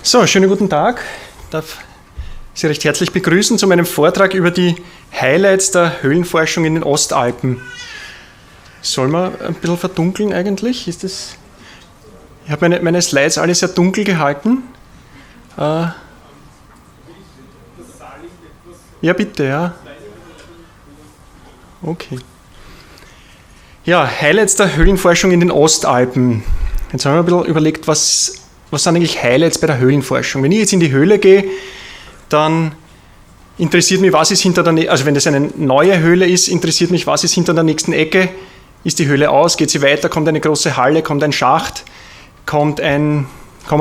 So, schönen guten Tag. Ich darf Sie recht herzlich begrüßen zu meinem Vortrag über die Highlights der Höhlenforschung in den Ostalpen. Soll man ein bisschen verdunkeln eigentlich? Ich habe meine Slides alle sehr dunkel gehalten. Ja, bitte, ja. Okay. Ja, Highlights der Höhlenforschung in den Ostalpen. Jetzt haben wir ein bisschen überlegt, was sind eigentlich Highlights bei der Höhlenforschung? Wenn ich jetzt in die Höhle gehe, dann interessiert mich, was ist hinter der also wenn das eine neue Höhle ist, interessiert mich, was ist hinter der nächsten Ecke. Ist die Höhle aus, geht sie weiter, kommt eine große Halle, kommt ein Schacht, kommen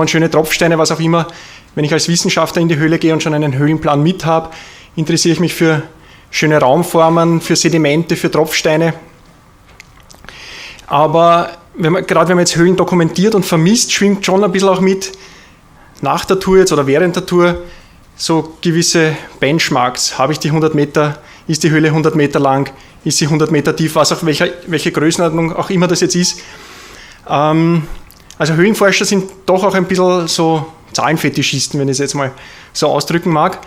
schöne Tropfsteine, was auch immer. Wenn ich als Wissenschaftler in die Höhle gehe und schon einen Höhlenplan mit habe, interessiere ich mich für schöne Raumformen, für Sedimente, für Tropfsteine. Aber gerade wenn man jetzt Höhlen dokumentiert und vermisst, schwingt schon ein bisschen auch mit, nach der Tour jetzt oder während der Tour, so gewisse Benchmarks. Habe ich die 100 Meter, ist die Höhle 100 Meter lang, ist sie 100 Meter tief, welche Größenordnung auch immer das jetzt ist. Also Höhlenforscher sind doch auch ein bisschen so Zahlenfetischisten, wenn ich es jetzt mal so ausdrücken mag.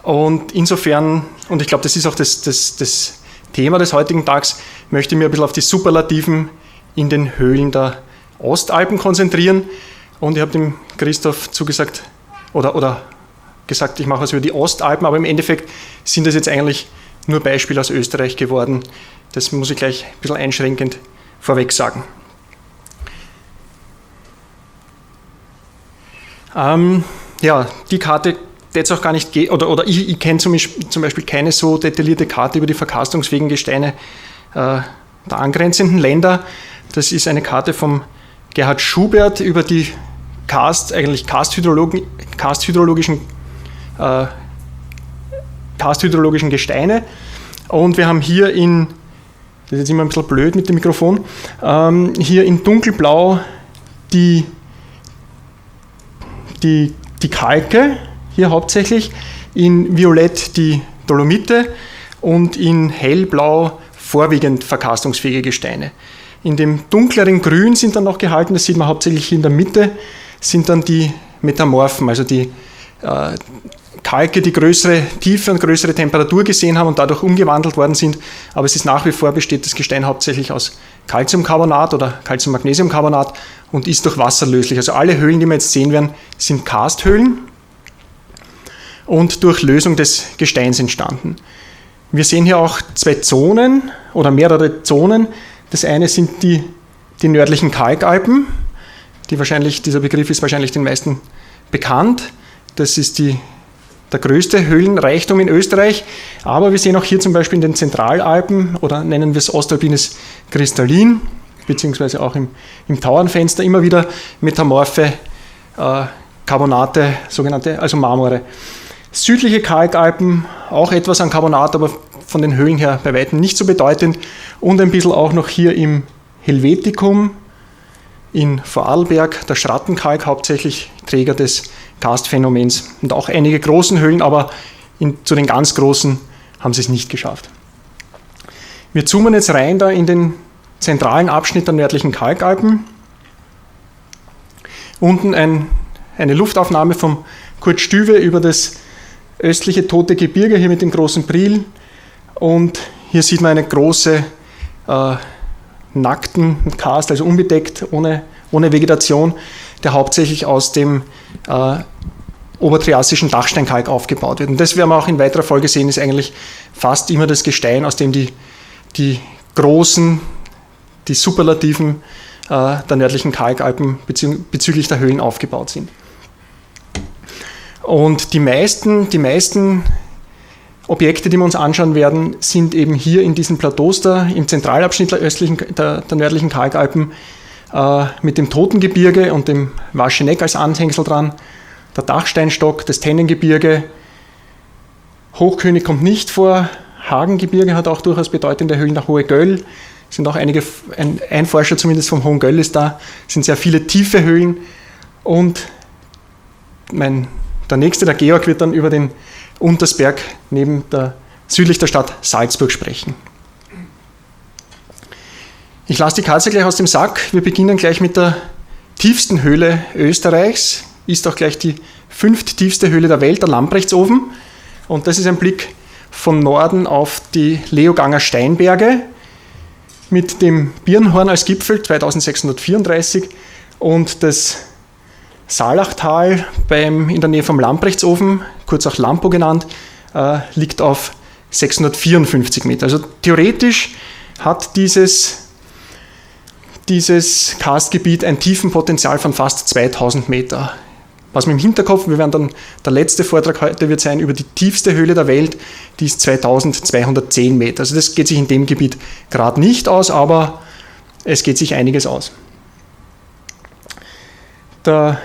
Und insofern, und ich glaube, das ist auch das Thema des heutigen Tags, möchte ich mich ein bisschen auf die Superlativen in den Höhlen der Ostalpen konzentrieren. Und ich habe dem Christoph zugesagt, oder gesagt, ich mache was über die Ostalpen, aber im Endeffekt sind das jetzt eigentlich nur Beispiele aus Österreich geworden. Das muss ich gleich ein bisschen einschränkend vorweg sagen. Ja, die Karte jetzt auch gar nicht oder ich kenne zum Beispiel keine so detaillierte Karte über die verkarstungsfähigen Gesteine der angrenzenden Länder. Das ist eine Karte vom Gerhard Schubert über die karsthydrologischen Gesteine. Und wir haben hier das ist jetzt immer ein bisschen blöd mit dem Mikrofon, hier in dunkelblau die Kalke, hier hauptsächlich, in violett die Dolomite und in hellblau vorwiegend verkarstungsfähige Gesteine. In dem dunkleren Grün sind dann noch gehalten, das sieht man hauptsächlich in der Mitte, sind dann die Metamorphen, also die Kalke, die größere Tiefe und größere Temperatur gesehen haben und dadurch umgewandelt worden sind. Aber es ist nach wie vor, besteht das Gestein hauptsächlich aus Calciumcarbonat oder Calcium-Magnesiumcarbonat und ist durch Wasser löslich. Also alle Höhlen, die wir jetzt sehen werden, sind Karsthöhlen und durch Lösung des Gesteins entstanden. Wir sehen hier auch zwei Zonen oder mehrere Zonen. Das eine sind die nördlichen Kalkalpen. Dieser Begriff ist wahrscheinlich den meisten bekannt. Das ist der größte Höhlenreichtum in Österreich. Aber wir sehen auch hier zum Beispiel in den Zentralalpen oder nennen wir es ostalpines Kristallin, beziehungsweise auch im Tauernfenster immer wieder metamorphe Carbonate, sogenannte, also Marmore. Südliche Kalkalpen, auch etwas an Carbonat, aber von den Höhlen her bei weitem nicht so bedeutend. Und ein bisschen auch noch hier im Helvetikum, in Vorarlberg, der Schrattenkalk, hauptsächlich Träger des Karstphänomens. Und auch einige großen Höhlen, aber zu den ganz großen haben sie es nicht geschafft. Wir zoomen jetzt rein da in den zentralen Abschnitt der nördlichen Kalkalpen. Unten eine Luftaufnahme vom Kurt Stüwe über das östliche Tote Gebirge, hier mit dem großen Priel. Und hier sieht man eine große nackten Karst, also unbedeckt, ohne Vegetation, der hauptsächlich aus dem obertriasischen Dachsteinkalk aufgebaut wird. Und das werden wir auch in weiterer Folge sehen, ist eigentlich fast immer das Gestein, aus dem die großen, die Superlativen der nördlichen Kalkalpen bezüglich der Höhlen aufgebaut sind. Und die meisten Objekte, die wir uns anschauen werden, sind eben hier in diesen Plateaus da, im Zentralabschnitt der nördlichen Kalkalpen, mit dem Totengebirge und dem Wascheneck als Anhängsel dran, der Dachsteinstock, das Tennengebirge, Hochkönig kommt nicht vor, Hagengebirge hat auch durchaus bedeutende Höhlen, der Hohe Göll, sind auch ein Forscher zumindest vom Hohen Göll ist da, sind sehr viele tiefe Höhlen und der nächste, der Georg, wird dann über den Untersberg südlich der Stadt Salzburg sprechen. Ich lasse die Katze gleich aus dem Sack. Wir beginnen gleich mit der tiefsten Höhle Österreichs, ist auch gleich die fünfttiefste Höhle der Welt, der Lamprechtsofen. Und das ist ein Blick von Norden auf die Leoganger Steinberge mit dem Birnhorn als Gipfel, 2634, und das Salachtal in der Nähe vom Lamprechtsofen, kurz auch Lampo genannt, liegt auf 654 Meter. Also theoretisch hat dieses Karstgebiet ein Tiefenpotenzial von fast 2000 Meter. Was mit dem Hinterkopf, der letzte Vortrag heute wird sein über die tiefste Höhle der Welt, die ist 2210 Meter. Also das geht sich in dem Gebiet gerade nicht aus, aber es geht sich einiges aus. Der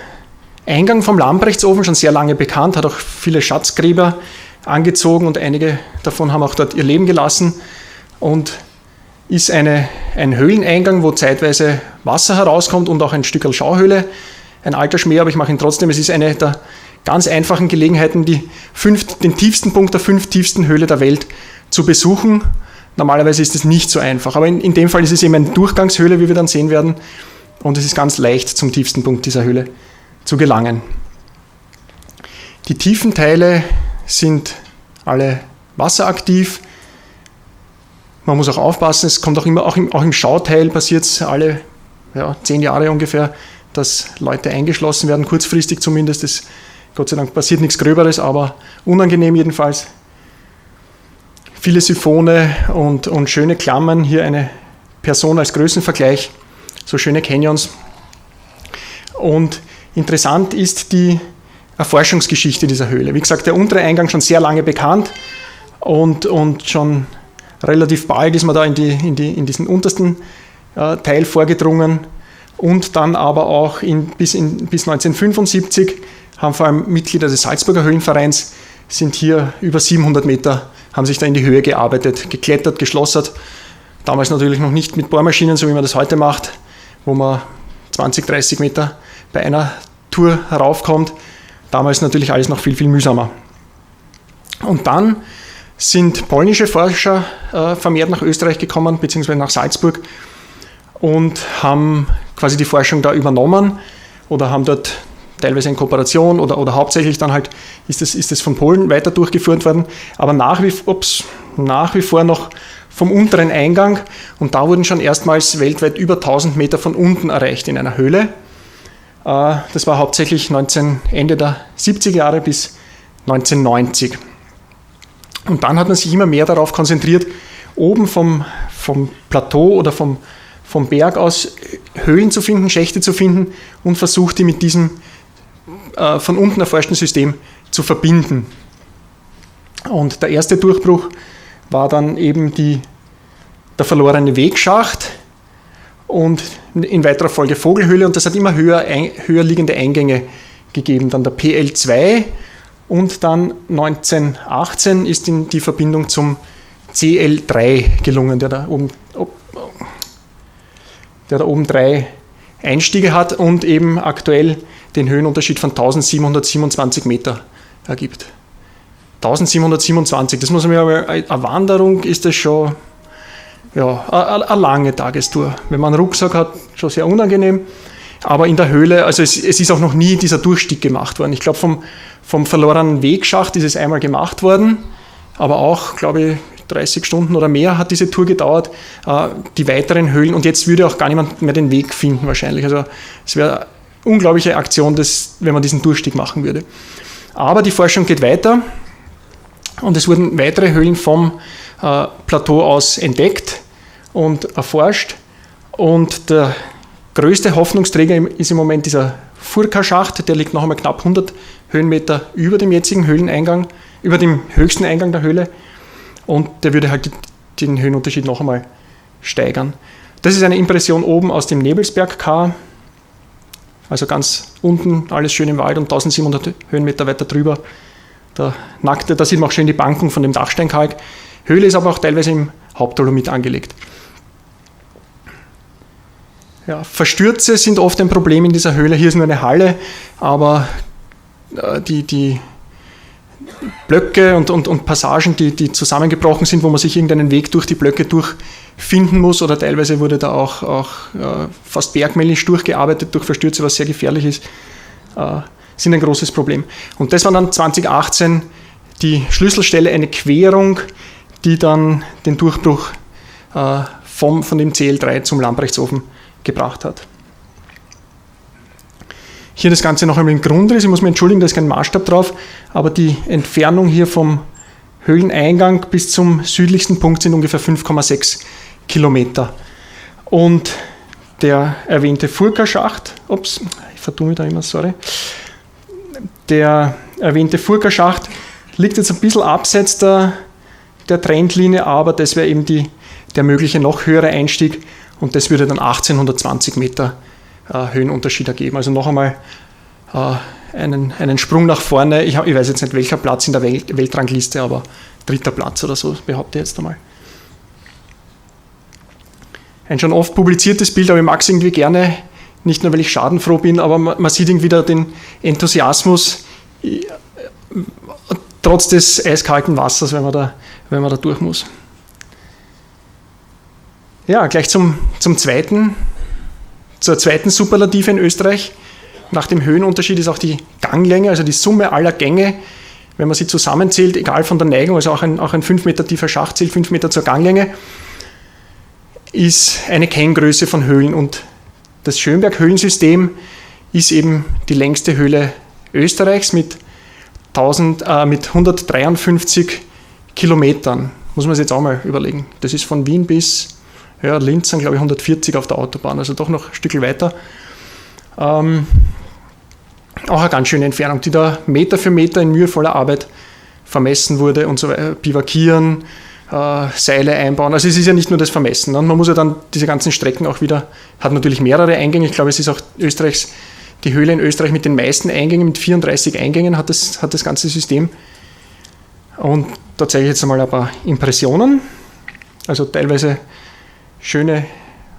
Eingang vom Lamprechtsofen, schon sehr lange bekannt, hat auch viele Schatzgräber angezogen und einige davon haben auch dort ihr Leben gelassen und ist ein Höhleneingang, wo zeitweise Wasser herauskommt und auch ein Stück Schauhöhle. Ein alter Schmäh, aber ich mache ihn trotzdem. Es ist eine der ganz einfachen Gelegenheiten, den tiefsten Punkt der fünftiefsten Höhle der Welt zu besuchen. Normalerweise ist es nicht so einfach, aber in dem Fall ist es eben eine Durchgangshöhle, wie wir dann sehen werden. Und es ist ganz leicht, zum tiefsten Punkt dieser Höhle zu gelangen. Die tiefen Teile sind alle wasseraktiv. Man muss auch aufpassen, es kommt auch im Schauteil passiert es alle 10 Jahre ungefähr, dass Leute eingeschlossen werden, kurzfristig zumindest. Gott sei Dank passiert nichts Gröberes, aber unangenehm jedenfalls. Viele Siphone und schöne Klammern, hier eine Person als Größenvergleich, so schöne Canyons. Und interessant ist die Erforschungsgeschichte dieser Höhle. Wie gesagt, der untere Eingang schon sehr lange bekannt und schon relativ bald ist man da in diesen untersten Teil vorgedrungen. Und dann aber auch bis 1975 haben vor allem Mitglieder des Salzburger Höhlenvereins, sind hier über 700 Meter, haben sich da in die Höhe gearbeitet, geklettert, geschlossert. Damals natürlich noch nicht mit Bohrmaschinen, so wie man das heute macht, wo man 20, 30 Meter bei einer Tour heraufkommt. Damals natürlich alles noch viel, viel mühsamer. Und dann sind polnische Forscher vermehrt nach Österreich gekommen, beziehungsweise nach Salzburg, und haben quasi die Forschung da übernommen oder haben dort teilweise in Kooperation oder hauptsächlich dann halt ist das von Polen weiter durchgeführt worden, aber nach wie vor noch vom unteren Eingang, und da wurden schon erstmals weltweit über 1000 Meter von unten erreicht in einer Höhle. Das war hauptsächlich Ende der 70er Jahre bis 1990. Und dann hat man sich immer mehr darauf konzentriert, oben vom Plateau oder vom Berg aus Höhlen zu finden, Schächte zu finden und versucht, die mit diesem von unten erforschten System zu verbinden. Und der erste Durchbruch war dann eben der verlorene Wegschacht und in weiterer Folge Vogelhöhle, und das hat immer höher liegende Eingänge gegeben. Dann der PL2 und dann 1918 ist die Verbindung zum CL3 gelungen, der da oben 3 Einstiege hat und eben aktuell den Höhenunterschied von 1727 Meter ergibt. 1727, das muss man ja mal, eine Wanderung ist das schon eine lange Tagestour. Wenn man einen Rucksack hat, schon sehr unangenehm, aber in der Höhle, also es ist auch noch nie dieser Durchstieg gemacht worden. Ich glaube, vom verlorenen Wegschacht ist es einmal gemacht worden, aber auch, glaube ich, 30 Stunden oder mehr hat diese Tour gedauert, die weiteren Höhlen, und jetzt würde auch gar niemand mehr den Weg finden wahrscheinlich. Also es wäre eine unglaubliche Aktion, wenn man diesen Durchstieg machen würde. Aber die Forschung geht weiter und es wurden weitere Höhlen vom Plateau aus entdeckt und erforscht, und der größte Hoffnungsträger ist im Moment dieser Furka-Schacht, der liegt noch einmal knapp 100 Höhenmeter über dem jetzigen Höhleneingang, über dem höchsten Eingang der Höhle. Und der würde halt den Höhenunterschied noch einmal steigern. Das ist eine Impression oben aus dem Nebelsberg K, also ganz unten, alles schön im Wald, und 1700 Höhenmeter weiter drüber. Da sieht man auch schön die Bankung von dem Dachsteinkalk. Höhle ist aber auch teilweise im Hauptdolomit angelegt. Ja, Verstürze sind oft ein Problem in dieser Höhle. Hier ist nur eine Halle, aber die Blöcke und Passagen, die zusammengebrochen sind, wo man sich irgendeinen Weg durch die Blöcke durchfinden muss, oder teilweise wurde da auch fast bergmännisch durchgearbeitet durch Verstürze, was sehr gefährlich ist, sind ein großes Problem. Und das war dann 2018 die Schlüsselstelle, eine Querung, die dann den Durchbruch von dem CL3 zum Lamprechtsofen gebracht hat. Hier das Ganze noch einmal im Grundriss. Ich muss mich entschuldigen, da ist kein Maßstab drauf, aber die Entfernung hier vom Höhleneingang bis zum südlichsten Punkt sind ungefähr 5,6 Kilometer. Und der erwähnte Furka-Schacht, ich vertue mich da immer, sorry. Der erwähnte Furka-Schacht liegt jetzt ein bisschen abseits der Trendlinie, aber das wäre eben der mögliche noch höhere Einstieg und das würde dann 1820 Meter Höhenunterschied ergeben. Also noch einmal einen Sprung nach vorne. Ich weiß jetzt nicht, welcher Platz in der Weltrangliste, aber 3. Platz oder so, behaupte ich jetzt einmal. Ein schon oft publiziertes Bild, aber ich mag es irgendwie gerne, nicht nur, weil ich schadenfroh bin, aber man sieht irgendwie wieder den Enthusiasmus trotz des eiskalten Wassers, wenn man da durch muss. Ja, gleich zur zweiten Superlative in Österreich. Nach dem Höhenunterschied ist auch die Ganglänge, also die Summe aller Gänge, wenn man sie zusammenzählt, egal von der Neigung, also auch ein 5 Meter tiefer Schacht zählt 5 Meter zur Ganglänge, ist eine Kenngröße von Höhlen. Und das Schönberg-Höhlensystem ist eben die längste Höhle Österreichs mit 153 Kilometern. Muss man sich jetzt auch mal überlegen. Das ist von Wien bis Linz, glaube ich, 140 auf der Autobahn, also doch noch ein Stückchen weiter. Auch eine ganz schöne Entfernung, die da Meter für Meter in mühevoller Arbeit vermessen wurde und so weiter. Bivakieren, Seile einbauen. Also es ist ja nicht nur das Vermessen. Ne? Man muss ja dann diese ganzen Strecken auch wieder, hat natürlich mehrere Eingänge. Ich glaube, es ist auch die Höhle in Österreich mit den meisten Eingängen, mit 34 Eingängen hat das ganze System. Und da zeige ich jetzt einmal ein paar Impressionen. Also teilweise schöne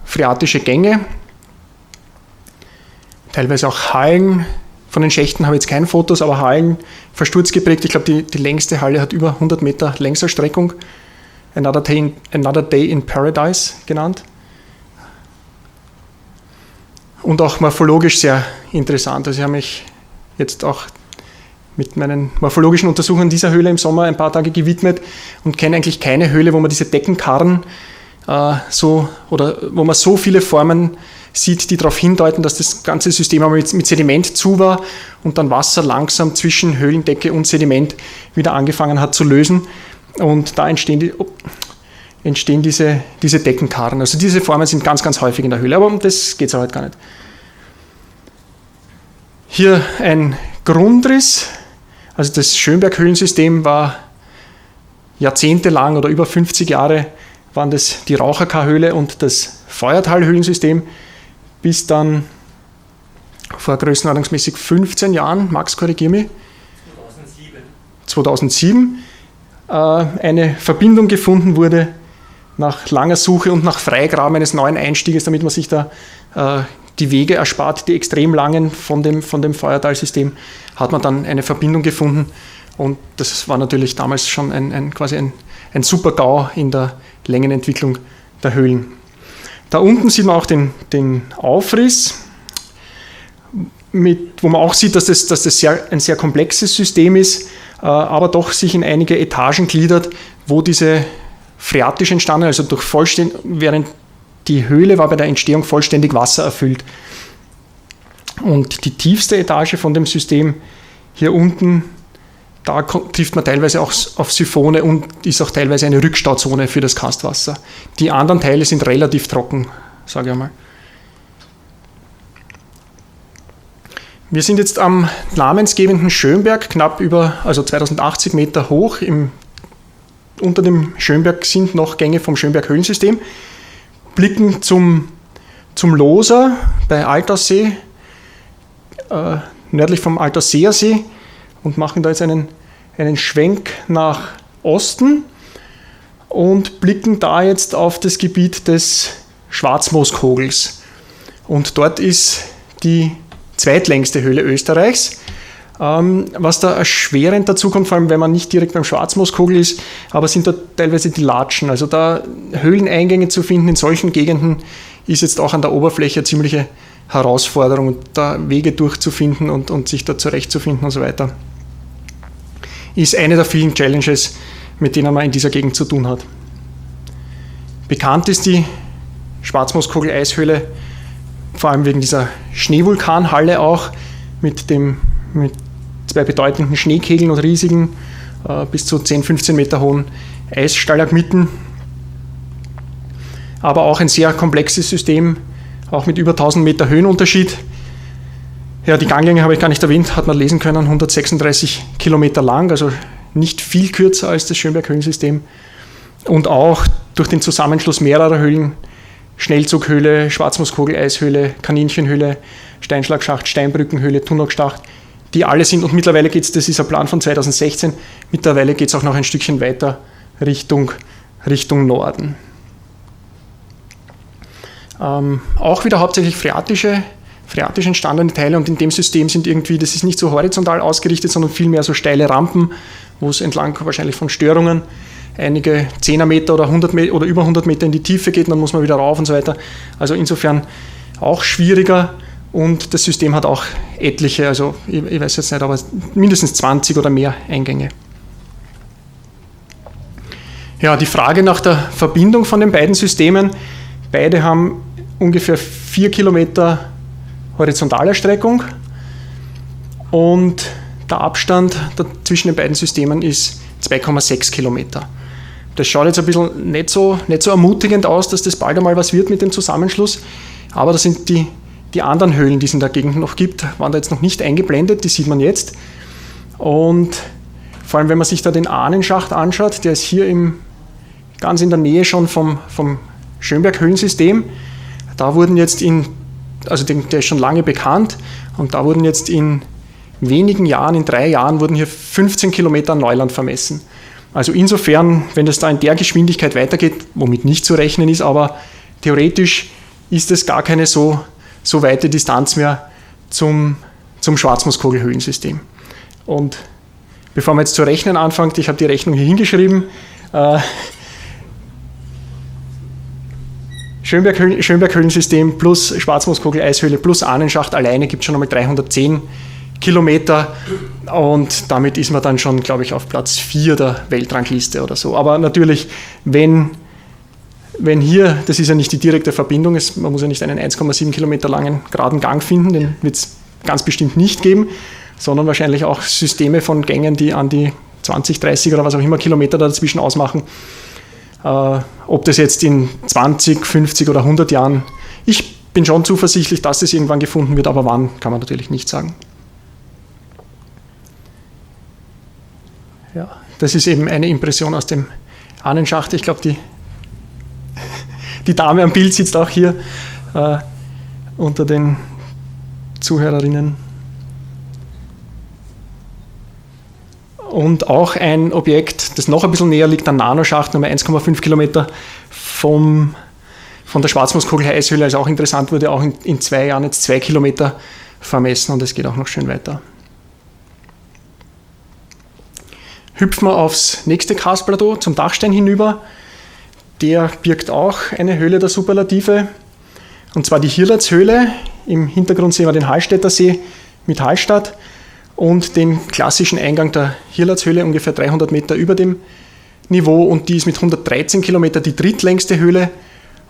phreatische Gänge, teilweise auch Hallen. Von den Schächten habe ich jetzt keine Fotos, aber Hallen versturzgeprägt. Ich glaube, die längste Halle hat über 100 Meter Längserstreckung. Another Day in Paradise genannt. Und auch morphologisch sehr interessant. Also ich habe mich jetzt auch mit meinen morphologischen Untersuchungen dieser Höhle im Sommer ein paar Tage gewidmet und kenne eigentlich keine Höhle, wo man diese Deckenkarren wo man so viele Formen sieht, die darauf hindeuten, dass das ganze System einmal mit Sediment zu war und dann Wasser langsam zwischen Höhlendecke und Sediment wieder angefangen hat zu lösen. Und da entstehen diese Deckenkarren. Also diese Formen sind ganz, ganz häufig in der Höhle, aber um das geht es heute gar nicht. Hier ein Grundriss. Also das Schönberg-Höhlensystem war jahrzehntelang oder über 50 Jahre waren das die Raucherkar-Höhle und das Feuertal-Höhlensystem, bis dann vor größenordnungsmäßig 15 Jahren, Max, korrigier mich, 2007 eine Verbindung gefunden wurde nach langer Suche und nach Freigraben eines neuen Einstieges, damit man sich da die Wege erspart, die extrem langen von dem Feuertal-System, hat man dann eine Verbindung gefunden und das war natürlich damals schon quasi ein super GAU in der Längenentwicklung der Höhlen. Da unten sieht man auch den Aufriss, wo man auch sieht, dass das ein sehr komplexes System ist, aber doch sich in einige Etagen gliedert, wo diese phreatisch entstanden, also während die Höhle war bei der Entstehung vollständig wassererfüllt. Und die tiefste Etage von dem System hier unten, da trifft man teilweise auch auf Siphone und ist auch teilweise eine Rückstauzone für das Karstwasser. Die anderen Teile sind relativ trocken, sage ich einmal. Wir sind jetzt am namensgebenden Schönberg, also 2080 Meter hoch. Unter dem Schönberg sind noch Gänge vom Schönberg-Höhlensystem, blicken zum Loser bei Altaussee, nördlich vom Altauseer See, und machen da jetzt einen Schwenk nach Osten und blicken da jetzt auf das Gebiet des Schwarzmooskogels. Und dort ist die zweitlängste Höhle Österreichs. Was da erschwerend dazu kommt, vor allem wenn man nicht direkt beim Schwarzmooskogel ist, aber sind dort teilweise die Latschen. Also da Höhleneingänge zu finden in solchen Gegenden ist jetzt auch an der Oberfläche eine ziemliche Herausforderung, da Wege durchzufinden und sich da zurechtzufinden und so weiter, ist eine der vielen Challenges, mit denen man in dieser Gegend zu tun hat. Bekannt ist die Schwarzmoostkugel-Eishöhle vor allem wegen dieser Schneevulkanhalle auch, mit 2 bedeutenden Schneekegeln und riesigen, bis zu 10, 15 Meter hohen Eisstalagmiten. Aber auch ein sehr komplexes System, auch mit über 1000 Meter Höhenunterschied. Ja, die Ganglänge habe ich gar nicht erwähnt, hat man lesen können, 136 Kilometer lang, also nicht viel kürzer als das Schönberg-Höhlensystem. Und auch durch den Zusammenschluss mehrerer Höhlen, Schnellzughöhle, Schwarzmoostkugel-Eishöhle, Kaninchenhöhle, Steinschlagschacht, Steinbrückenhöhle, Tunnockschacht, die alle sind, und mittlerweile geht es, das ist ein Plan von 2016, mittlerweile geht es auch noch ein Stückchen weiter Richtung Norden. Auch wieder hauptsächlich phreatisch entstandene Teile, und in dem System sind irgendwie, das ist nicht so horizontal ausgerichtet, sondern vielmehr so steile Rampen, wo es entlang wahrscheinlich von Störungen einige 10er Meter oder 100 Meter oder über 100 Meter in die Tiefe geht, dann muss man wieder rauf und so weiter. Also insofern auch schwieriger, und das System hat auch etliche, also ich weiß jetzt nicht, aber mindestens 20 oder mehr Eingänge. Ja, die Frage nach der Verbindung von den beiden Systemen. Beide haben ungefähr 4 Kilometer Horizontalerstreckung, und der Abstand zwischen den beiden Systemen ist 2,6 Kilometer. Das schaut jetzt ein bisschen nicht so ermutigend aus, dass das bald einmal was wird mit dem Zusammenschluss, aber das sind die anderen Höhlen, die es in der Gegend noch gibt, waren da jetzt noch nicht eingeblendet, die sieht man jetzt. Und vor allem, wenn man sich da den Ahnenschacht anschaut, der ist hier ganz in der Nähe schon vom Schönberg-Höhlensystem. Da wurden jetzt der ist schon lange bekannt, und da wurden jetzt in wenigen Jahren, in 3 Jahren, wurden hier 15 Kilometer Neuland vermessen. Also insofern, wenn das da in der Geschwindigkeit weitergeht, womit nicht zu rechnen ist, aber theoretisch ist es gar keine so weite Distanz mehr zum Schwarzmoostkugel-Höhlensystem. Und bevor man jetzt zu rechnen anfängt, ich habe die Rechnung hier hingeschrieben, Schönberg-Höhlensystem plus Schwarzmoostkugel-Eishöhle plus Ahnenschacht alleine gibt schon einmal 310 Kilometer, und damit ist man dann schon, glaube ich, auf Platz 4 der Weltrangliste oder so. Aber natürlich, wenn hier, das ist ja nicht die direkte Verbindung, man muss ja nicht einen 1,7 Kilometer langen geraden Gang finden, den wird es ganz bestimmt nicht geben, sondern wahrscheinlich auch Systeme von Gängen, die an die 20, 30 oder was auch immer Kilometer dazwischen ausmachen. Ob das jetzt in 20, 50 oder 100 Jahren, ich bin schon zuversichtlich, dass es irgendwann gefunden wird, aber wann, kann man natürlich nicht sagen. Ja, das ist eben eine Impression aus dem Ahnenschacht. Ich glaube, die Dame am Bild sitzt auch hier unter den Zuhörerinnen. Und auch ein Objekt, das noch ein bisschen näher liegt, an Nanoschacht, Nummer 1,5 Kilometer von der Schwarzmoostkugel-Eishöhle, also auch interessant, wurde auch in 2 Jahren jetzt 2 Kilometer vermessen, und es geht auch noch schön weiter. Hüpfen wir aufs nächste Karstplateau, zum Dachstein hinüber. Der birgt auch eine Höhle der Superlative, und zwar die Hirlatshöhle. Im Hintergrund sehen wir den Hallstätter See mit Hallstatt und den klassischen Eingang der Hirlatshöhle, ungefähr 300 Meter über dem Niveau, und die ist mit 113 Kilometer die drittlängste Höhle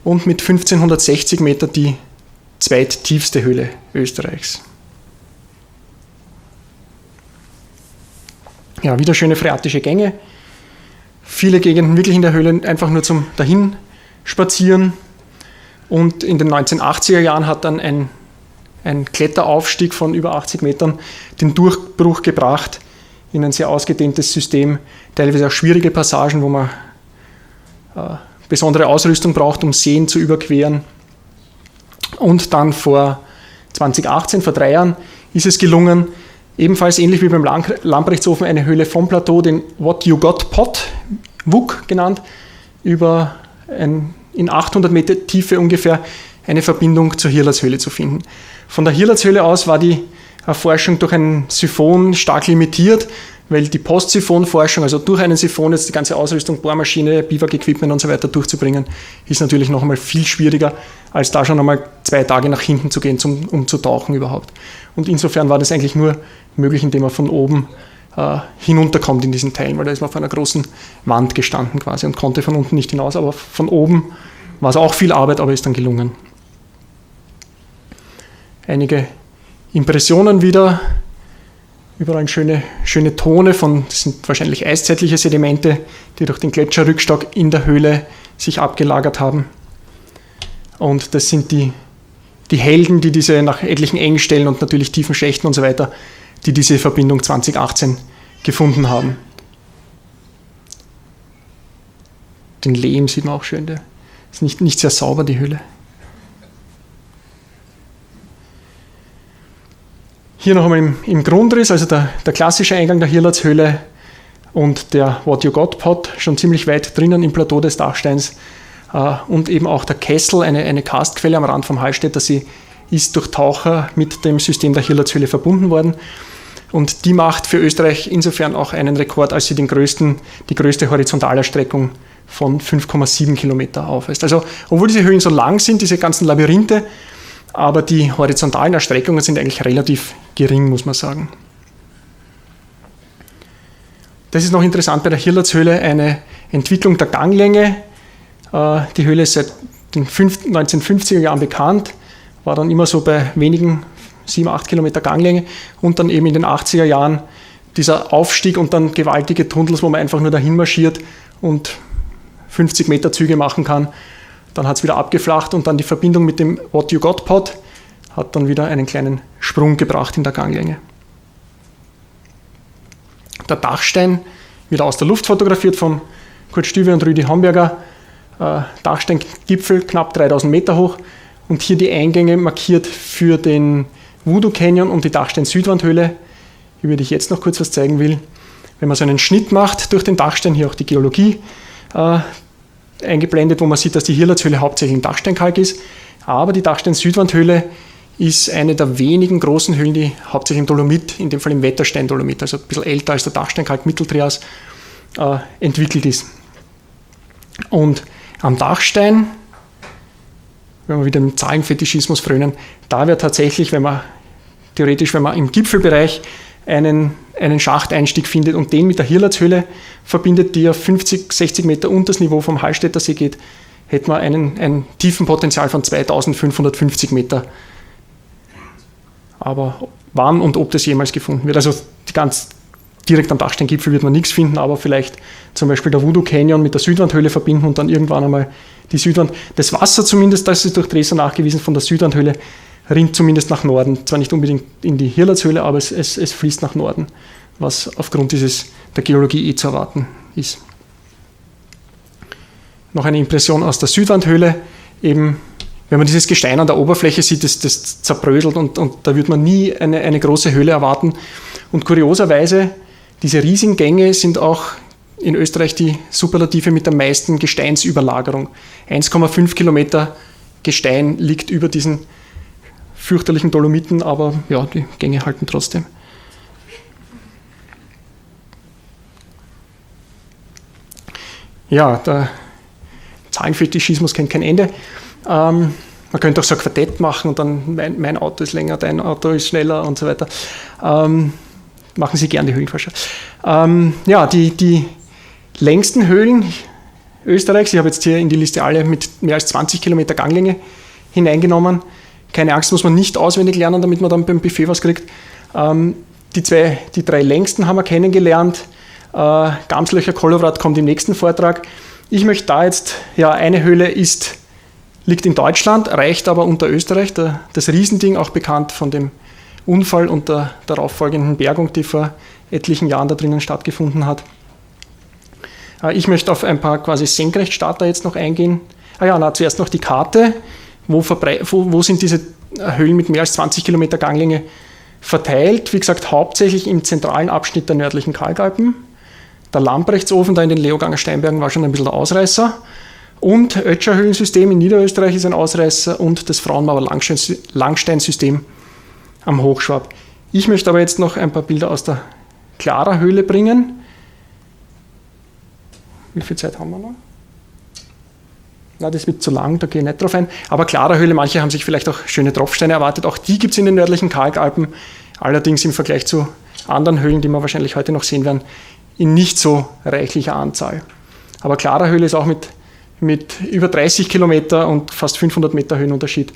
und mit 1560 Meter die zweittiefste Höhle Österreichs. Ja, wieder schöne phreatische Gänge. Viele Gegenden wirklich in der Höhle einfach nur zum Dahinspazieren. Und in den 1980er Jahren hat dann ein Kletteraufstieg von über 80 Metern den Durchbruch gebracht in ein sehr ausgedehntes System, teilweise auch schwierige Passagen, wo man besondere Ausrüstung braucht, um Seen zu überqueren. Und dann vor 2018, vor 3 Jahren, ist es gelungen, ebenfalls ähnlich wie beim Lamprechtsofen, eine Höhle vom Plateau, den What You Got Pot, WUK genannt, über in 800 Meter Tiefe ungefähr eine Verbindung zur Hirlatshöhle zu finden. Von der Hirlatshöhle aus war die Erforschung durch ein Siphon stark limitiert. weil die Post-Siphon-Forschung, also durch einen Siphon jetzt die ganze Ausrüstung, Bohrmaschine, Biwak-Equipment und so weiter durchzubringen, ist natürlich noch einmal viel schwieriger, als da schon einmal 2 Tage nach hinten zu gehen, um zu tauchen überhaupt. Und insofern war das eigentlich nur möglich, indem man von oben hinunterkommt in diesen Teilen, weil da ist man auf einer großen Wand gestanden quasi und konnte von unten nicht hinaus, aber von oben war es auch viel Arbeit, aber ist dann gelungen. Einige Impressionen wieder, überall schöne Tone das sind wahrscheinlich eiszeitliche Sedimente, die durch den Gletscherrückstock in der Höhle sich abgelagert haben. Und das sind die Helden, die diese nach etlichen Engstellen und natürlich tiefen Schächten und so weiter, die diese Verbindung 2018 gefunden haben. Den Lehm sieht man auch schön, der ist nicht sehr sauber, die Höhle. Hier noch einmal im Grundriss, also der klassische Eingang der Hirlatshöhle und der What You Got Pot, schon ziemlich weit drinnen im Plateau des Dachsteins, und eben auch der Kessel, eine Karstquelle am Rand vom Hallstätter See, ist durch Taucher mit dem System der Hirlatshöhle verbunden worden. Und die macht für Österreich insofern auch einen Rekord, als sie die größte Horizontalerstreckung von 5,7 Kilometer aufweist. Also, obwohl diese Höhlen so lang sind, diese ganzen Labyrinthe, aber die horizontalen Erstreckungen sind eigentlich relativ gering, muss man sagen. Das ist noch interessant bei der Hirlatshöhle, eine Entwicklung der Ganglänge. Die Höhle ist seit den 1950er Jahren bekannt, war dann immer so bei wenigen 7-8 Kilometer Ganglänge und dann eben in den 80er Jahren dieser Aufstieg und dann gewaltige Tunnels, wo man einfach nur dahin marschiert und 50 Meter Züge machen kann. Dann hat es wieder abgeflacht und dann die Verbindung mit dem What You Got Pot hat dann wieder einen kleinen Sprung gebracht in der Ganglänge. Der Dachstein, wieder aus der Luft fotografiert von Kurt Stüwe und Rüdi Homberger. Dachsteingipfel knapp 3000 Meter hoch und hier die Eingänge markiert für den Voodoo Canyon und die Dachstein-Südwandhöhle, über die ich jetzt noch kurz was zeigen will. Wenn man so einen Schnitt macht durch den Dachstein, hier auch die Geologie eingeblendet, wo man sieht, dass die Hirlatshöhle hauptsächlich ein Dachsteinkalk ist, aber die Dachstein-Südwandhöhle ist eine der wenigen großen Höhlen, die hauptsächlich im Dolomit, in dem Fall im Wetterstein-Dolomit, also ein bisschen älter als der Dachsteinkalk Mitteltrias, entwickelt ist. Und am Dachstein, wenn wir wieder im Zahlenfetischismus frönen, da wäre tatsächlich, wenn man im Gipfelbereich einen Schachteinstieg findet und den mit der Hirlatshöhle verbindet, die ja 50, 60 Meter unter das Niveau vom Hallstätter See geht, hätte man ein Tiefenpotenzial von 2550 Meter. Aber wann und ob das jemals gefunden wird, also ganz direkt am Dachsteingipfel wird man nichts finden, aber vielleicht zum Beispiel der Voodoo Canyon mit der Südwandhöhle verbinden und dann irgendwann einmal die Südwand. Das Wasser zumindest, das ist durch Dresser nachgewiesen, von der Südwandhöhle rinnt zumindest nach Norden. Zwar nicht unbedingt in die Hirlatshöhle, aber es fließt nach Norden, was aufgrund der Geologie zu erwarten ist. Noch eine Impression aus der Südwandhöhle, eben wenn man dieses Gestein an der Oberfläche sieht, das zerbröselt und da wird man nie eine große Höhle erwarten. Und kurioserweise, diese riesigen Gänge sind auch in Österreich die Superlative mit der meisten Gesteinsüberlagerung. 1,5 Kilometer Gestein liegt über diesen fürchterlichen Dolomiten, aber ja, die Gänge halten trotzdem. Ja, der Zahlenfetischismus kennt kein Ende. Man könnte auch so ein Quartett machen und dann mein Auto ist länger, dein Auto ist schneller und so weiter. Machen Sie gern die Höhlenforscher. Ja, die längsten Höhlen Österreichs, ich habe jetzt hier in die Liste alle mit mehr als 20 Kilometer Ganglänge hineingenommen. Keine Angst, muss man nicht auswendig lernen, damit man dann beim Buffet was kriegt. Die 3 längsten haben wir kennengelernt. Gamslöcher Kollowrat kommt im nächsten Vortrag. Ich möchte da jetzt, ja, eine Höhle liegt in Deutschland, reicht aber unter Österreich. Das Riesending, auch bekannt von dem Unfall und der darauffolgenden Bergung, die vor etlichen Jahren da drinnen stattgefunden hat. Ich möchte auf ein paar quasi Senkrechtstarter jetzt noch eingehen. Zuerst noch die Karte. Wo sind diese Höhlen mit mehr als 20 Kilometer Ganglänge verteilt? Wie gesagt, hauptsächlich im zentralen Abschnitt der nördlichen Kalkalpen. Der Lamprechtsofen da in den Leoganger Steinbergen war schon ein bisschen der Ausreißer. Und Ötscher Höhlensystem in Niederösterreich ist ein Ausreißer und das Frauenmauer Langsteinsystem am Hochschwab. Ich möchte aber jetzt noch ein paar Bilder aus der klarer Höhle bringen. Wie viel Zeit haben wir noch? Na, das wird zu lang, da gehe ich nicht drauf ein. Aber klarer Höhle, manche haben sich vielleicht auch schöne Tropfsteine erwartet. Auch die gibt es in den nördlichen Kalkalpen. Allerdings im Vergleich zu anderen Höhlen, die wir wahrscheinlich heute noch sehen werden, in nicht so reichlicher Anzahl. Aber klarer Höhle ist auch mit über 30 Kilometer und fast 500 Meter Höhenunterschied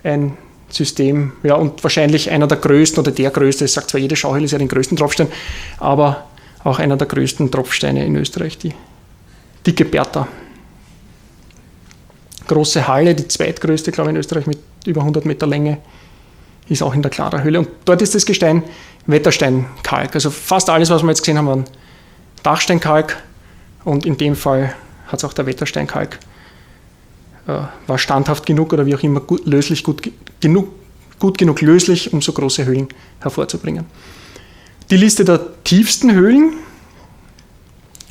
ein System, ja, und wahrscheinlich einer der größten oder der größte, es sagt zwar jede Schauhöhle ist ja den größten Tropfstein, aber auch einer der größten Tropfsteine in Österreich, die dicke Bertha. Große Halle, die zweitgrößte, glaube ich, in Österreich mit über 100 Meter Länge, ist auch in der klarer Höhle. Und dort ist das Gestein Wettersteinkalk. Also fast alles, was wir jetzt gesehen haben, war Dachsteinkalk und in dem Fall hat es auch der Wettersteinkalk. War standhaft genug oder wie auch immer gut genug löslich, um so große Höhlen hervorzubringen. Die Liste der tiefsten Höhlen,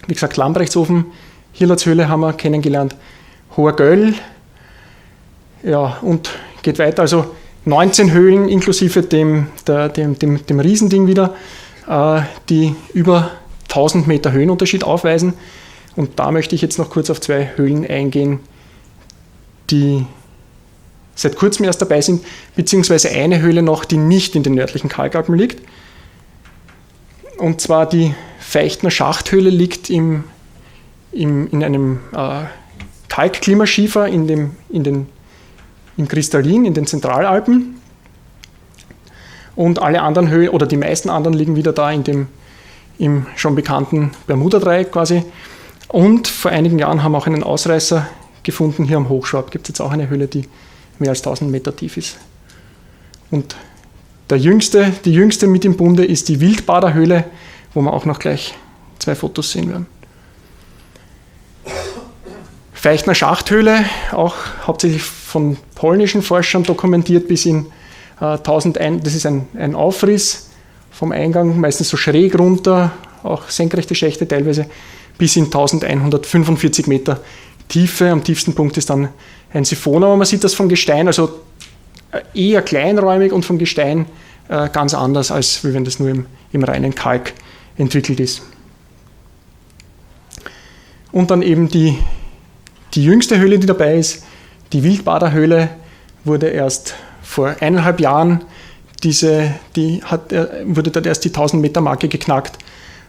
wie gesagt, Lambrechtshofen, Hirlatshöhle haben wir kennengelernt, Hoher Göll, ja, und geht weiter, also 19 Höhlen inklusive dem Riesending wieder, die über 1000 Meter Höhenunterschied aufweisen. Und da möchte ich jetzt noch kurz auf 2 Höhlen eingehen, die seit kurzem erst dabei sind, beziehungsweise eine Höhle noch, die nicht in den nördlichen Kalkalpen liegt. Und zwar die Feichtner Schachthöhle liegt in einem Kalkklimaschiefer im Kristallin, in den Zentralalpen. Und alle anderen Höhlen, oder die meisten anderen, liegen wieder da im schon bekannten Bermuda-Dreieck quasi. Und vor einigen Jahren haben wir auch einen Ausreißer gefunden, hier am Hochschwab gibt es jetzt auch eine Höhle, die mehr als 1000 Meter tief ist. Und die jüngste mit im Bunde ist die Wildbaderhöhle, wo wir auch noch gleich 2 Fotos sehen werden. Feichtner Schachthöhle, auch hauptsächlich von polnischen Forschern dokumentiert, bis in 1001, das ist ein Aufriss vom Eingang, meistens so schräg runter, auch senkrechte Schächte teilweise, bis in 1145 Meter Tiefe. Am tiefsten Punkt ist dann ein Siphon, aber man sieht das vom Gestein, also eher kleinräumig und vom Gestein ganz anders, als wenn das nur im reinen Kalk entwickelt ist. Und dann eben die jüngste Höhle, die dabei ist, die Wildbaderhöhle, wurde erst vor 1,5 Jahren, wurde dort erst die 1000 Meter Marke geknackt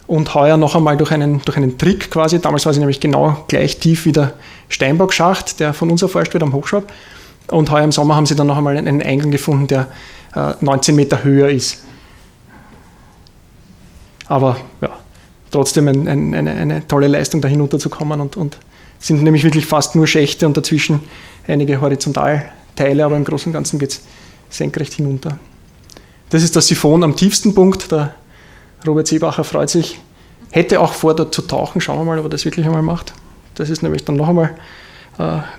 und heuer noch einmal durch einen Trick quasi, damals war sie nämlich genau gleich tief wie der Steinbockschacht, der von uns erforscht wird am Hochschwab, und heuer im Sommer haben sie dann noch einmal einen Eingang gefunden, der 19 Meter höher ist. Aber ja, trotzdem eine tolle Leistung, da hinunterzukommen und sind nämlich wirklich fast nur Schächte und dazwischen einige Horizontalteile, aber im Großen und Ganzen geht es senkrecht hinunter. Das ist das Siphon am tiefsten Punkt. Der Robert Seebacher freut sich. Hätte auch vor, dort zu tauchen. Schauen wir mal, ob er das wirklich einmal macht. Das ist nämlich dann noch einmal,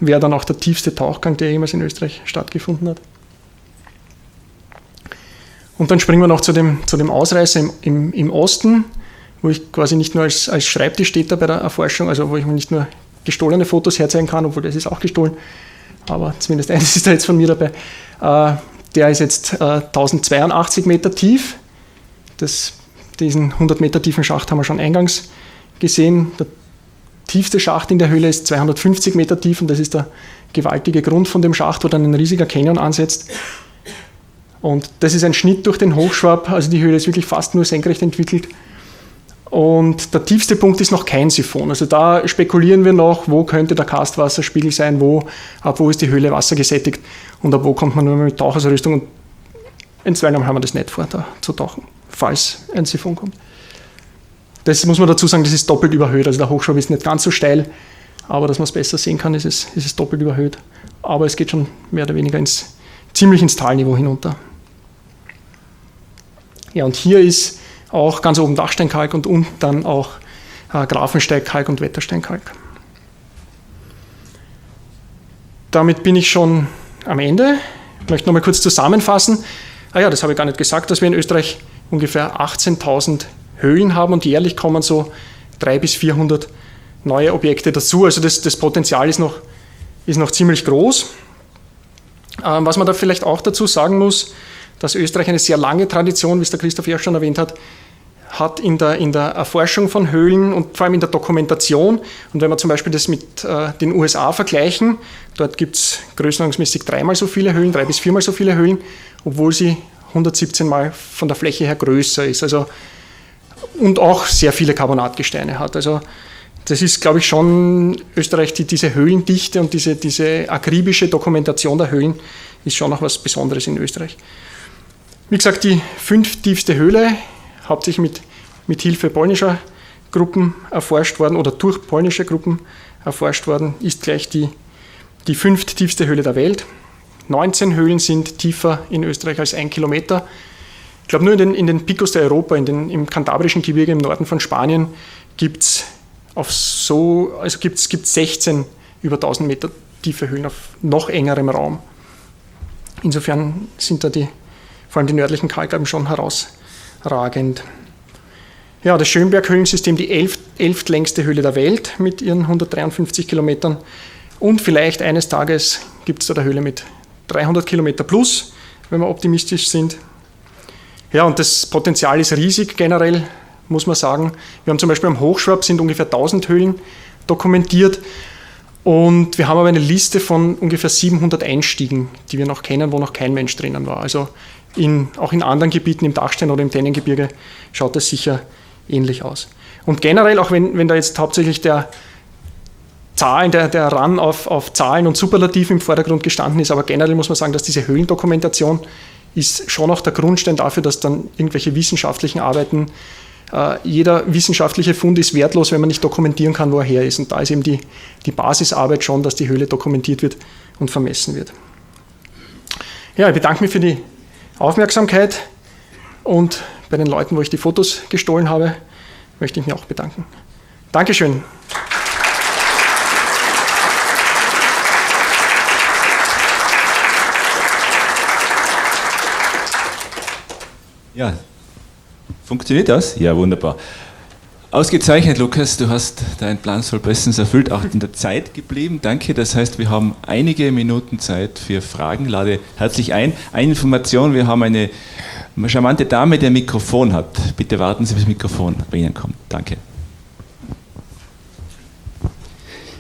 wäre dann auch der tiefste Tauchgang, der jemals in Österreich stattgefunden hat. Und dann springen wir noch zu dem Ausreißer im Osten, wo ich quasi nicht nur als Schreibtischstäter bei der Erforschung, also wo ich mir nicht nur gestohlene Fotos herzeigen kann, obwohl das ist auch gestohlen, aber zumindest eines ist da jetzt von mir dabei. Der ist jetzt 1082 Meter tief. Diesen 100 Meter tiefen Schacht haben wir schon eingangs gesehen. Der tiefste Schacht in der Höhle ist 250 Meter tief und das ist der gewaltige Grund von dem Schacht, wo dann ein riesiger Canyon ansetzt. Und das ist ein Schnitt durch den Hochschwab, also die Höhle ist wirklich fast nur senkrecht entwickelt. Und der tiefste Punkt ist noch kein Siphon. Also da spekulieren wir noch, wo könnte der Karstwasserspiegel sein, ab wo ist die Höhle wassergesättigt und ab wo kommt man nur mit Tauchausrüstung. Und in Zweifel haben wir das nicht vor, da zu tauchen, falls ein Siphon kommt. Das muss man dazu sagen, das ist doppelt überhöht. Also der Hochschwab ist nicht ganz so steil, aber dass man es besser sehen kann, ist es doppelt überhöht. Aber es geht schon mehr oder weniger ziemlich ins Talniveau hinunter. Ja, und hier ist auch ganz oben Dachsteinkalk und dann auch Grafensteigkalk und Wettersteinkalk. Damit bin ich schon am Ende. Ich möchte noch mal kurz zusammenfassen. Das habe ich gar nicht gesagt, dass wir in Österreich ungefähr 18.000 Höhlen haben und jährlich kommen so 300 bis 400 neue Objekte dazu. Also das Potenzial ist noch ziemlich groß. Was man da vielleicht auch dazu sagen muss, dass Österreich eine sehr lange Tradition, wie es der Christoph ja schon erwähnt hat, hat in der Erforschung von Höhlen und vor allem in der Dokumentation. Und wenn wir zum Beispiel das mit den USA vergleichen, dort gibt es größenordnungsmäßig 3-mal so viele Höhlen, 3- bis 4-mal so viele Höhlen, obwohl sie 117 Mal von der Fläche her größer ist. Also, und auch sehr viele Carbonatgesteine hat. Also das ist, glaube ich, schon Österreich, diese Höhlendichte und diese akribische Dokumentation der Höhlen ist schon noch was Besonderes in Österreich. Wie gesagt, die 5. tiefste Höhle, hauptsächlich mit Hilfe polnischer Gruppen erforscht worden oder durch polnische Gruppen erforscht worden, ist gleich die 5. tiefste Höhle der Welt. 19 Höhlen sind tiefer in Österreich als 1 Kilometer. Ich glaube, nur in den Picos de Europa, im kantabrischen Gebirge im Norden von Spanien, gibt es 16 über 1000 Meter tiefe Höhlen auf noch engerem Raum. Insofern sind da vor allem die nördlichen Kalkalpen schon herausragend. Ja, das Schönberg-Höhlensystem, die 11. längste Höhle der Welt mit ihren 153 Kilometern. Und vielleicht eines Tages gibt es da eine Höhle mit 300 Kilometer plus, wenn wir optimistisch sind. Ja, und das Potenzial ist riesig generell, muss man sagen. Wir haben zum Beispiel am Hochschwab sind ungefähr 1000 Höhlen dokumentiert. Und wir haben aber eine Liste von ungefähr 700 Einstiegen, die wir noch kennen, wo noch kein Mensch drinnen war. Also auch in anderen Gebieten, im Dachstein oder im Tennengebirge, schaut das sicher ähnlich aus. Und generell, auch wenn da jetzt hauptsächlich der Run auf Zahlen und Superlativen im Vordergrund gestanden ist, aber generell muss man sagen, dass diese Höhlendokumentation ist schon auch der Grundstein dafür, dass dann irgendwelche wissenschaftlichen Arbeiten, jeder wissenschaftliche Fund ist wertlos, wenn man nicht dokumentieren kann, wo er her ist. Und da ist eben die Basisarbeit schon, dass die Höhle dokumentiert wird und vermessen wird. Ja, ich bedanke mich für die Aufmerksamkeit und bei den Leuten, wo ich die Fotos gestohlen habe, möchte ich mich auch bedanken. Dankeschön. Ja, funktioniert das? Ja, wunderbar. Ausgezeichnet, Lukas, du hast deinen Plan soll bestens erfüllt, auch in der Zeit geblieben. Danke, das heißt, wir haben einige Minuten Zeit für Fragen. Lade herzlich ein. Eine Information, wir haben eine charmante Dame, die ein Mikrofon hat. Bitte warten Sie, bis das Mikrofon bei Ihnen kommt. Danke.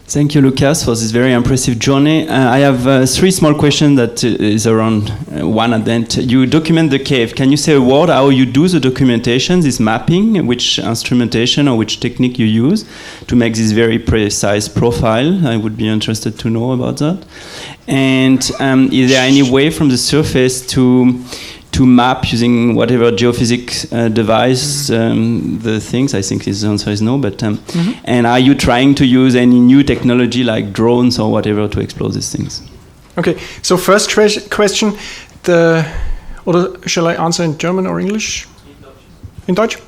Thank you, Lucas, for this very impressive journey. I have 3 small questions that is around one at the end. You document the cave. Can you say a word how you do the documentation, this mapping, which instrumentation or which technique you use to make this very precise profile? I would be interested to know about that. And is there any way from the surface to map using whatever geophysics device the things? I think the answer is no, but and are you trying to use any new technology like drones or whatever to explore these things? Okay, so first question, or shall I answer in German or English? In Deutsch?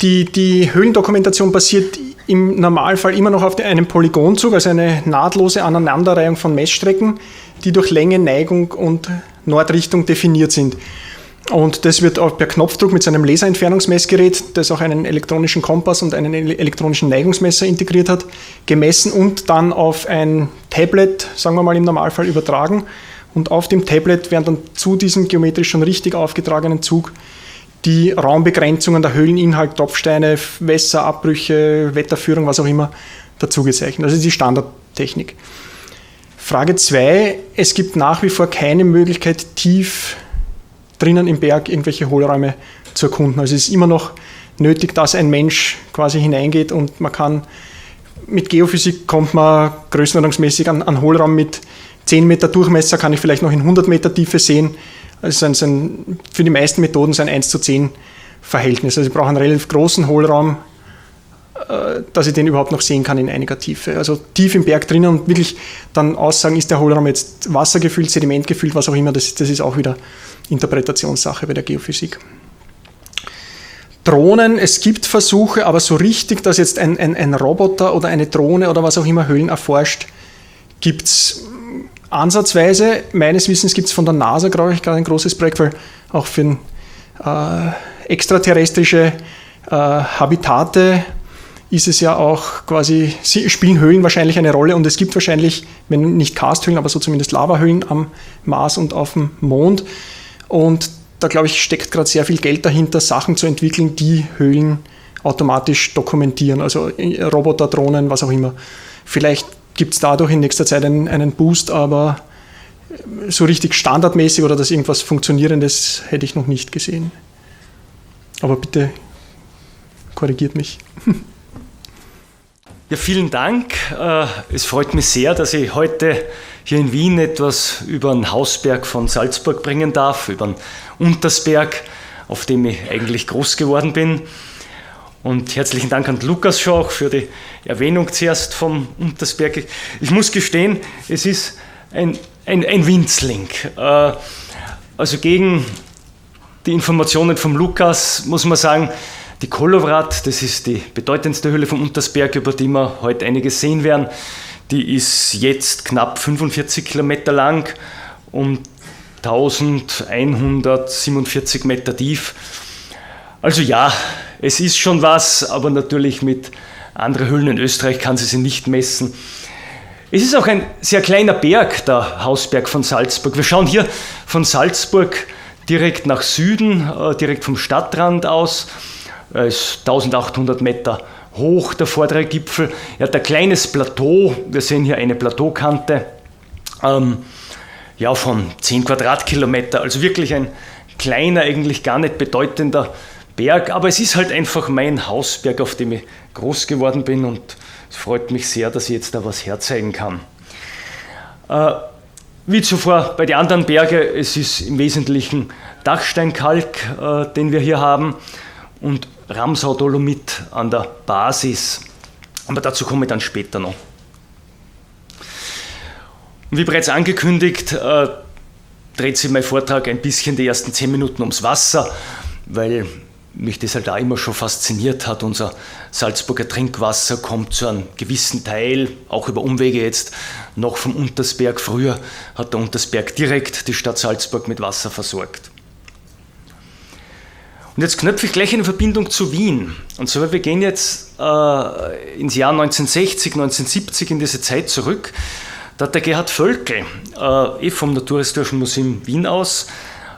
Die Höhlendokumentation basiert im Normalfall immer noch auf einem Polygonzug, also eine nahtlose Aneinanderreihung von Messstrecken, die durch Länge, Neigung und Nordrichtung definiert sind. Und das wird auch per Knopfdruck mit so einem Laserentfernungsmessgerät, das auch einen elektronischen Kompass und einen elektronischen Neigungsmesser integriert hat, gemessen und dann auf ein Tablet, sagen wir mal im Normalfall, übertragen. Und auf dem Tablet werden dann zu diesem geometrisch schon richtig aufgetragenen Zug die Raumbegrenzungen der Höhleninhalt, Tropfsteine, Wässerabbrüche, Wetterführung, was auch immer, dazu gezeichnet. Das ist die Standardtechnik. Frage 2. Es gibt nach wie vor keine Möglichkeit, tief drinnen im Berg irgendwelche Hohlräume zu erkunden. Also es ist immer noch nötig, dass ein Mensch quasi hineingeht und man kann, mit Geophysik kommt man größenordnungsmäßig an Hohlraum mit 10 Meter Durchmesser, kann ich vielleicht noch in 100 Meter Tiefe sehen. Also für die meisten Methoden ein 1:10 Verhältnis. Also ich brauche einen relativ großen Hohlraum, dass ich den überhaupt noch sehen kann in einiger Tiefe. Also tief im Berg drinnen und wirklich dann aussagen, ist der Hohlraum jetzt wassergefüllt, sedimentgefüllt, was auch immer, das ist auch wieder Interpretationssache bei der Geophysik. Drohnen, es gibt Versuche, aber so richtig, dass jetzt ein Roboter oder eine Drohne oder was auch immer Höhlen erforscht, gibt es ansatzweise. Meines Wissens gibt es von der NASA, glaube ich, gerade ein großes Projekt, weil auch für extraterrestrische Habitate ist es ja auch quasi, spielen Höhlen wahrscheinlich eine Rolle und es gibt wahrscheinlich, wenn nicht Karsthöhlen, aber so zumindest Lavahöhlen am Mars und auf dem Mond. Und da glaube ich, steckt gerade sehr viel Geld dahinter, Sachen zu entwickeln, die Höhlen automatisch dokumentieren, also Roboter, Drohnen, was auch immer. Vielleicht gibt es dadurch in nächster Zeit einen Boost, aber so richtig standardmäßig oder dass irgendwas Funktionierendes hätte ich noch nicht gesehen. Aber bitte korrigiert mich. Ja, vielen Dank. Es freut mich sehr, dass ich heute hier in Wien etwas über den Hausberg von Salzburg bringen darf, über den Untersberg, auf dem ich eigentlich groß geworden bin. Und herzlichen Dank an Lukas schon auch für die Erwähnung zuerst vom Untersberg. Ich muss gestehen, es ist ein Winzling. Also gegen die Informationen vom Lukas muss man sagen, die Kolowrat, das ist die bedeutendste Höhle vom Untersberg, über die wir heute einiges sehen werden. Die ist jetzt knapp 45 Kilometer lang und 1147 Meter tief. Also ja, es ist schon was, aber natürlich mit anderen Höhlen in Österreich kann sie nicht messen. Es ist auch ein sehr kleiner Berg, der Hausberg von Salzburg. Wir schauen hier von Salzburg direkt nach Süden, direkt vom Stadtrand aus. Er ist 1800 Meter hoch, der vordere Gipfel. Er hat ein kleines Plateau. Wir sehen hier eine Plateaukante von 10 Quadratkilometer. Also wirklich ein kleiner, eigentlich gar nicht bedeutender Berg. Aber es ist halt einfach mein Hausberg, auf dem ich groß geworden bin. Und es freut mich sehr, dass ich jetzt da was herzeigen kann. Wie zuvor bei den anderen Bergen, es ist im Wesentlichen Dachsteinkalk, den wir hier haben, und Ramsau-Dolomit an der Basis. Aber dazu komme ich dann später noch. Und wie bereits angekündigt, dreht sich mein Vortrag ein bisschen die ersten 10 Minuten ums Wasser, weil mich das halt auch immer schon fasziniert hat. Unser Salzburger Trinkwasser kommt zu einem gewissen Teil, auch über Umwege jetzt, noch vom Untersberg. Früher hat der Untersberg direkt die Stadt Salzburg mit Wasser versorgt. Und jetzt knöpfe ich gleich eine Verbindung zu Wien. Und zwar, wir gehen jetzt ins Jahr 1960, 1970 in diese Zeit zurück. Da hat der Gerhard Völkel vom Naturhistorischen Museum Wien aus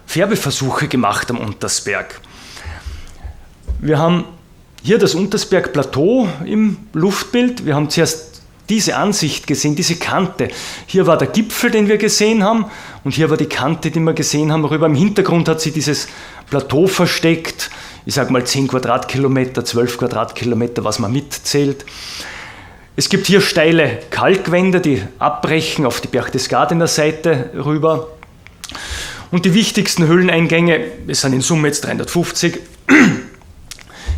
Färbeversuche gemacht am Untersberg. Wir haben hier das Untersberg-Plateau im Luftbild. Wir haben zuerst diese Ansicht gesehen, diese Kante. Hier war der Gipfel, den wir gesehen haben, und hier war die Kante, die wir gesehen haben. Rüber im Hintergrund hat sich dieses Plateau versteckt. Ich sage mal 10 Quadratkilometer, 12 Quadratkilometer, was man mitzählt. Es gibt hier steile Kalkwände, die abbrechen auf die Berchtesgadener Seite rüber. Und die wichtigsten Höhleneingänge, es sind in Summe jetzt 350,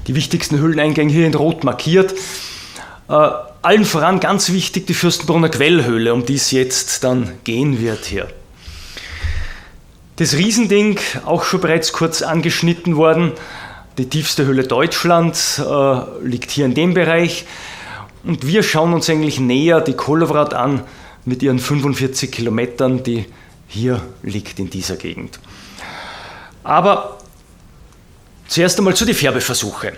die wichtigsten Höhleneingänge hier in Rot markiert. Allen voran ganz wichtig die Fürstenbrunner Quellhöhle, um die es jetzt dann gehen wird hier. Das Riesending, auch schon bereits kurz angeschnitten worden, die tiefste Höhle Deutschlands, liegt hier in dem Bereich. Und wir schauen uns eigentlich näher die Kolowrat an mit ihren 45 Kilometern, die hier liegt in dieser Gegend. Aber zuerst einmal zu den Färbeversuchen.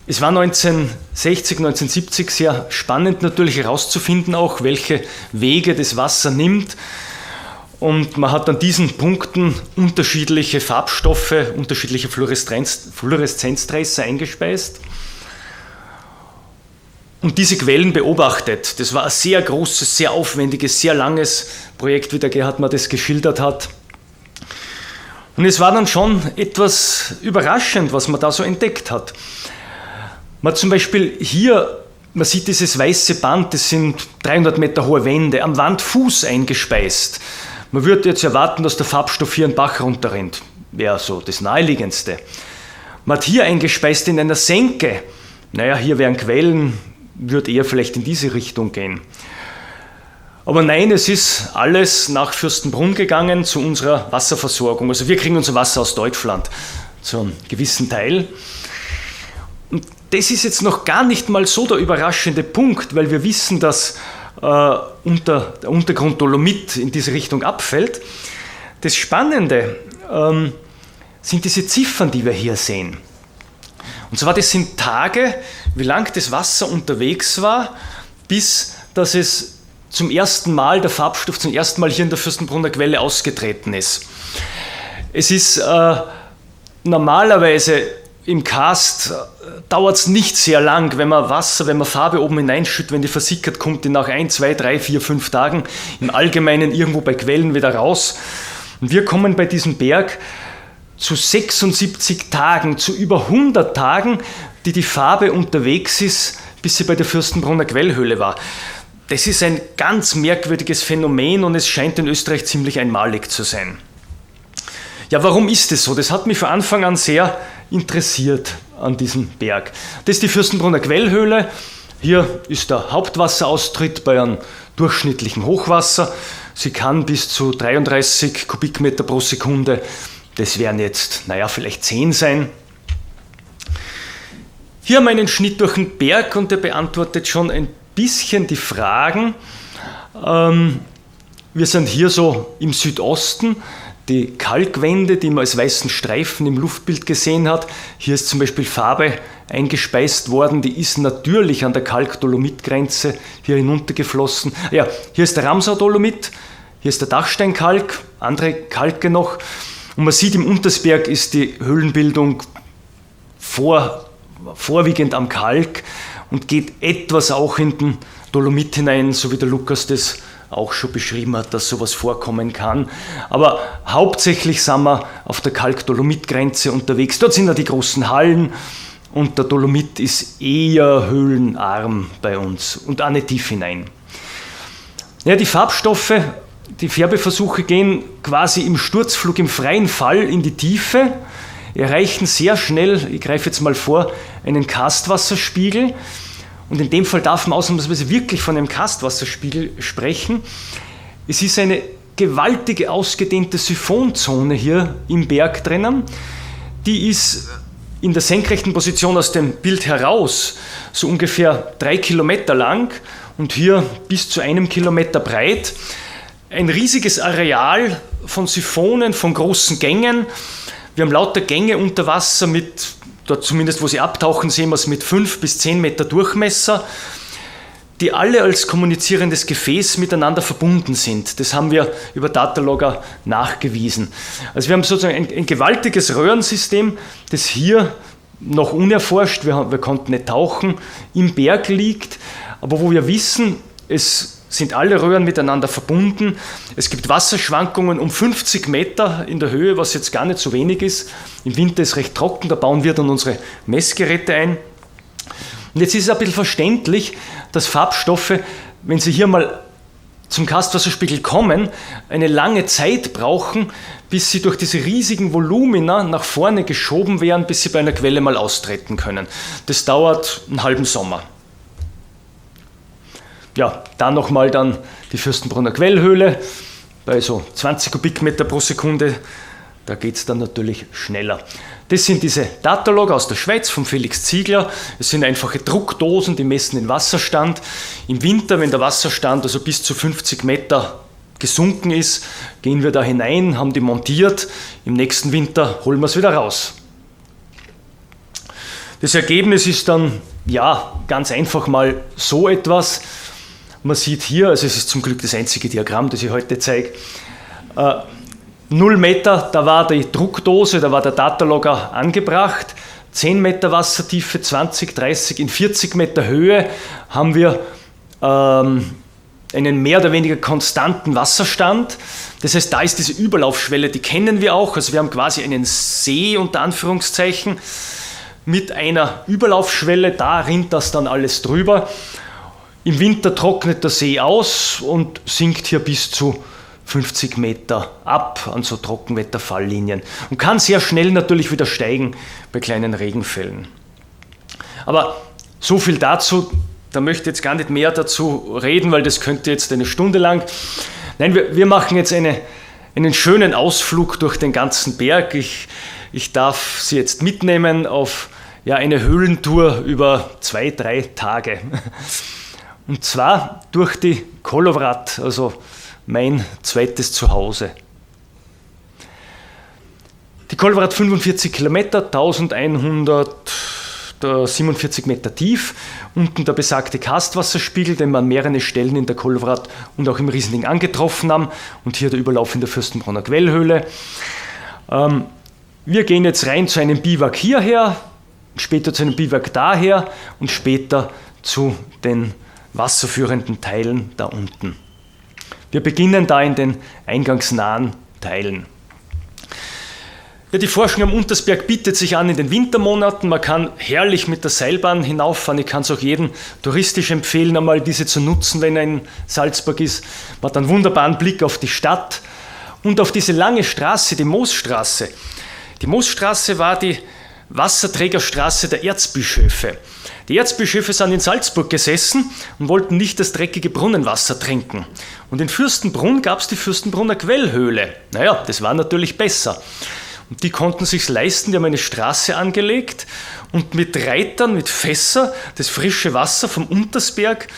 Es war 1960, 1970 sehr spannend natürlich herauszufinden auch, welche Wege das Wasser nimmt. Und man hat an diesen Punkten unterschiedliche Farbstoffe, unterschiedliche Fluoreszenzdresser eingespeist und diese Quellen beobachtet. Das war ein sehr großes, sehr aufwendiges, sehr langes Projekt, wie der Gerhard mir das geschildert hat. Und es war dann schon etwas überraschend, was man da so entdeckt hat. Man hat zum Beispiel hier, man sieht dieses weiße Band, das sind 300 Meter hohe Wände, am Wandfuß eingespeist. Man würde jetzt erwarten, dass der Farbstoff hier einen Bach runterrennt. Wäre so das Naheliegendste. Man hat hier eingespeist in einer Senke. Naja, hier wären Quellen, würde eher vielleicht in diese Richtung gehen. Aber nein, es ist alles nach Fürstenbrunn gegangen zu unserer Wasserversorgung. Also wir kriegen unser Wasser aus Deutschland zu einem gewissen Teil. Und das ist jetzt noch gar nicht mal so der überraschende Punkt, weil wir wissen, dass der Untergrund Dolomit in diese Richtung abfällt. Das Spannende sind diese Ziffern, die wir hier sehen. Und zwar, das sind Tage, wie lang das Wasser unterwegs war, bis dass es zum ersten Mal, der Farbstoff zum ersten Mal hier in der Fürstenbrunner Quelle ausgetreten ist. Es ist normalerweise im Karst dauert es nicht sehr lang, wenn man Farbe oben hineinschüttet, wenn die versickert, kommt die nach 1, 2, 3, 4, 5 Tagen im Allgemeinen irgendwo bei Quellen wieder raus. Und wir kommen bei diesem Berg zu 76 Tagen, zu über 100 Tagen, die Farbe unterwegs ist, bis sie bei der Fürstenbrunner Quellhöhle war. Das ist ein ganz merkwürdiges Phänomen und es scheint in Österreich ziemlich einmalig zu sein. Ja, warum ist es so? Das hat mich von Anfang an sehr interessiert an diesem Berg. Das ist die Fürstenbrunner Quellhöhle. Hier ist der Hauptwasseraustritt bei einem durchschnittlichen Hochwasser. Sie kann bis zu 33 Kubikmeter pro Sekunde, das werden jetzt, vielleicht 10 sein. Hier haben wir einen Schnitt durch den Berg und der beantwortet schon ein bisschen die Fragen. Wir sind hier so im Südosten. Die Kalkwände, die man als weißen Streifen im Luftbild gesehen hat, hier ist zum Beispiel Farbe eingespeist worden, die ist natürlich an der Kalk-Dolomit-Grenze hier hinuntergeflossen. Ja, hier ist der Ramsau-Dolomit, hier ist der Dachsteinkalk, andere Kalke noch. Und man sieht, im Untersberg ist die Höhlenbildung vorwiegend am Kalk und geht etwas auch in den Dolomit hinein, so wie der Lukas das auch schon beschrieben hat, dass sowas vorkommen kann. Aber hauptsächlich sind wir auf der Kalk-Dolomit-Grenze unterwegs. Dort sind ja die großen Hallen und der Dolomit ist eher höhlenarm bei uns und auch nicht tief hinein. Ja, die Farbstoffe, die Färbeversuche gehen quasi im Sturzflug, im freien Fall in die Tiefe, erreichen sehr schnell, ich greife jetzt mal vor, einen Karstwasserspiegel. Und in dem Fall darf man ausnahmsweise wirklich von einem Karstwasserspiegel sprechen. Es ist eine gewaltige, ausgedehnte Siphonzone hier im Berg drinnen. Die ist in der senkrechten Position aus dem Bild heraus so ungefähr 3 Kilometer lang und hier bis zu 1 Kilometer breit. Ein riesiges Areal von Siphonen, von großen Gängen. Wir haben lauter Gänge unter Wasser mit, dort zumindest wo sie abtauchen, sehen wir es mit 5 bis 10 Meter Durchmesser, die alle als kommunizierendes Gefäß miteinander verbunden sind. Das haben wir über Datalogger nachgewiesen. Also wir haben sozusagen ein gewaltiges Röhrensystem, das hier noch unerforscht, wir konnten nicht tauchen, im Berg liegt, aber wo wir wissen, es sind alle Röhren miteinander verbunden. Es gibt Wasserschwankungen um 50 Meter in der Höhe, was jetzt gar nicht so wenig ist. Im Winter ist es recht trocken, da bauen wir dann unsere Messgeräte ein. Und jetzt ist es ein bisschen verständlich, dass Farbstoffe, wenn sie hier mal zum Karstwasserspiegel kommen, eine lange Zeit brauchen, bis sie durch diese riesigen Volumina nach vorne geschoben werden, bis sie bei einer Quelle mal austreten können. Das dauert einen halben Sommer. Ja, dann nochmal dann die Fürstenbrunner Quellhöhle bei so 20 Kubikmeter pro Sekunde, da geht es dann natürlich schneller. Das sind diese Datalogger aus der Schweiz von Felix Ziegler. Es sind einfache Druckdosen, die messen den Wasserstand. Im Winter, wenn der Wasserstand also bis zu 50 Meter gesunken ist, gehen wir da hinein, haben die montiert. Im nächsten Winter holen wir es wieder raus. Das Ergebnis ist dann, ja, ganz einfach mal so etwas. Man sieht hier, also es ist zum Glück das einzige Diagramm, das ich heute zeige, 0 Meter, da war die Druckdose, da war der Datalogger angebracht, 10 Meter Wassertiefe, 20, 30, in 40 Meter Höhe haben wir einen mehr oder weniger konstanten Wasserstand. Das heißt, da ist diese Überlaufschwelle, die kennen wir auch, also wir haben quasi einen See unter Anführungszeichen mit einer Überlaufschwelle, da rinnt das dann alles drüber. Im Winter trocknet der See aus und sinkt hier bis zu 50 Meter ab an so Trockenwetterfalllinien und kann sehr schnell natürlich wieder steigen bei kleinen Regenfällen. Aber so viel dazu, da möchte ich jetzt gar nicht mehr dazu reden, weil das könnte jetzt eine Stunde lang. Nein, wir machen jetzt einen schönen Ausflug durch den ganzen Berg. Ich darf Sie jetzt mitnehmen auf eine Höhlentour über 2-3 Tage. Und zwar durch die Kolowrat, also mein zweites Zuhause. Die Kolowrat 45 Kilometer, 1147 Meter tief. Unten der besagte Karstwasserspiegel, den wir an mehreren Stellen in der Kolowrat und auch im Riesling angetroffen haben. Und hier der Überlauf in der Fürstenbrunner Quellhöhle. Wir gehen jetzt rein zu einem Biwak hierher, später zu einem Biwak daher und später zu den wasserführenden Teilen da unten. Wir beginnen da in den eingangsnahen Teilen. Ja, die Forschung am Untersberg bietet sich an in den Wintermonaten. Man kann herrlich mit der Seilbahn hinauffahren. Ich kann es auch jedem touristisch empfehlen, einmal diese zu nutzen, wenn er in Salzburg ist. Man hat einen wunderbaren Blick auf die Stadt und auf diese lange Straße, die Moosstraße. Die Moosstraße war die Wasserträgerstraße der Erzbischöfe. Die Erzbischöfe sind in Salzburg gesessen und wollten nicht das dreckige Brunnenwasser trinken. Und in Fürstenbrunn gab es die Fürstenbrunner Quellhöhle. Naja, das war natürlich besser. Und die konnten sich leisten, die haben eine Straße angelegt und mit Reitern, mit Fässern das frische Wasser vom Untersberg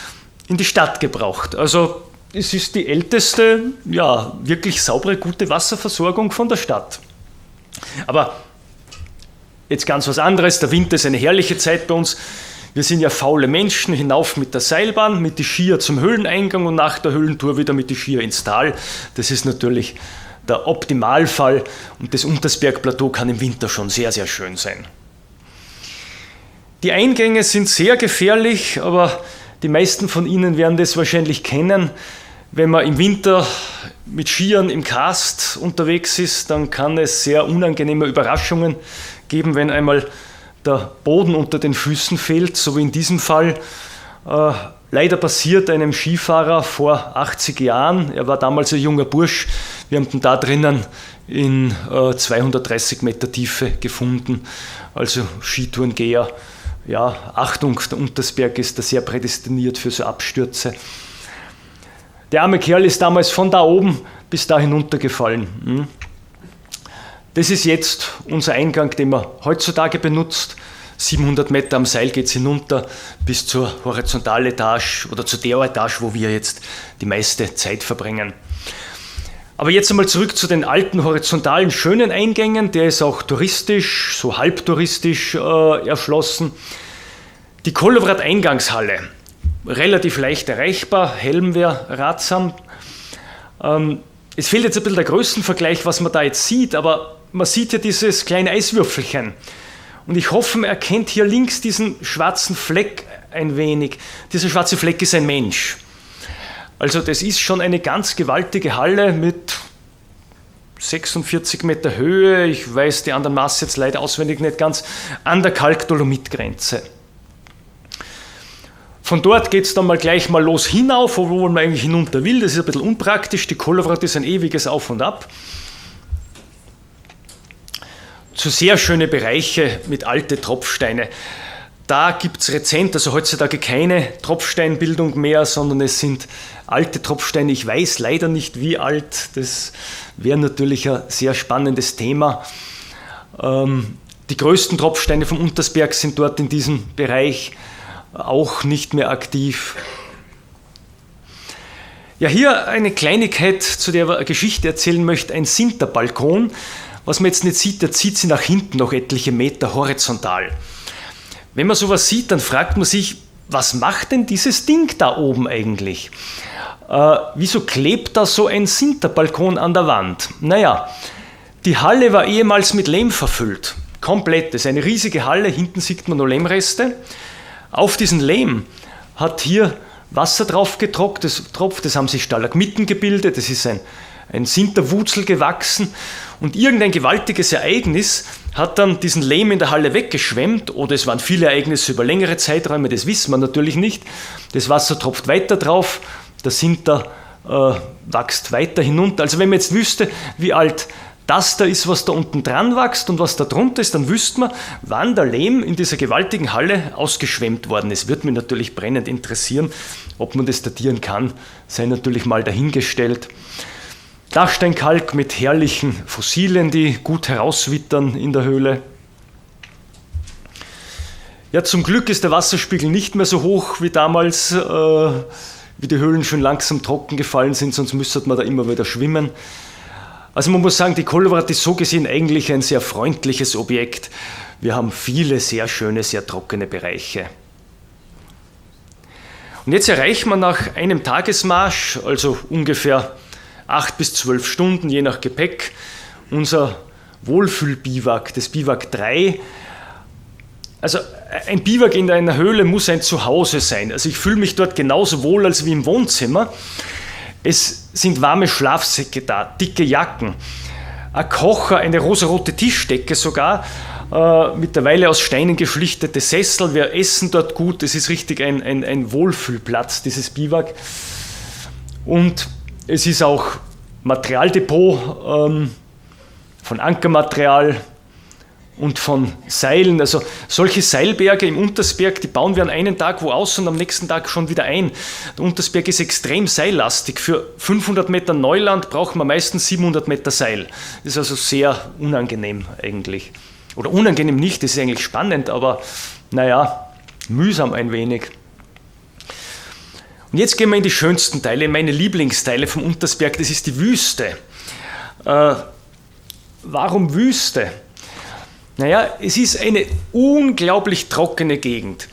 in die Stadt gebracht. Also es ist die älteste, ja, wirklich saubere, gute Wasserversorgung von der Stadt. Aber jetzt ganz was anderes, der Winter ist eine herrliche Zeit bei uns. Wir sind ja faule Menschen, hinauf mit der Seilbahn, mit den Skier zum Höhleneingang und nach der Höhlentour wieder mit den Skier ins Tal. Das ist natürlich der Optimalfall und das Untersbergplateau kann im Winter schon sehr, sehr schön sein. Die Eingänge sind sehr gefährlich, aber die meisten von Ihnen werden das wahrscheinlich kennen. Wenn man im Winter mit Skiern im Karst unterwegs ist, dann kann es sehr unangenehme Überraschungen geben, wenn einmal der Boden unter den Füßen fehlt, so wie in diesem Fall. Leider passiert einem Skifahrer vor 80 Jahren, er war damals ein junger Bursch, wir haben ihn da drinnen in 230 Meter Tiefe gefunden, also Skitourengeher. Ja, Achtung, der Untersberg ist da sehr prädestiniert für so Abstürze. Der arme Kerl ist damals von da oben bis da hinuntergefallen. Das ist jetzt unser Eingang, den man heutzutage benutzt. 700 Meter am Seil geht es hinunter bis zur Horizontaletage oder zu der Etage, wo wir jetzt die meiste Zeit verbringen. Aber jetzt einmal zurück zu den alten horizontalen schönen Eingängen. Der ist auch touristisch, so halbtouristisch erschlossen. Die Kollowrat-Eingangshalle, relativ leicht erreichbar, Helm wäre ratsam. Es fehlt jetzt ein bisschen der Größenvergleich, was man da jetzt sieht, aber man sieht ja dieses kleine Eiswürfelchen. Und ich hoffe, man erkennt hier links diesen schwarzen Fleck ein wenig. Dieser schwarze Fleck ist ein Mensch. Also das ist schon eine ganz gewaltige Halle mit 46 Meter Höhe. Ich weiß die anderen Maße jetzt leider auswendig nicht ganz, an der Kalk-Dolomit-Grenze. Von dort geht es dann gleich mal los hinauf, wo man eigentlich hinunter will. Das ist ein bisschen unpraktisch. Die Kollowrat ist ein ewiges Auf und Ab. Zu sehr schöne Bereiche mit alte Tropfsteine. Da gibt es rezent, also heutzutage keine Tropfsteinbildung mehr, sondern es sind alte Tropfsteine. Ich weiß leider nicht, wie alt. Das wäre natürlich ein sehr spannendes Thema. Die größten Tropfsteine vom Untersberg sind dort in diesem Bereich auch nicht mehr aktiv. Ja, hier eine Kleinigkeit, zu der ich eine Geschichte erzählen möchte, ein Sinterbalkon. Was man jetzt nicht sieht, der zieht sie nach hinten noch etliche Meter horizontal. Wenn man sowas sieht, dann fragt man sich, was macht denn dieses Ding da oben eigentlich? Wieso klebt da so ein Sinterbalkon an der Wand? Naja, die Halle war ehemals mit Lehm verfüllt. Komplett. Das ist eine riesige Halle, hinten sieht man noch Lehmreste. Auf diesen Lehm hat hier Wasser drauf getropft, das haben sich Stalagmiten gebildet, das ist ein Sinterwurzel gewachsen und irgendein gewaltiges Ereignis hat dann diesen Lehm in der Halle weggeschwemmt oder es waren viele Ereignisse über längere Zeiträume, das wissen wir natürlich nicht. Das Wasser tropft weiter drauf, der Sinter wächst weiter hinunter. Also wenn man jetzt wüsste, wie alt das da ist, was da unten dran wächst und was da drunter ist, dann wüsste man, wann der Lehm in dieser gewaltigen Halle ausgeschwemmt worden ist. Würde mich natürlich brennend interessieren, ob man das datieren kann, sei natürlich mal dahingestellt. Dachsteinkalk mit herrlichen Fossilien, die gut herauswittern in der Höhle. Ja, zum Glück ist der Wasserspiegel nicht mehr so hoch wie damals, wie die Höhlen schon langsam trocken gefallen sind, sonst müsste man da immer wieder schwimmen. Also man muss sagen, die Kollowrat ist so gesehen eigentlich ein sehr freundliches Objekt. Wir haben viele sehr schöne, sehr trockene Bereiche. Und jetzt erreicht man nach einem Tagesmarsch, also ungefähr 8 bis 12 Stunden, je nach Gepäck, unser Wohlfühlbiwak, das Biwak 3. Also ein Biwak in einer Höhle muss ein Zuhause sein. Also ich fühle mich dort genauso wohl als wie im Wohnzimmer. Es sind warme Schlafsäcke da, dicke Jacken, ein Kocher, eine rosarote Tischdecke sogar, mittlerweile aus Steinen geschlichtete Sessel. Wir essen dort gut, es ist richtig ein Wohlfühlplatz, dieses Biwak. Und es ist auch Materialdepot von Ankermaterial und von Seilen. Also solche Seilberge im Untersberg, die bauen wir an einem Tag wo aus und am nächsten Tag schon wieder ein. Der Untersberg ist extrem seillastig. Für 500 Meter Neuland braucht man meistens 700 Meter Seil. Das ist also sehr unangenehm eigentlich. Oder unangenehm nicht, das ist eigentlich spannend, aber naja, mühsam ein wenig. Und jetzt gehen wir in die schönsten Teile, in meine Lieblingsteile vom Untersberg, das ist die Wüste. Warum Wüste? Naja, es ist eine unglaublich trockene Gegend.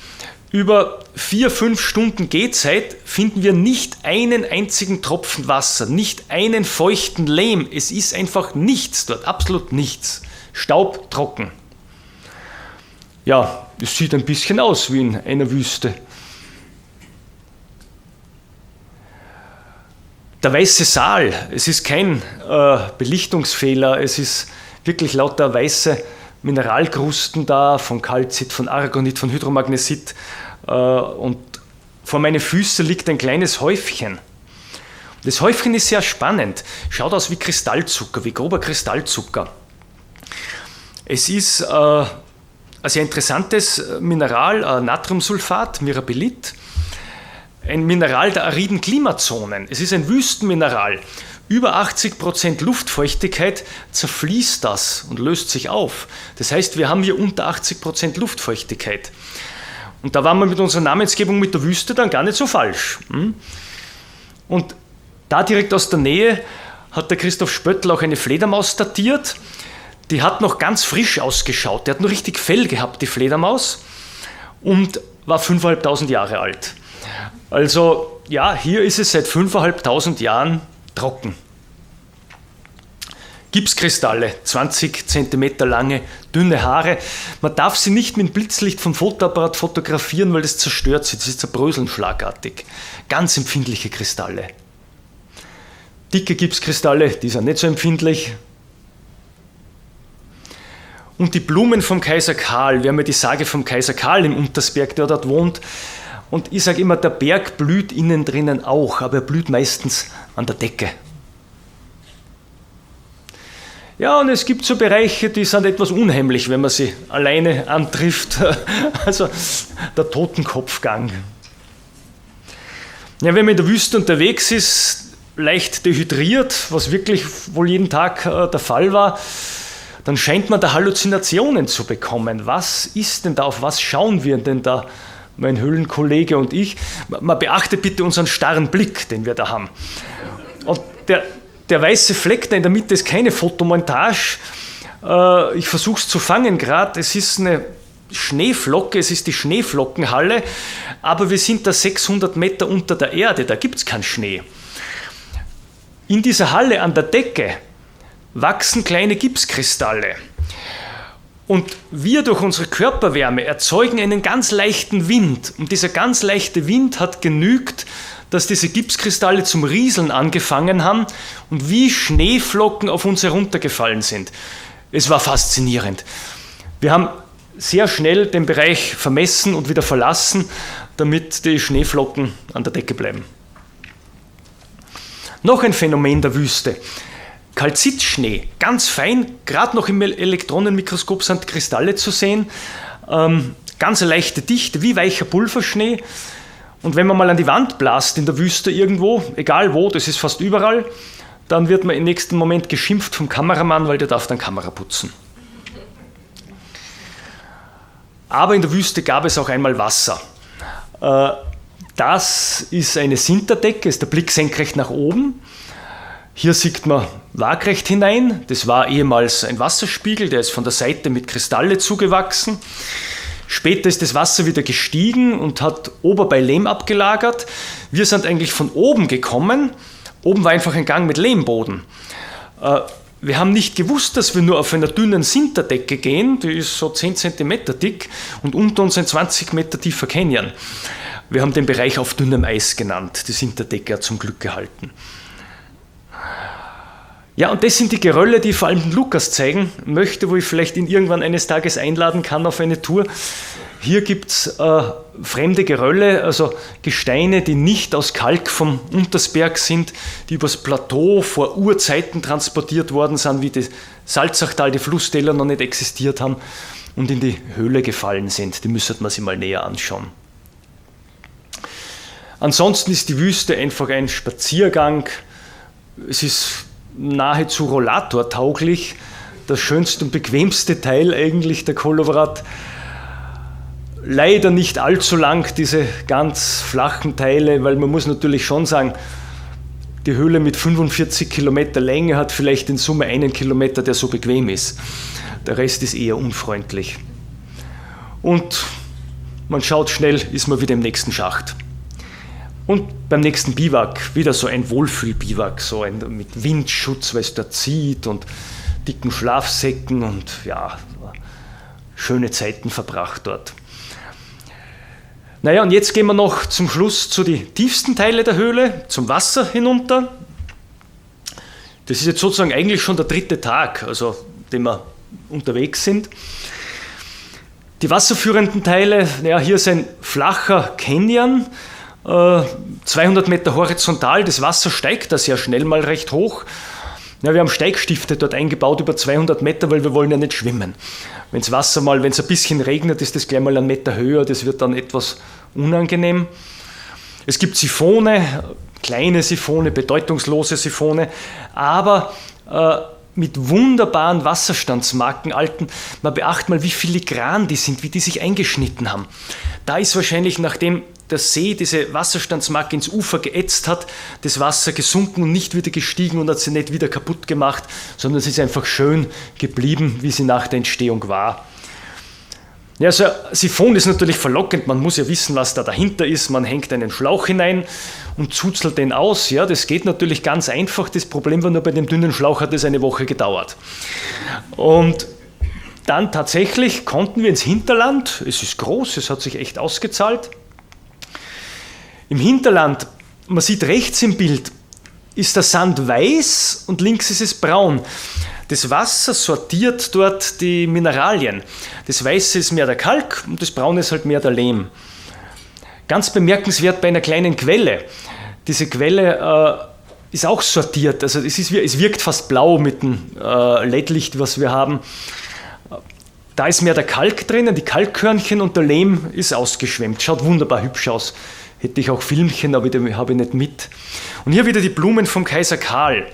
Über 4-5 Stunden Gehzeit finden wir nicht einen einzigen Tropfen Wasser, nicht einen feuchten Lehm. Es ist einfach nichts dort, absolut nichts. Staubtrocken. Ja, es sieht ein bisschen aus wie in einer Wüste. Der weiße Saal, es ist kein Belichtungsfehler, es ist wirklich lauter weiße Mineralkrusten da, von Kalzit, von Aragonit, von Hydromagnesit, und vor meinen Füßen liegt ein kleines Häufchen. Das Häufchen ist sehr spannend, schaut aus wie Kristallzucker, wie grober Kristallzucker. Es ist ein sehr interessantes Mineral, Natriumsulfat, Mirabilit, ein Mineral der ariden Klimazonen. Es ist ein Wüstenmineral. Über 80% Luftfeuchtigkeit zerfließt das und löst sich auf. Das heißt, wir haben hier unter 80% Luftfeuchtigkeit. Und da waren wir mit unserer Namensgebung mit der Wüste dann gar nicht so falsch. Und da direkt aus der Nähe hat der Christoph Spöttl auch eine Fledermaus datiert. Die hat noch ganz frisch ausgeschaut. Die hat noch richtig Fell gehabt, die Fledermaus, und war 5.500 Jahre alt. Also ja, hier ist es seit 5.500 Jahren trocken. Gipskristalle, 20 cm lange, dünne Haare. Man darf sie nicht mit Blitzlicht vom Fotoapparat fotografieren, weil das zerstört sie. Sie zerbröseln schlagartig. Ganz empfindliche Kristalle. Dicke Gipskristalle, die sind nicht so empfindlich. Und die Blumen vom Kaiser Karl. Wir haben ja die Sage vom Kaiser Karl im Untersberg, der dort wohnt. Und ich sage immer, der Berg blüht innen drinnen auch, aber er blüht meistens an der Decke. Ja, und es gibt so Bereiche, die sind etwas unheimlich, wenn man sie alleine antrifft. Also der Totenkopfgang. Ja, wenn man in der Wüste unterwegs ist, leicht dehydriert, was wirklich wohl jeden Tag der Fall war, dann scheint man da Halluzinationen zu bekommen. Was ist denn da, auf was schauen wir denn da, mein Höhlenkollege und ich? Man beachte bitte unseren starren Blick, den wir da haben. Und der weiße Fleck da in der Mitte ist keine Fotomontage. Ich versuche es zu fangen gerade. Es ist eine Schneeflocke, es ist die Schneeflockenhalle, aber wir sind da 600 Meter unter der Erde, da gibt es keinen Schnee. In dieser Halle an der Decke wachsen kleine Gipskristalle. Und wir durch unsere Körperwärme erzeugen einen ganz leichten Wind. Und dieser ganz leichte Wind hat genügt, dass diese Gipskristalle zum Rieseln angefangen haben und wie Schneeflocken auf uns heruntergefallen sind. Es war faszinierend. Wir haben sehr schnell den Bereich vermessen und wieder verlassen, damit die Schneeflocken an der Decke bleiben. Noch ein Phänomen der Wüste. Kalzitschnee, ganz fein, gerade noch im Elektronenmikroskop sind Kristalle zu sehen, ganz eine leichte Dichte, wie weicher Pulverschnee. Und wenn man mal an die Wand blast in der Wüste irgendwo, egal wo, das ist fast überall, dann wird man im nächsten Moment geschimpft vom Kameramann, weil der darf dann Kamera putzen. Aber in der Wüste gab es auch einmal Wasser. Das ist eine Sinterdecke, ist der Blick senkrecht nach oben. Hier sieht man waagrecht hinein. Das war ehemals ein Wasserspiegel, der ist von der Seite mit Kristalle zugewachsen. Später ist das Wasser wieder gestiegen und hat ober bei Lehm abgelagert. Wir sind eigentlich von oben gekommen. Oben war einfach ein Gang mit Lehmboden. wir haben nicht gewusst, dass wir nur auf einer dünnen Sinterdecke gehen, die ist so 10 cm dick und unter uns ein 20 Meter tiefer Canyon. Wir haben den Bereich auf dünnem Eis genannt, die Sinterdecke hat zum Glück gehalten. Ja, und das sind die Gerölle, die ich vor allem den Lukas zeigen möchte, wo ich vielleicht ihn irgendwann eines Tages einladen kann auf eine Tour. Hier gibt es fremde Gerölle, also Gesteine, die nicht aus Kalk vom Untersberg sind, die übers Plateau vor Urzeiten transportiert worden sind, wie das Salzachtal, die Flusstäler noch nicht existiert haben und in die Höhle gefallen sind. Die müsste man sich mal näher anschauen. Ansonsten ist die Wüste einfach ein Spaziergang. Es ist nahezu rollatortauglich. Das schönste und bequemste Teil eigentlich der Kolowrat. Leider nicht allzu lang, diese ganz flachen Teile, weil man muss natürlich schon sagen, die Höhle mit 45 Kilometer Länge hat vielleicht in Summe 1 Kilometer, der so bequem ist. Der Rest ist eher unfreundlich. Und man schaut schnell, ist man wieder im nächsten Schacht. Und beim nächsten Biwak, wieder so ein Wohlfühl-Biwak, so mit Windschutz, weil es da zieht und dicken Schlafsäcken und ja, schöne Zeiten verbracht dort. Naja, und jetzt gehen wir noch zum Schluss zu den tiefsten Teilen der Höhle, zum Wasser hinunter. Das ist jetzt sozusagen eigentlich schon der 3. Tag, also den wir unterwegs sind. Die wasserführenden Teile, ja, hier ist ein flacher Canyon, 200 Meter horizontal, das Wasser steigt da sehr schnell mal recht hoch. Ja, wir haben Steigstifte dort eingebaut über 200 Meter, weil wir wollen ja nicht schwimmen. Wenn es ein bisschen regnet, ist das gleich mal 1 Meter höher, das wird dann etwas unangenehm. Es gibt Siphone, kleine Siphone, bedeutungslose Siphone, aber mit wunderbaren Wasserstandsmarken, man beachtet mal, wie filigran die sind, wie die sich eingeschnitten haben. Da ist wahrscheinlich, nachdem der See diese Wasserstandsmarke ins Ufer geätzt hat, das Wasser gesunken und nicht wieder gestiegen und hat sie nicht wieder kaputt gemacht, sondern es ist einfach schön geblieben, wie sie nach der Entstehung war. Ja, also Siphon ist natürlich verlockend, man muss ja wissen, was da dahinter ist, man hängt einen Schlauch hinein und zuzelt den aus, ja, das geht natürlich ganz einfach, das Problem war nur, bei dem dünnen Schlauch hat es eine Woche gedauert. Und dann tatsächlich konnten wir ins Hinterland, es ist groß, es hat sich echt ausgezahlt. Im Hinterland, man sieht rechts im Bild, ist der Sand weiß und links ist es braun. Das Wasser sortiert dort die Mineralien. Das Weiße ist mehr der Kalk und das Braune ist halt mehr der Lehm. Ganz bemerkenswert bei einer kleinen Quelle. Diese Quelle ist auch sortiert, also es wirkt fast blau mit dem LED-Licht, was wir haben. Da ist mehr der Kalk drinnen, die Kalkkörnchen und der Lehm ist ausgeschwemmt. Schaut wunderbar hübsch aus. Hätte ich auch Filmchen, aber die habe ich nicht mit. Und hier wieder die Blumen vom Kaiser Karl.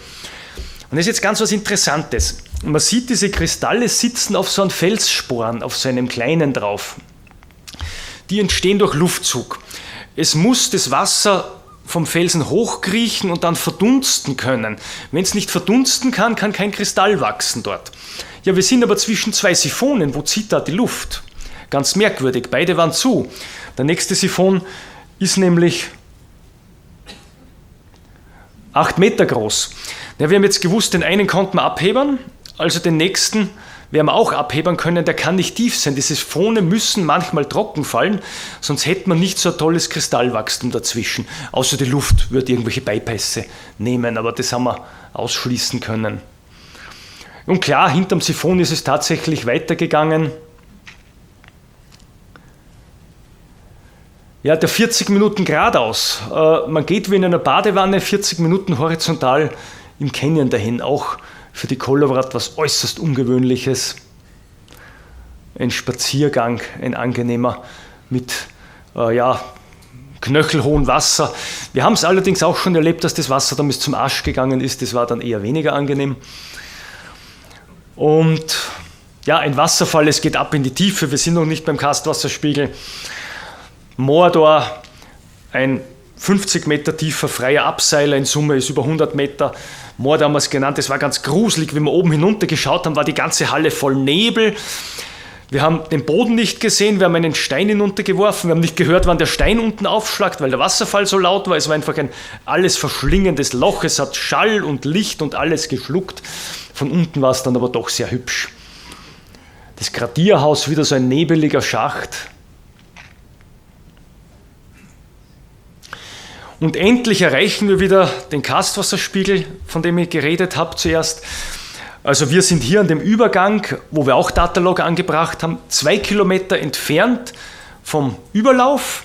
Und das ist jetzt ganz was Interessantes. Man sieht, diese Kristalle sitzen auf so einem Felssporn, auf so einem kleinen drauf. Die entstehen durch Luftzug. Es muss das Wasser vom Felsen hochkriechen und dann verdunsten können. Wenn es nicht verdunsten kann, kann kein Kristall wachsen dort. Ja, wir sind aber zwischen 2 Siphonen. Wo zieht da die Luft? Ganz merkwürdig. Beide waren zu. Der nächste Siphon ist nämlich 8 Meter groß. Ja, wir haben jetzt gewusst, den einen konnten wir abhebern, also den nächsten werden wir auch abhebern können, der kann nicht tief sein. Diese Siphone müssen manchmal trocken fallen, sonst hätte man nicht so ein tolles Kristallwachstum dazwischen. Außer die Luft würde irgendwelche Bypässe nehmen, aber das haben wir ausschließen können. Und klar, hinterm Siphon ist es tatsächlich weitergegangen. Ja, der 40 Minuten geradeaus. Man geht wie in einer Badewanne 40 Minuten horizontal im Canyon dahin. Auch für die Kolowrat was äußerst Ungewöhnliches. Ein Spaziergang, ein angenehmer mit knöchelhohem Wasser. Wir haben es allerdings auch schon erlebt, dass das Wasser damals zum Arsch gegangen ist. Das war dann eher weniger angenehm. Und ja, ein Wasserfall, es geht ab in die Tiefe. Wir sind noch nicht beim Karstwasserspiegel. Mordor, ein 50 Meter tiefer freier Abseiler, in Summe ist über 100 Meter. Mordor haben wir es genannt, es war ganz gruselig, wie wir oben hinunter geschaut haben, war die ganze Halle voll Nebel. Wir haben den Boden nicht gesehen, wir haben einen Stein hinuntergeworfen, wir haben nicht gehört, wann der Stein unten aufschlagt, weil der Wasserfall so laut war. Es war einfach ein alles verschlingendes Loch, es hat Schall und Licht und alles geschluckt. Von unten war es dann aber doch sehr hübsch. Das Gradierhaus, wieder so ein nebeliger Schacht. Und endlich erreichen wir wieder den Karstwasserspiegel, von dem ich geredet habe zuerst. Also wir sind hier an dem Übergang, wo wir auch Datalog angebracht haben, 2 Kilometer entfernt vom Überlauf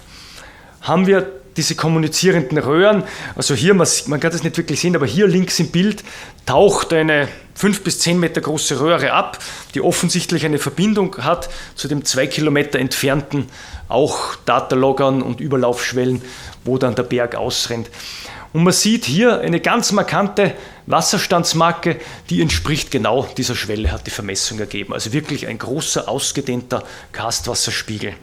haben wir diese kommunizierenden Röhren. Also hier, man kann das nicht wirklich sehen, aber hier links im Bild taucht eine 5 bis 10 Meter große Röhre ab, die offensichtlich eine Verbindung hat zu dem 2 Kilometer entfernten auch Dataloggern und Überlaufschwellen, wo dann der Berg ausrennt. Und man sieht hier eine ganz markante Wasserstandsmarke, die entspricht genau dieser Schwelle, hat die Vermessung ergeben. Also wirklich ein großer, ausgedehnter Karstwasserspiegel.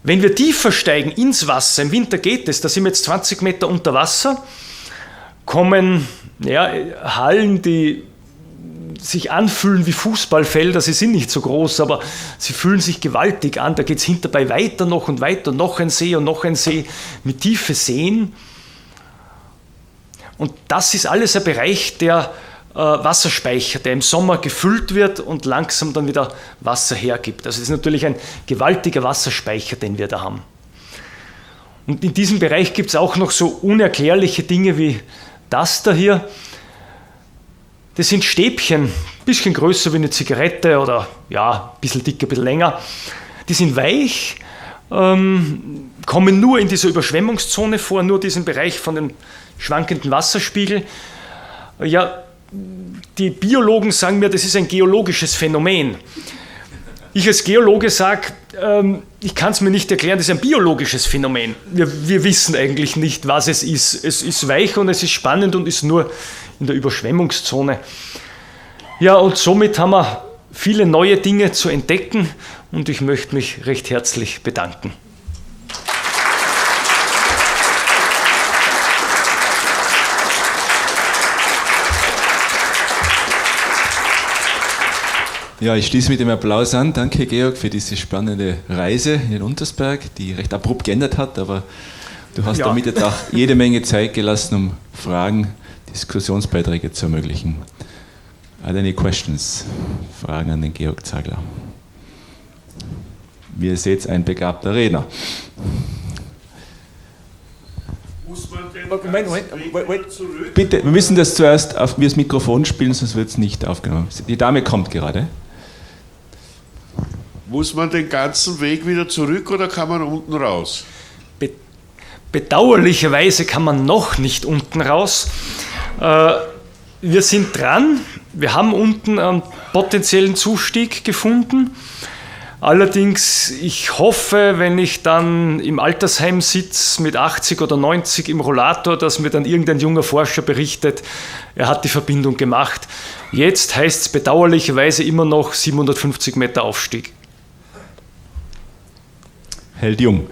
Wenn wir tiefer steigen ins Wasser, im Winter geht es, da sind wir jetzt 20 Meter unter Wasser, kommen Hallen, die sich anfühlen wie Fußballfelder, sie sind nicht so groß, aber sie fühlen sich gewaltig an. Da geht es hinterbei weiter noch und weiter, noch ein See und noch ein See mit tiefen Seen. Und das ist alles ein Bereich der Wasserspeicher, der im Sommer gefüllt wird und langsam dann wieder Wasser hergibt. Also das ist natürlich ein gewaltiger Wasserspeicher, den wir da haben. Und in diesem Bereich gibt es auch noch so unerklärliche Dinge wie das da hier. Das sind Stäbchen, ein bisschen größer wie eine Zigarette oder ja, ein bisschen dicker, ein bisschen länger. Die sind weich, kommen nur in dieser Überschwemmungszone vor, nur diesen Bereich von dem schwankenden Wasserspiegel. Ja, die Biologen sagen mir, das ist ein geologisches Phänomen. Ich als Geologe sage, ich kann es mir nicht erklären, das ist ein biologisches Phänomen. Wir wissen eigentlich nicht, was es ist. Es ist weich und es ist spannend und ist nur in der Überschwemmungszone. Ja, und somit haben wir viele neue Dinge zu entdecken und ich möchte mich recht herzlich bedanken. Ja, ich schließe mit dem Applaus an. Danke, Georg, für diese spannende Reise in den Untersberg, die recht abrupt geändert hat, aber du hast damit jetzt auch jede Menge Zeit gelassen, um Fragen, Diskussionsbeiträge zu ermöglichen. Are there any questions? Fragen an den Georg Zagler. Wie ihr seht, ein begabter Redner. Bitte, wir müssen das zuerst auf mir das Mikrofon spielen, sonst wird es nicht aufgenommen. Die Dame kommt gerade. Muss man den ganzen Weg wieder zurück oder kann man unten raus? Bedauerlicherweise kann man noch nicht unten raus. Wir sind dran. Wir haben unten einen potenziellen Zustieg gefunden. Allerdings, ich hoffe, wenn ich dann im Altersheim sitze mit 80 oder 90 im Rollator, dass mir dann irgendein junger Forscher berichtet, er hat die Verbindung gemacht. Jetzt heißt es bedauerlicherweise immer noch 750 Meter Aufstieg. Hält jung.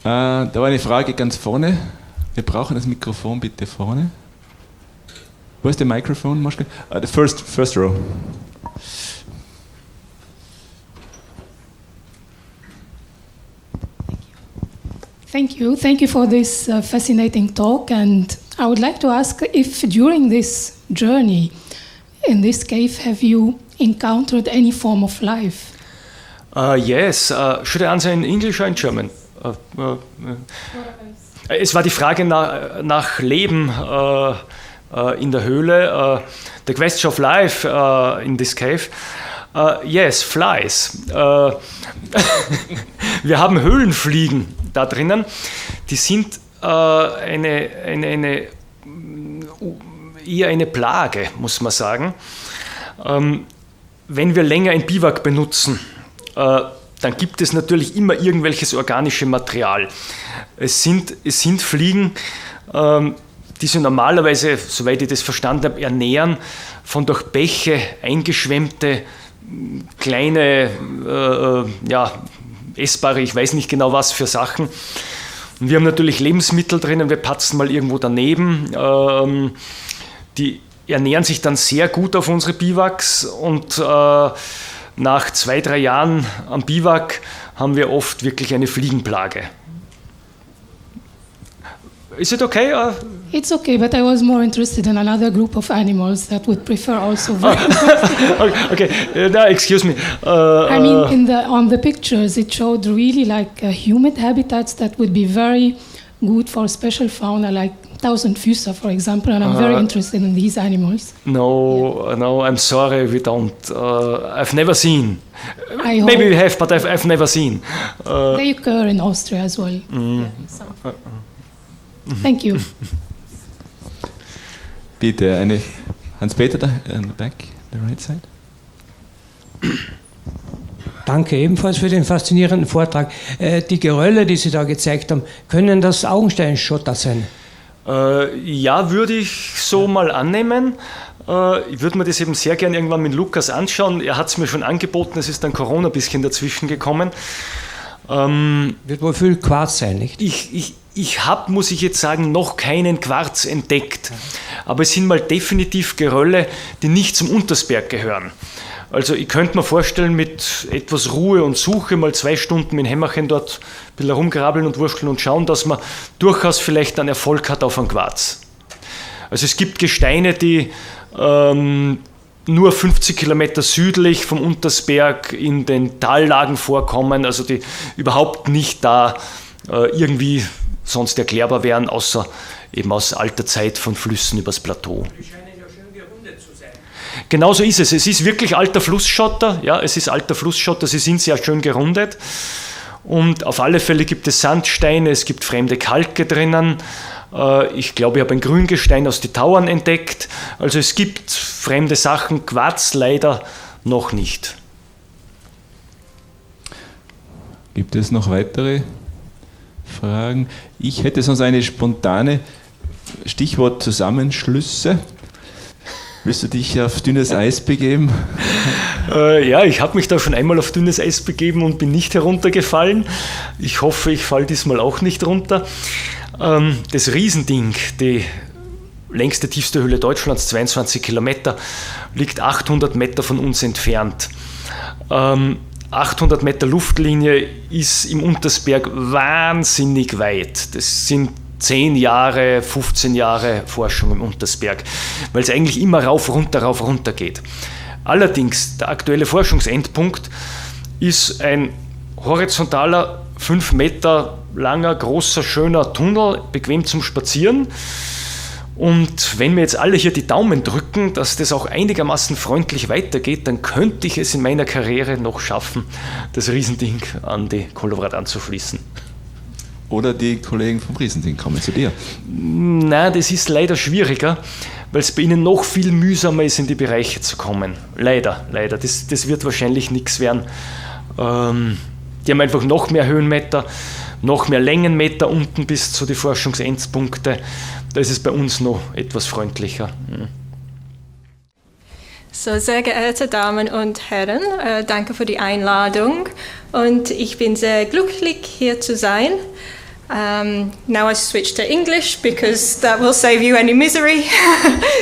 Da war eine Frage ganz vorne. Wir brauchen das Mikrofon bitte vorne. Wo ist der Mikrofon, Moschke? The first row. Thank you for this fascinating talk, and I would like to ask if during this journey in this cave have you encountered any form of life? Yes. Should I answer in English or in German? Es war die Frage nach Leben in der Höhle. The question of life in this cave. Yes, flies. Wir haben Höhlenfliegen da drinnen. Die sind eher eine Plage, muss man sagen. Wenn wir länger ein Biwak benutzen, dann gibt es natürlich immer irgendwelches organisches Material. Es sind Fliegen, die sich normalerweise, soweit ich das verstanden habe, ernähren von durch Bäche eingeschwemmte kleine, essbare, ich weiß nicht genau was für Sachen. Und wir haben natürlich Lebensmittel drinnen, wir patzen mal irgendwo daneben. Die ernähren sich dann sehr gut auf unsere Biwaks und nach 2-3 Jahren am Biwak haben wir oft wirklich eine Fliegenplage. Is it okay? It's okay, but I was more interested in another group of animals that would prefer also. Okay, no, excuse me. I mean, on the pictures, it showed really like humid habitats that would be very good for special fauna, like Tausendfüßer, for example, and I'm very interested in these animals. No, I'm sorry, we don't. I've never seen. Maybe we have, but I've never seen. They occur in Austria as well. Thank you. Bitte, Hans-Peter da, in the back, the right side. Danke ebenfalls für den faszinierenden Vortrag. Die Gerölle, die Sie da gezeigt haben, können das Augensteinschotter sein? Ja, würde ich so mal annehmen. Ich würde mir das eben sehr gern irgendwann mit Lukas anschauen. Er hat es mir schon angeboten, es ist dann Corona ein bisschen dazwischen gekommen. Wird wohl viel Quarz sein, nicht? Ich habe, muss ich jetzt sagen, noch keinen Quarz entdeckt. Aber es sind mal definitiv Gerölle, die nicht zum Untersberg gehören. Also ich könnte mir vorstellen, mit etwas Ruhe und Suche mal 2 Stunden mit dem Hämmerchen dort ein bisschen herumgrabbeln und wurschteln und schauen, dass man durchaus vielleicht einen Erfolg hat auf einen Quarz. Also es gibt Gesteine, die nur 50 Kilometer südlich vom Untersberg in den Tallagen vorkommen, also die überhaupt nicht da irgendwie sonst erklärbar wären, außer eben aus alter Zeit von Flüssen übers Plateau. Die scheinen ja schön gerundet zu sein. Genau so ist es. Es ist wirklich alter Flussschotter. Ja, es ist alter Flussschotter. Sie sind sehr schön gerundet. Und auf alle Fälle gibt es Sandsteine, es gibt fremde Kalke drinnen. Ich glaube, ich habe ein Grüngestein aus den Tauern entdeckt. Also es gibt fremde Sachen, Quarz leider noch nicht. Gibt es noch weitere Fragen? Ich hätte sonst eine spontane Stichwort Zusammenschlüsse. Willst du dich auf dünnes Eis begeben? Ja, ich habe mich da schon einmal auf dünnes Eis begeben und bin nicht heruntergefallen. Ich hoffe, ich falle diesmal auch nicht runter. Das Riesending, die längste, tiefste Höhle Deutschlands, 22 Kilometer, liegt 800 Meter von uns entfernt. 800 Meter Luftlinie ist im Untersberg wahnsinnig weit. Das sind 10 Jahre, 15 Jahre Forschung im Untersberg, weil es eigentlich immer rauf, runter geht. Allerdings, der aktuelle Forschungsendpunkt ist ein horizontaler, 5 Meter langer, großer, schöner Tunnel, bequem zum Spazieren. Und wenn wir jetzt alle hier die Daumen drücken, dass das auch einigermaßen freundlich weitergeht, dann könnte ich es in meiner Karriere noch schaffen, das Riesending an die Kolowrat anzufließen. Oder die Kollegen vom Riesending kommen zu dir? Nein, das ist leider schwieriger, weil es bei ihnen noch viel mühsamer ist, in die Bereiche zu kommen. Leider. Das wird wahrscheinlich nichts werden. Die haben einfach noch mehr Höhenmeter, noch mehr Längenmeter unten bis zu den Forschungsendpunkte. Da ist es bei uns noch etwas freundlicher. So, sehr geehrte Damen und Herren, danke für die Einladung und ich bin sehr glücklich, hier zu sein. Now I switch to English because that will save you any misery.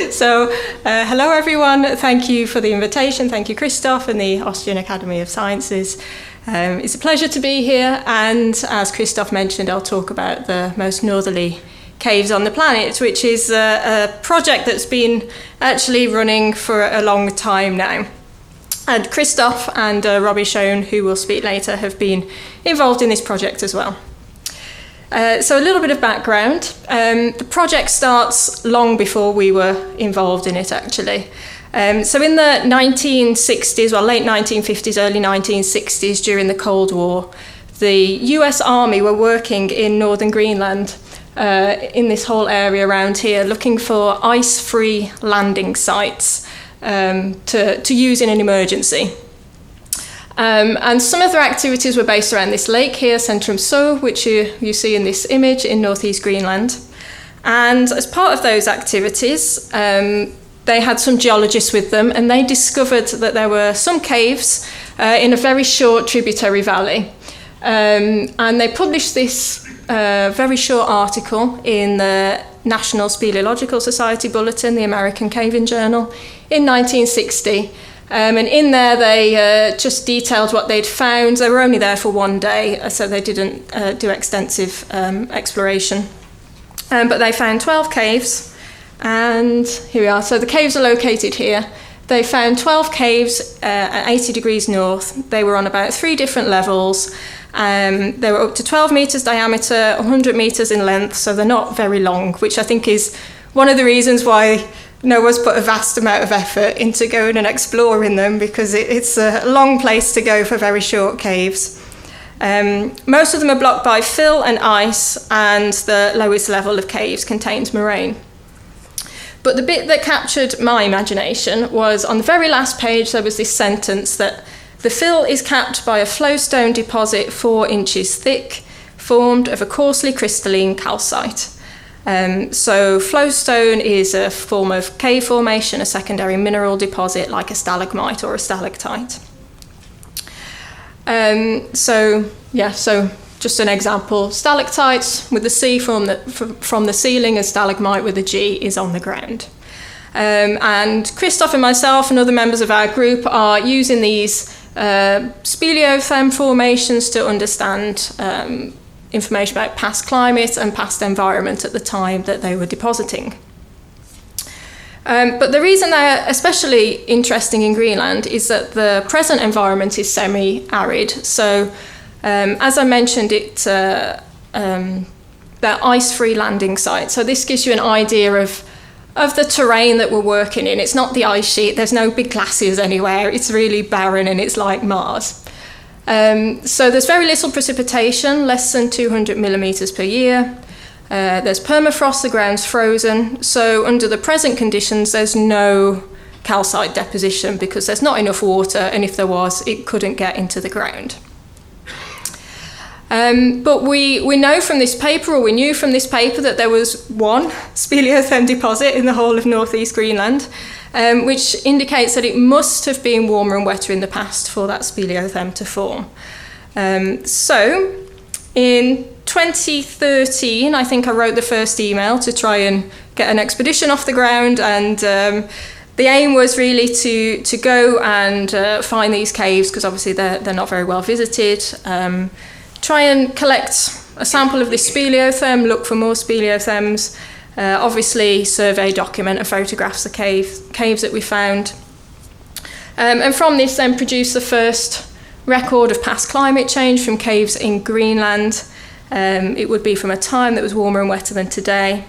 So, hello everyone, thank you for the invitation, thank you Christoph and the Austrian Academy of Sciences. It's a pleasure to be here, and as Christoph mentioned, I'll talk about the most northerly caves on the planet, which is a project that's been actually running for a long time now. And Christoph and Robbie Schoen, who will speak later, have been involved in this project as well. So a little bit of background. The project starts long before we were involved in it, actually. So in the 1960s, well, late 1950s, early 1960s, during the Cold War, the US Army were working in northern Greenland, in this whole area around here, looking for ice-free landing sites to use in an emergency. And some of their activities were based around this lake here, Centrum So, which you see in this image in northeast Greenland. And as part of those activities, they had some geologists with them, and they discovered that there were some caves in a very short tributary valley. And they published this very short article in the National Speleological Society Bulletin, the American Caving Journal, in 1960. And in there they just detailed what they'd found. They were only there for one day, so they didn't do extensive exploration. But they found 12 caves, and here we are. So the caves are located here. They found 12 caves at 80 degrees north. They were on about 3 different levels. They were up to 12 metres diameter, 100 metres in length, so they're not very long, which I think is one of the reasons why Noah's put a vast amount of effort into going and exploring them, because it's a long place to go for very short caves. Most of them are blocked by fill and ice, and the lowest level of caves contains moraine. But the bit that captured my imagination was on the very last page. There was this sentence that the fill is capped by a flowstone deposit 4 inches thick, formed of a coarsely crystalline calcite. So flowstone is a form of cave formation, a secondary mineral deposit like a stalagmite or a stalactite. So just an example, stalactites with the C from the ceiling, and stalagmite with a G is on the ground. And Christoph and myself and other members of our group are using these speleothem formations to understand information about past climate and past environment at the time that they were depositing. But the reason they're especially interesting in Greenland is that the present environment is semi-arid. So, as I mentioned, they're ice-free landing sites. So this gives you an idea of the terrain that we're working in. It's not the ice sheet. There's no big glaciers anywhere. It's really barren, and it's like Mars. So there's very little precipitation, less than 200 millimetres per year. There's permafrost, the ground's frozen. So under the present conditions, there's no calcite deposition because there's not enough water, and if there was, it couldn't get into the ground. But we know from this paper, or we knew from this paper, that there was one speleothem deposit in the whole of northeast Greenland, which indicates that it must have been warmer and wetter in the past for that speleothem to form. So in 2013, I think I wrote the first email to try and get an expedition off the ground, and the aim was really to go and find these caves, because obviously they're not very well visited. Try and collect a sample of this speleothem, look for more speleothems, obviously survey, document and photographs the caves that we found. And from this then produce the first record of past climate change from caves in Greenland. It would be from a time that was warmer and wetter than today.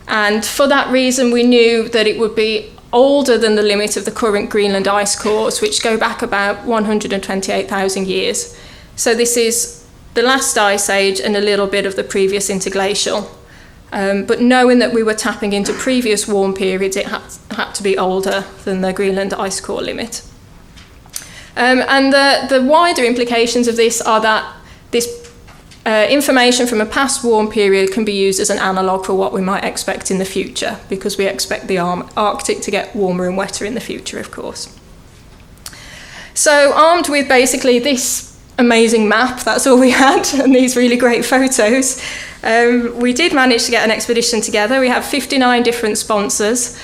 And for that reason, we knew that it would be older than the limit of the current Greenland ice cores, which go back about 128,000 years. So this is the last ice age and a little bit of the previous interglacial. But knowing that we were tapping into previous warm periods, it had to be older than the Greenland ice core limit. And the wider implications of this are that this information from a past warm period can be used as an analogue for what we might expect in the future, because we expect the Arctic to get warmer and wetter in the future, of course. So armed with basically this amazing map, that's all we had, and these really great photos, we did manage to get an expedition together. We have 59 different sponsors,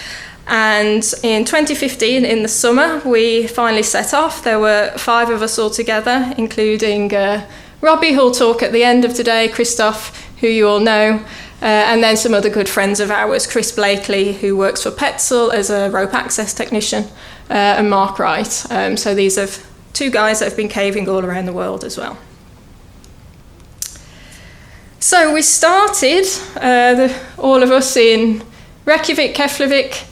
and in 2015, in the summer, we finally set off. There were 5 of us all together, including Robbie, who'll talk at the end of today, Christoph, who you all know, and then some other good friends of ours, Chris Blakely, who works for Petzl as a rope access technician, and Mark Wright. So these are 2 guys that have been caving all around the world as well. So we started, all of us, in Reykjavik, Keflavik,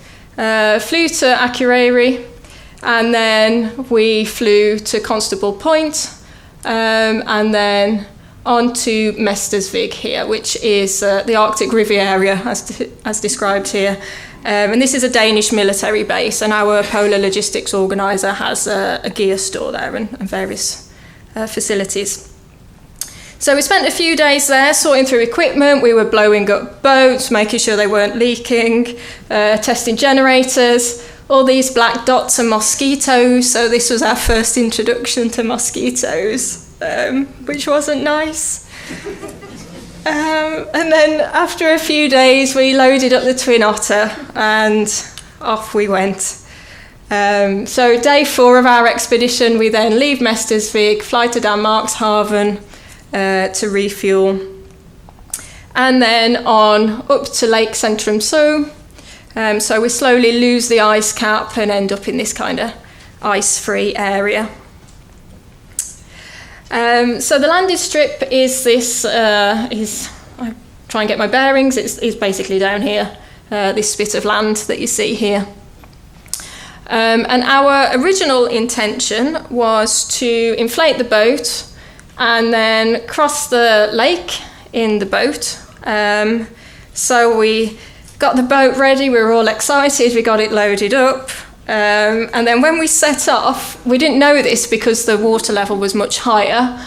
flew to Akureyri, and then we flew to Constable Point, and then on to Mestersvig here, which is the Arctic Riviera, as described here. And this is a Danish military base, and our polar logistics organiser has a gear store there and various facilities. So we spent a few days there sorting through equipment. We were blowing up boats, making sure they weren't leaking, testing generators, all these black dots and mosquitoes. So this was our first introduction to mosquitoes, which wasn't nice. And then after a few days, we loaded up the Twin Otter and off we went. So day 4 of our expedition, we then leave Mestersvig, fly to Danmarkshavn to refuel. and then on up to Lake Centrum Zoo. So we slowly lose the ice cap and end up in this kind of ice-free area. So the landing strip is this, I try and get my bearings, it's basically down here, this bit of land that you see here. And our original intention was to inflate the boat and then cross the lake in the boat. So we got the boat ready, we were all excited, we got it loaded up. And then when we set off, we didn't know this because the water level was much higher,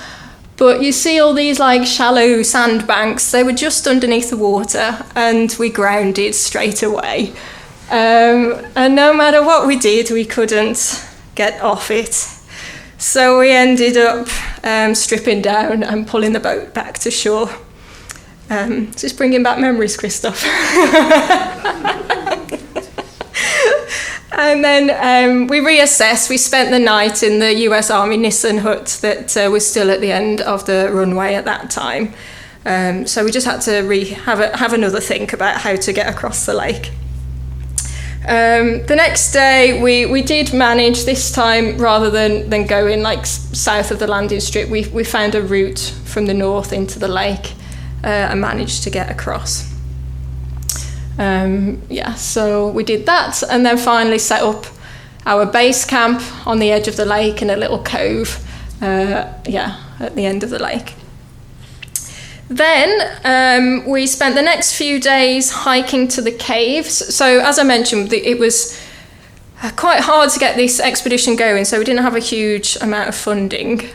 but you see all these like shallow sandbanks, they were just underneath the water and we grounded straight away. And no matter what we did, we couldn't get off it. So we ended up stripping down and pulling the boat back to shore. Just bringing back memories, Christoph. And then we reassessed. We spent the night in the US Army Nissen hut that was still at the end of the runway at that time. So we just had to have another think about how to get across the lake. The next day, we did manage, this time, rather than going like south of the landing strip, we found a route from the north into the lake and managed to get across. So we did that and then finally set up our base camp on the edge of the lake in a little cove, at the end of the lake. Then we spent the next few days hiking to the caves. So as I mentioned, it was quite hard to get this expedition going, so we didn't have a huge amount of funding.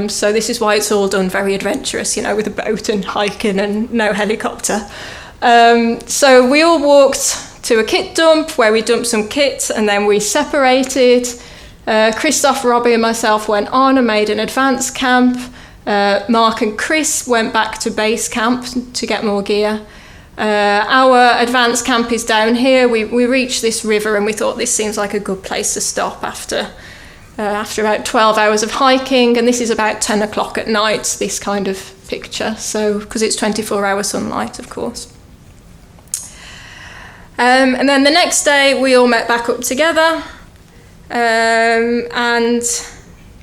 So this is why it's all done very adventurous, with a boat and hiking and no helicopter. So we all walked to a kit dump where we dumped some kit and then we separated. Christoph, Robbie and myself went on and made an advance camp. Mark and Chris went back to base camp to get more gear. Our advance camp is down here. We reached this river and we thought this seems like a good place to stop after about 12 hours of hiking, and this is about 10 o'clock at night, this kind of picture, so because it's 24-hour sunlight, of course. And then the next day we all met back up together, and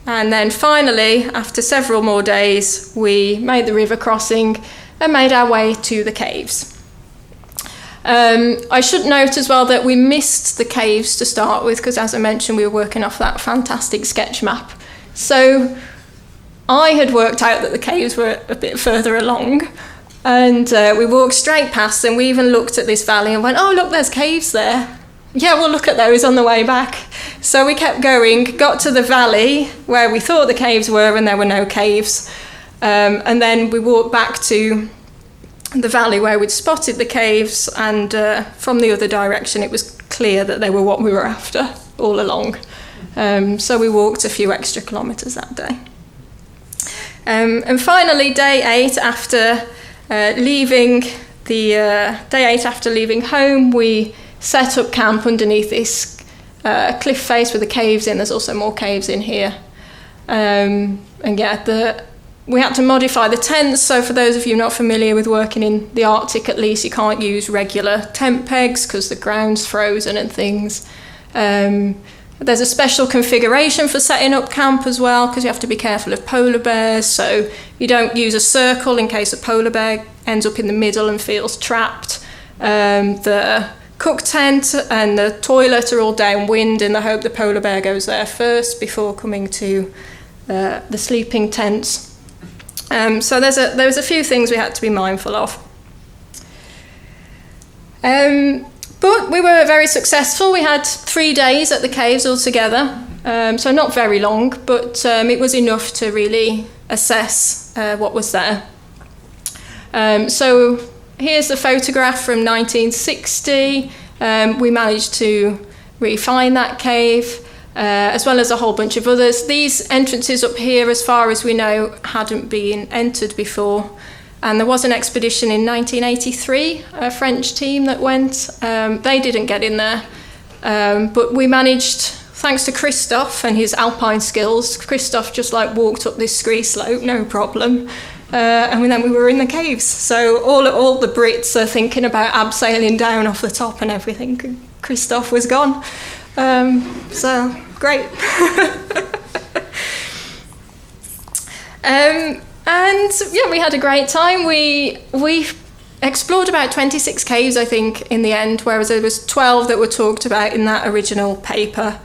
then finally, after several more days, we made the river crossing and made our way to the caves. I should note as well that we missed the caves to start with because, as I mentioned, we were working off that fantastic sketch map. So I had worked out that the caves were a bit further along, and we walked straight past them. We even looked at this valley and went, oh, look, there's caves there. Yeah, we'll look at those on the way back. So we kept going, got to the valley where we thought the caves were, and there were no caves. And then we walked back to the valley where we'd spotted the caves, and from the other direction it was clear that they were what we were after all along. So we walked a few extra kilometres that day. And finally, day 8 after leaving home, we set up camp underneath this cliff face with the caves in. There's also more caves in here. We had to modify the tents, so for those of you not familiar with working in the Arctic, at least, you can't use regular tent pegs because the ground's frozen and things. There's a special configuration for setting up camp as well, because you have to be careful of polar bears, so you don't use a circle in case a polar bear ends up in the middle and feels trapped. The cook tent and the toilet are all downwind in the hope the polar bear goes there first before coming to the sleeping tents. So there was a few things we had to be mindful of. But we were very successful. We had 3 days at the caves altogether, so not very long, but it was enough to really assess what was there. So here's the photograph from 1960. We managed to refine that cave, as well as a whole bunch of others. These entrances up here, as far as we know, hadn't been entered before. And there was an expedition in 1983, a French team that went. They didn't get in there. But we managed, thanks to Christoph and his alpine skills, Christoph just walked up this scree slope, no problem. and then we were in the caves. So all the Brits are thinking about abseiling down off the top and everything. Christoph was gone. So great. And yeah, we had a great time. We explored about 26 caves, I think, in the end, whereas there was 12 that were talked about in that original paper.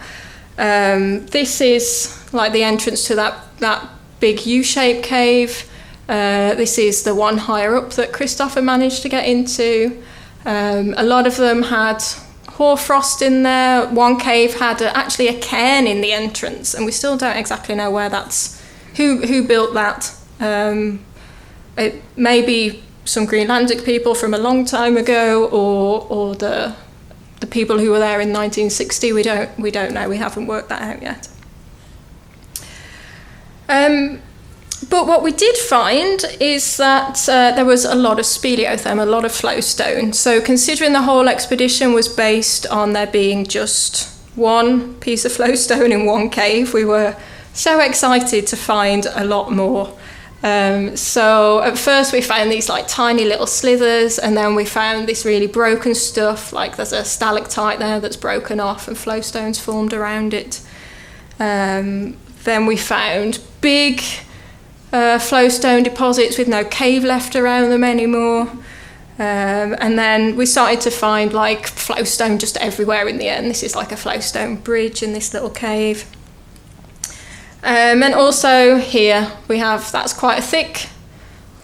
This is like the entrance to that big U-shaped cave. This is the one higher up that Christopher managed to get into. A lot of them had hoarfrost in there. One cave had actually a cairn in the entrance, and we still don't exactly know where that's who built that. It may be some Greenlandic people from a long time ago, or the people who were there in 1960. We don't know. We haven't worked that out yet. But what we did find is that there was a lot of speleothem, a lot of flowstone. So considering the whole expedition was based on there being just one piece of flowstone in one cave, we were so excited to find a lot more. So at first we found these like tiny little slithers, and then we found this really broken stuff, like there's a stalactite there that's broken off and flowstones formed around it. Then we found big flowstone deposits with no cave left around them anymore. And then we started to find like flowstone just everywhere in the end. This is like a flowstone bridge in this little cave. And also here we have, that's quite a thick,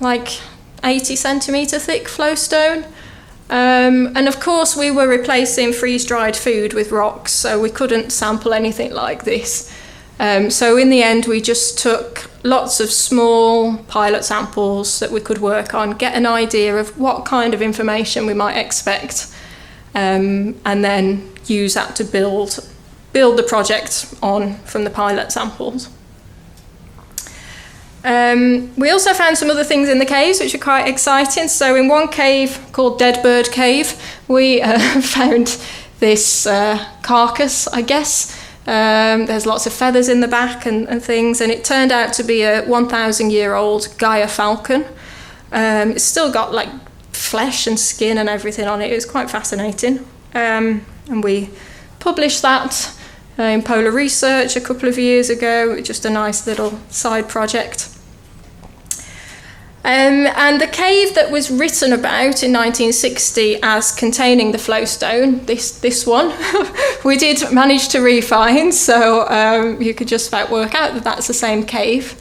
like 80 centimetre thick flowstone. And of course we were replacing freeze-dried food with rocks, so we couldn't sample anything like this. So in the end we just took lots of small pilot samples that we could work on, get an idea of what kind of information we might expect, and then use that to build the project on from the pilot samples. We also found some other things in the caves which are quite exciting. So in one cave called Dead Bird Cave, we found this carcass, I guess. There's lots of feathers in the back and things, and it turned out to be a 1,000-year-old Gaia falcon. It's still got like flesh and skin and everything on it. It was quite fascinating. And we published that in Polar Research a couple of years ago, just a nice little side project. And the cave that was written about in 1960 as containing the flowstone, this one, we did manage to refine, so you could just about work out that that's the same cave.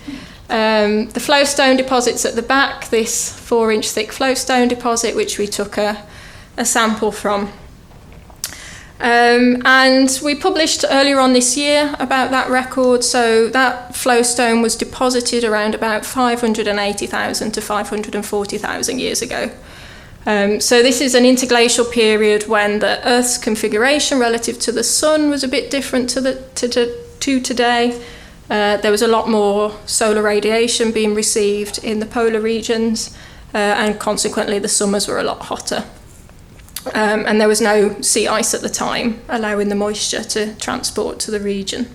The flowstone deposits at the back, this 4-inch thick flowstone deposit, which we took a sample from. And we published earlier on this year about that record. So that flowstone was deposited around about 580,000 to 540,000 years ago. So this is an interglacial period when the Earth's configuration relative to the Sun was a bit different to today. There was a lot more solar radiation being received in the polar regions, and consequently the summers were a lot hotter. And there was no sea ice at the time, allowing the moisture to transport to the region.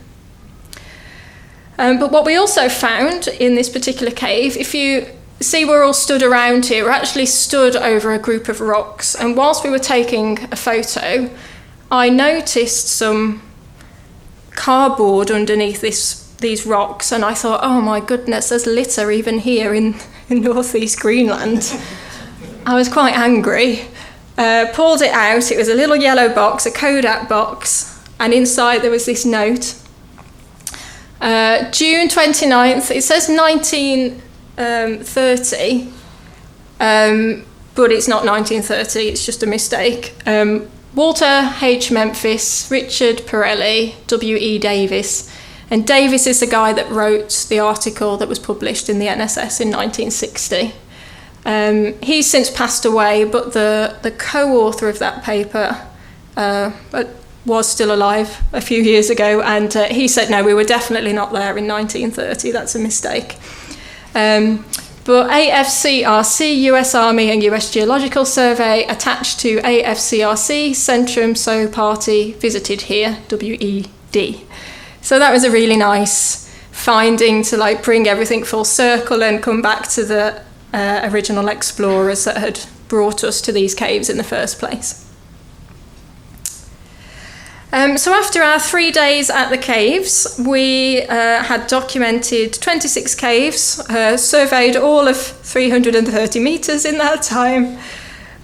But what we also found in this particular cave, if you see we're all stood around here, we're actually stood over a group of rocks. And whilst we were taking a photo, I noticed some cardboard underneath these rocks, and I thought, oh my goodness, there's litter even here in northeast Greenland. I was quite angry. Pulled it out. It was a little yellow box, a Kodak box, and inside there was this note. June 29th, it says 1930, but it's not 1930, it's just a mistake. Walter H. Memphis, Richard Pirelli, W.E. Davis, and Davis is the guy that wrote the article that was published in the NSS in 1960. He's since passed away, but the co-author of that paper was still alive a few years ago, and he said, no, we were definitely not there in 1930, that's a mistake. But AFCRC, US Army and US Geological Survey attached to AFCRC, Centrum So Party visited here, WED. So that was a really nice finding to like bring everything full circle and come back to the original explorers that had brought us to these caves in the first place. So after our 3 days at the caves, we had documented 26 caves, surveyed all of 330 metres in that time.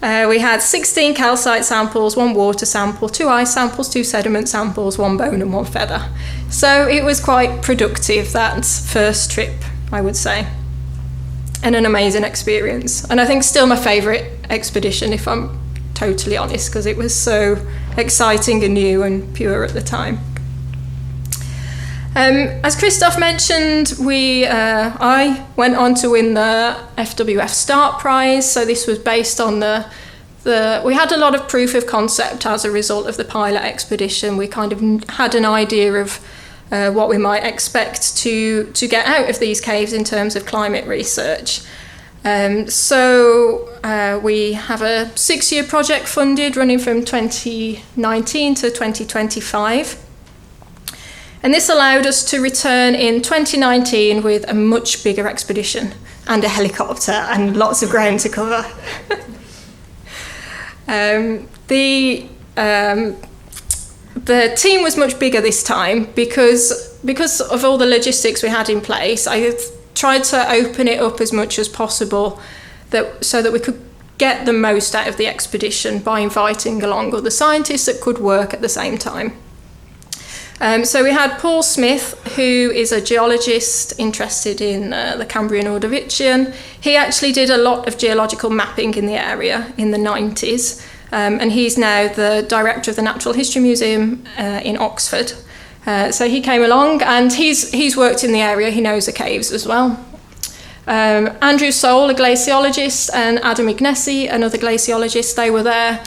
We had 16 calcite samples, 1 water sample, 2 ice samples, 2 sediment samples, 1 bone and 1 feather. So it was quite productive, that first trip, I would say. And an amazing experience. And I think still my favourite expedition, if I'm totally honest, because it was so exciting and new and pure at the time. As Christoph mentioned, I went on to win the FWF Start Prize. So this was based on we had a lot of proof of concept as a result of the pilot expedition. We kind of had an idea of what we might expect to get out of these caves in terms of climate research. So we have a 6-year project funded running from 2019 to 2025. And this allowed us to return in 2019 with a much bigger expedition and a helicopter and lots of ground to cover. The team was much bigger this time because of all the logistics we had in place. I tried to open it up as much as possible so that we could get the most out of the expedition by inviting along other scientists that could work at the same time. So we had Paul Smith, who is a geologist interested in the Cambrian Ordovician. He actually did a lot of geological mapping in the area in the 90s, and he's now the director of the Natural History Museum in Oxford. So he came along, and he's worked in the area. He knows the caves as well. Andrew Soule, a glaciologist, and Adam Ignacy, another glaciologist, they were there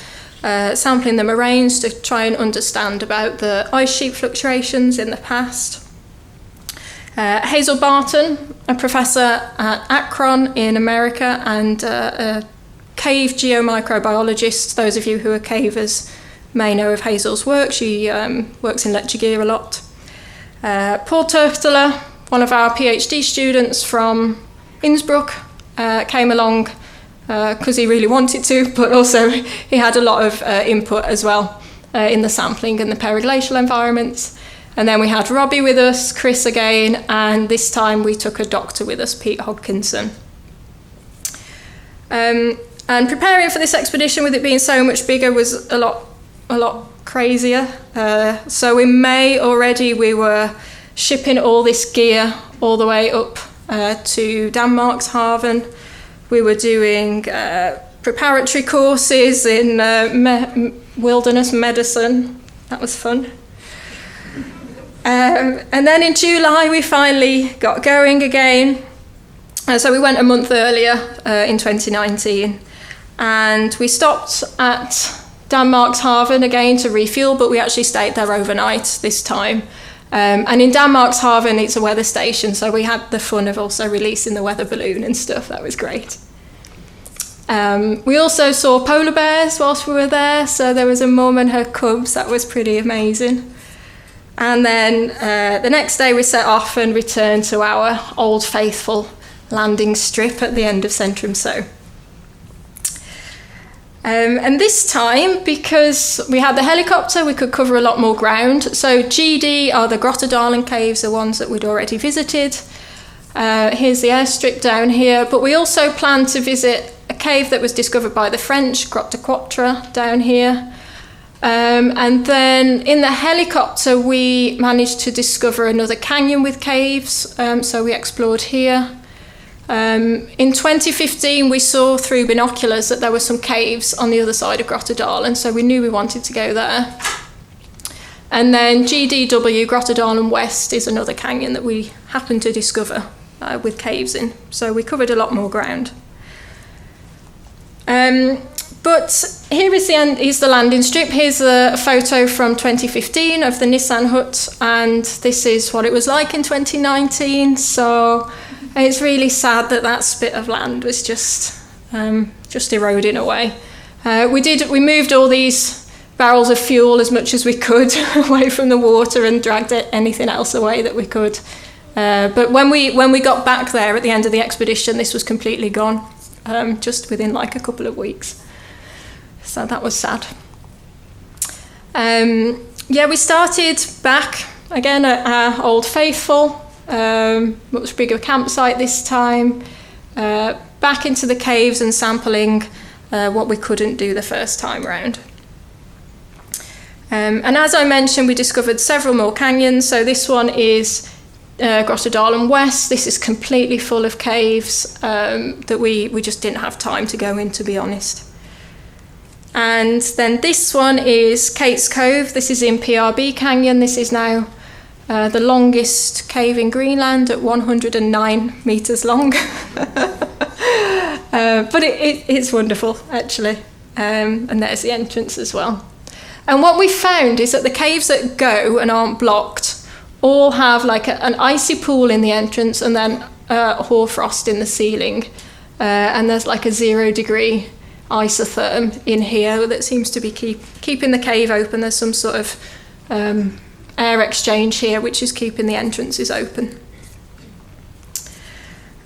sampling the moraines to try and understand about the ice sheet fluctuations in the past. Hazel Barton, a professor at Akron in America and a cave geomicrobiologist. Those of you who are cavers may know of Hazel's work. She works in Letchegir a lot. Paul Turkteler, one of our PhD students from Innsbruck, came along because he really wanted to, but also he had a lot of input as well in the sampling and the periglacial environments. And then we had Robbie with us, Chris again, and this time we took a doctor with us, Pete Hodkinson. And preparing for this expedition, with it being so much bigger, was a lot crazier. So in May already we were shipping all this gear all the way up to Danmarkshaven. We were doing preparatory courses in wilderness medicine. That was fun. And then in July we finally got going again. So we went a month earlier in 2019, and we stopped at Danmarkshaven again to refuel, but we actually stayed there overnight this time. And in Danmarkshaven, it's a weather station, so we had the fun of also releasing the weather balloon and stuff. That was great. We also saw polar bears whilst we were there, so there was a mum and her cubs. That was pretty amazing. And then the next day we set off and returned to our old faithful landing strip at the end of Centrum So. And this time, because we had the helicopter, we could cover a lot more ground. So GD are the Grottedalen caves, the ones that we'd already visited. Here's the airstrip down here. But we also planned to visit a cave that was discovered by the French, Grotte de Quatre, down here. And then in the helicopter, we managed to discover another canyon with caves. So we explored here. In 2015, we saw through binoculars that there were some caves on the other side of Grottedalen, so we knew we wanted to go there. And then GDW, Grottedalen West, is another canyon that we happened to discover with caves in, so we covered a lot more ground. But here is the landing strip. Here's a photo from 2015 of the Nissan hut, and this is what it was like in 2019, so it's really sad that that spit of land was just eroding away. We moved all these barrels of fuel as much as we could away from the water and dragged anything else away that we could But when we got back there at the end of the expedition, this was completely gone, just within like a couple of weeks. So that was sad. We started back again at our Old Faithful, much bigger campsite this time, back into the caves and sampling what we couldn't do the first time round. And as I mentioned, we discovered several more canyons. So this one is Grottedalen West. This is completely full of caves that we just didn't have time to go in, to be honest. And then this one is Kate's Cove. This is in PRB Canyon. This is now the longest cave in Greenland at 109 meters long. But it's wonderful, actually. And there's the entrance as well. And what we found is that the caves that go and aren't blocked all have like an icy pool in the entrance and then hoarfrost in the ceiling. And there's like a 0-degree isotherm in here that seems to be keeping the cave open. There's some sort of air exchange here which is keeping the entrances open.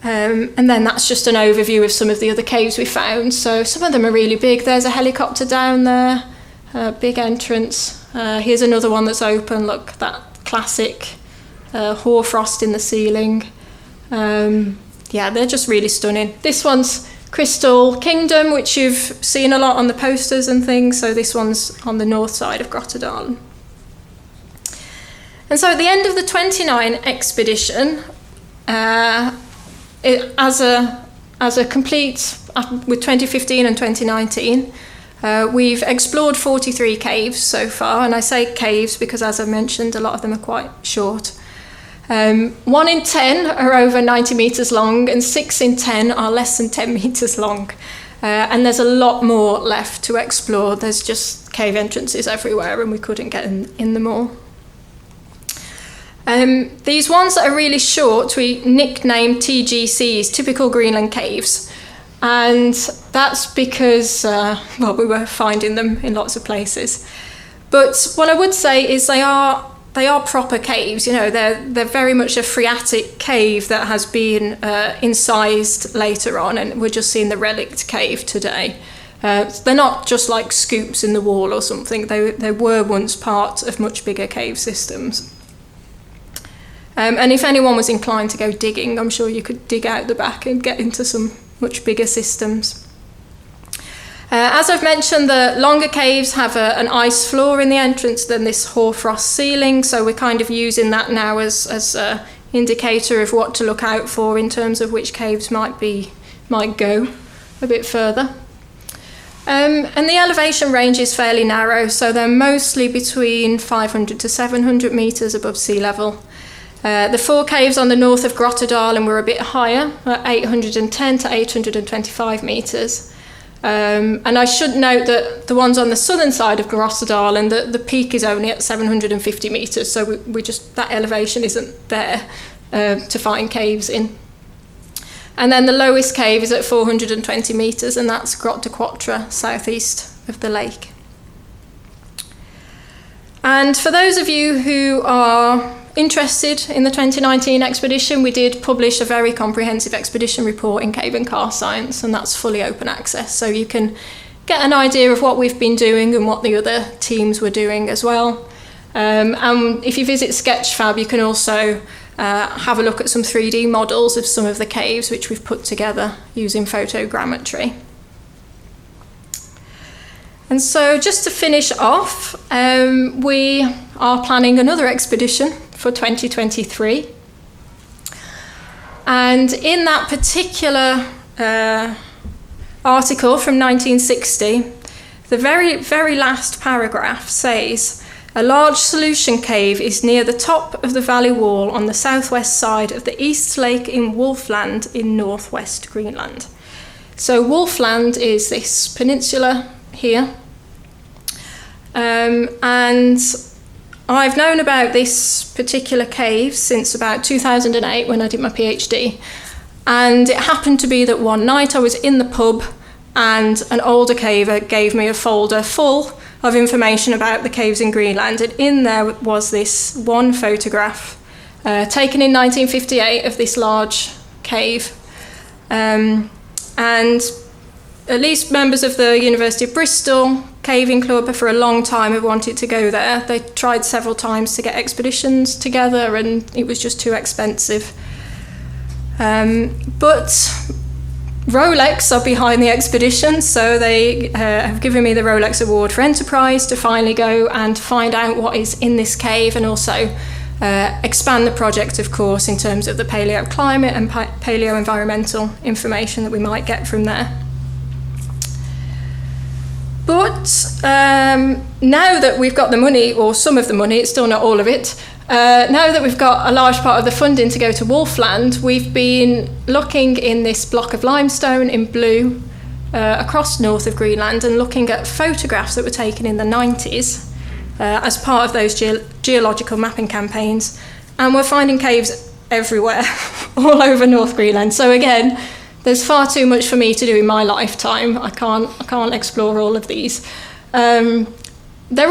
And then that's just an overview of some of the other caves we found. So some of them are really big. There's a helicopter down there, big entrance. Here's another one that's open. Look, that classic hoarfrost in the ceiling. They're just really stunning. This one's Crystal Kingdom, which you've seen a lot on the posters and things. So this one's on the north side of Grottedalen. And so at the end of the 29 expedition, as a complete, with 2015 and 2019, we've explored 43 caves so far. And I say caves because, as I mentioned, a lot of them are quite short. 1 in 10 are over 90 meters long, and 6 in 10 are less than 10 meters long. And there's a lot more left to explore. There's just cave entrances everywhere, and we couldn't get in them all. These ones that are really short, we nicknamed TGCs, typical Greenland caves. And that's because, we were finding them in lots of places. But what I would say is they are proper caves. You know, they're very much a phreatic cave that has been incised later on, and we're just seeing the relict cave today. They're not just like scoops in the wall or something. They were once part of much bigger cave systems. And if anyone was inclined to go digging, I'm sure you could dig out the back and get into some much bigger systems. As I've mentioned, the longer caves have an ice floor in the entrance than this hoarfrost ceiling, so we're kind of using that now as an indicator of what to look out for in terms of which caves might go a bit further. And the elevation range is fairly narrow, so they're mostly between 500 to 700 metres above sea level. The 4 caves on the north of Grottedalen were a bit higher, at 810 to 825 metres. And I should note that the ones on the southern side of Grottedalen, the peak is only at 750 metres, so we just, that elevation isn't there to find caves in. And then the lowest cave is at 420 metres, and that's Grotte de Quatre, southeast of the lake. And for those of you who are interested in the 2019 expedition, we did publish a very comprehensive expedition report in Cave and Karst Science, and that's fully open access, so you can get an idea of what we've been doing and what the other teams were doing as well. And if you visit Sketchfab, you can also have a look at some 3D models of some of the caves which we've put together using photogrammetry. And so just to finish off, we are planning another expedition for 2023. And in that particular article from 1960, the very, very last paragraph says, "A large solution cave is near the top of the valley wall on the southwest side of the East Lake in Wolfland in northwest Greenland." So Wolfland is this peninsula here. And I've known about this particular cave since about 2008 when I did my PhD. And it happened to be that one night I was in the pub and an older caver gave me a folder full of information about the caves in Greenland. And in there was this one photograph taken in 1958 of this large cave. And at least members of the University of Bristol Caving Club for a long time have wanted to go there. They tried several times to get expeditions together and it was just too expensive. But Rolex are behind the expedition, so they have given me the Rolex Award for Enterprise to finally go and find out what is in this cave and also expand the project, of course, in terms of the paleoclimate and paleo-environmental information that we might get from there. But now that we've got the money, or some of the money, it's still not all of it, now that we've got a large part of the funding to go to Wolfland, we've been looking in this block of limestone in blue across north of Greenland and looking at photographs that were taken in the 90s as part of those geological mapping campaigns. And we're finding caves everywhere, all over North Greenland. So again, there's far too much for me to do in my lifetime. I can't explore all of these. They're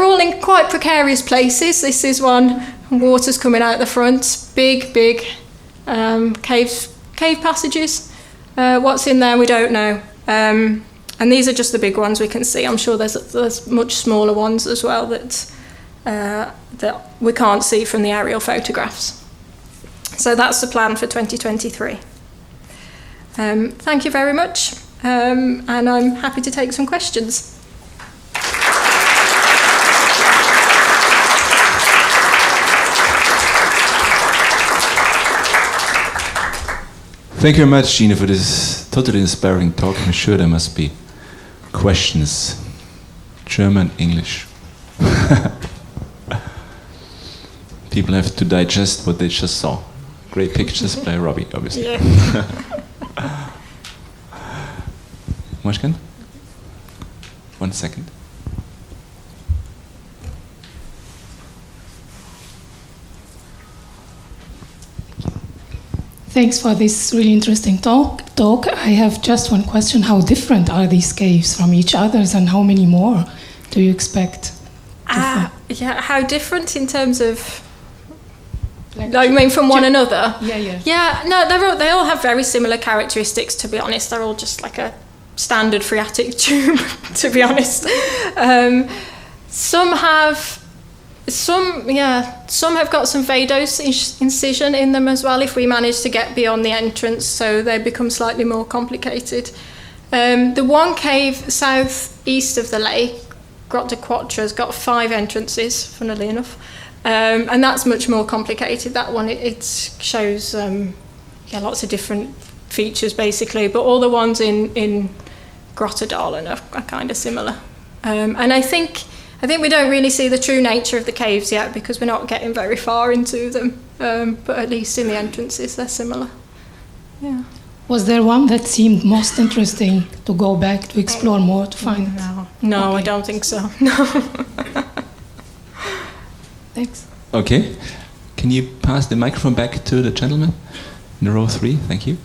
all in quite precarious places. This is one, water's coming out the front, big cave passages. What's in there, we don't know. And these are just the big ones we can see. I'm sure there's much smaller ones as well that we can't see from the aerial photographs. So that's the plan for 2023. Thank you very much, and I'm happy to take some questions. Thank you very much, Gina, for this totally inspiring talk. I'm sure there must be questions. German, English. People have to digest what they just saw. Great pictures by Robbie, obviously. Yeah. Moshkan? 1 second. Thanks for this really interesting talk. I have just one question. How different are these caves from each other, and how many more do you expect? Yeah, how different in terms of... I mean, from one another? Yeah. Yeah, no, they all have very similar characteristics, to be honest. They're all just like a standard phreatic tube, to be honest. Some have got some vadose incision in them as well, if we manage to get beyond the entrance, so they become slightly more complicated. The one cave southeast of the lake, Grotte de Quatre, has got 5 entrances, funnily enough. And that's much more complicated. That one, it shows lots of different features, basically. But all the ones in Grottedalen are kind of similar. And I think we don't really see the true nature of the caves yet because we're not getting very far into them. But at least in the entrances, they're similar. Yeah. Was there one that seemed most interesting to go back to explore more, to find? No, okay. I don't think so. No. Thanks. Okay. Can you pass the microphone back to the gentleman in row 3? Thank you.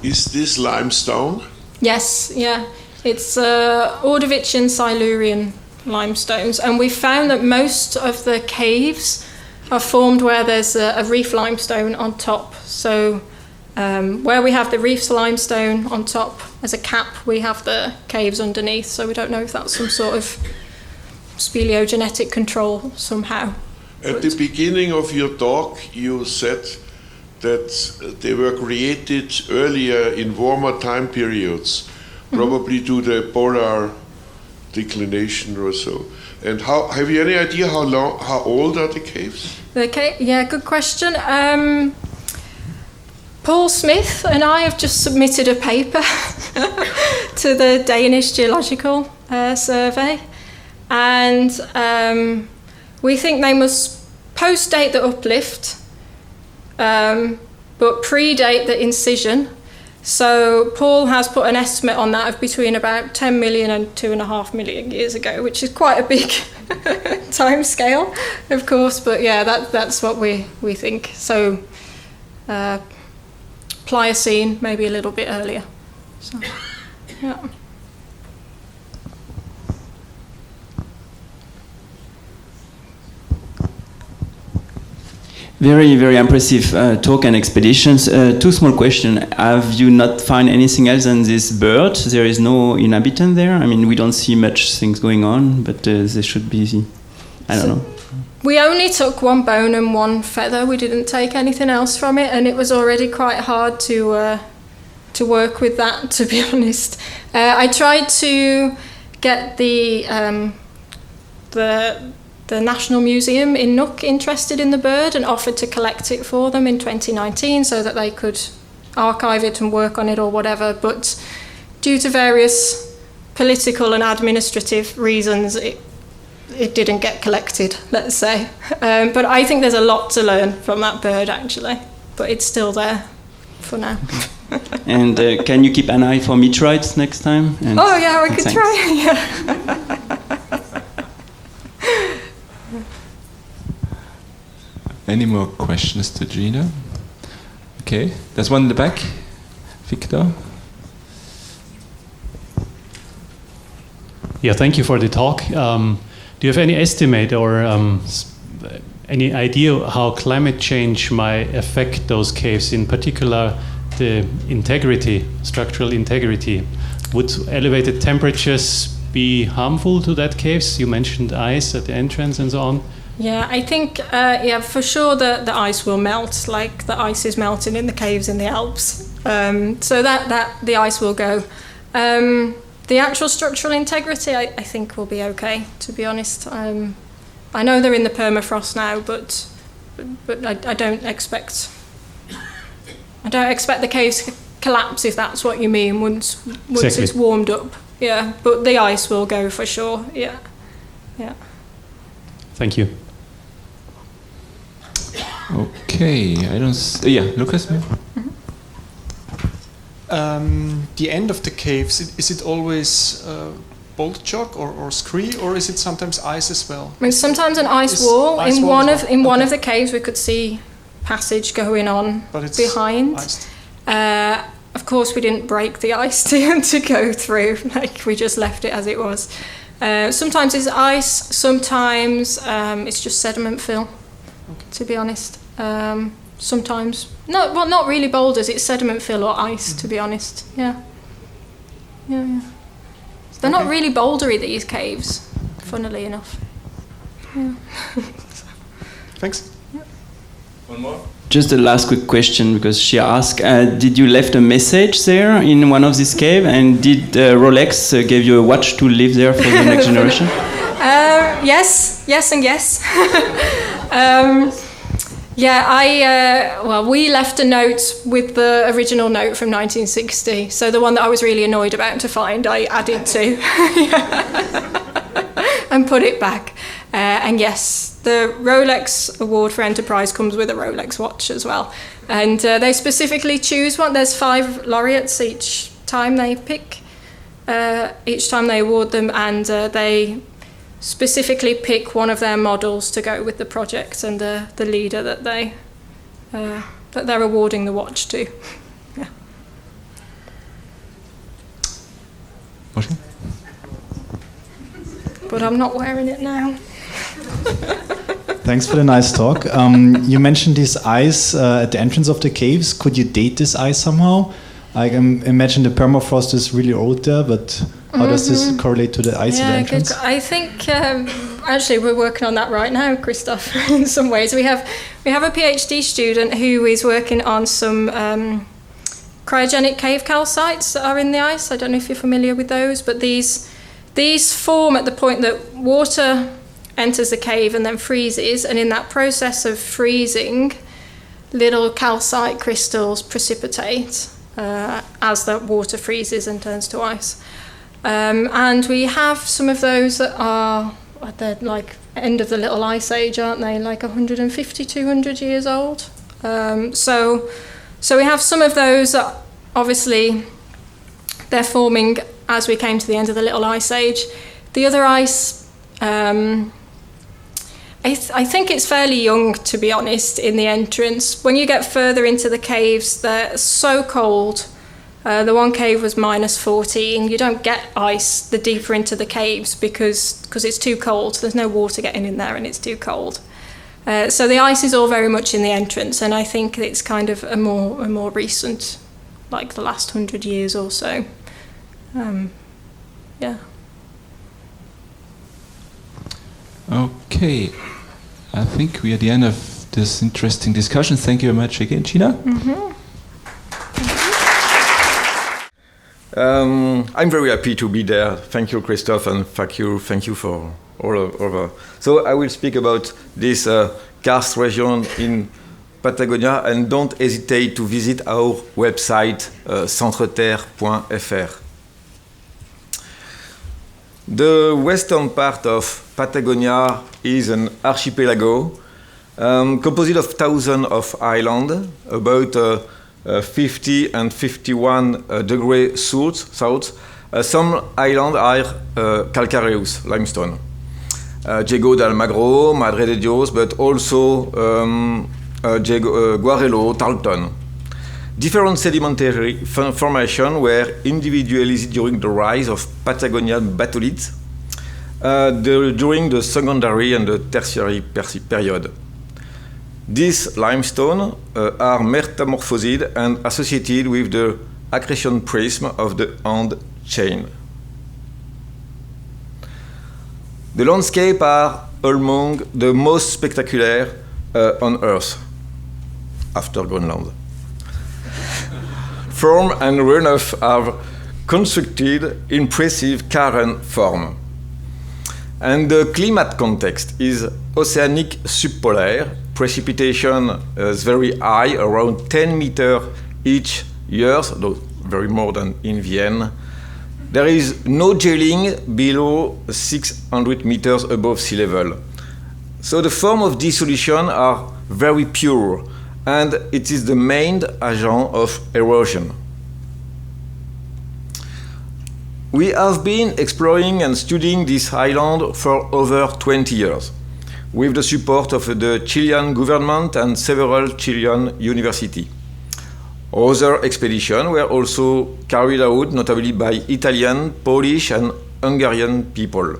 Is this limestone? Yes, yeah. It's Ordovician Silurian limestones, and we found that most of the caves are formed where there's a reef limestone on top. So where we have the reefs limestone on top as a cap, we have the caves underneath. So we don't know if that's some sort of speleogenetic control somehow. At the beginning of your talk, you said that they were created earlier in warmer time periods, probably due to the polar declination or so. And how have you any idea how old are the caves? Yeah, good question. Paul Smith and I have just submitted a paper to the Danish Geological Survey, and we think they must post-date the uplift, but predate the incision. So Paul has put an estimate on that of between about 10 million and 2.5 million years ago, which is quite a big time scale, of course, but yeah, that's what we think. So Pliocene, maybe a little bit earlier. So, yeah. Very, very impressive talk and expeditions. Two small questions. Have you not found anything else than this bird? There is no inhabitant there? I mean, we don't see much things going on, but there should be, I don't know. We only took one bone and one feather. We didn't take anything else from it, and it was already quite hard to work with that, to be honest. I tried to get the National Museum in Nuuk interested in the bird and offered to collect it for them in 2019 so that they could archive it and work on it or whatever, but due to various political and administrative reasons it didn't get collected, let's say. But I think there's a lot to learn from that bird actually, but it's still there for now. And can you keep an eye for meteorites next time? And oh yeah, we could try. Yeah. Any more questions to Gina? Okay, there's one in the back. Victor? Yeah, thank you for the talk. Do you have any estimate or any idea how climate change might affect those caves, in particular the integrity, structural integrity? Would elevated temperatures be harmful to that caves? You mentioned ice at the entrance and so on. Yeah, I think, for sure the ice will melt, like the ice is melting in the caves in the Alps. So that the ice will go. The actual structural integrity, I think, will be okay, to be honest. I know they're in the permafrost now, but I don't expect the caves to collapse, if that's what you mean, once exactly. It's warmed up. Yeah, but the ice will go for sure. Yeah. Thank you. Okay, Lucas. The end of the caves, is it always bolt chalk or scree, or is it sometimes ice as well? I mean, sometimes an ice wall. In one of the caves we could see passage going on behind. Of course we didn't break the ice to go through, like we just left it as it was. Sometimes it's ice, sometimes it's just sediment fill, to be honest. Sometimes, not really boulders, it's sediment fill or ice, to be honest. Yeah. They're not really bouldery, these caves, funnily enough. Yeah. Thanks. Yeah. One more? Just a last quick question, because she asked, did you left a message there in one of these caves, and did Rolex give you a watch to live there for the next generation? Yes and yes. We left a note with the original note from 1960. So the one that I was really annoyed about to find, I added to and put it back. And yes, the Rolex Award for Enterprise comes with a Rolex watch as well. And they specifically choose one. There's 5 laureates each time they pick, each time they award them, and they specifically pick one of their models to go with the project and the leader that they're awarding the watch to. Yeah. But I'm not wearing it now. Thanks for the nice talk. You mentioned this ice at the entrance of the caves. Could you date this ice somehow? I imagine the permafrost is really old there, but how does this correlate to the ice at the entrance? I think actually we're working on that right now, Christoph. In some ways, we have a PhD student who is working on some cryogenic cave calcites that are in the ice. I don't know if you're familiar with those, but these form at the point that water enters the cave and then freezes, and in that process of freezing, little calcite crystals precipitate as the water freezes and turns to ice. And we have some of those that are at the end of the little ice age, aren't they? Like 150, 200 years old. So we have some of those that obviously they're forming as we came to the end of the little ice age. The other ice, I think it's fairly young, to be honest, in the entrance. When you get further into the caves, they're so cold. The one cave was -14. You don't get ice the deeper into the caves because it's too cold. There's no water getting in there and it's too cold. So the ice is all very much in the entrance, and I think it's kind of a more recent, like the last 100 years or so. Yeah. Okay, I think we are at the end of this interesting discussion. Thank you very much again, Gina. I'm very happy to be there. Thank you, Christophe, and thank you for all over. So I will speak about this karst region in Patagonia, and don't hesitate to visit our website, centreterre.fr. The western part of Patagonia is an archipelago composed of thousands of islands, about 50 and 51 degrees south. Some islands are calcareous, limestone. Diego de Almagro, Madre de Dios, but also Guarelo, Tarleton. Different sedimentary formations were individualized during the rise of Patagonian batholiths during the secondary and the tertiary period. These limestones are metamorphosed and associated with the accretion prism of the Ande chain. The landscapes are among the most spectacular on Earth, after Greenland. Form and runoff are constructed impressive cairn form. And the climate context is oceanic subpolar. Precipitation is very high, around 10 meters each year, though very more than in Vienna. There is no gelling below 600 meters above sea level. So the form of dissolution are very pure, and it is the main agent of erosion. We have been exploring and studying this island for over 20 years, with the support of the Chilean government and several Chilean universities. Other expeditions were also carried out, notably by Italian, Polish, and Hungarian people.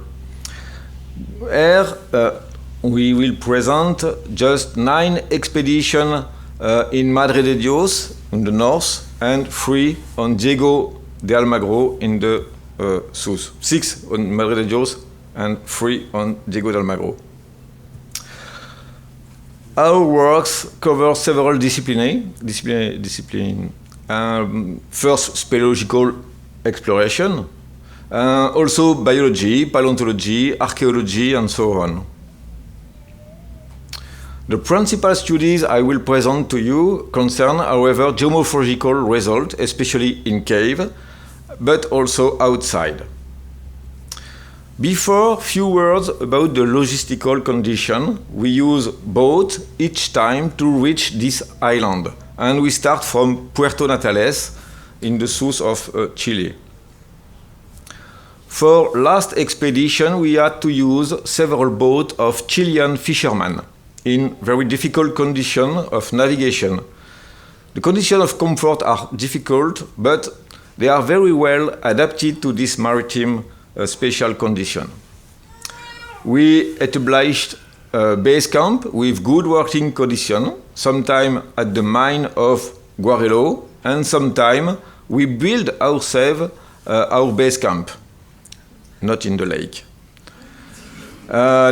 Here, we will present just 9 expeditions in Madre de Dios in the north and 3 on Diego de Almagro in the south. 6 on Madre de Dios and 3 on Diego de Almagro. Our works cover several disciplines. First, speleological exploration, also biology, paleontology, archaeology, and so on. The principal studies I will present to you concern, however, geomorphological results, especially in cave, but also outside. Before, few words about the logistical condition. We use boat each time to reach this island, and we start from Puerto Natales in the south of Chile. For last expedition, we had to use several boats of Chilean fishermen in very difficult conditions of navigation. The conditions of comfort are difficult, but they are very well adapted to this maritime special condition. We established a base camp with good working conditions, sometimes at the mine of Guarelo, and sometimes we build ourselves our base camp, not in the lake.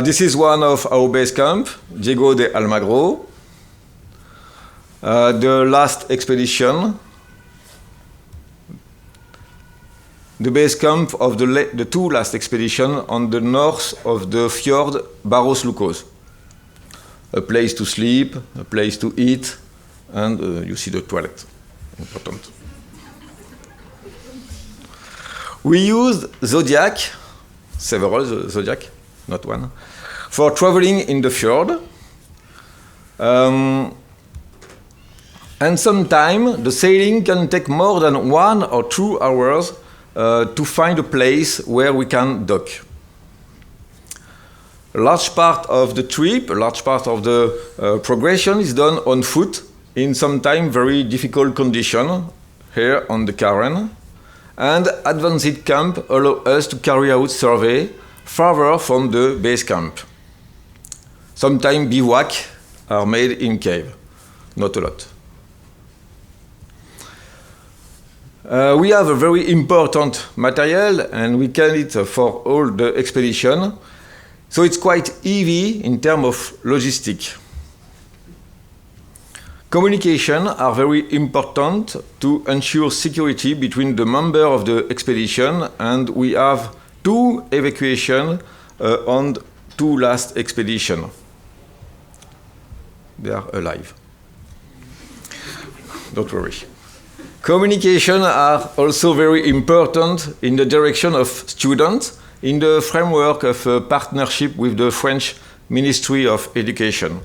This is one of our base camp, Diego de Almagro. The last expedition, the base camp of the 2 last expeditions on the north of the fjord Barros Lucoz. A place to sleep, a place to eat, and you see the toilet. Important. We used Zodiac, several Zodiac, not one, for traveling in the fjord. And sometimes the sailing can take more than 1 or 2 hours to find a place where we can dock. A large part of the trip, a large part of the progression is done on foot in sometimes very difficult conditions here on the cairn, and advanced camp allow us to carry out survey farther from the base camp. Sometimes bivouac are made in cave, not a lot. We have a very important material and we can it for all the expedition. So it's quite heavy in terms of logistics. Communication are very important to ensure security between the members of the expedition, and we have 2 evacuations on 2 last expeditions. They are alive. Don't worry. Communication are also very important in the direction of students in the framework of a partnership with the French Ministry of Education.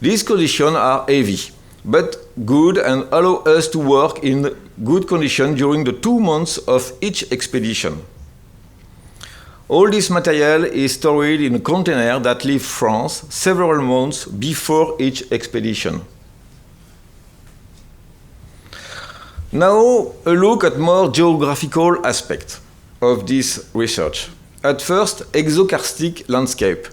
These conditions are heavy, but good and allow us to work in good conditions during the 2 months of each expedition. All this material is stored in a container that leaves France several months before each expedition. Now, a look at more geographical aspects of this research. At first, exokarstic landscape.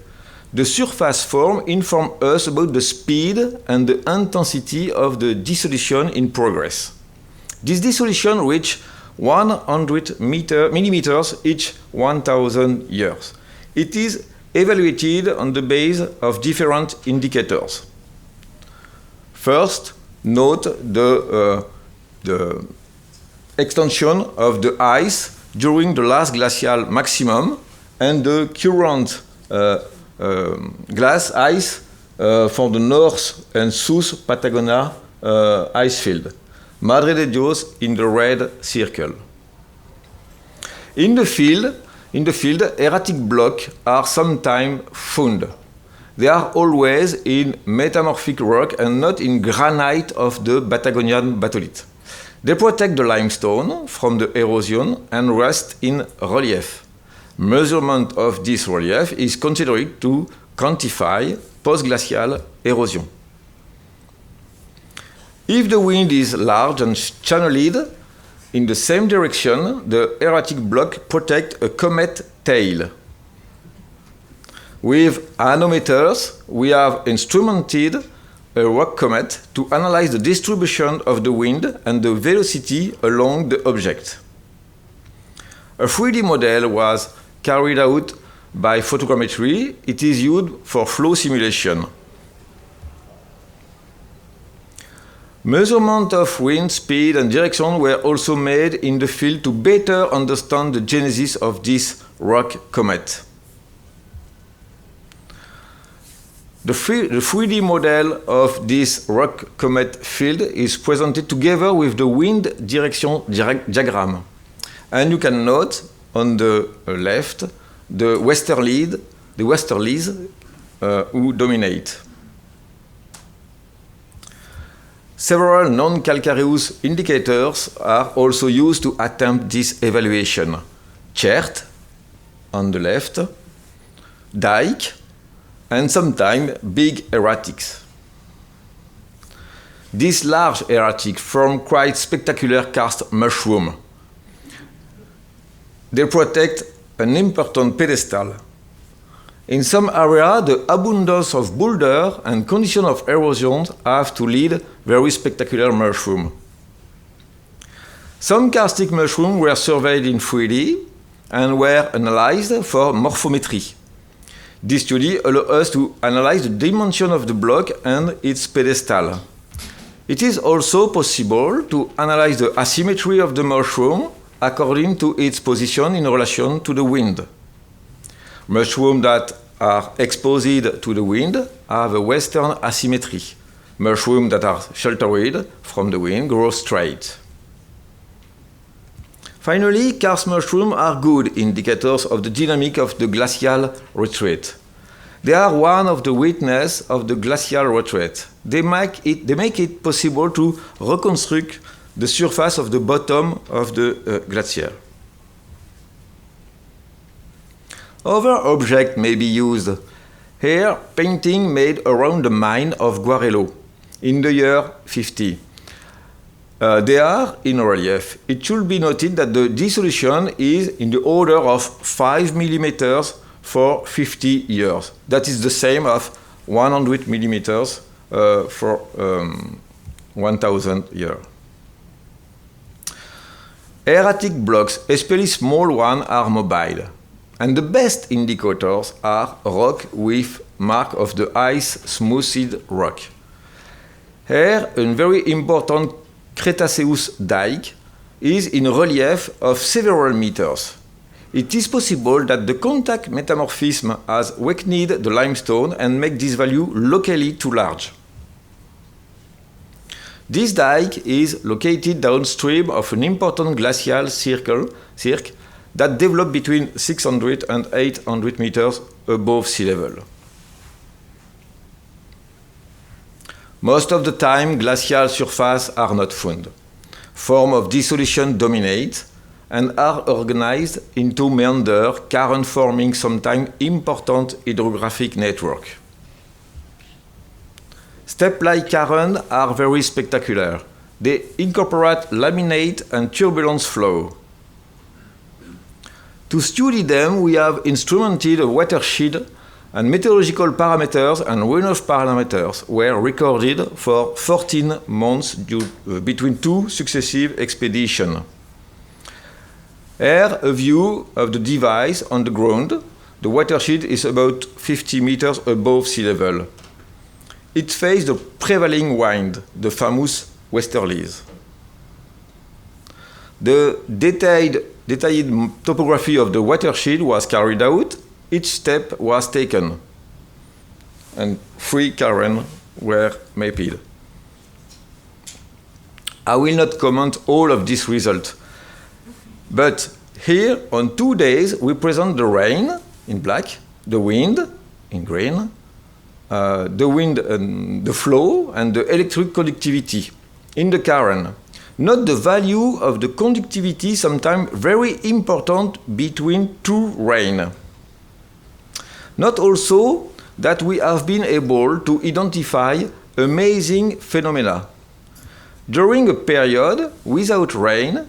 The surface form informs us about the speed and the intensity of the dissolution in progress. This dissolution reaches 100 millimeters each 1,000 years. It is evaluated on the basis of different indicators. First, note the extension of the ice during the last glacial maximum and the current glass ice for the North and South Patagonia ice field. Madre de Dios in the red circle. In the field, erratic blocks are sometimes found. They are always in metamorphic rock and not in granite of the Patagonian batholith. They protect the limestone from the erosion and rest in relief. Measurement of this relief is considered to quantify post-glacial erosion. If the wind is large and channeled in the same direction, the erratic block protects a comet tail. With anemometers, we have instrumented a rock comet to analyze the distribution of the wind and the velocity along the object. A 3D model was carried out by photogrammetry. It is used for flow simulation. Measurement of wind speed and direction were also made in the field to better understand the genesis of this rock comet. The 3D model of this rock comet field is presented together with the wind direction diagram. And you can note on the left the westerlies who dominate. Several non-calcareous indicators are also used to attempt this evaluation. Chert, on the left, dike, and sometimes big erratics. These large erratics form quite spectacular karst mushrooms. They protect an important pedestal. In some areas, the abundance of boulder and condition of erosion have to lead very spectacular mushrooms. Some karstic mushrooms were surveyed in 3D and were analyzed for morphometry. This study allows us to analyze the dimension of the block and its pedestal. It is also possible to analyze the asymmetry of the mushroom according to its position in relation to the wind. Mushrooms that are exposed to the wind have a western asymmetry. Mushrooms that are sheltered from the wind grow straight. Finally, karst mushrooms are good indicators of the dynamic of the glacial retreat. They are one of the witnesses of the glacial retreat. They make it possible to reconstruct the surface of the bottom of the glacier. Other objects may be used. Here, painting made around the mine of Guarello in the year 50. They are in relief. It should be noted that the dissolution is in the order of 5 millimeters for 50 years. That is the same of 100 millimeters for 1000 years. Erratic blocks, especially small ones, are mobile. And the best indicators are rock with mark of the ice smoothed rock. Here, a very important Cretaceous dike is in relief of several meters. It is possible that the contact metamorphism has weakened the limestone and make this value locally too large. This dike is located downstream of an important glacial cirque that developed between 600 and 800 meters above sea level. Most of the time, glacial surfaces are not found. Forms of dissolution dominate and are organized into meander, current forming sometimes important hydrographic network. Step-like currents are very spectacular. They incorporate laminate and turbulence flow. To study them, we have instrumented a watershed, and meteorological parameters and runoff parameters were recorded for 14 months between two successive expeditions. Here, a view of the device on the ground. The watershed is about 50 meters above sea level. It faces the prevailing wind, the famous westerlies. The detailed topography of the watershed was carried out. Each step was taken, and 3 currents were mapped. I will not comment all of these results, but here on 2 days we present the rain in black, the wind in green, the wind and the flow and the electric conductivity in the current. Note the value of the conductivity, sometimes very important between two rain. Note also that we have been able to identify amazing phenomena. During a period without rain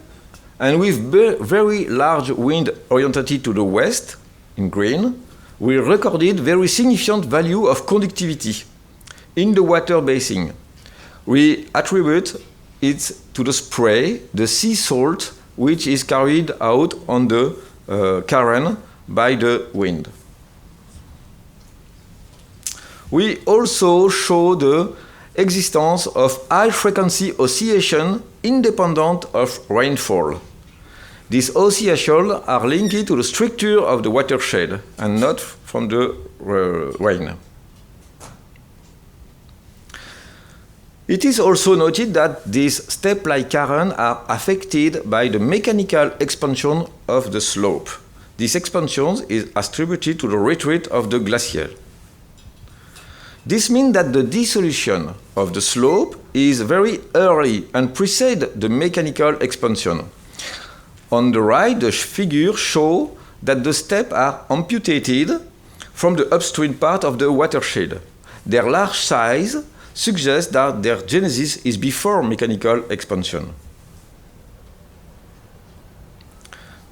and with very large wind oriented to the west, in green, we recorded very significant value of conductivity in the water basin. We attribute it to the spray, the sea salt, which is carried out on the current by the wind. We also show the existence of high-frequency oscillation independent of rainfall. These oscillations are linked to the structure of the watershed and not from the rain. It is also noted that these step-like currents are affected by the mechanical expansion of the slope. This expansion is attributed to the retreat of the glacier. This means that the dissolution of the slope is very early and precedes the mechanical expansion. On the right, the figure shows that the steps are amputated from the upstream part of the watershed. Their large size suggests that their genesis is before mechanical expansion.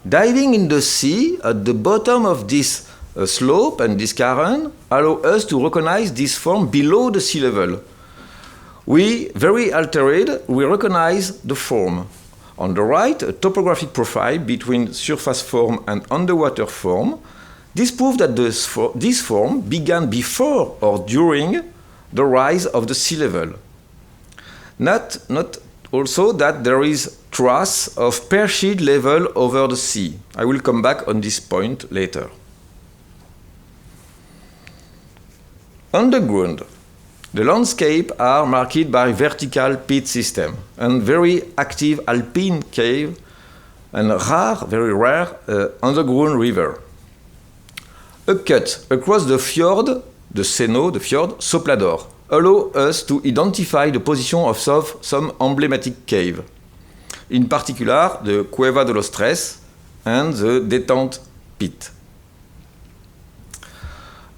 Diving in the sea at the bottom of this slope and this current allow us to recognize this form below the sea level. We recognize the form. On the right, a topographic profile between surface form and underwater form. This proves that this form began before or during the rise of the sea level. Not also that there is trace of perceived level over the sea. I will come back on this point later. Underground, the landscape are marked by vertical pit system and very active alpine cave and very rare underground river. A cut across the fjord, the fjord Soplador, allow us to identify the position of some emblematic cave. In particular, the Cueva de los Tres and the Détente pit.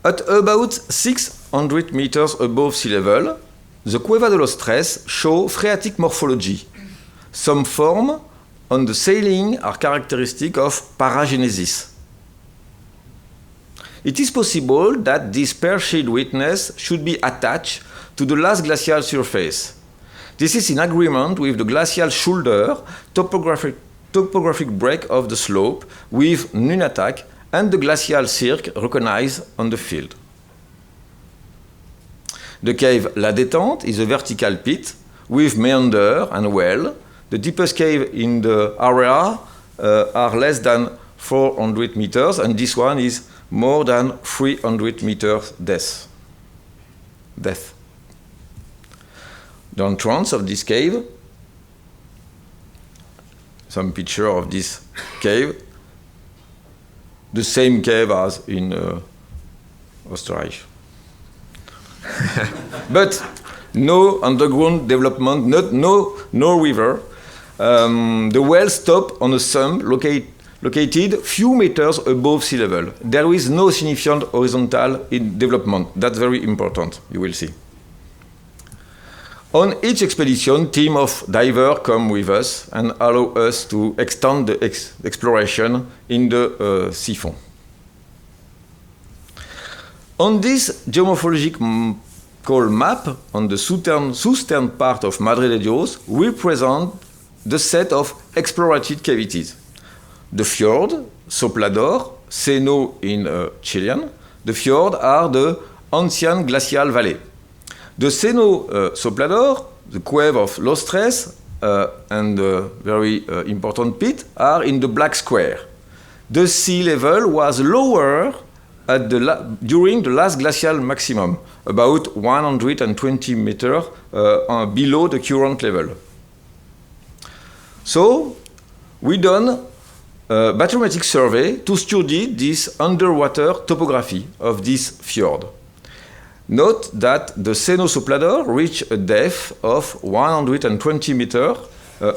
At about 600 meters above sea level, the Cueva de los Tres show phreatic morphology. Some forms on the ceiling are characteristic of paragenesis. it is possible that this pear-shaped witness should be attached to the last glacial surface. This is in agreement with the glacial shoulder topographic break of the slope with nunatak and the glacial cirque recognized on the field. The cave La Détente is a vertical pit with meander and well. The deepest cave in the area are less than 400 meters, and this one is more than 300 meters depth. The entrance of this cave, some picture of this cave, the same cave as in Österreich. But no underground development, no river. The well stopped on a sump located few meters above sea level. There is no significant horizontal development. That's very important, you will see. On each expedition, team of divers come with us and allow us to extend the exploration in the siphon. On this geomorphological map, on the southern part of Madre de Dios, we present the set of explorated cavities. The fjord, Soplador, Seno in Chilean. The fjord are the ancient glacial valley. The Seno Soplador, the cave of Los Tres, and the very important pit are in the black square. The sea level was lower at during the last glacial maximum, about 120 meters below the current level. So, we done a bathymetric survey to study this underwater topography of this fjord. Note that the Seno Soplador reached a depth of 120 meters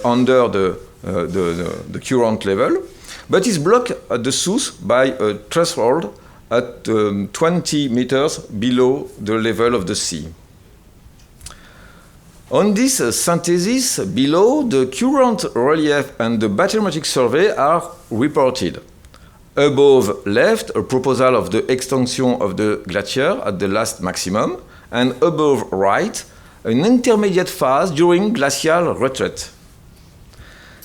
under the current level, but is blocked at the south by a threshold at 20 meters below the level of the sea. On this synthesis below, the current relief and the bathymetric survey are reported. Above left, a proposal of the extension of the glacier at the last maximum, and above right, an intermediate phase during glacial retreat.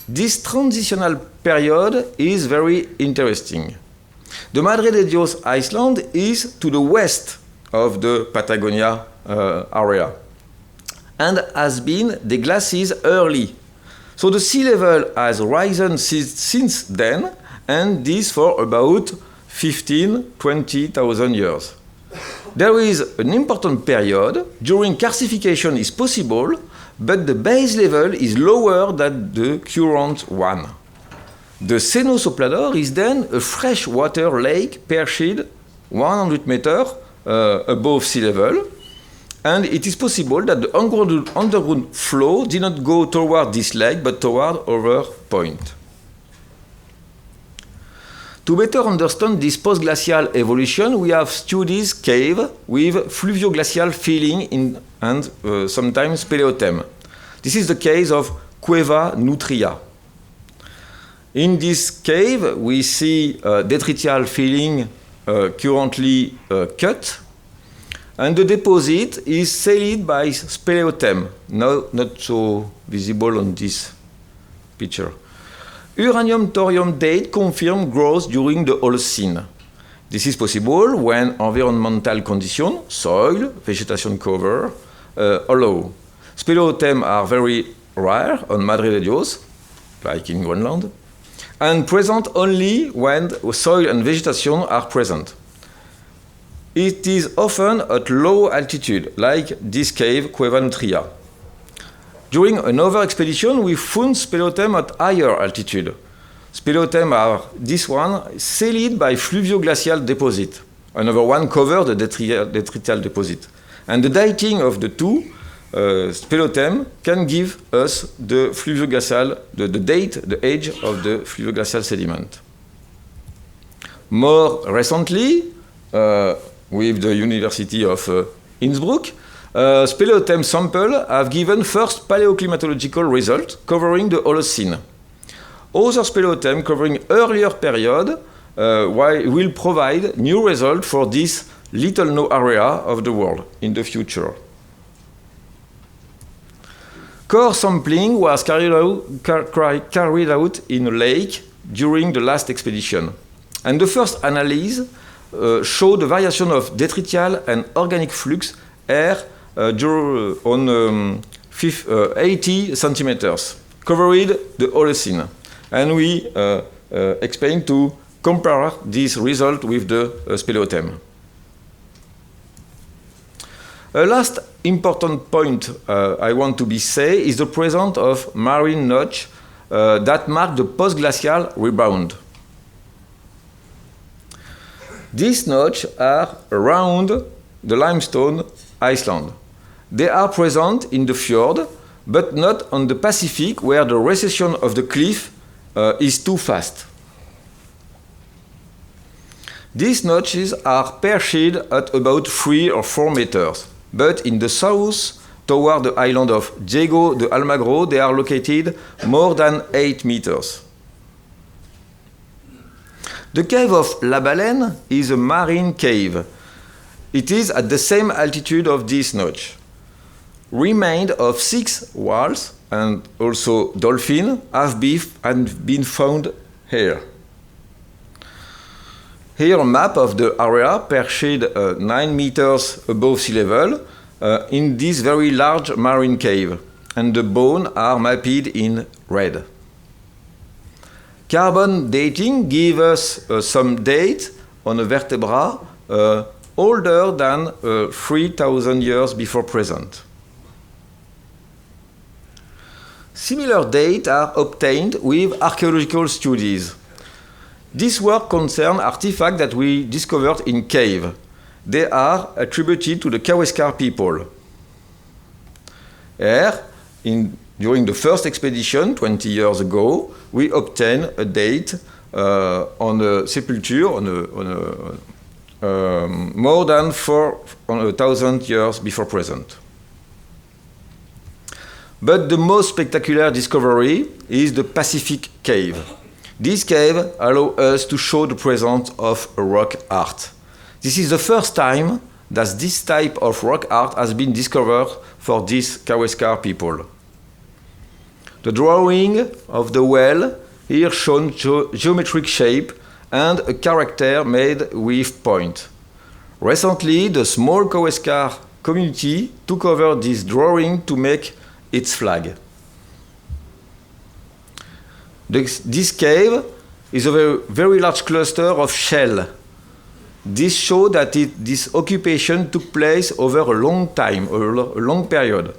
This transitional period is very interesting. The Madre de Dios Iceland is to the west of the Patagonia area and has been deglaciated early. So the sea level has risen since then, and this for about 15,000–20,000 years. There is an important period during karstification is possible, but the base level is lower than the current one. The Seno Soplador is then a freshwater lake perched 100 meters above sea level, and it is possible that the underground flow did not go toward this lake, but toward other point. To better understand this post-glacial evolution, we have studied cave with fluvio-glacial filling and sometimes speleothem. This is the case of Cueva Nutria. In this cave, we see detrital filling currently cut, and the deposit is sealed by speleothem, not so visible on this picture. Uranium-thorium date confirm growth during the Holocene. This is possible when environmental conditions, soil, vegetation cover, allow. Speleothem are very rare on Madre de Dios, like in Greenland, and present only when soil and vegetation are present. It is often at low altitude, like this cave, Cueva Nutria. During another expedition, we found speleothem at higher altitude. Speleothem are this one sealed by fluvio-glacial deposit. Another one covered the detrital deposit. And the dating of the two speleothem can give us the fluvio-glacial, the date, the age of the fluvio-glacial sediment. More recently, with the University of Innsbruck, speleothem samples have given first paleoclimatological results covering the Holocene. Other speleothem covering earlier period will provide new results for this little-known area of the world in the future. Core sampling was carried out in a lake during the last expedition. And the first analysis showed the variation of detrital and organic flux air on 80 centimeters, covered the Holocene. And we explained to compare this result with the speleothem. A last important point I want to say is the presence of marine notch that mark the post-glacial rebound. These notches are around the limestone Iceland. They are present in the fjord, but not on the Pacific, where the recession of the cliff is too fast. These notches are perched at about 3 or 4 meters, but in the south, toward the island of Diego de Almagro, they are located more than 8 meters. The cave of La Baleine is a marine cave. It is at the same altitude of this notch. Remains of 6 whales and also dolphins have been found here. Here a map of the area perched 9 meters above sea level in this very large marine cave, and the bones are mapped in red. Carbon dating gives us some date on a vertebra older than 3,000 years before present. Similar data are obtained with archaeological studies. This work concerns artifacts that we discovered in cave. They are attributed to the Kaweskar people. During the first expedition 20 years ago, we obtained a date on a sepulture more than 4,000 years before present. But the most spectacular discovery is the Pacific cave. This cave allows us to show the presence of a rock art. This is the first time that this type of rock art has been discovered for these Kaweskar people. The drawing of the well here shows geometric shape and a character made with point. Recently, the small Kaweskar community took over this drawing to make its flag. This cave is a very large cluster of shells. This shows that this occupation took place over a long time, a long period.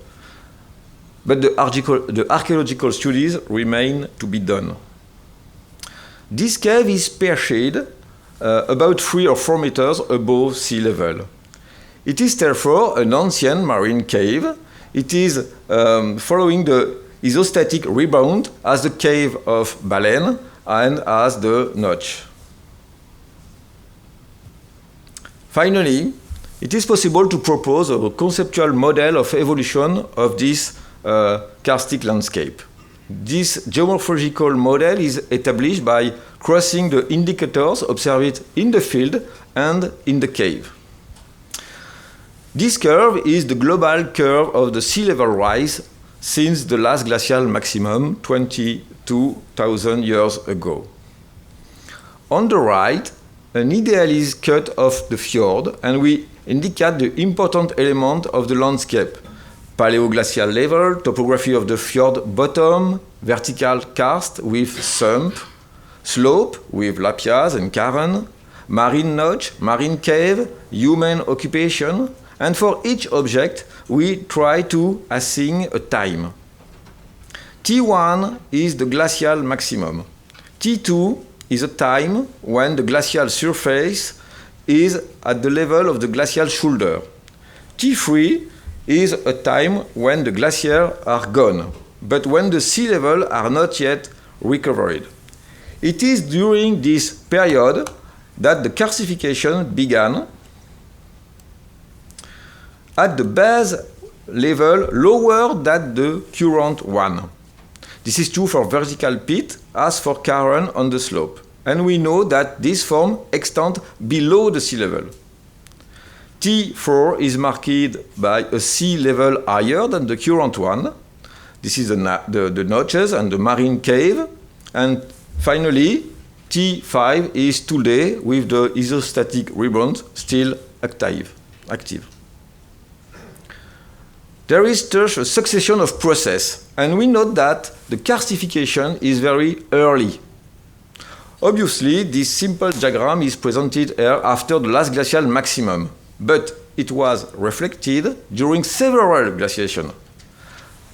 But the archaeological studies remain to be done. This cave is perched about 3 or 4 meters above sea level. It is therefore an ancient marine cave. It is following the isostatic rebound as the cave of Baleine and as the notch. Finally, it is possible to propose a conceptual model of evolution of this karstic landscape. This geomorphological model is established by crossing the indicators observed in the field and in the cave. This curve is the global curve of the sea level rise since the last glacial maximum 22,000 years ago. On the right, an idealized cut of the fjord, and we indicate the important element of the landscape: paleoglacial level, topography of the fjord bottom, vertical karst with sump, slope with lapiaz and cairn, marine notch, marine cave, human occupation, and for each object we try to assign a time. T1 is the glacial maximum. T2 is a time when the glacial surface is at the level of the glacial shoulder. T3 is a time when the glaciers are gone, but when the sea level are not yet recovered. It is during this period that the karstification began at the base level lower than the current one. This is true for vertical pit as for cairn on the slope. and we know that this form extends below the sea level. T4 is marked by a sea level higher than the current one. This is the notches and the marine cave. And finally, T5 is today with the isostatic rebound still active. There is thus a succession of processes, and we note that the karstification is very early. Obviously, this simple diagram is presented here after the last glacial maximum, but it was reflected during several glaciations.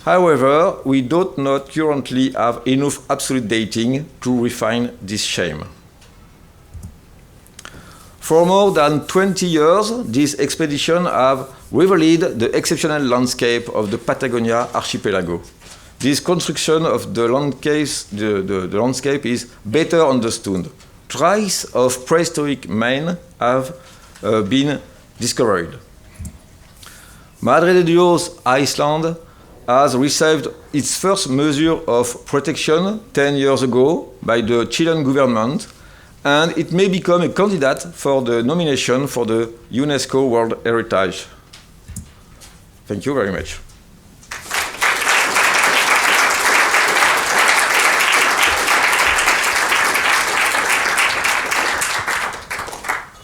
However, we do not currently have enough absolute dating to refine this scheme. For more than 20 years, these expeditions have revealed the exceptional landscape of the Patagonia archipelago. This construction of the landscape is better understood. Traces of prehistoric men have been discovered. Madre de Dios, Iceland, has received its first measure of protection 10 years ago by the Chilean government, and it may become a candidate for the nomination for the UNESCO World Heritage. Thank you very much.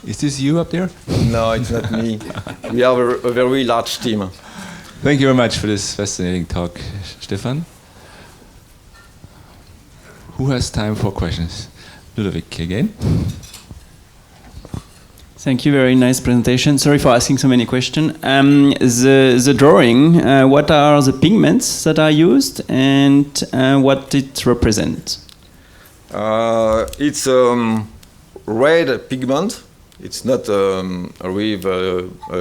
Is this you up there? No, it's not me. We have a very large team. Thank you very much for this fascinating talk, Stefan. Who has time for questions? Ludovic again. Thank you, very nice presentation. Sorry for asking so many questions. The drawing, what are the pigments that are used and what it represents? It's red pigment. It's not with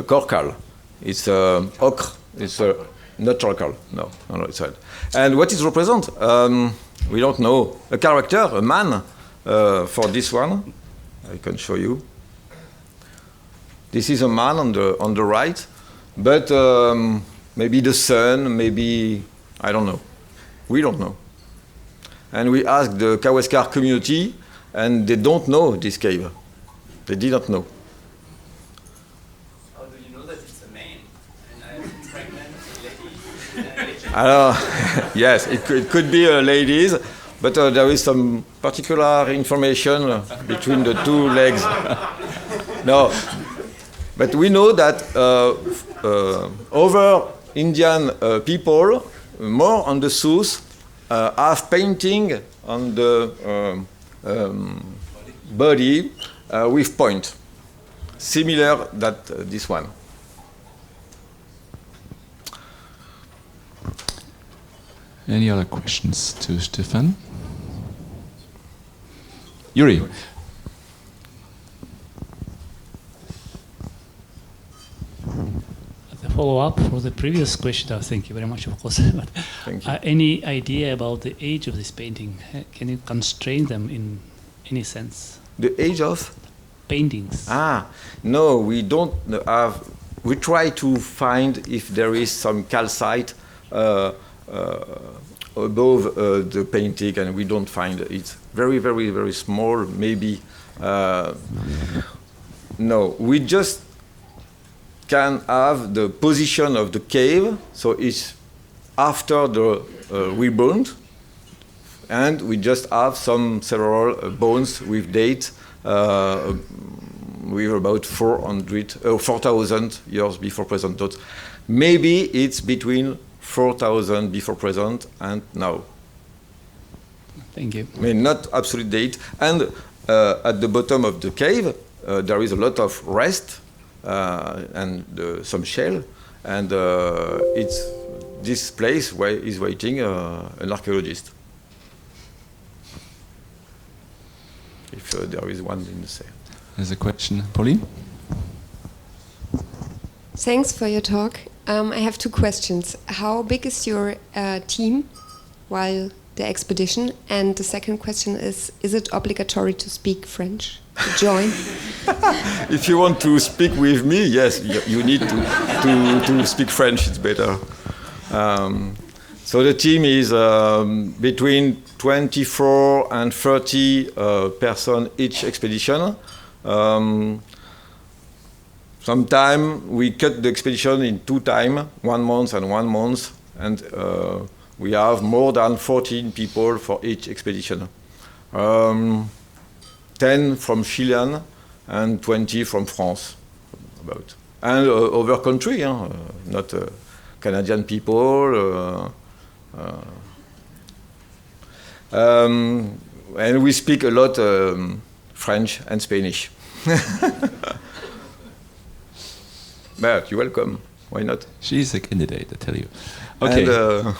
coracal. It's ochre. It's not charcoal. No, it's red. And what it represents? We don't know. A character, a man. For this one, I can show you. This is a man on the right, but maybe the sun, maybe I don't know. We don't know. And we asked the Kawascar community, and they don't know this cave. They did not know. How do you know that it's a man? And a pregnant lady? Yes, it could be a ladies, but there is some particular information between the two legs. No, but we know that over Indian people, more on the south, have painting on the body with point, similar that this one. Any other questions to Stefan? Yuri. As a follow-up for the previous question, thank you very much, of course. But thank you. Any idea about the age of this painting? Can you constrain them in any sense? The age of paintings? No, we don't have. We try to find if there is some calcite above the painting, and we don't find it. It's very, very, very small, maybe. No, we just can have the position of the cave, so it's after the rebound, and we just have several bones with date with about 4,000 years before present date. Maybe it's between 4,000 before present and now. Thank you. I mean, not absolute date. And at the bottom of the cave, there is a lot of rest and some shell. And it's this place where is waiting an archaeologist. If there is one in the same. There's a question. Pauline? Thanks for your talk. I have two questions. How big is your team while the expedition? And the second question is it obligatory to speak French to join? If you want to speak with me, yes, you need to speak French. It's better. So the team is between 24 and 30 person each expedition. Sometimes we cut the expedition in 2 times, 1 month and 1 month, and we have more than 14 people for each expedition. 10 from Chile and 20 from France, about. And other country, not Canadian people. And we speak a lot French and Spanish. But you're welcome. Why not? She's a candidate, I tell you. Okay. And,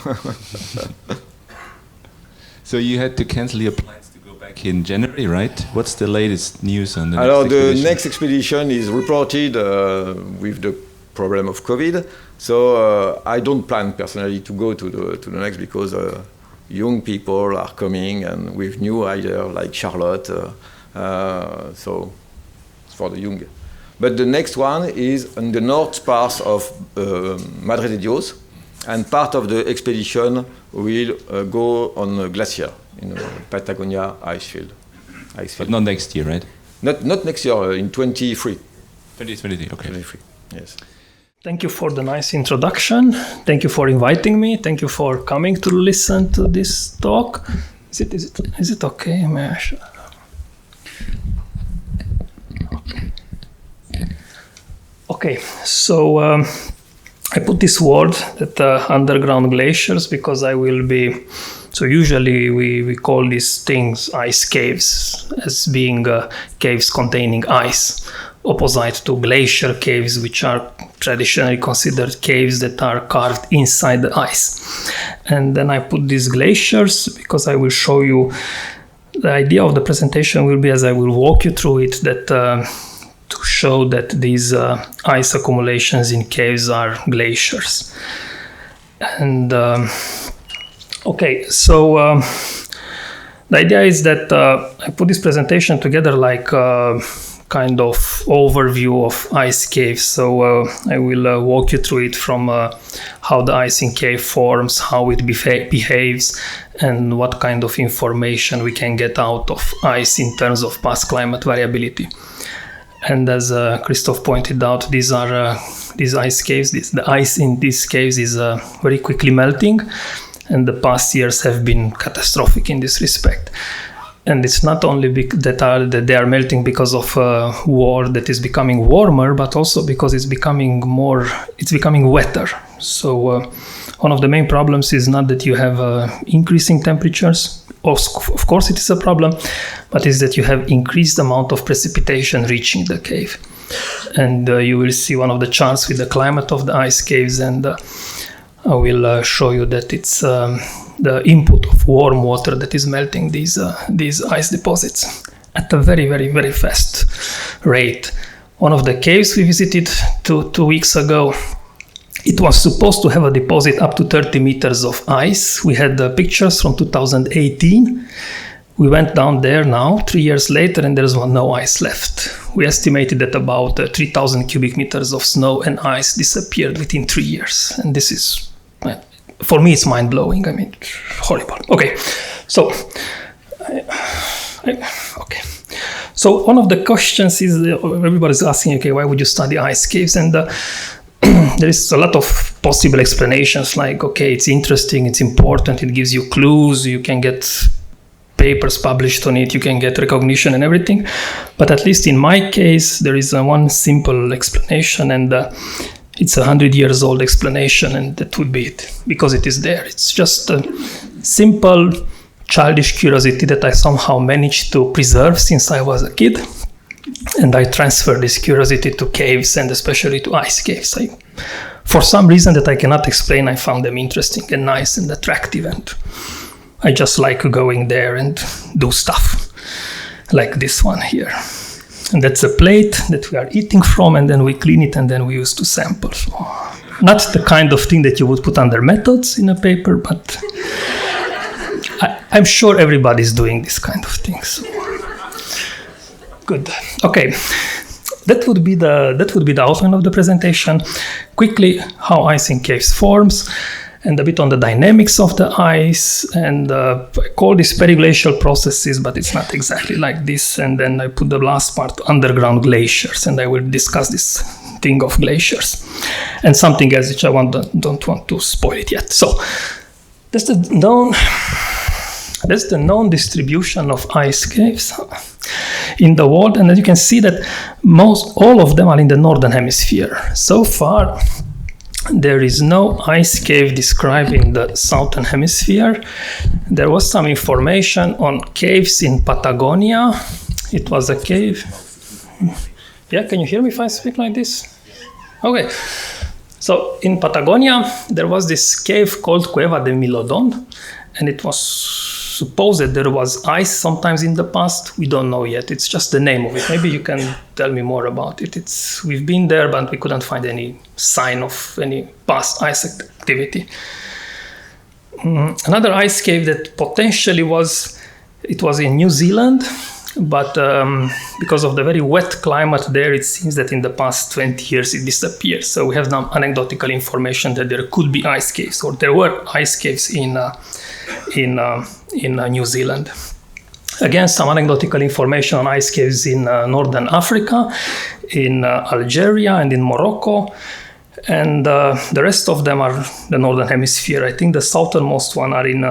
so you had to cancel your plans to go back in January, right? What's the latest news on the alors, next expedition? the next expedition is reported with the problem of COVID. So I don't plan personally to go to the next because young people are coming and with new ideas like Charlotte. So it's for the young. But the next one is in the north part of Madre de Dios, and part of the expedition will go on a glacier in Patagonia ice field. But not next year, right? Not next year, in 23. 2023, okay. 23, yes. Thank you for the nice introduction. Thank you for inviting me. Thank you for coming to listen to this talk. Is it okay? Okay, so I put this word that underground glaciers because I will be. So usually we call these things ice caves as being caves containing ice, opposite to glacier caves, which are traditionally considered caves that are carved inside the ice. And then I put these glaciers because I will show you. The idea of the presentation will be, as I will walk you through it, that to show that these ice accumulations in caves are glaciers. And okay, so the idea is that I put this presentation together like kind of overview of ice caves. So I will walk you through it from how the ice in cave forms, how it behaves, and what kind of information we can get out of ice in terms of past climate variability. And as Christoph pointed out, these are these ice caves. The ice in these caves is very quickly melting, and the past years have been catastrophic in this respect. And it's not only that they are melting because of war that is becoming warmer, but also because it's becoming wetter. So one of the main problems is not that you have increasing temperatures. Of course it is a problem, but is that you have increased amount of precipitation reaching the cave. And you will see one of the charts with the climate of the ice caves, and I will show you that it's the input of warm water that is melting these ice deposits at a very, very, very fast rate. One of the caves we visited two weeks ago, it was supposed to have a deposit up to 30 meters of ice. We had the pictures from 2018. We went down there now, 3 years later, and there's no ice left. We estimated that about 3,000 cubic meters of snow and ice disappeared within 3 years. And this is, for me, it's mind-blowing. I mean, horrible. Okay, so, okay. So one of the questions is, everybody's asking, okay, why would you study ice caves? And there is a lot of possible explanations, like, okay, it's interesting, it's important, it gives you clues, you can get papers published on it, you can get recognition and everything. But at least in my case, there is one simple explanation, and it's 100 years old explanation, and that would be it, because it is there. It's just a simple childish curiosity that I somehow managed to preserve since I was a kid. And I transferred this curiosity to caves, and especially to ice caves. For some reason that I cannot explain, I found them interesting and nice and attractive, and I just like going there and do stuff like this one here. And that's a plate that we are eating from, and then we clean it, and then we use to sample. So, not the kind of thing that you would put under methods in a paper, but I'm sure everybody's doing this kind of things. So. Good. Okay, that would be the outline of the presentation. Quickly, how ice in caves forms, and a bit on the dynamics of the ice, and I call this periglacial processes, but it's not exactly like this. And then I put the last part, underground glaciers, and I will discuss this thing of glaciers and something else which I don't want to spoil it yet. So that's the known distribution of ice caves in the world, and as you can see that all of them are in the northern hemisphere. So far, there is no ice cave described in the southern hemisphere. There was some information on caves in Patagonia. It was a cave. Yeah, can you hear me if I speak like this? Okay. So in Patagonia, there was this cave called Cueva de Milodon, and it was supposed that there was ice sometimes in the past. We don't know yet. It's just the name of it. Maybe you can tell me more about it. We've been there, but we couldn't find any sign of any past ice activity. Another ice cave that potentially was in New Zealand, but because of the very wet climate there, it seems that in the past 20 years it disappeared. So we have some anecdotal information that there could be ice caves, or there were ice caves in New Zealand. Again, some anecdotal information on ice caves in northern Africa, in Algeria, and in Morocco. And the rest of them are the northern hemisphere. I think the southernmost one are in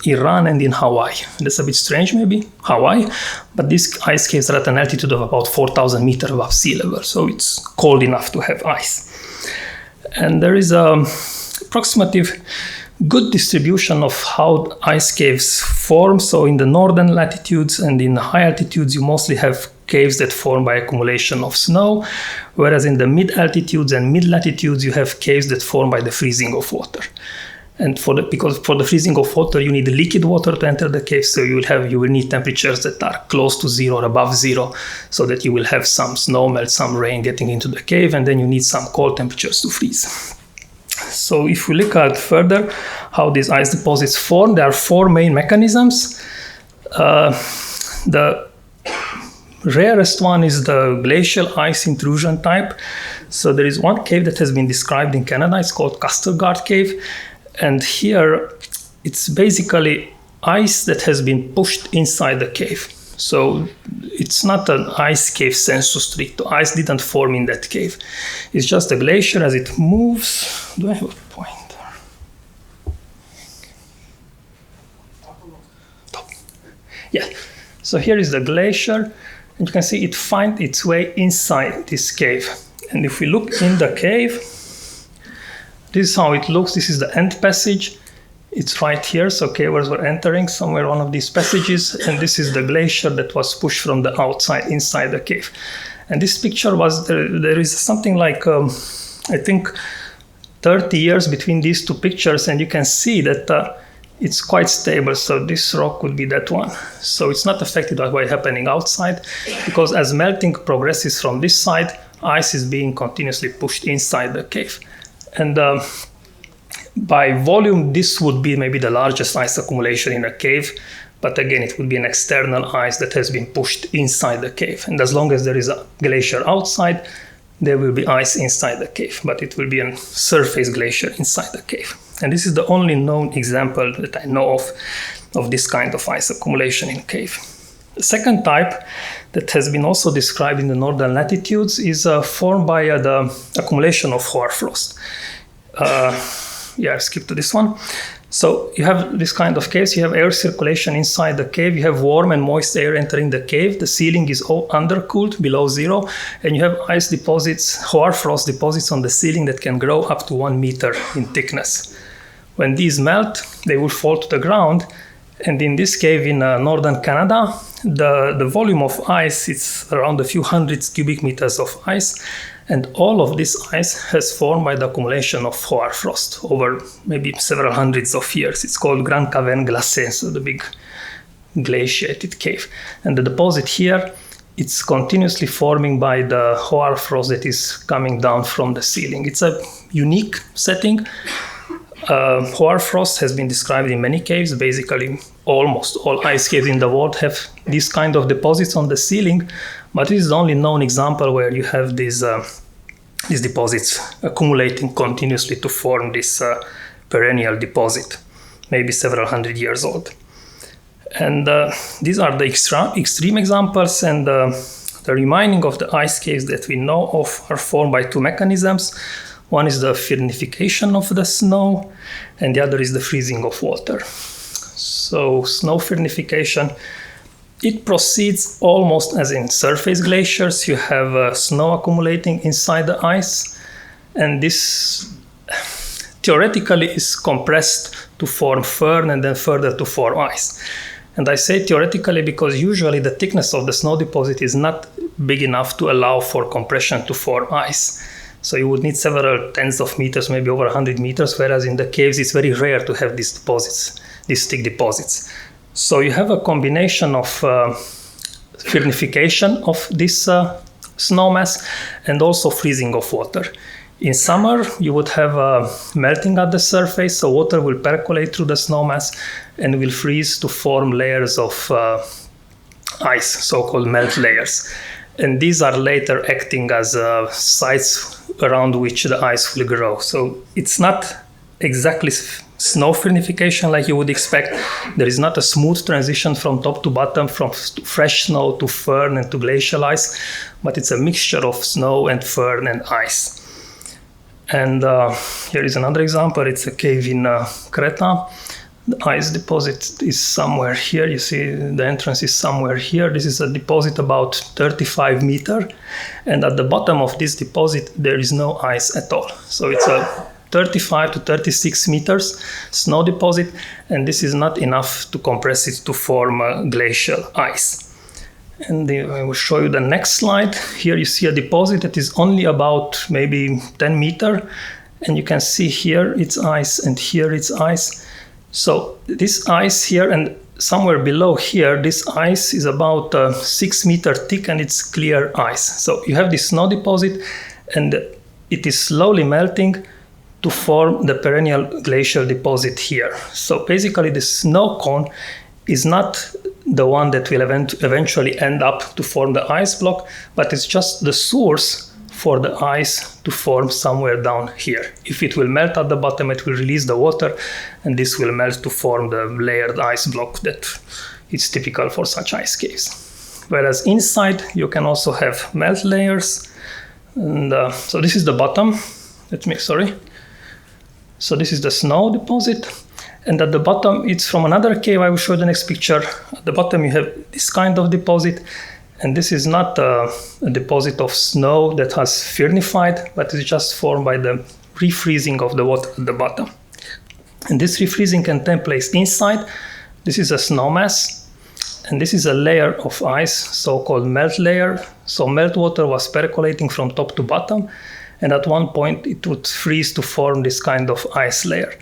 Iran and in Hawaii. That's a bit strange, maybe, Hawaii. But these ice caves are at an altitude of about 4,000 meters above sea level, so it's cold enough to have ice. And there is a approximative good distribution of how ice caves form. So in the northern latitudes and in high altitudes, you mostly have caves that form by accumulation of snow, whereas in the mid-altitudes and mid-latitudes, you have caves that form by the freezing of water. And because for the freezing of water, you need liquid water to enter the cave, so you will need temperatures that are close to zero or above zero, so that you will have some snow melt, some rain getting into the cave, and then you need some cold temperatures to freeze. So if we look at further how these ice deposits form, there are four main mechanisms. The rarest one is the glacial ice intrusion type. So there is one cave that has been described in Canada. It's called Castelgard Cave. And here it's basically ice that has been pushed inside the cave. So it's not an ice cave sensu stricto. Ice didn't form in that cave. It's just a glacier as it moves. Do I have a pointer? Yeah. So here is the glacier. And you can see it finds its way inside this cave. And if we look in the cave, this is how it looks. This is the end passage. It's right here. So cavers were entering somewhere one of these passages. And this is the glacier that was pushed from the outside inside the cave. And this picture was, there is something like, I think, 30 years between these two pictures. And you can see that it's quite stable. So this rock would be that one. So it's not affected by what's happening outside, because as melting progresses from this side, ice is being continuously pushed inside the cave. And by volume, this would be maybe the largest ice accumulation in a cave. But again, it would be an external ice that has been pushed inside the cave. And as long as there is a glacier outside, there will be ice inside the cave. But it will be a surface glacier inside the cave. And this is the only known example that I know of this kind of ice accumulation in cave. The second type that has been also described in the northern latitudes is formed by the accumulation of hoarfrost. Skip to this one. So you have this kind of caves. You have air circulation inside the cave. You have warm and moist air entering the cave. The ceiling is all undercooled, below zero. And you have ice deposits, hoarfrost deposits on the ceiling that can grow up to 1 meter in thickness. When these melt, they will fall to the ground. And in this cave in northern Canada, the volume of ice is around a few hundred cubic meters of ice. And all of this ice has formed by the accumulation of hoarfrost over maybe several hundreds of years. It's called Grand Cavern Glacé, so the big glaciated cave. And the deposit here, it's continuously forming by the hoarfrost that is coming down from the ceiling. It's a unique setting. Hoarfrost has been described in many caves. Basically, almost all ice caves in the world have these kind of deposits on the ceiling, but it is the only known example where you have these deposits accumulating continuously to form this perennial deposit, maybe several hundred years old. And these are the extreme examples, and the remaining of the ice caves that we know of are formed by two mechanisms. One is the firnification of the snow, and the other is the freezing of water. So snow firnification, it proceeds almost as in surface glaciers. You have snow accumulating inside the ice, and this theoretically is compressed to form firn and then further to form ice. And I say theoretically because usually the thickness of the snow deposit is not big enough to allow for compression to form ice. So you would need several tens of meters, maybe over 100 meters, whereas in the caves it's very rare to have these deposits, these thick deposits. So you have a combination of firnification of this snow mass and also freezing of water. In summer, you would have melting at the surface, so water will percolate through the snow mass and will freeze to form layers of ice, so-called melt layers. And these are later acting as sites around which the ice will grow. So it's not exactly snow firnification like you would expect. There is not a smooth transition from top to bottom, from fresh snow to firn and to glacial ice, but it's a mixture of snow and firn and ice. And here is another example. It's a cave in Creta. The ice deposit is somewhere here. You see the entrance is somewhere here. This is a deposit about 35 meters. And at the bottom of this deposit, there is no ice at all. So it's a 35 to 36 meters snow deposit. And this is not enough to compress it to form glacial ice. And I will show you the next slide. Here you see a deposit that is only about maybe 10 meters. And you can see here it's ice and here it's ice. So this ice here and somewhere below here, this ice is about 6 meters thick and it's clear ice. So you have this snow deposit and it is slowly melting to form the perennial glacial deposit here. So basically the snow cone is not the one that will eventually end up to form the ice block, but it's just the source for the ice to form somewhere down here. If it will melt at the bottom, it will release the water, and this will melt to form the layered ice block that is typical for such ice caves. Whereas inside, you can also have melt layers. And so this is the bottom. So this is the snow deposit. And at the bottom, it's from another cave. I will show the next picture. At the bottom, you have this kind of deposit. And this is not a deposit of snow that has firnified, but it's just formed by the refreezing of the water at the bottom. And this refreezing can take place inside. This is a snow mass. And this is a layer of ice, so-called melt layer. So meltwater was percolating from top to bottom. And at one point, it would freeze to form this kind of ice layer.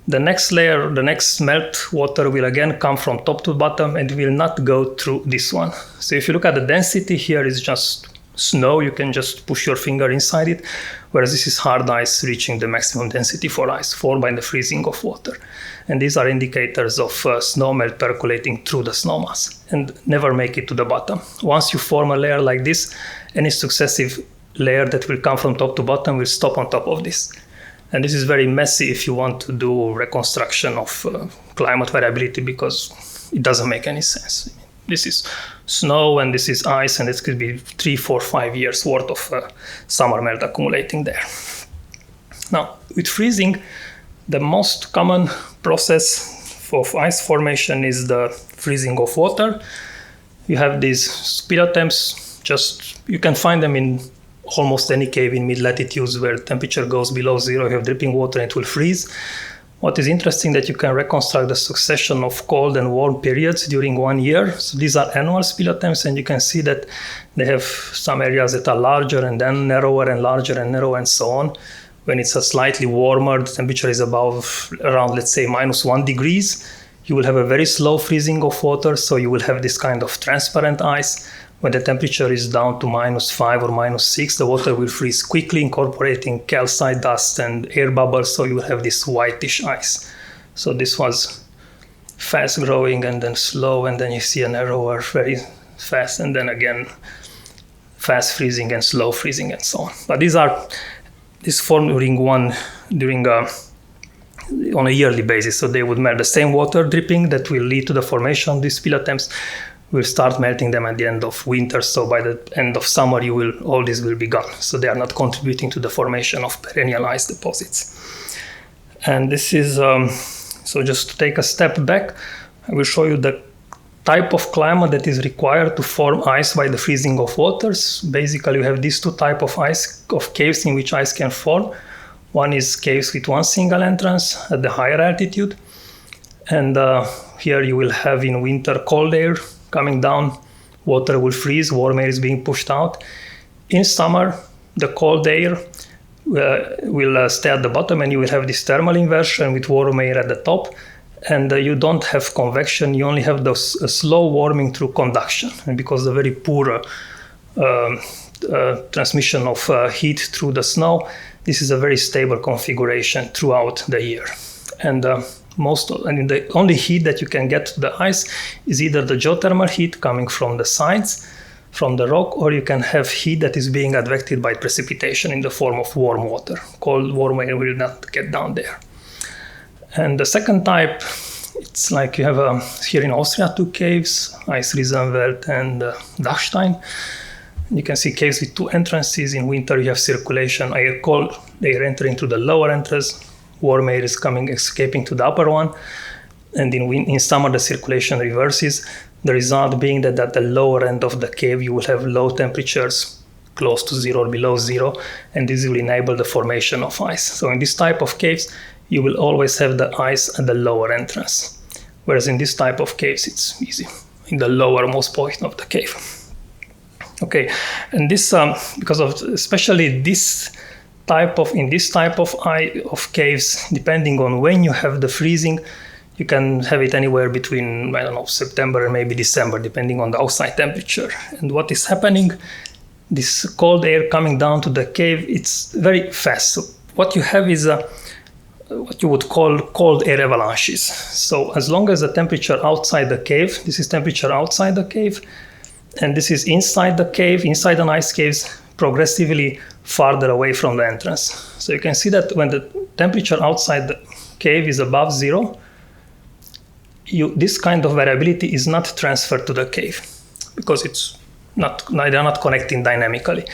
The next layer, the next melt water will again come from top to bottom and will not go through this one. So if you look at the density here, it's just snow. You can just push your finger inside it, whereas this is hard ice reaching the maximum density for ice formed by the freezing of water. And these are indicators of snow melt percolating through the snow mass and never make it to the bottom. Once you form a layer like this, any successive layer that will come from top to bottom will stop on top of this. And this is very messy if you want to do reconstruction of climate variability because it doesn't make any sense. This is snow and this is ice, and it could be 3, 4, 5 years worth of summer melt accumulating there. Now, with freezing, the most common process of ice formation is the freezing of water. You have these speed attempts, you can find them in almost any cave in mid-latitudes where temperature goes below zero. You have dripping water and it will freeze. What is interesting that you can reconstruct the succession of cold and warm periods during 1 year. So these are annual spill attempts, and you can see that they have some areas that are larger and then narrower and larger and narrower and so on. When it's a slightly warmer, the temperature is around, let's say, -1 degrees. You will have a very slow freezing of water, so you will have this kind of transparent ice. When the temperature is down to -5 or -6, the water will freeze quickly, incorporating calcite dust and air bubbles, so you will have this whitish ice. So this was fast growing and then slow, and then you see a narrower, very fast, and then again fast freezing and slow freezing and so on. But this formed during on a yearly basis. So they would melt the same water dripping that will lead to the formation of these spill attempts. Will start melting them at the end of winter. So by the end of summer, all this will be gone. So they are not contributing to the formation of perennial ice deposits. And this is, so just to take a step back, I will show you the type of climate that is required to form ice by the freezing of waters. Basically, you have these two types of caves in which ice can form. One is caves with one single entrance at the higher altitude. And here you will have in winter cold air coming down, water will freeze, warm air is being pushed out. In summer, the cold air will stay at the bottom, and you will have this thermal inversion with warm air at the top. And you don't have convection, you only have those slow warming through conduction. And because of the very poor transmission of heat through the snow, this is a very stable configuration throughout the year. And the only heat that you can get to the ice is either the geothermal heat coming from the sides, from the rock, or you can have heat that is being advected by precipitation in the form of warm water. Cold, warm air will not get down there. And the second type, it's like you have here in Austria 2 caves, Ice Riesenwald and Dachstein. You can see caves with 2 entrances. In winter you have circulation, cold air entering through the lower entrance, warm air is escaping to the upper one. And in summer the circulation reverses. The result being that at the lower end of the cave you will have low temperatures, close to 0 or below 0, and this will enable the formation of ice. So in this type of caves, you will always have the ice at the lower entrance. Whereas in this type of caves, it's easy, in the lowermost point of the cave. Okay, and this, because of especially this type of caves, depending on when you have the freezing, you can have it anywhere between, September and maybe December, depending on the outside temperature. And what is happening, this cold air coming down to the cave, it's very fast. So what you have is what you would call cold air avalanches. So as long as the temperature outside the cave, this is temperature outside the cave, and this is inside the cave, inside an ice caves, progressively farther away from the entrance. So you can see that when the temperature outside the cave is above 0, this kind of variability is not transferred to the cave because they're not connecting dynamically.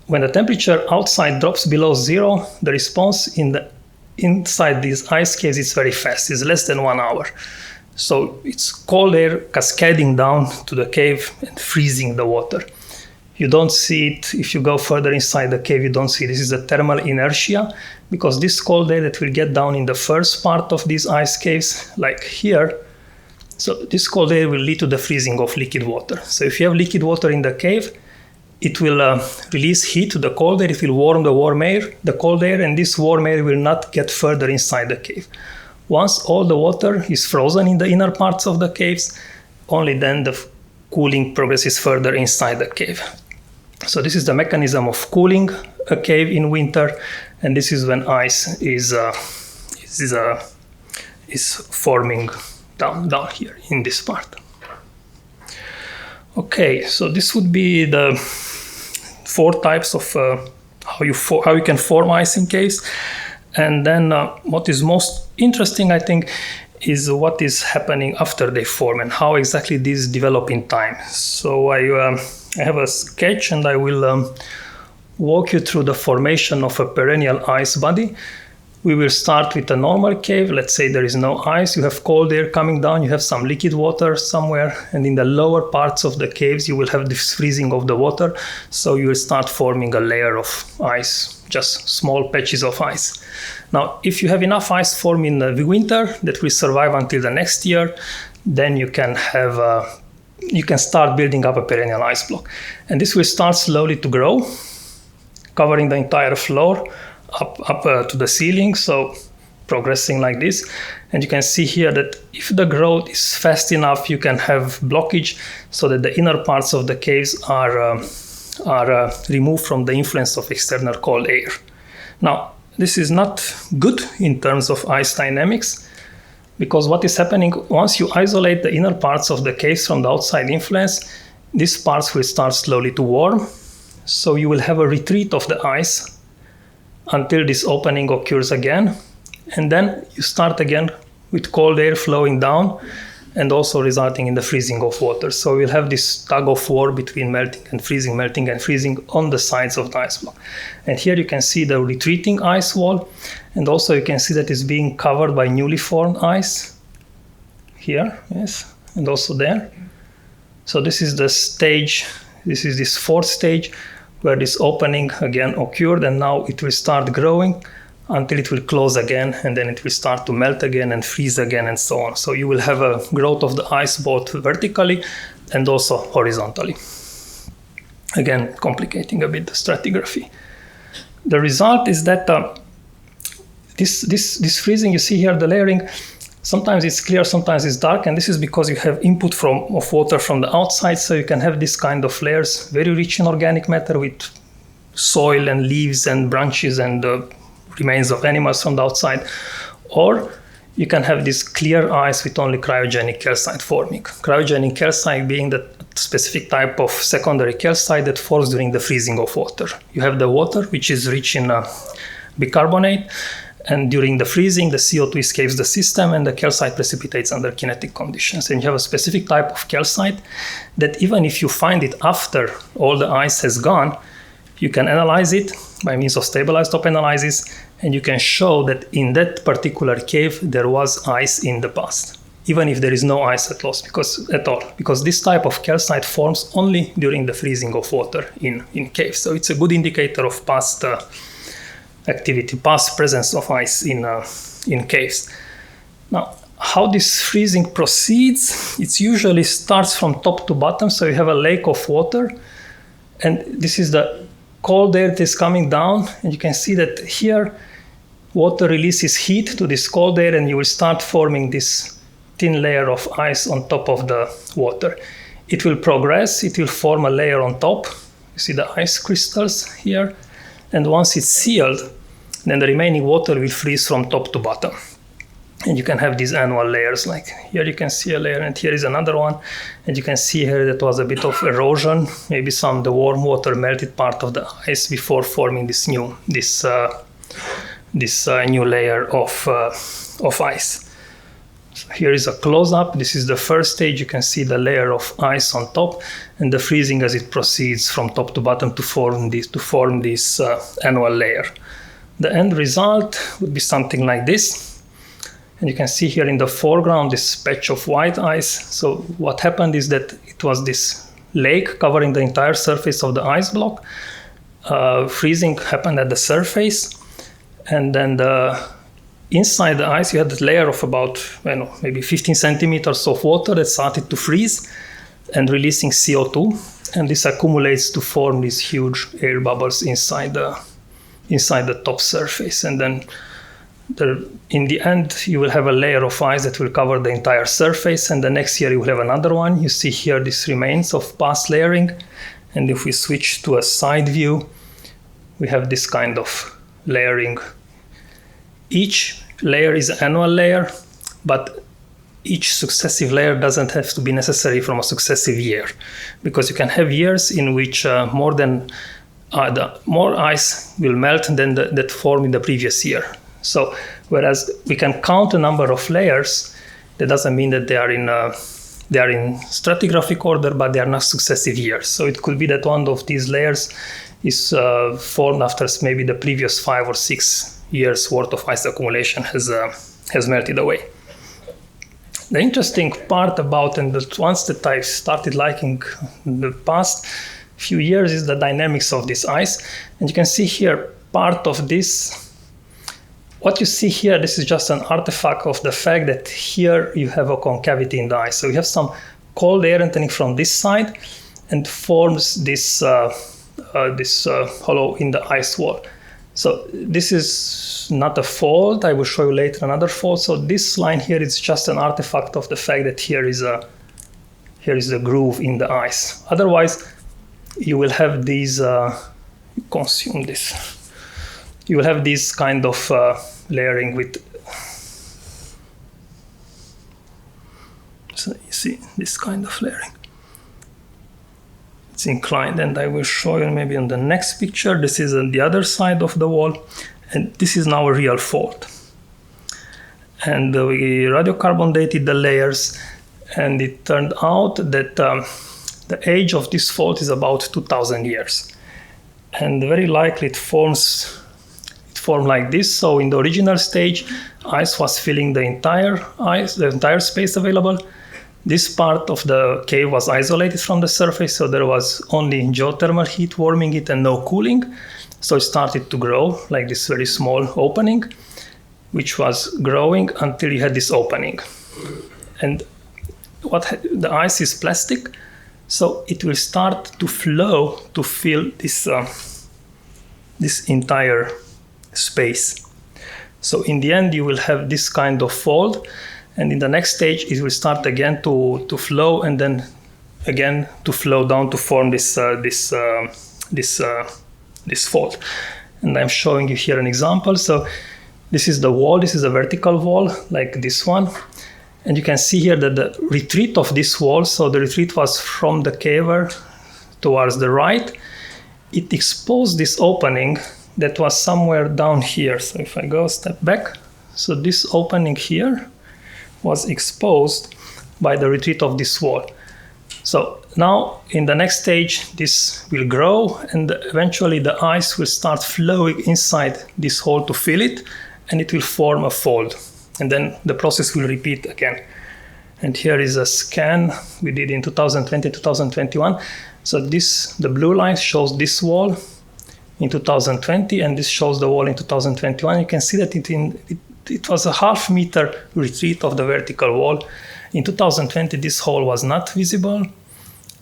When the temperature outside drops below 0, the response inside these ice caves is very fast. It's less than 1 hour. So it's cold air cascading down to the cave and freezing the water. You don't see it if you go further inside the cave. You don't see this is the thermal inertia, because this cold air that will get down in the first part of these ice caves, like here, so this cold air will lead to the freezing of liquid water. So if you have liquid water in the cave, it will release heat to the cold air. It will warm the cold air, and this warm air will not get further inside the cave. Once all the water is frozen in the inner parts of the caves, only then the cooling progresses further inside the cave. So this is the mechanism of cooling a cave in winter, and this is when ice is forming down here in this part. Okay, so this would be the 4 types of how you can form ice in caves. And then what is most interesting, I think, is what is happening after they form and how exactly these develop in time. So I have a sketch, and I will walk you through the formation of a perennial ice body. We will start with a normal cave. Let's say there is no ice. You have cold air coming down. You have some liquid water somewhere. And in the lower parts of the caves, you will have this freezing of the water. So you will start forming a layer of ice, just small patches of ice. Now, if you have enough ice formed in the winter that will survive until the next year, then you can start building up a perennial ice block. And this will start slowly to grow, covering the entire floor up to the ceiling, so progressing like this. And you can see here that if the growth is fast enough, you can have blockage so that the inner parts of the caves are removed from the influence of external cold air. Now, this is not good in terms of ice dynamics, because what is happening, once you isolate the inner parts of the caves from the outside influence, these parts will start slowly to warm. So you will have a retreat of the ice until this opening occurs again. and then you start again with cold air flowing down and also resulting in the freezing of water. So we'll have this tug of war between melting and freezing on the sides of the ice block. And here you can see the retreating ice wall, and also you can see that it's being covered by newly formed ice. Here, yes, and also there. So this is the stage, this is this fourth stage where this opening again occurred, and now it will start growing until it will close again, and then it will start to melt again and freeze again and so on. So you will have a growth of the ice both vertically and also horizontally. Again, complicating a bit the stratigraphy. The result is that this freezing, you see here the layering, sometimes it's clear, sometimes it's dark, and this is because you have input of water from the outside, so you can have this kind of layers, very rich in organic matter with soil and leaves and branches and remains of animals from the outside. Or you can have this clear ice with only cryogenic calcite forming. Cryogenic calcite being the specific type of secondary calcite that forms during the freezing of water. You have the water, which is rich in bicarbonate, and during the freezing, the CO2 escapes the system and the calcite precipitates under kinetic conditions. And you have a specific type of calcite that even if you find it after all the ice has gone, you can analyze it by means of stabilized top analysis, and you can show that in that particular cave there was ice in the past, even if there is no ice at all, because this type of calcite forms only during the freezing of water in caves. So it's a good indicator of past activity, past presence of ice in caves. Now, how this freezing proceeds, it usually starts from top to bottom, so you have a lake of water, and this is the cold air that is coming down, and you can see that here water releases heat to this cold air, and you will start forming this thin layer of ice on top of the water. It will progress, it will form a layer on top. You see the ice crystals here, and once it's sealed, then the remaining water will freeze from top to bottom. And you can have these annual layers, like here you can see a layer, and here is another one, and you can see here that was a bit of erosion, maybe the warm water melted part of the ice before forming this new layer of ice. So here is a close-up. This is the first stage. You can see the layer of ice on top, and the freezing as it proceeds from top to bottom to form this annual layer. The end result would be something like this. And you can see here in the foreground this patch of white ice. So what happened is that it was this lake covering the entire surface of the ice block. Freezing happened at the surface, and then inside the ice you had a layer of about maybe 15 centimeters of water that started to freeze and releasing CO2, and this accumulates to form these huge air bubbles inside the top surface. And then in the end, you will have a layer of ice that will cover the entire surface, and the next year you will have another one. You see here these remains of past layering, and if we switch to a side view, we have this kind of layering. Each layer is an annual layer, but each successive layer doesn't have to be necessary from a successive year, because you can have years in which more ice will melt than that formed in the previous year. So, whereas we can count a number of layers, that doesn't mean that they are in stratigraphic order, but they are not successive years. So it could be that one of these layers is formed after maybe the previous 5 or 6 years worth of ice accumulation has melted away. The interesting part about, and the ones that I started liking in the past few years, is the dynamics of this ice. And you can see here part of this. What you see here, this is just an artifact of the fact that here you have a concavity in the ice. So you have some cold air entering from this side and forms this hollow in the ice wall. So this is not a fault. I will show you later another fault. So this line here is just an artifact of the fact that here is a groove in the ice. Otherwise, you will have these, consume this. You will have this kind of layering with, so you see this kind of layering. It's inclined, and I will show you maybe on the next picture. This is on the other side of the wall, and this is now a real fault. And we radiocarbon dated the layers, and it turned out that the age of this fault is about 2,000 years. And very likely it formed like this. So in the original stage, ice was filling the entire space available. This part of the cave was isolated from the surface, so there was only geothermal heat warming it and no cooling. So it started to grow like this very small opening, which was growing until you had this opening. And the ice is plastic, so it will start to flow to fill this entire space. So in the end, you will have this kind of fold, and in the next stage, it will start again to flow, and then again to flow down to form this fold. And I'm showing you here an example. So this is the wall. This is a vertical wall, like this one. And you can see here that the retreat of this wall, so the retreat was from the caver towards the right. It exposed this opening that was somewhere down here. So if I go a step back, so this opening here was exposed by the retreat of this wall. So now in the next stage, this will grow, and eventually the ice will start flowing inside this hole to fill it, and it will form a fold. And then the process will repeat again. And here is a scan we did in 2020, 2021. So the blue line shows this wall in 2020, and this shows the wall in 2021. You can see that it was a half-meter retreat of the vertical wall. In 2020, this hole was not visible,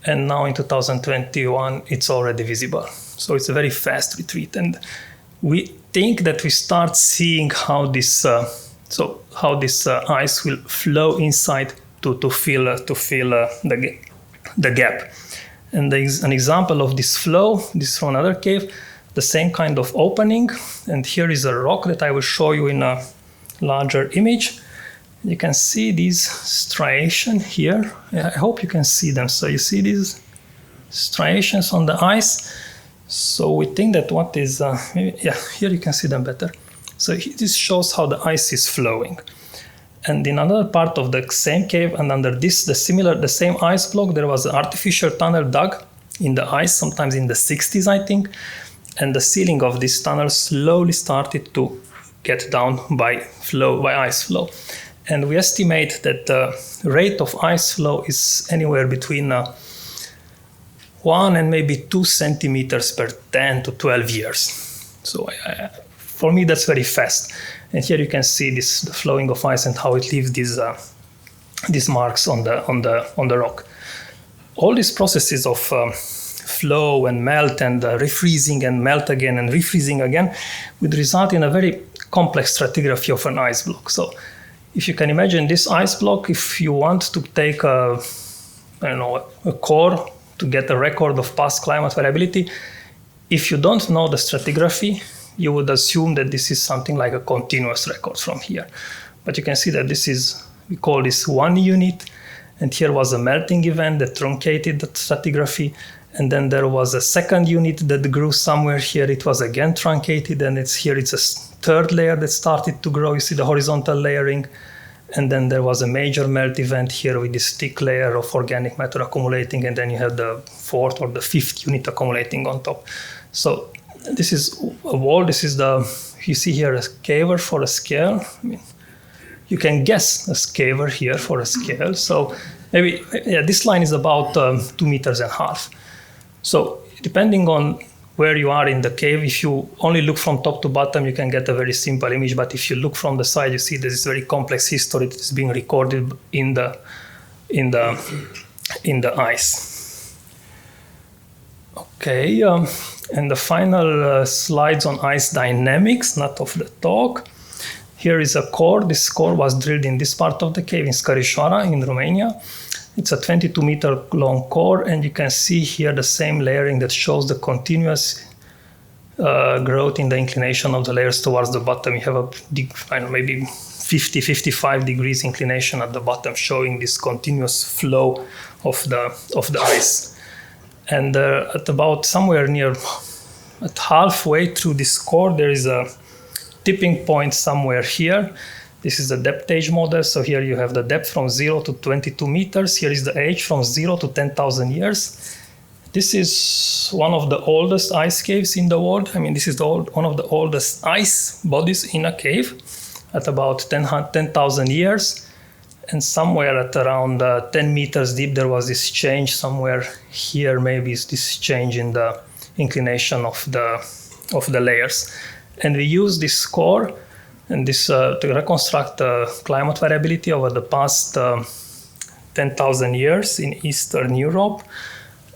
and now in 2021, it's already visible. So it's a very fast retreat, and we think that we start seeing how this ice will flow inside to fill the gap. And there is an example of this flow. This is from another cave, the same kind of opening. And here is a rock that I will show you in a larger image. You can see these striations here. I hope you can see them. So you see these striations on the ice. So we think that here you can see them better. So this shows how the ice is flowing. And in another part of the same cave, and under the same ice block, there was an artificial tunnel dug in the ice, sometimes in the 60s, I think. And the ceiling of this tunnel slowly started to get down by ice flow. And we estimate that the rate of ice flow is anywhere between 1 and maybe 2 centimeters per 10 to 12 years. So for me, that's very fast. And here you can see the flowing of ice and how it leaves these marks on the rock. All these processes of flow and melt and refreezing and melt again and refreezing again would result in a very complex stratigraphy of an ice block. So if you can imagine this ice block, if you want to take a core to get a record of past climate variability, if you don't know the stratigraphy, you would assume that this is something like a continuous record from here. But you can see that we call this one unit, and here was a melting event that truncated the stratigraphy, and then there was a second unit that grew somewhere here. It was again truncated, and it's a third layer that started to grow. You see the horizontal layering, and then there was a major melt event here with this thick layer of organic matter accumulating, and then you have the fourth or the fifth unit accumulating on top. So this is a wall. You see here a caver for a scale. I mean, you can guess a caver here for a scale. So maybe this line is about 2.5 meters. So depending on where you are in the cave, if you only look from top to bottom, you can get a very simple image. But if you look from the side, you see this very complex history that is being recorded in the ice. Okay, and the final slides on ice dynamics, not of the talk. Here is a core. This core was drilled in this part of the cave in Scărișoara in Romania. It's a 22-meter long core, and you can see here the same layering that shows the continuous growth in the inclination of the layers towards the bottom. You have maybe 50-55 degrees inclination at the bottom, showing this continuous flow of the ice. And at about somewhere at halfway through this core, there is a tipping point somewhere here. This is the depth age model. So here you have the depth from 0 to 22 meters. Here is the age from 0 to 10,000 years. This is one of the oldest ice caves in the world. I mean, this is one of the oldest ice bodies in a cave at about 10,000 years. And somewhere at around 10 meters deep, there was this change. Somewhere here, maybe is this change in the inclination of the layers. And we use this score and this to reconstruct the climate variability over the past 10,000 years in Eastern Europe.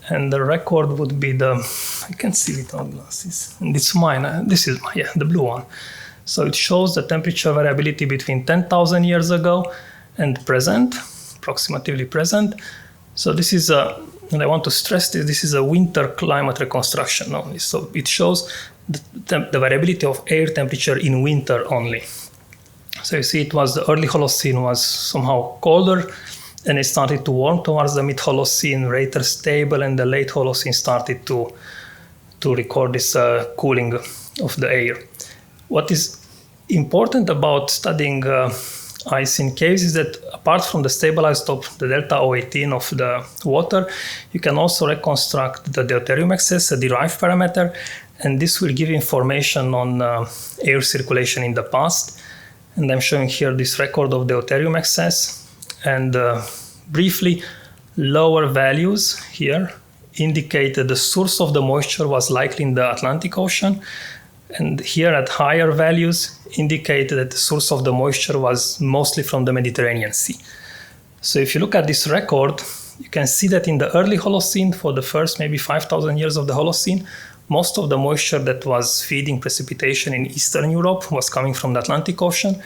And the record would be I can see without glasses. And it's mine. This is the blue one. So it shows the temperature variability between 10,000 years ago and present, approximately present. So this is and I want to stress this is a winter climate reconstruction only. So it shows the variability of air temperature in winter only. So you see the early Holocene was somehow colder, and it started to warm towards the mid-Holocene, later stable, and the late Holocene started to record this cooling of the air. What is important about studying ice in caves is that apart from the stabilized top, the delta O18 of the water, you can also reconstruct the deuterium excess, a derived parameter, and this will give information on air circulation in the past. And I'm showing here this record of deuterium excess, and briefly, lower values here indicate that the source of the moisture was likely in the Atlantic Ocean, and here at higher values indicate that the source of the moisture was mostly from the Mediterranean Sea. So if you look at this record, you can see that in the early Holocene, for the first maybe 5,000 years of the Holocene, most of the moisture that was feeding precipitation in Eastern Europe was coming from the Atlantic Ocean.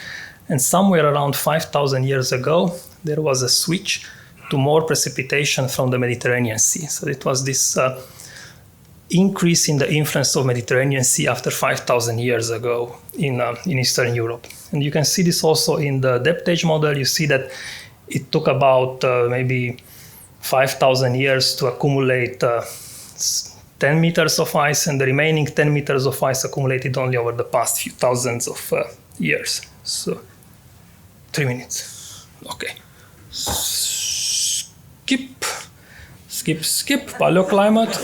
And somewhere around 5,000 years ago, there was a switch to more precipitation from the Mediterranean Sea. So it was this increase in the influence of Mediterranean Sea after 5,000 years ago in Eastern Europe. And you can see this also in the depth age model. You see that it took about maybe 5,000 years to accumulate 10 meters of ice, and the remaining 10 meters of ice accumulated only over the past few thousands of years. So 3 minutes. Okay. Skip paleoclimate.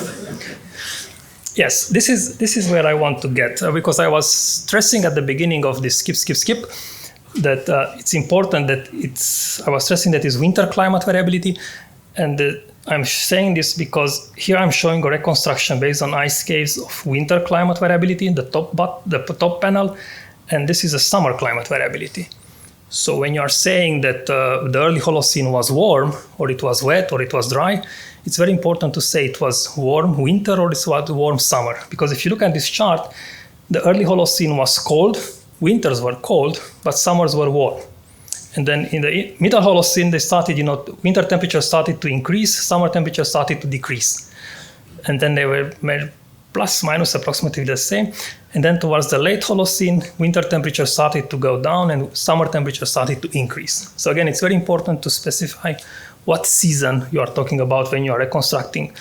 Yes, this is where I want to get, because I was stressing at the beginning of this skip that it's important that I was stressing that it's winter climate variability, and I'm saying this because here I'm showing a reconstruction based on ice caves of winter climate variability in the top panel, and this is a summer climate variability. So when you are saying that the early Holocene was warm, or it was wet, or it was dry, it's very important to say it was warm winter or it was warm summer. Because if you look at this chart, the early Holocene was cold, winters were cold, but summers were warm. And then in the middle Holocene, they started, winter temperature started to increase, summer temperature started to decrease. And then they were plus minus approximately the same. And then towards the late Holocene, winter temperature started to go down and summer temperature started to increase. So again, it's very important to specify what season you are talking about when you are reconstructing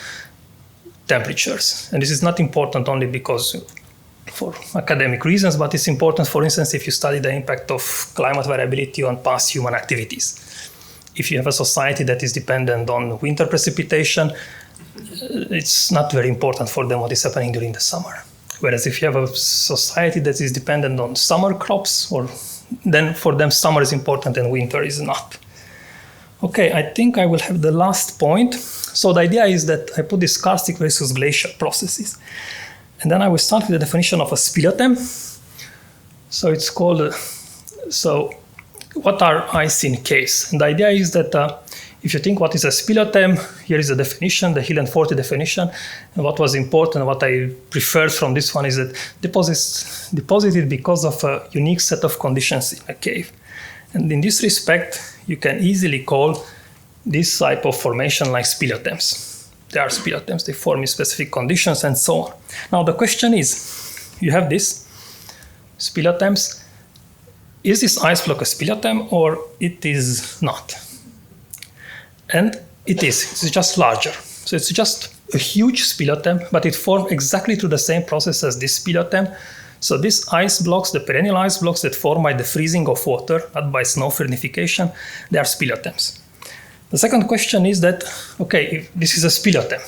temperatures. And this is not important only because for academic reasons, but it's important, for instance, if you study the impact of climate variability on past human activities. If you have a society that is dependent on winter precipitation, it's not very important for them what is happening during the summer. Whereas if you have a society that is dependent on summer crops, then for them summer is important and winter is not. Okay, I think I will have the last point. So the idea is that I put this karstic versus glacial processes. And then I will start with the definition of a speleothem. So it's called, so what are ice in caves? And the idea is that if you think what is a speleothem, here is the definition, the Höhlen 40 definition. And what was important, what I preferred from this one is that deposited because of a unique set of conditions in a cave. And in this respect, you can easily call this type of formation like speleothems. They are speleothems, they form in specific conditions and so on. Now the question is, you have this speleothems. Is this ice block a speleothem or it is not? And it is, it's just larger. So it's just a huge speleothem, but it formed exactly through the same process as this speleothem. So these ice blocks, the perennial ice blocks that form by the freezing of water, not by snow fernification, they are speleothems. The second question is that, okay, if this is a speleothem,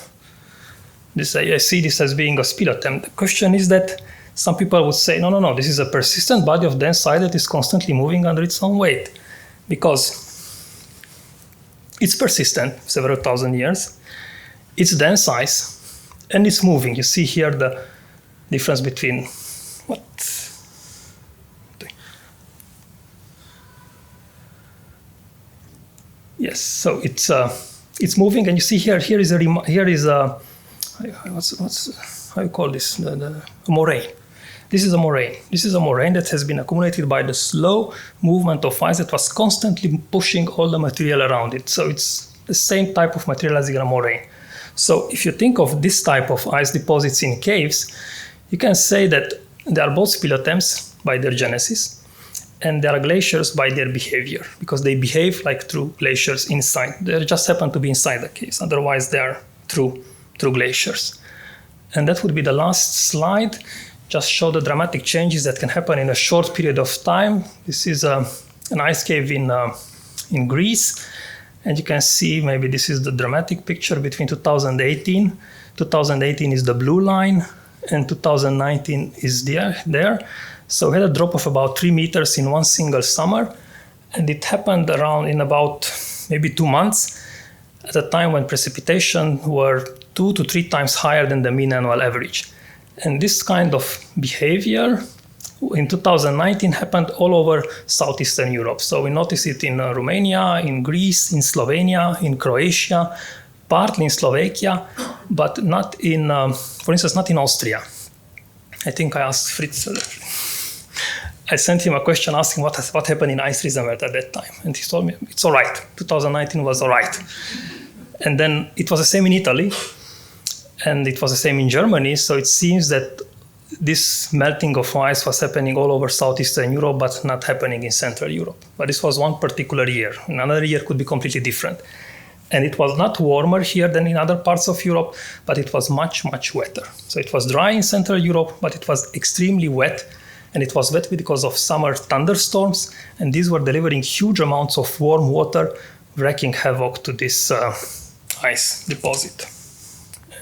I see this as being a speleothem. The question is that some people would say, no, this is a persistent body of dense ice that is constantly moving under its own weight, because it's persistent, several thousand years, it's dense ice, and it's moving. You see here the difference between Yes, so it's moving, and you see here is a how you call this, the moraine. This is a moraine. This is a moraine that has been accumulated by the slow movement of ice that was constantly pushing all the material around it. So it's the same type of material as in a moraine. So if you think of this type of ice deposits in caves, you can say that they are both speleothems by their genesis, and they are glaciers by their behavior, because they behave like true glaciers inside. They just happen to be inside the caves. Otherwise, they are true glaciers. And that would be the last slide. Just show the dramatic changes that can happen in a short period of time. This is an ice cave in Greece. And you can see, maybe this is the dramatic picture between 2018. 2018 is the blue line, and 2019 is there. So we had a drop of about 3 meters in one single summer, and it happened around in about maybe 2 months, at a time when precipitation were 2 to 3 times higher than the mean annual average. And this kind of behavior in 2019 happened all over southeastern Europe. So we noticed it in Romania, in Greece, in Slovenia, in Croatia, partly in Slovakia, but not in, for instance, not in Austria. I think I asked Fritz. I sent him a question asking what happened in Ice Risenwald at that time. And he told me, it's all right. 2019 was all right. And then it was the same in Italy, and it was the same in Germany. So it seems that this melting of ice was happening all over southeastern Europe, but not happening in Central Europe. But this was one particular year. Another year could be completely different. And it was not warmer here than in other parts of Europe, but it was much, much wetter. So it was dry in Central Europe, but it was extremely wet. And it was wet because of summer thunderstorms. And these were delivering huge amounts of warm water, wreaking havoc to this ice deposit.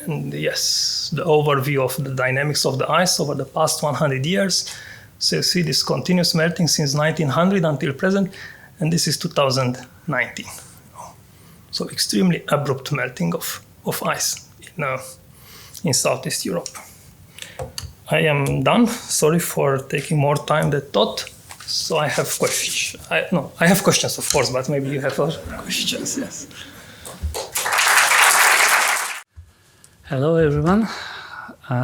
And yes, the overview of the dynamics of the ice over the past 100 years. So you see this continuous melting since 1900 until present, and this is 2019. So extremely abrupt melting of ice in Southeast Europe. I am done. Sorry for taking more time than thought. So I have questions. I have questions, of course, but maybe you have other questions. Yes. Hello, everyone.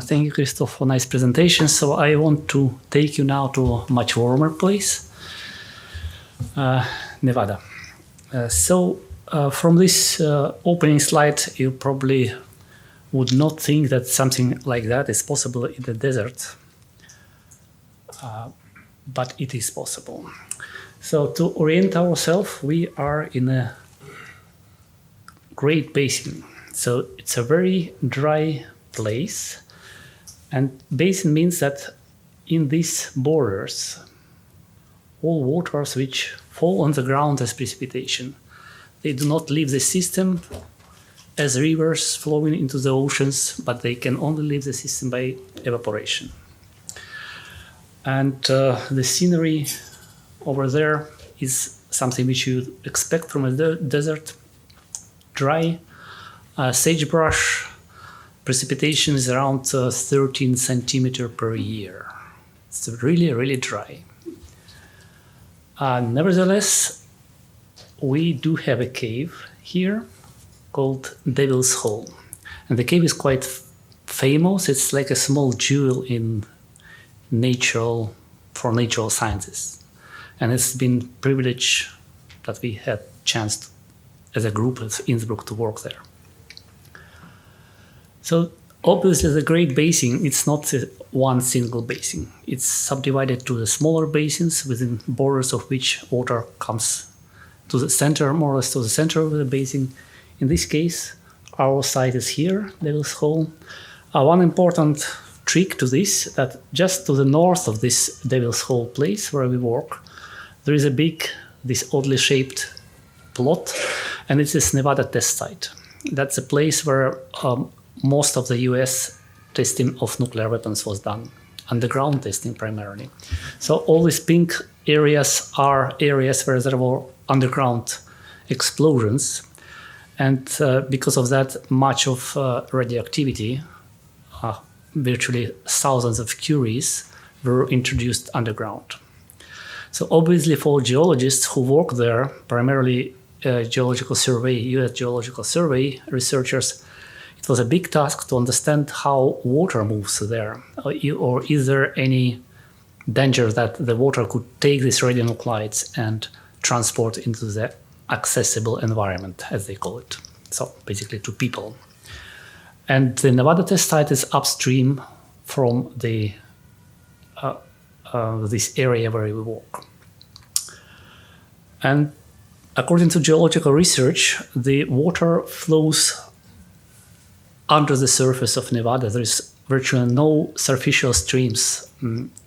Thank you, Christoph, for nice presentation. So I want to take you now to a much warmer place, Nevada. From this opening slide, you probably would not think that something like that is possible in the desert, but it is possible. So to orient ourselves, we are in a great basin. So it's a very dry place, and basin means that in these borders, all waters which fall on the ground as precipitation, they do not leave the system as rivers flowing into the oceans, but they can only leave the system by evaporation. And the scenery over there is something which you expect from a desert. Dry, sagebrush, precipitation is around 13 centimeters per year. It's really, really dry. Nevertheless, we do have a cave here called Devil's Hole. And the cave is quite famous. It's like a small jewel in natural sciences. And it's been privilege that we had chance as a group at Innsbruck to work there. So obviously the Great Basin, it's not one single basin. It's subdivided to the smaller basins within borders of which water comes to the center, more or less to the center of the basin. In this case, our site is here, Devil's Hole. One important trick to this, that just to the north of this Devil's Hole place where we work, there is this oddly shaped plot, and it's this Nevada test site. That's a place where most of the US testing of nuclear weapons was done, underground testing primarily. So all these pink areas are areas where there were underground explosions, and because of that, much of radioactivity, virtually thousands of curies, were introduced underground. So obviously for geologists who work there, primarily Geological Survey, US Geological Survey researchers, it was a big task to understand how water moves there, or is there any danger that the water could take these radionuclides and transport into the accessible environment, as they call it. So basically to people. And the Nevada test site is upstream from the this area where we work. And according to geological research, the water flows under the surface of Nevada. There is virtually no superficial streams.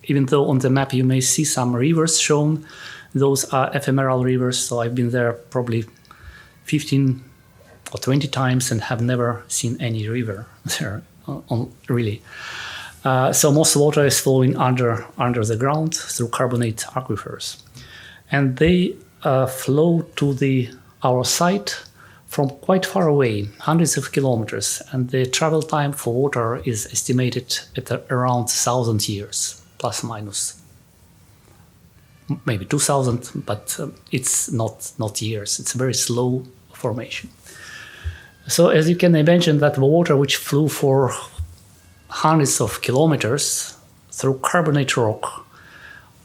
Even though on the map you may see some rivers shown, those are ephemeral rivers. So I've been there probably 15 or 20 times and have never seen any river there, really. So most water is flowing under the ground through carbonate aquifers. And they flow to our site from quite far away, hundreds of kilometers. And the travel time for water is estimated at around 1,000 years, plus minus. Maybe 2,000, but it's not years. It's a very slow formation. So as you can imagine, that water which flew for hundreds of kilometers through carbonate rock,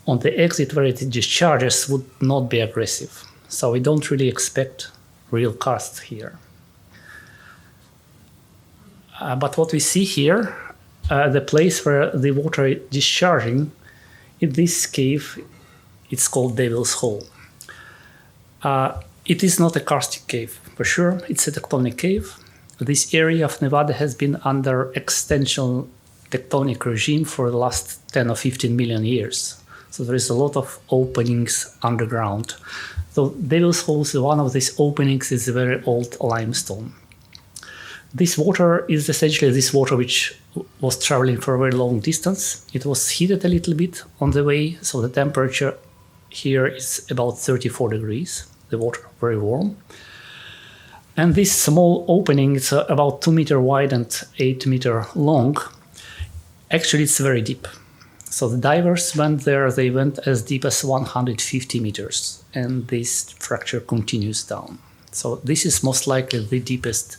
on the exit where it discharges would not be aggressive. So we don't really expect real karst here. But what we see here, the place where the water is discharging, in this cave, it's called Devil's Hole. It is not a karstic cave, for sure. It's a tectonic cave. This area of Nevada has been under extensional tectonic regime for the last 10 or 15 million years. So there is a lot of openings underground. So Devil's Hole, one of these openings is a very old limestone. This water is essentially this water which was traveling for a very long distance. It was heated a little bit on the way, so the temperature here is about 34 degrees. The water very warm. And this small opening, it's about 2 meter wide and 8 meter long. Actually, it's very deep. So the divers went there, they went as deep as 150 meters, and this structure continues down. So this is most likely the deepest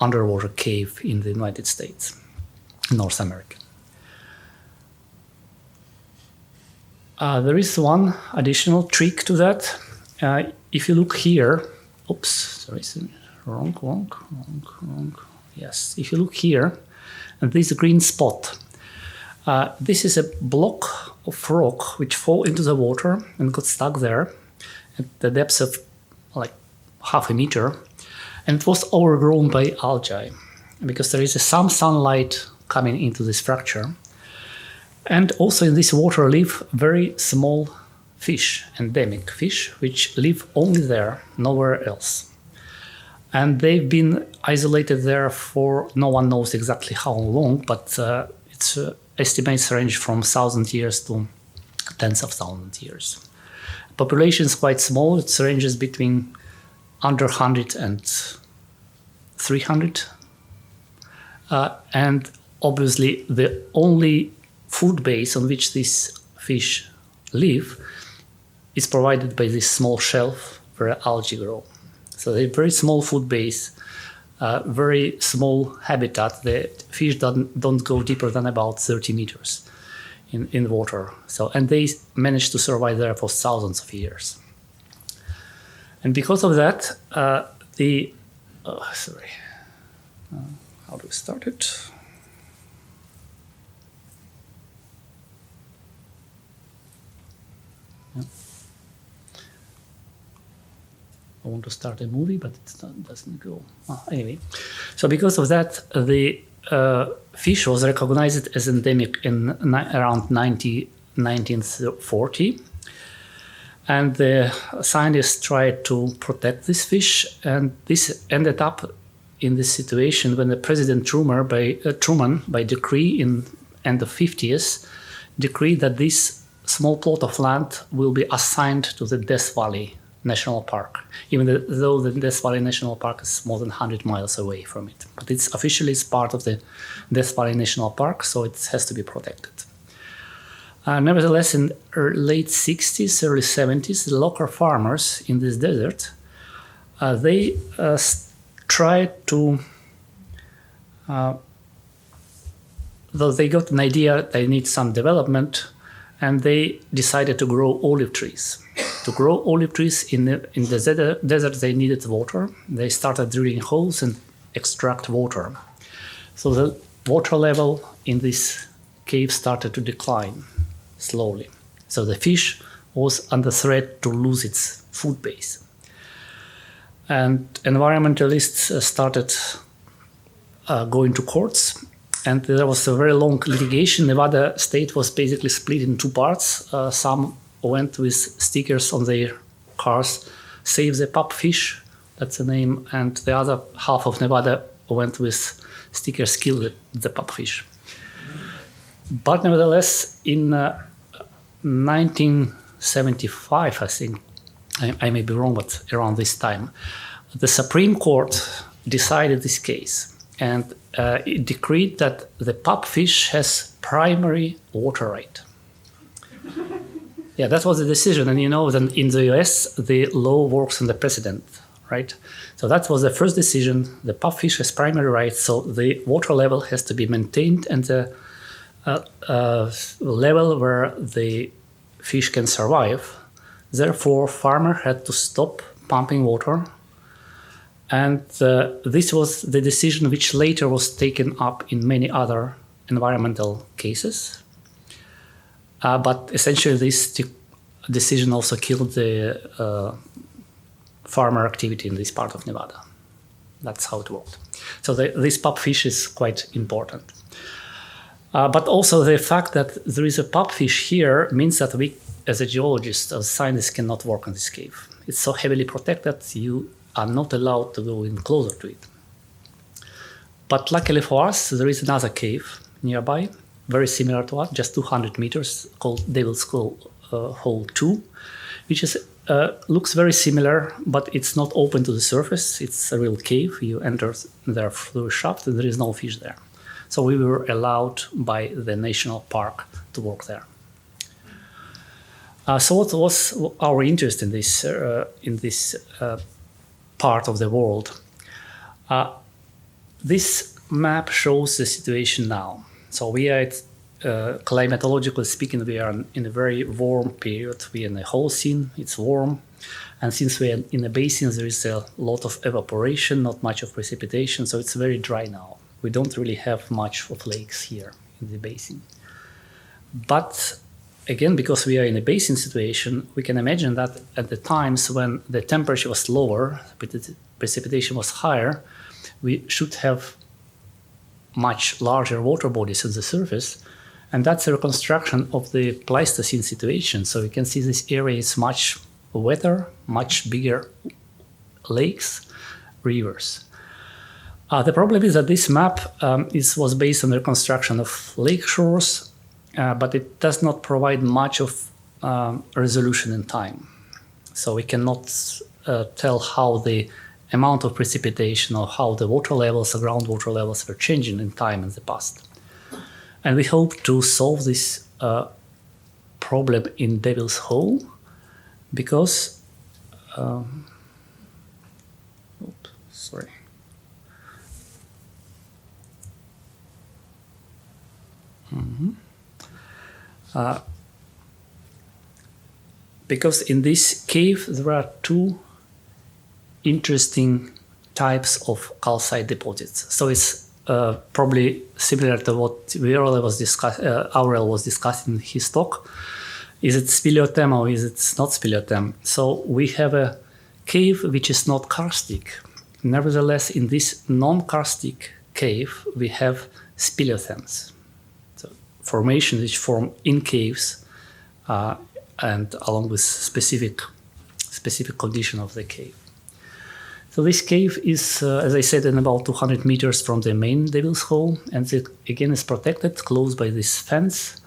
underwater cave in the United States, North America. There is one additional trick to that. If you look here, oops, sorry, wrong. Yes, if you look here, and this green spot, this is a block of rock which fall into the water and got stuck there at the depth of like half a meter, and it was overgrown by algae because there is some sunlight coming into this structure. And also in this water live very small fish, endemic fish, which live only there, nowhere else. And they've been isolated there for no one knows exactly how long, but its estimates range from 1,000 years to tens of thousands of years. Population is quite small. It ranges between under 100 and 300. And obviously the only food base on which these fish live is provided by this small shelf where algae grow. So they're very small food base, very small habitat. The fish don't go deeper than about 30 meters in water. So, and they manage to survive there for thousands of years. And because of that, how do we start it? I want to start a movie, but it doesn't go. Anyway, so because of that, the fish was recognized as endemic in around 1940. And the scientists tried to protect this fish, and this ended up in this situation when the President Truman, by decree in end of 50s, decreed that this small plot of land will be assigned to the Death Valley National Park, even though the Death Valley National Park is more than 100 miles away from it. But it's officially part of the Death Valley National Park, so it has to be protected. Nevertheless, in late 60s, early 70s, the local farmers in this desert, they tried to, though they got an idea they need some development, and they decided to grow olive trees. To grow olive trees in the desert, they needed water. They started drilling holes and extract water. So the water level in this cave started to decline slowly. So the fish was under threat to lose its food base. And environmentalists started going to courts, and there was a very long litigation. Nevada state was basically split in two parts. Some went with stickers on their cars, "Save the pupfish," that's the name, and the other half of Nevada went with stickers, "Kill the pupfish." But nevertheless, in 1975, I think, I may be wrong, but around this time, the Supreme Court decided this case, and it decreed that the pupfish has primary water right. Yeah, that was the decision, and you know that in the US, the law works on the precedent, right? So that was the first decision. The pupfish has primary rights, so the water level has to be maintained and the level where the fish can survive. Therefore, farmer had to stop pumping water, and this was the decision which later was taken up in many other environmental cases. But essentially, this decision also killed the farmer activity in this part of Nevada. That's how it worked. So this pupfish is quite important. But also the fact that there is a pupfish here means that we, as a geologist, as scientists, cannot work in this cave. It's so heavily protected, you are not allowed to go in closer to it. But luckily for us, there is another cave nearby, very similar to us, just 200 meters, called Devil's Hole 2, which is, looks very similar, but it's not open to the surface. It's a real cave. You enter there through a shaft, and there is no fish there. So we were allowed by the national park to work there. So what was our interest in this part of the world? This map shows the situation now. So we are, climatologically speaking, we are in a very warm period. We are in the Holocene, it's warm. And since we are in a basin, there is a lot of evaporation, not much of precipitation, so it's very dry now. We don't really have much of lakes here in the basin. But again, because we are in a basin situation, we can imagine that at the times when the temperature was lower, precipitation was higher, we should have much larger water bodies at the surface. And that's a reconstruction of the Pleistocene situation. So you can see this area is much wetter, much bigger lakes, rivers. The problem is that this map was based on the reconstruction of lake shores, but it does not provide much of resolution in time. So we cannot tell how the amount of precipitation or how the water levels, the groundwater levels were changing in time in the past. And we hope to solve this problem in Devil's Hole because, sorry. Because in this cave there are two interesting types of calcite deposits. So it's probably similar to what Aurel was discussing in his talk. Is it speleothem or is it not speleothem? So we have a cave which is not karstic. Nevertheless, in this non-karstic cave, we have speleothems, so formations which form in caves and along with specific condition of the cave. So this cave is, as I said, in about 200 meters from the main Devil's Hole, and it again is protected, close by this fence.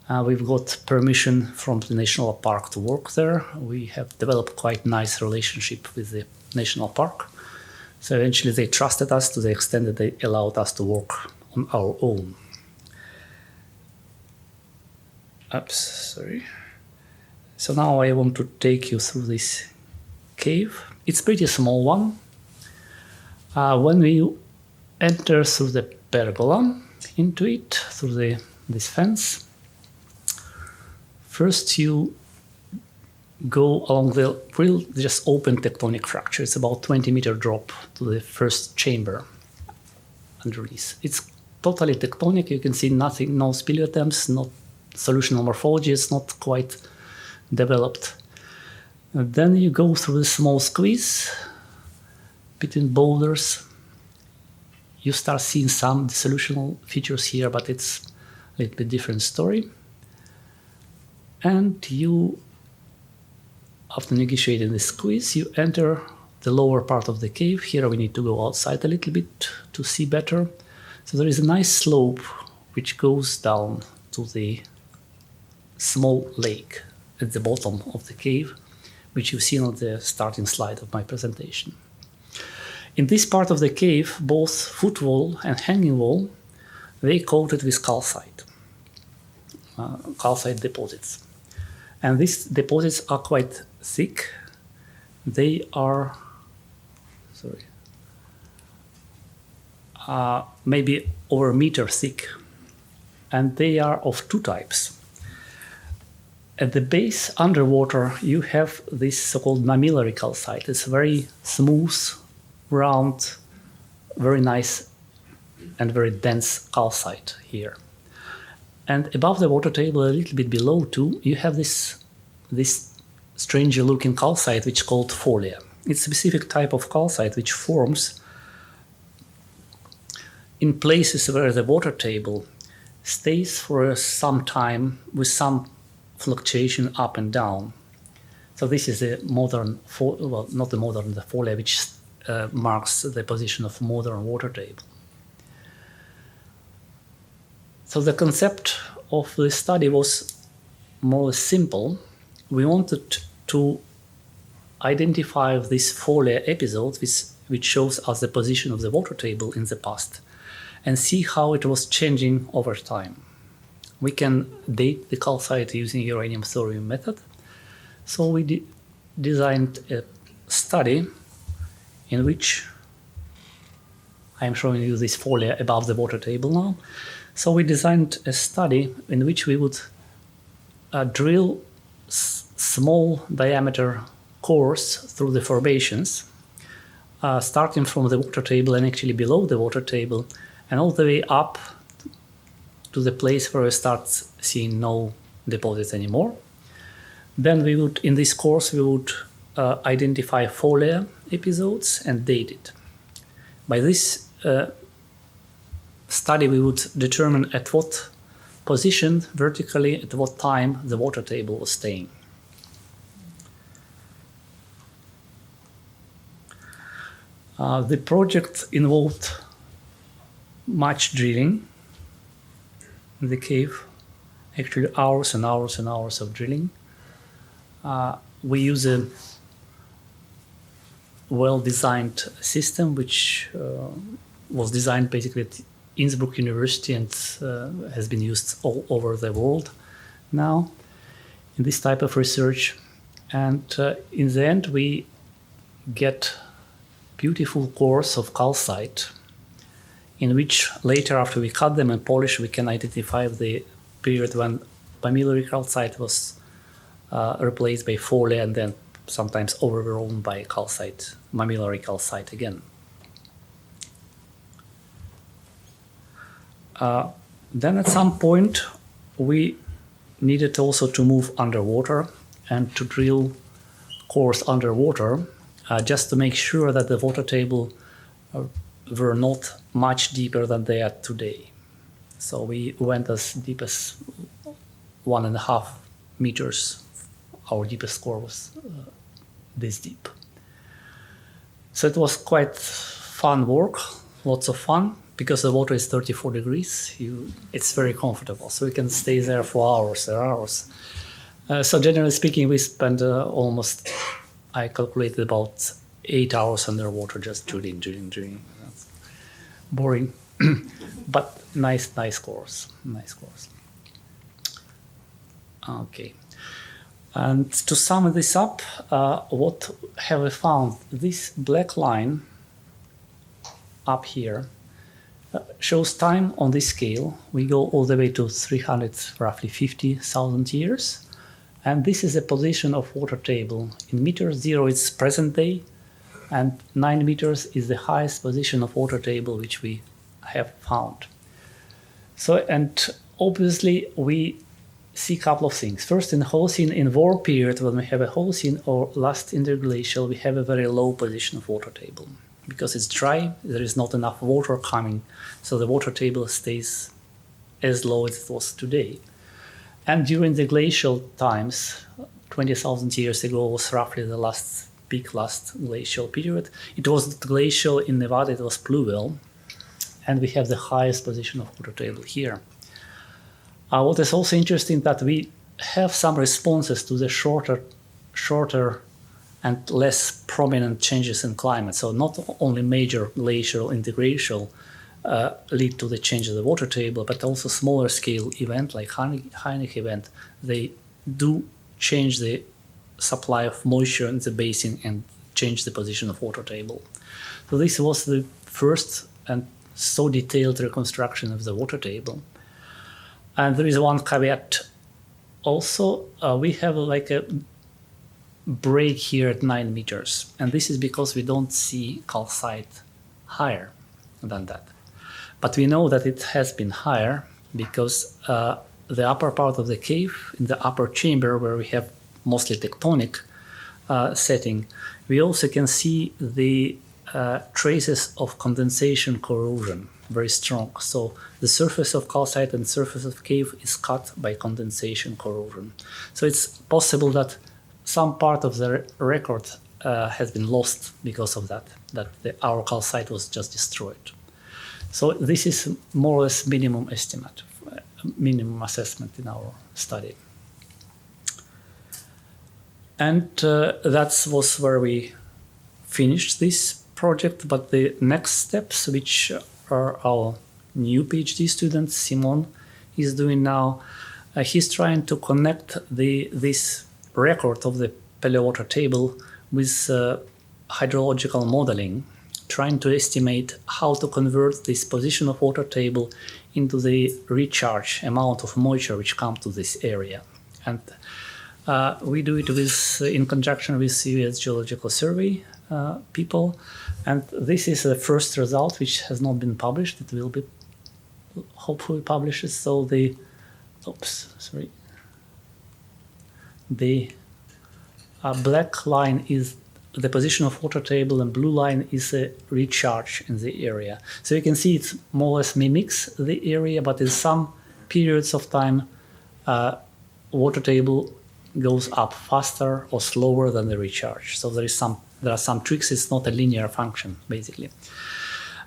We've got permission from the national park to work there. We have developed quite nice relationship with the national park. So eventually they trusted us to the extent that they allowed us to work on our own. Oops, sorry. So now I want to take you through this cave. It's a pretty small one. When we enter through the pergola into it, through this fence, first you go along the real just open tectonic fracture. It's about 20-meter drop to the first chamber underneath. It's totally tectonic. You can see nothing, no speleothems, no solutional morphology. It's not quite developed. And then you go through the small squeeze between boulders. You start seeing some dissolutional features here, but it's a little bit different story. And you, after negotiating the squeeze, you enter the lower part of the cave. Here we need to go outside a little bit to see better. So there is a nice slope which goes down to the small lake at the bottom of the cave, which you've seen on the starting slide of my presentation. In this part of the cave, both foot wall and hanging wall, they coated with calcite deposits. And these deposits are quite thick. They are, maybe over a meter thick. And they are of two types. At the base, underwater, you have this so-called mammillary calcite. It's very smooth, round, very nice, and very dense calcite here. And above the water table, a little bit below too, you have this stranger-looking calcite, which is called folia. It's a specific type of calcite which forms in places where the water table stays for some time with some fluctuation up and down. So this is a modern, not the modern, the folia, which marks the position of modern water table. So the concept of the study was more simple. We wanted to identify this folia episode, which shows us the position of the water table in the past, and see how it was changing over time. We can date the calcite using uranium-thorium method. So we designed a study in which I'm showing you this folia above the water table now. So we designed a study in which we would drill small diameter cores through the formations, starting from the water table and actually below the water table, and all the way up to the place where we start seeing no deposits anymore. Then we would, in this course, we would identify folia episodes and date it. By this study, we would determine at what position vertically, at what time the water table was staying. The project involved much drilling in the cave, actually hours and hours and hours of drilling. We use a well-designed system which was designed basically at Innsbruck University and has been used all over the world now in this type of research. And in the end, we get beautiful cores of calcite in which later, after we cut them and polish, we can identify the period when mammillary calcite was replaced by folia and then sometimes overgrown by calcite, mammillary calcite again. Then at some point, we needed also to move underwater and to drill cores underwater just to make sure that the water table were not much deeper than they are today. So we went as deep as 1.5 meters. Our deepest core was this deep. So it was quite fun work, lots of fun, because the water is 34 degrees. It's very comfortable, so we can stay there for hours and hours. So generally speaking, we spent almost, I calculated about 8 hours underwater just drilling. That's boring, but nice course. Okay. And to sum this up, what have we found? This black line up here shows time on this scale. We go all the way to 350,000 years. And this is the position of water table. In meters, 0 is present day, and 9 meters is the highest position of water table which we have found. So, and obviously we see a couple of things. First, in the Holocene, in warm period, when we have a Holocene or last interglacial, we have a very low position of water table. Because it's dry, there is not enough water coming, so the water table stays as low as it was today. And during the glacial times, 20,000 years ago was roughly the last glacial period. It was glacial in Nevada, it was pluvial, and we have the highest position of water table here. What is also interesting that we have some responses to the shorter and less prominent changes in climate. So not only major glacial interglacial lead to the change of the water table, but also smaller scale event like Heinrich event. They do change the supply of moisture in the basin and change the position of water table. So this was the first and so detailed reconstruction of the water table. And there is one caveat also. We have like a break here at 9 meters. And this is because we don't see calcite higher than that. But we know that it has been higher because the upper part of the cave, in the upper chamber where we have mostly tectonic setting, we also can see the traces of condensation corrosion, very strong. So the surface of calcite and surface of cave is cut by condensation corrosion. So it's possible that some part of the record has been lost because of that our calcite was just destroyed. So this is more or less minimum estimate, minimum assessment in our study. And that was where we finished this project, but the next steps, which are our new PhD student, Simon, is doing now, he's trying to connect this record of the paleowater table with hydrological modeling, trying to estimate how to convert this position of water table into the recharge amount of moisture which comes to this area. And we do it in conjunction with US Geological Survey people. And this is the first result which has not been published. It will be hopefully published. So the black line is the position of water table and blue line is a recharge in the area. So you can see it more or less mimics the area, but in some periods of time, water table goes up faster or slower than the recharge. So there are some tricks. It's not a linear function, basically.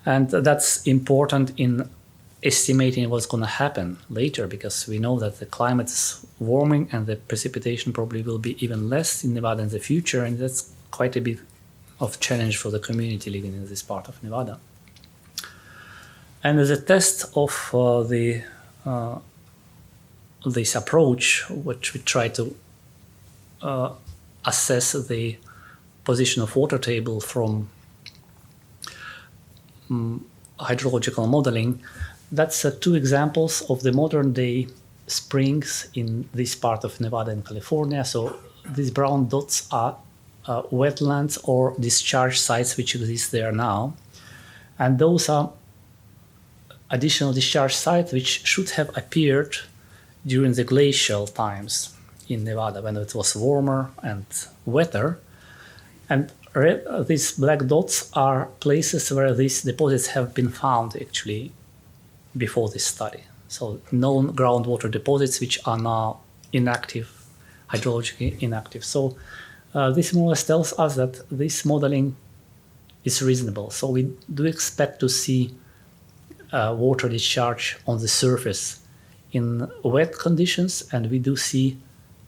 And that's important in estimating what's going to happen later, because we know that the climate is warming and the precipitation probably will be even less in Nevada in the future, and that's quite a bit of challenge for the community living in this part of Nevada. And as a test of this approach, which we try to assess the position of water table from hydrological modeling, that's two examples of the modern day springs in this part of Nevada and California. So these brown dots are wetlands or discharge sites which exist there now. And those are additional discharge sites which should have appeared during the glacial times in Nevada when it was warmer and wetter. And these black dots are places where these deposits have been found actually before this study. So known groundwater deposits which are now inactive, hydrologically inactive. So this more or less tells us that this modeling is reasonable. So we do expect to see water discharge on the surface in wet conditions, and we do see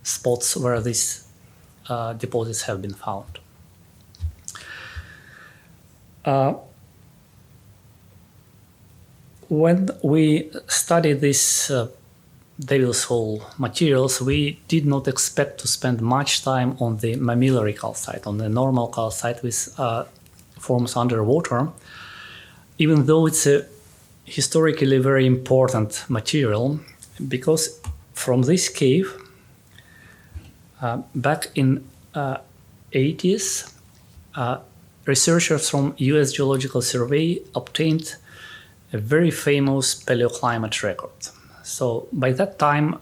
spots where these deposits have been found. When we studied these Devil's Hole materials, we did not expect to spend much time on the mammillary calcite, on the normal calcite which forms underwater, even though it's a historically very important material, because from this cave, back in 80s, researchers from US Geological Survey obtained a very famous paleoclimate record. So by that time,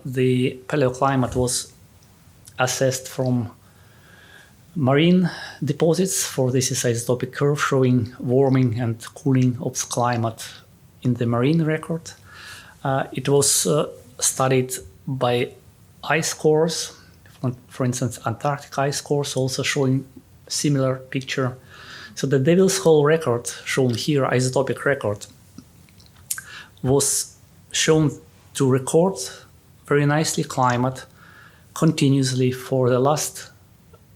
the paleoclimate was assessed from marine deposits, for this is isotopic curve showing warming and cooling of the climate in the marine record. It was studied by ice cores, for instance, Antarctic ice cores, also showing similar picture. So the Devil's Hole record, shown here, isotopic record, was shown to record very nicely climate continuously for the last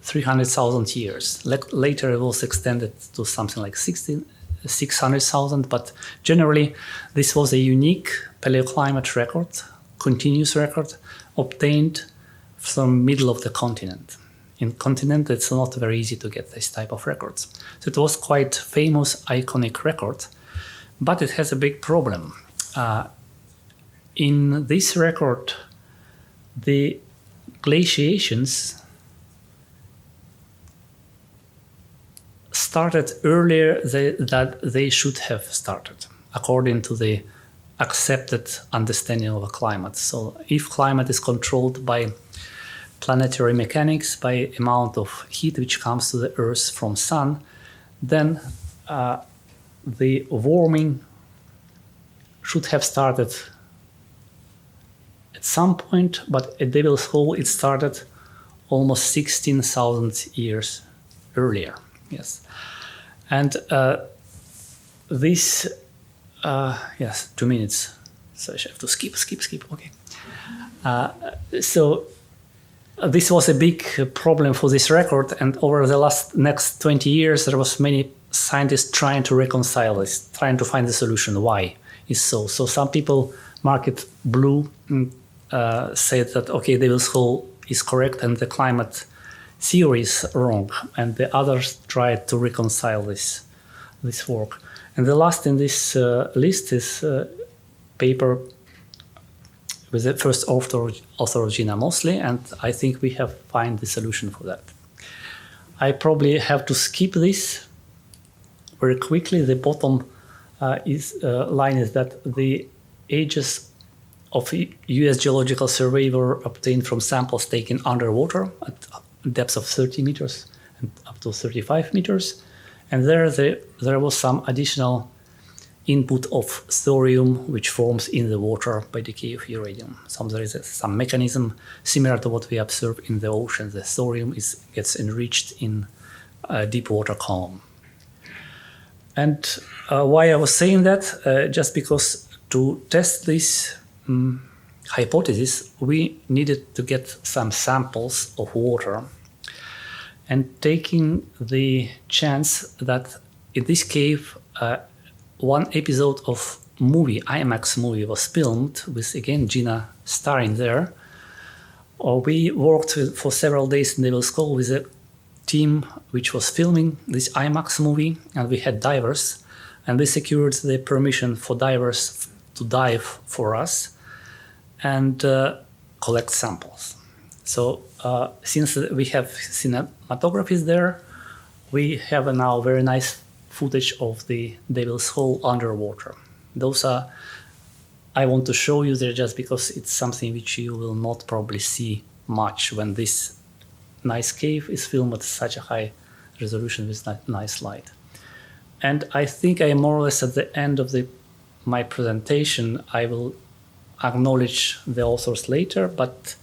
300,000 years. Later it was extended to something like 600,000, but generally this was a unique paleoclimate record, continuous record, obtained from middle of the continent. In continent, it's not very easy to get this type of records. So it was quite famous, iconic record, but it has a big problem. In this record, the glaciations started earlier than they should have started, according to the accepted understanding of a climate. So if climate is controlled by planetary mechanics, by amount of heat which comes to the Earth from sun, then the warming should have started at some point, but at Devil's Hole it started almost 16,000 years earlier. Yes, and this, yes, 2 minutes. So I have to skip. Okay. So this was a big problem for this record, and over the next 20 years, there was many scientists trying to reconcile this, trying to find the solution. Why is so? So some people mark it blue and said that okay, Devil's Hole is correct and the climate theory is wrong, and the others tried to reconcile this work. And the last in this list is paper with the first author Gina Mosley, and I think we have found the solution for that. I probably have to skip this very quickly. The bottom line is that the ages of US Geological Survey were obtained from samples taken underwater at depths of 30 meters and up to 35 meters. And there was some additional input of thorium, which forms in the water by decay of uranium. There is some mechanism similar to what we observe in the ocean. The thorium gets enriched in deep water column. And why I was saying that, just because to test this hypothesis, we needed to get some samples of water, and taking the chance that in this cave, one episode of IMAX movie was filmed with, again, Gina starring there. We worked for several days in Devil's Hole with a team which was filming this IMAX movie, and we had divers, and we secured the permission for divers to dive for us and collect samples. So since we have cinematographies there, we have now very nice footage of the Devil's Hole underwater. Those are, I want to show you there just because it's something which you will not probably see much when this nice cave is filmed at such a high resolution with nice light. And I think I am more or less at the end of my presentation. I will acknowledge the authors later, but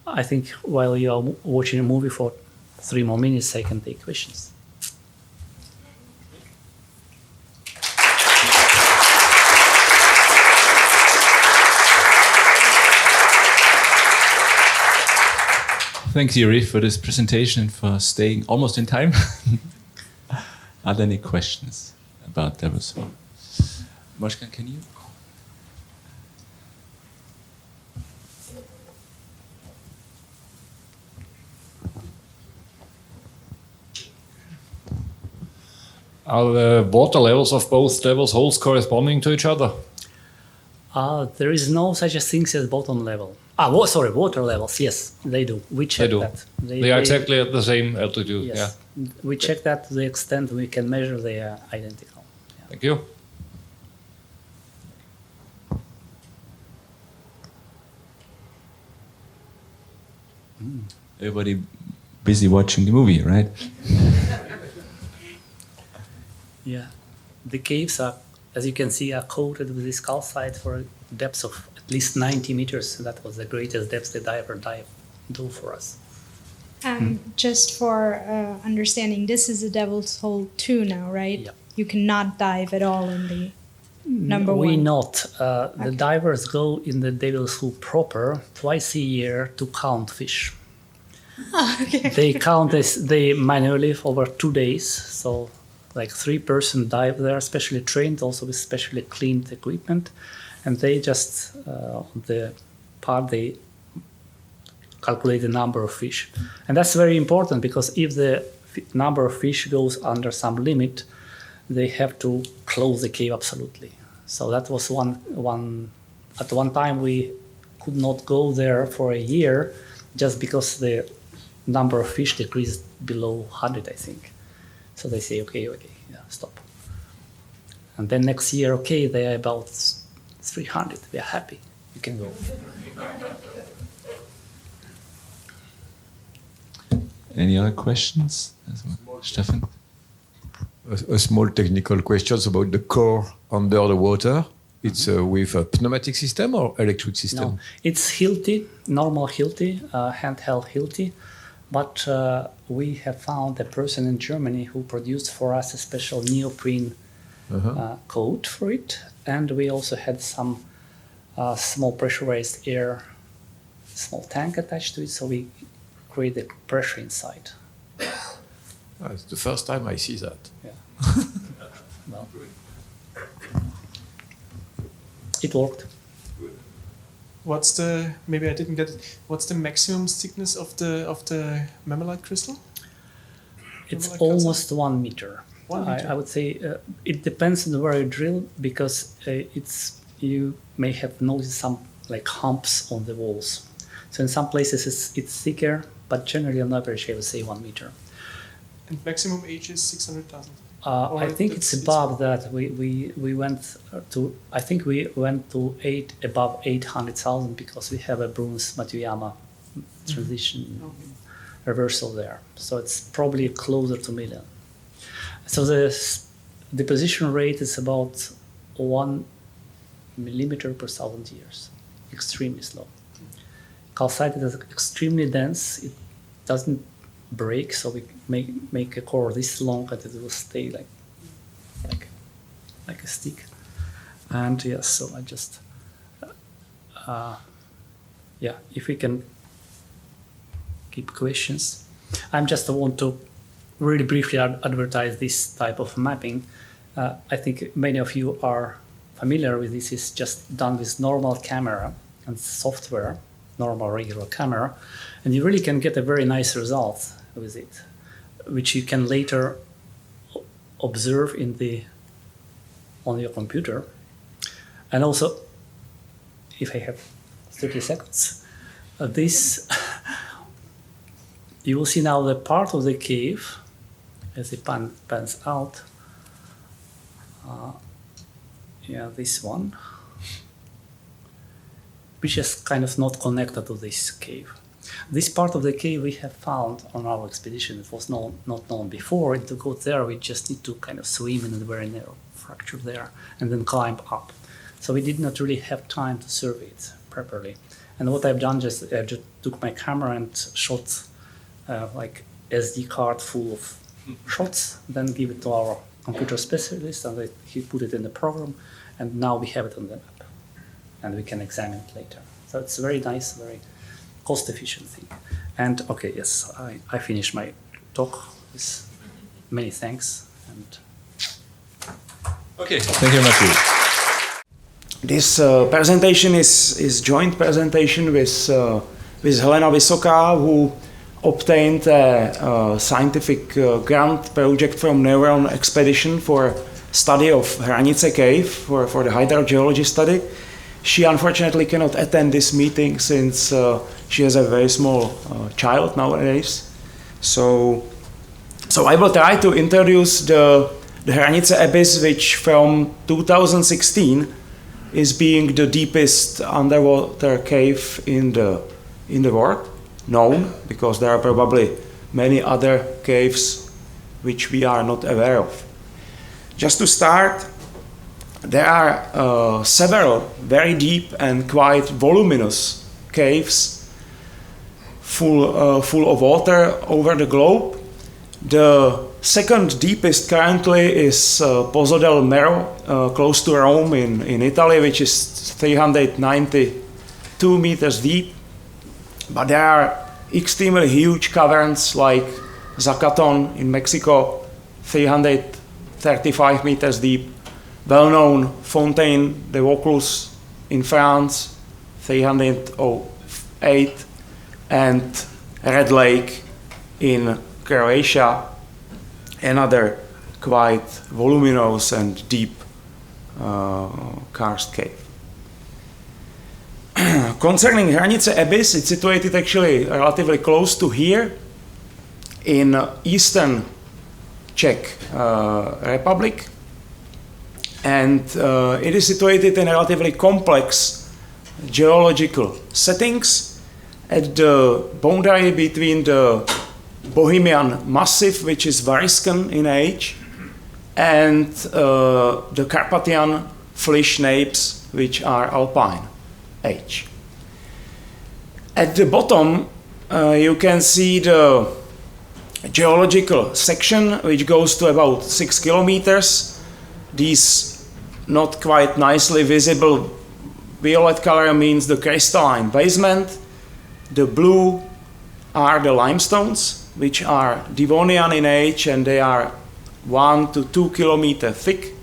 I think while you are watching a movie for 3 more minutes, I can take questions. Thanks, Yuri, for this presentation and for staying almost in time. Are there any questions about Devil's Hole? Moshka, can you? Are the water levels of both Devil's Holes corresponding to each other? There is no such a thing as bottom level. Water levels. Yes, they do. We check that. They are exactly at the same altitude. Yes. Yeah. We check that to the extent we can measure they are identical. Yeah. Thank you. Everybody busy watching the movie, right? Yeah. The caves are, as you can see, are coated with this calcite for a depth of at least 90 meters. That was the greatest depth the diver do for us. Just for understanding, this is the Devil's Hole 2 now, right? Yep. You cannot dive at all in the number We 1. not. The divers go in the Devil's Hole proper twice a year to count fish. Oh, okay. They count this, they manually over 2 days. So like 3 person dive there, specially trained, also with specially cleaned equipment. And they just, the part they calculate the number of fish. And that's very important because if the number of fish goes under some limit, they have to close the cave absolutely. So that was at one time we could not go there for a year just because the number of fish decreased below 100, I think. So they say, okay, yeah, stop. And then next year, okay, they are about 300. We are happy. You can go. Any other questions? Stefan? A small technical questions about the core under the water. It's with a pneumatic system or electric system? No, it's Hilti, normal Hilti, handheld Hilti. But we have found a person in Germany who produced for us a special neoprene coat for it. And we also had some small pressurized air, small tank attached to it. So we create the pressure inside. It's the first time I see that. Yeah. Well, it worked. What's the, maybe I didn't get it, what's the maximum thickness of the mammalite crystal? It's almost 1 meter. 1 meter. I would say it depends on where you drill because you may have noticed some like humps on the walls. So in some places it's thicker, but generally on average I would say 1 meter. And maximum age is 600,000. I think it's above that. We went to, I think we went to above 800,000 because we have a bronze Matsuyama transition reversal there. So it's probably closer to million. So the deposition rate is about 1 millimeter per 1,000 years. Extremely slow. Calcite is extremely dense. It doesn't break, so we make a core this long that it will stay like a stick. And yes, so I just if we can keep questions. I just want to really briefly advertise this type of mapping. I think many of you are familiar with this. It's just done with normal camera and software, normal regular camera, and you really can get a very nice result with it, which you can later observe on your computer. And also, if I have 30 seconds, this you will see now the part of the cave as it pans out. This one, which is kind of not connected to this cave. This part of the cave we have found on our expedition. It was not known before. And to go there, we just need to kind of swim in a very narrow fracture there and then climb up. So we did not really have time to survey it properly. And what I've done, just took my camera and shot like SD card full of shots, then give it to our computer specialist, and he put it in the program, and now we have it on the map, and we can examine it later. So it's a very nice, very cost-efficient thing. And okay, yes, I finished my talk with many thanks. And okay, thank you very much. This presentation is joint presentation with Helena Vysoká, who obtained a scientific grant project from Neuron expedition for study of Hranice Cave for the hydrogeology study. She unfortunately cannot attend this meeting since she has a very small child nowadays. So I will try to introduce the Hranice Abyss, which from 2016 is being the deepest underwater cave in the world, known, because there are probably many other caves which we are not aware of. Just to start, there are several very deep and quite voluminous caves full of water over the globe. The second deepest currently is Pozzo del Mero, close to Rome in Italy, which is 392 meters deep. But there are extremely huge caverns like Zacaton in Mexico, 335 meters deep. Well-known Fontaine de Vaucluse in France, 308, and Red Lake in Croatia, another quite voluminous and deep karst cave. Concerning Hranice Abyss, it's situated actually relatively close to here in eastern Czech Republic, and it is situated in relatively complex geological settings at the boundary between the Bohemian Massif, which is Variscan in age, and the Carpathian Flysch Nappes, which are alpine age. At the bottom, you can see the geological section, which goes to about 6 kilometers. These not quite nicely visible violet color means the crystalline basement. The blue are the limestones, which are Devonian in age, and they are 1 to 2 kilometers thick.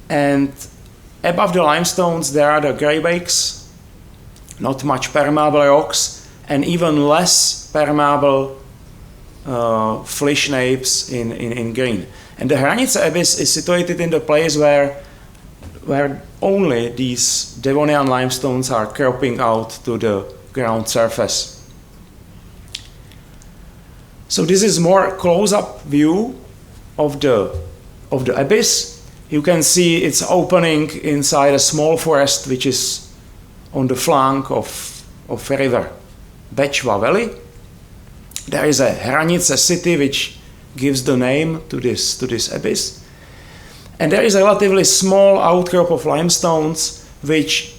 And above the limestones there are the greybakes, not much permeable rocks, and even less permeable Flysch Nappes in green. And the Hranice Abyss is situated in the place where only these Devonian limestones are cropping out to the ground surface. So this is more close-up view of the abyss. You can see it's opening inside a small forest which is on the flank of river Bečva Valley. There is a Hranice city which gives the name to this abyss. And there is a relatively small outcrop of limestones which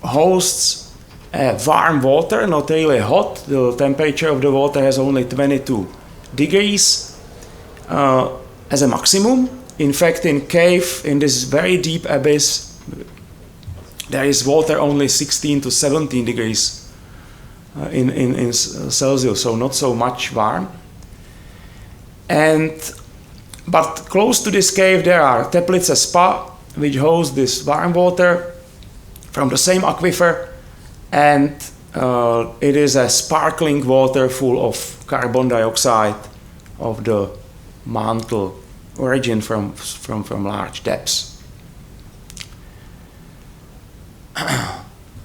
hosts warm water, not really hot. The temperature of the water has only 22 degrees as a maximum. In fact, in this very deep abyss, there is water only 16 to 17 degrees in Celsius, so not so much warm. But close to this cave there are Teplice Spa, which hosts this warm water from the same aquifer, and it is a sparkling water full of carbon dioxide of the mantle origin from large depths.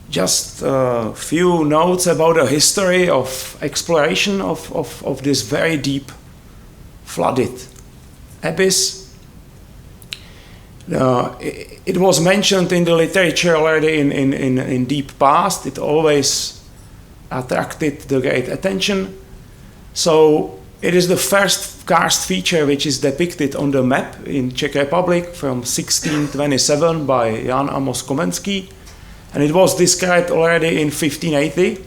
Just a few notes about the history of exploration of this very deep flooded abyss. It was mentioned in the literature already in deep past. It always attracted the great attention. So it is the first karst feature which is depicted on the map in Czech Republic from 1627 by Jan Amos Komenský, and it was described already in 1580.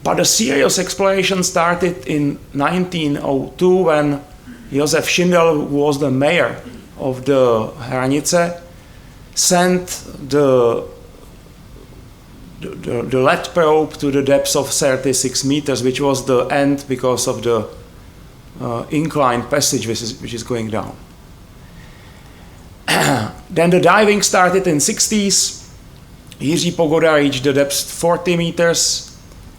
But a serious exploration started in 1902 when Josef Schindel, who was the mayor of the Hranice, sent the lead probe to the depth of 36 meters, which was the end because of the inclined passage which is going down. Then the diving started in 60s. Jiří Pogoda reached the depth 40 meters.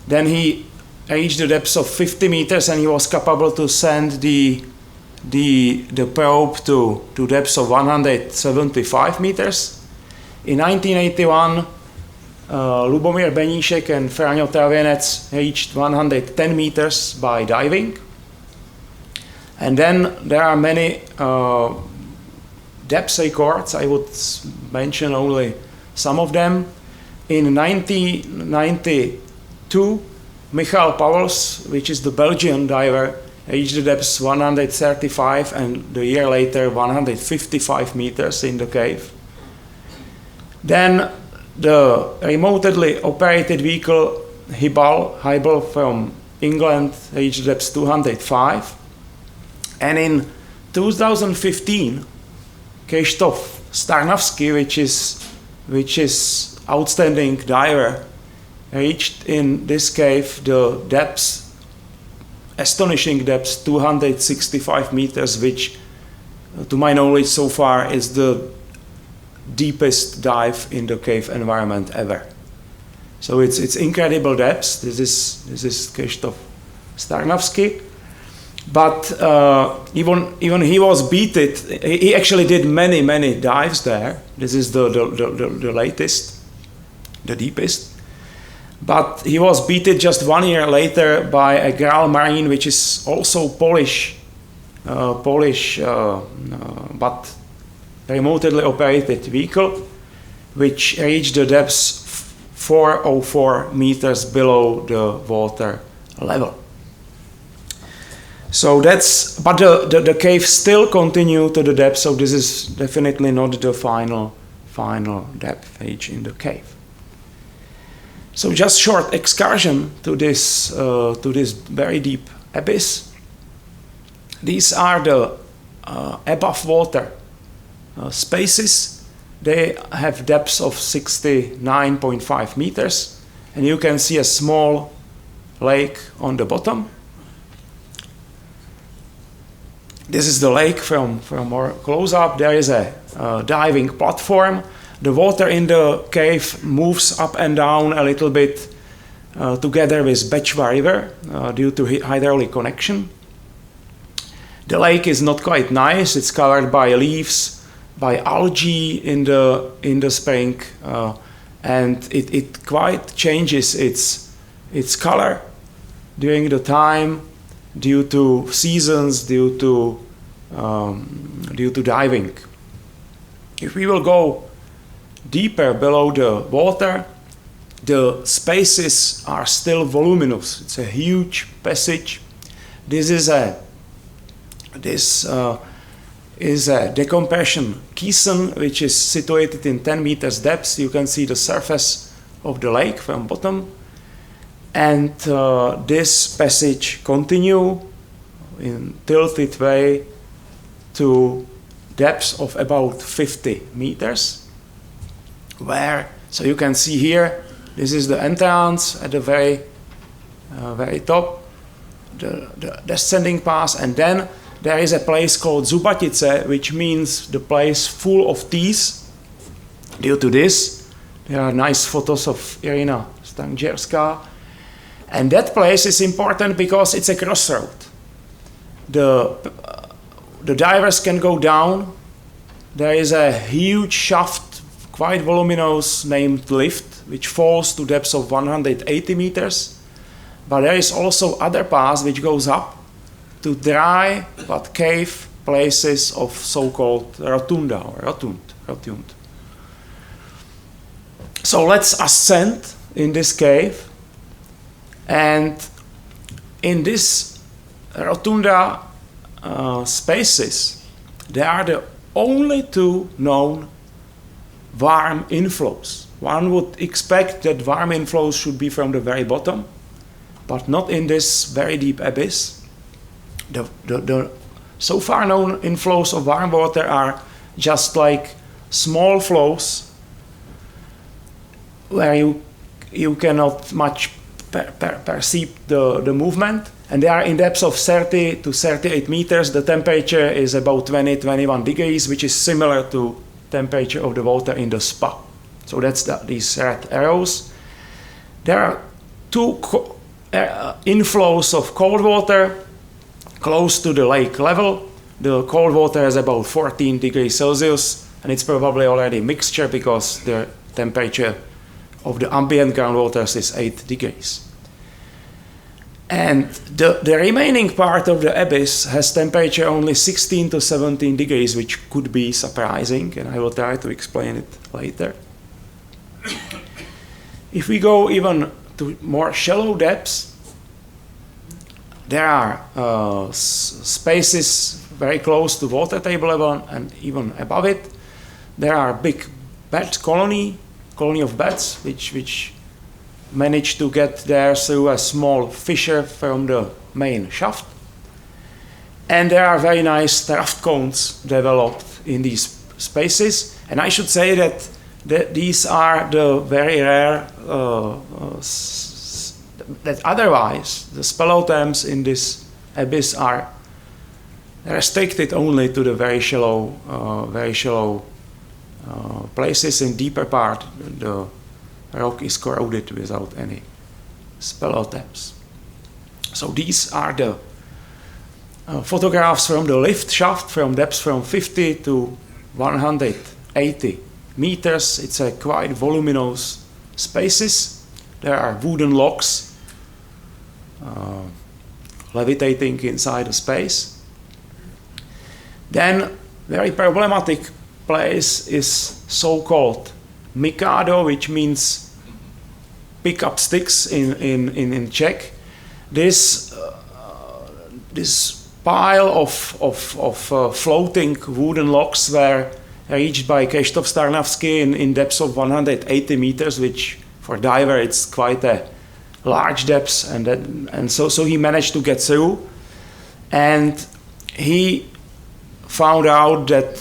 Then he reached the depth of 50 meters and he was capable to send the probe to depths of 175 meters. In 1981, Lubomír Beníšek and Franjo Travěnec reached 110 meters by diving. And then there are many depth records. I would mention only some of them. In 1992, Michal Pauwels, which is the Belgian diver, reached the depths 135 and the year later 155 meters in the cave. Then the remotely operated vehicle Hybel from England reached the depths 205. And in 2015, Krzysztof Starnavsky, which is outstanding diver, reached in this cave the depths, astonishing depths, 265 meters, which to my knowledge so far is the deepest dive in the cave environment ever. So it's incredible depths. This is Krzysztof Starnavsky. But even he was beaten. He actually did many dives there. This is the latest, the deepest. But he was beaten just 1 year later by a Graal Marine, which is also Polish, but remotely operated vehicle, which reached the depths 404 meters below the water level. So but the cave still continued to the depth, so this is definitely not the final depth age in the cave. So just short excursion to this very deep abyss. These are the above water spaces. They have depths of 69.5 meters, and you can see a small lake on the bottom. This is the lake from more close up. There is a diving platform. The water in the cave moves up and down a little bit together with Bečva River due to hydraulic connection. The lake is not quite nice. It's covered by leaves, by algae in the spring, and it quite changes its color during the time due to seasons, due to diving. If we will go deeper below the water, the spaces are still voluminous. It's a huge passage. This is a decompression caisson, which is situated in 10 meters depth. You can see the surface of the lake from bottom. And this passage continue in tilted way to depths of about 50 meters. So you can see here, this is the entrance at the very top, the descending pass, and then there is a place called Zubatice, which means the place full of teeth. Due to this, there are nice photos of Irina Stangerska. And that place is important because it's a crossroad. The divers can go down. There is a huge shaft, quite voluminous, named lift, which falls to depths of 180 meters. But there is also other paths which goes up to dry but cave places of so-called rotunda or rotund. So let's ascend in this cave. And in this rotunda spaces, there are the only two known warm inflows. One would expect that warm inflows should be from the very bottom, but not in this very deep abyss. The so far known inflows of warm water are just like small flows where you cannot much perceive the movement, and they are in depths of 30 to 38 meters. The temperature is about 20-21 degrees, which is similar to temperature of the water in the spa. So that's these red arrows. There are two inflows of cold water close to the lake level. The cold water is about 14 degrees Celsius, and it's probably already mixture because the temperature of the ambient groundwaters is 8 degrees. And the remaining part of the abyss has temperature only 16 to 17 degrees, which could be surprising, and I will try to explain it later. If we go even to more shallow depths, there are spaces very close to water table level and even above it. There are big bat colony of bats which manage to get there through a small fissure from the main shaft. And there are very nice draft cones developed in these spaces. And I should say that these are the very rare, that otherwise the speleothems in this abyss are restricted only to the very shallow places. In deeper part, the rock is corroded without any speleothems. So these are the photographs from the lift shaft from depths from 50 to 180 meters. It's a quite voluminous spaces. There are wooden logs levitating inside the space. Then very problematic place is so-called Mikado, which means pick up sticks in Czech. This pile of floating wooden logs were reached by Krzysztof Starnawski in depths of 180 meters, which for diver it's quite a large depth, and so he managed to get through, and he found out that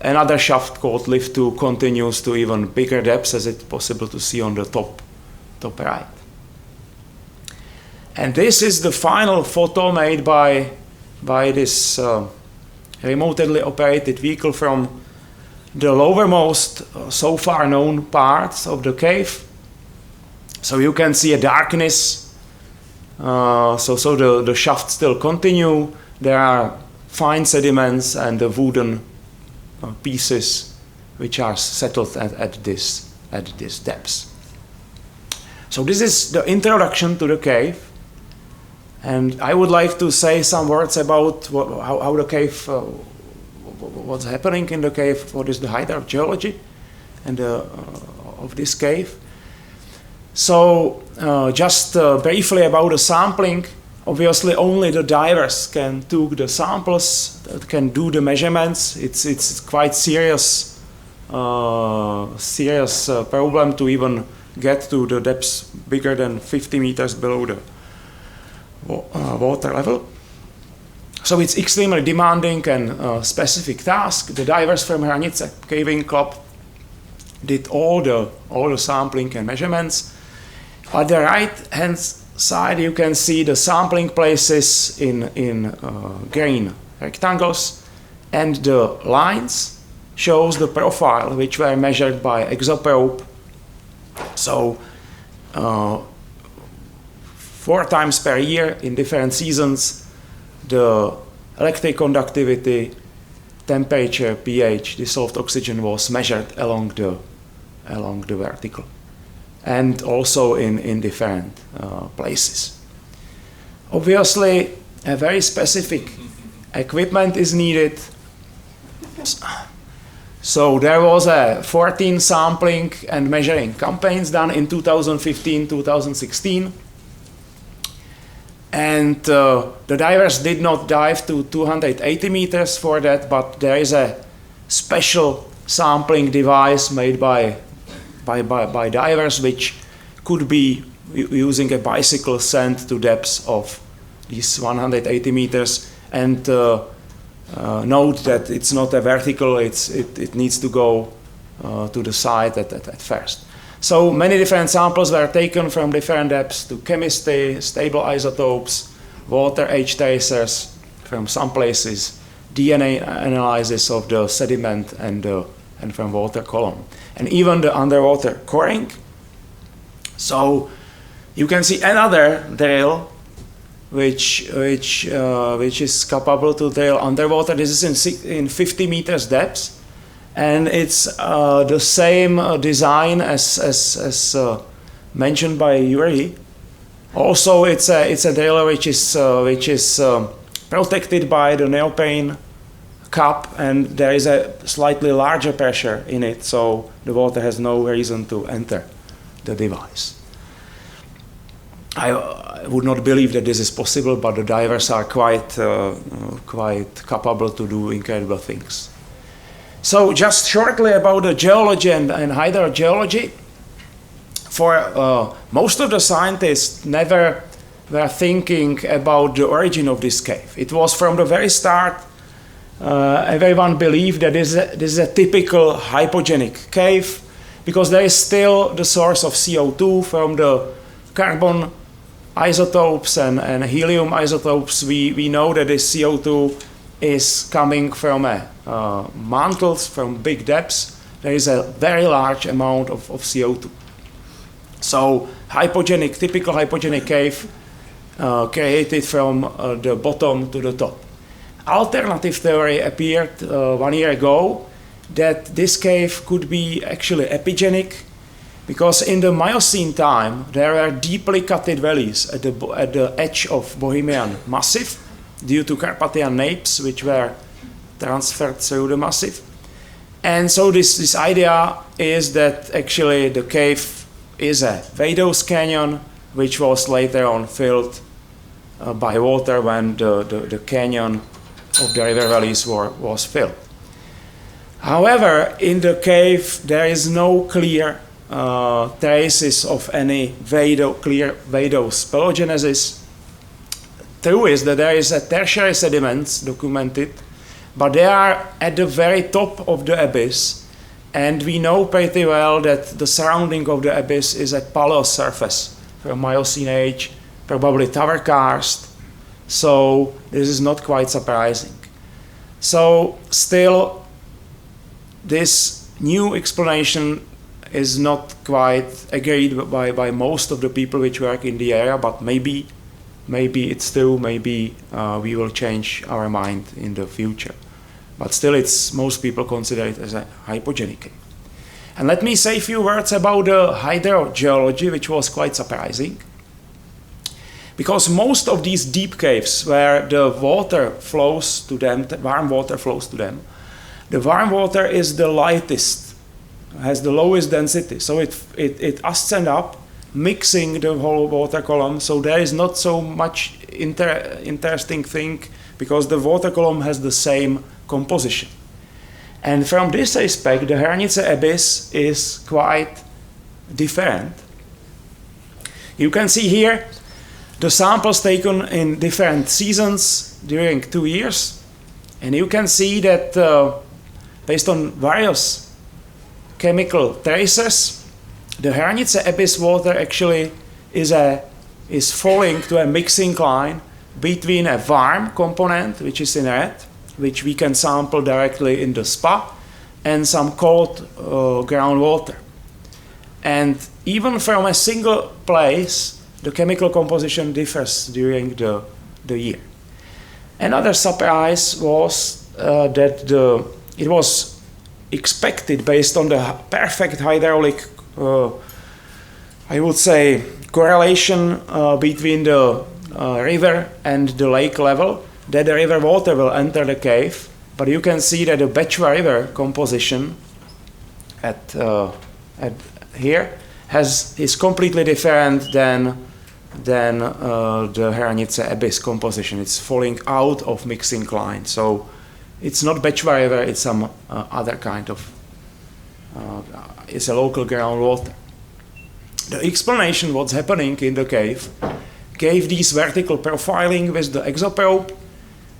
another shaft called Lift 2 continues to even bigger depths, as it's possible to see on the top right. And this is the final photo made by this remotely operated vehicle from the lowermost so far known parts of the cave. So you can see a darkness. So the shafts still continue. There are fine sediments and the wooden pieces which are settled at this depth. So this is the introduction to the cave, and I would like to say some words about how the cave, what's happening in the cave, what is the hydrogeology and of this cave. So just briefly about the sampling. Obviously, only the divers can take the samples, can do the measurements. It's quite serious problem to even get to the depths bigger than 50 meters below the water level. So it's extremely demanding and specific task. The divers from Hranice Caving Club did all the sampling and measurements. On the right-hand side, you can see the sampling places in green rectangles, and the lines shows the profile which were measured by exoprobe. So 4 times per year in different seasons, the electric conductivity, temperature, pH, dissolved oxygen was measured along the vertical, and also in different places. Obviously, a very specific equipment is needed. So there was 14 sampling and measuring campaigns done in 2015, 2016. And the divers did not dive to 280 meters for that, but there is a special sampling device made by divers, which could be using a bicycle sent to depths of these 180 meters. And note that it's not a vertical, it needs to go to the side at first. So many different samples were taken from different depths to chemistry, stable isotopes, water age tracers from some places, DNA analysis of the sediment and from water column, and even the underwater coring. So you can see another drill which is capable to drill underwater. This is in 50 meters depth, and it's the same design as mentioned by Yuri. Also, it's a drill which is protected by the neoprene cup, and there is a slightly larger pressure in it, so the water has no reason to enter the device. I would not believe that this is possible, but the divers are quite capable to do incredible things. So just shortly about the geology and hydrogeology. For most of the scientists never were thinking about the origin of this cave. It was from the very start, everyone believed that this is a typical hypogenic cave, because there is still the source of CO2 from the carbon isotopes and helium isotopes. We know that this CO2 is coming from mantles from big depths. There is a very large amount of CO2. So typical hypogenic cave created from the bottom to the top. Alternative theory appeared 1 year ago that this cave could be actually epigenic, because in the Miocene time there were deeply cutted valleys at the edge of Bohemian Massif due to Carpathian napes which were transferred through the massif. And so this idea is that actually the cave is a vadose canyon which was later on filled by water when the canyon of the river valleys was filled. However, in the cave there is no clear traces of any clear vadose paleogenesis. True is that there is a tertiary sediments documented, but they are at the very top of the abyss, and we know pretty well that the surrounding of the abyss is a paleo surface from Miocene age, probably tower karst, so this is not quite surprising. So still, this new explanation is not quite agreed by most of the people which work in the area, but maybe it's true, maybe we will change our mind in the future. But still, most people consider it as a hypogenic cave. And let me say a few words about the hydrogeology, which was quite surprising. Because most of these deep caves where the water flows to them, the warm water flows to them, the warm water is the lightest, has the lowest density. So it ascends up, mixing the whole water column. So there is not so much interesting thing, because the water column has the same composition. And from this aspect, the Hranice Abyss is quite different. You can see here the samples taken in different seasons during 2 years. And you can see that based on various chemical traces, the Hranice Abyss water actually is falling to a mixing line between a warm component, which is in red, which we can sample directly in the spa, and some cold groundwater. And even from a single place, the chemical composition differs during the year. Another surprise was that it was expected, based on the perfect hydraulic, I would say, correlation between the river and the lake level, that the river water will enter the cave. But you can see that the Bechwa River composition at here is completely different than than the Hranice abyss composition. It's falling out of mixing line. So it's not batch river, it's some other kind of, it's a local groundwater. The explanation what's happening in the cave gave this vertical profiling with the exoprobe,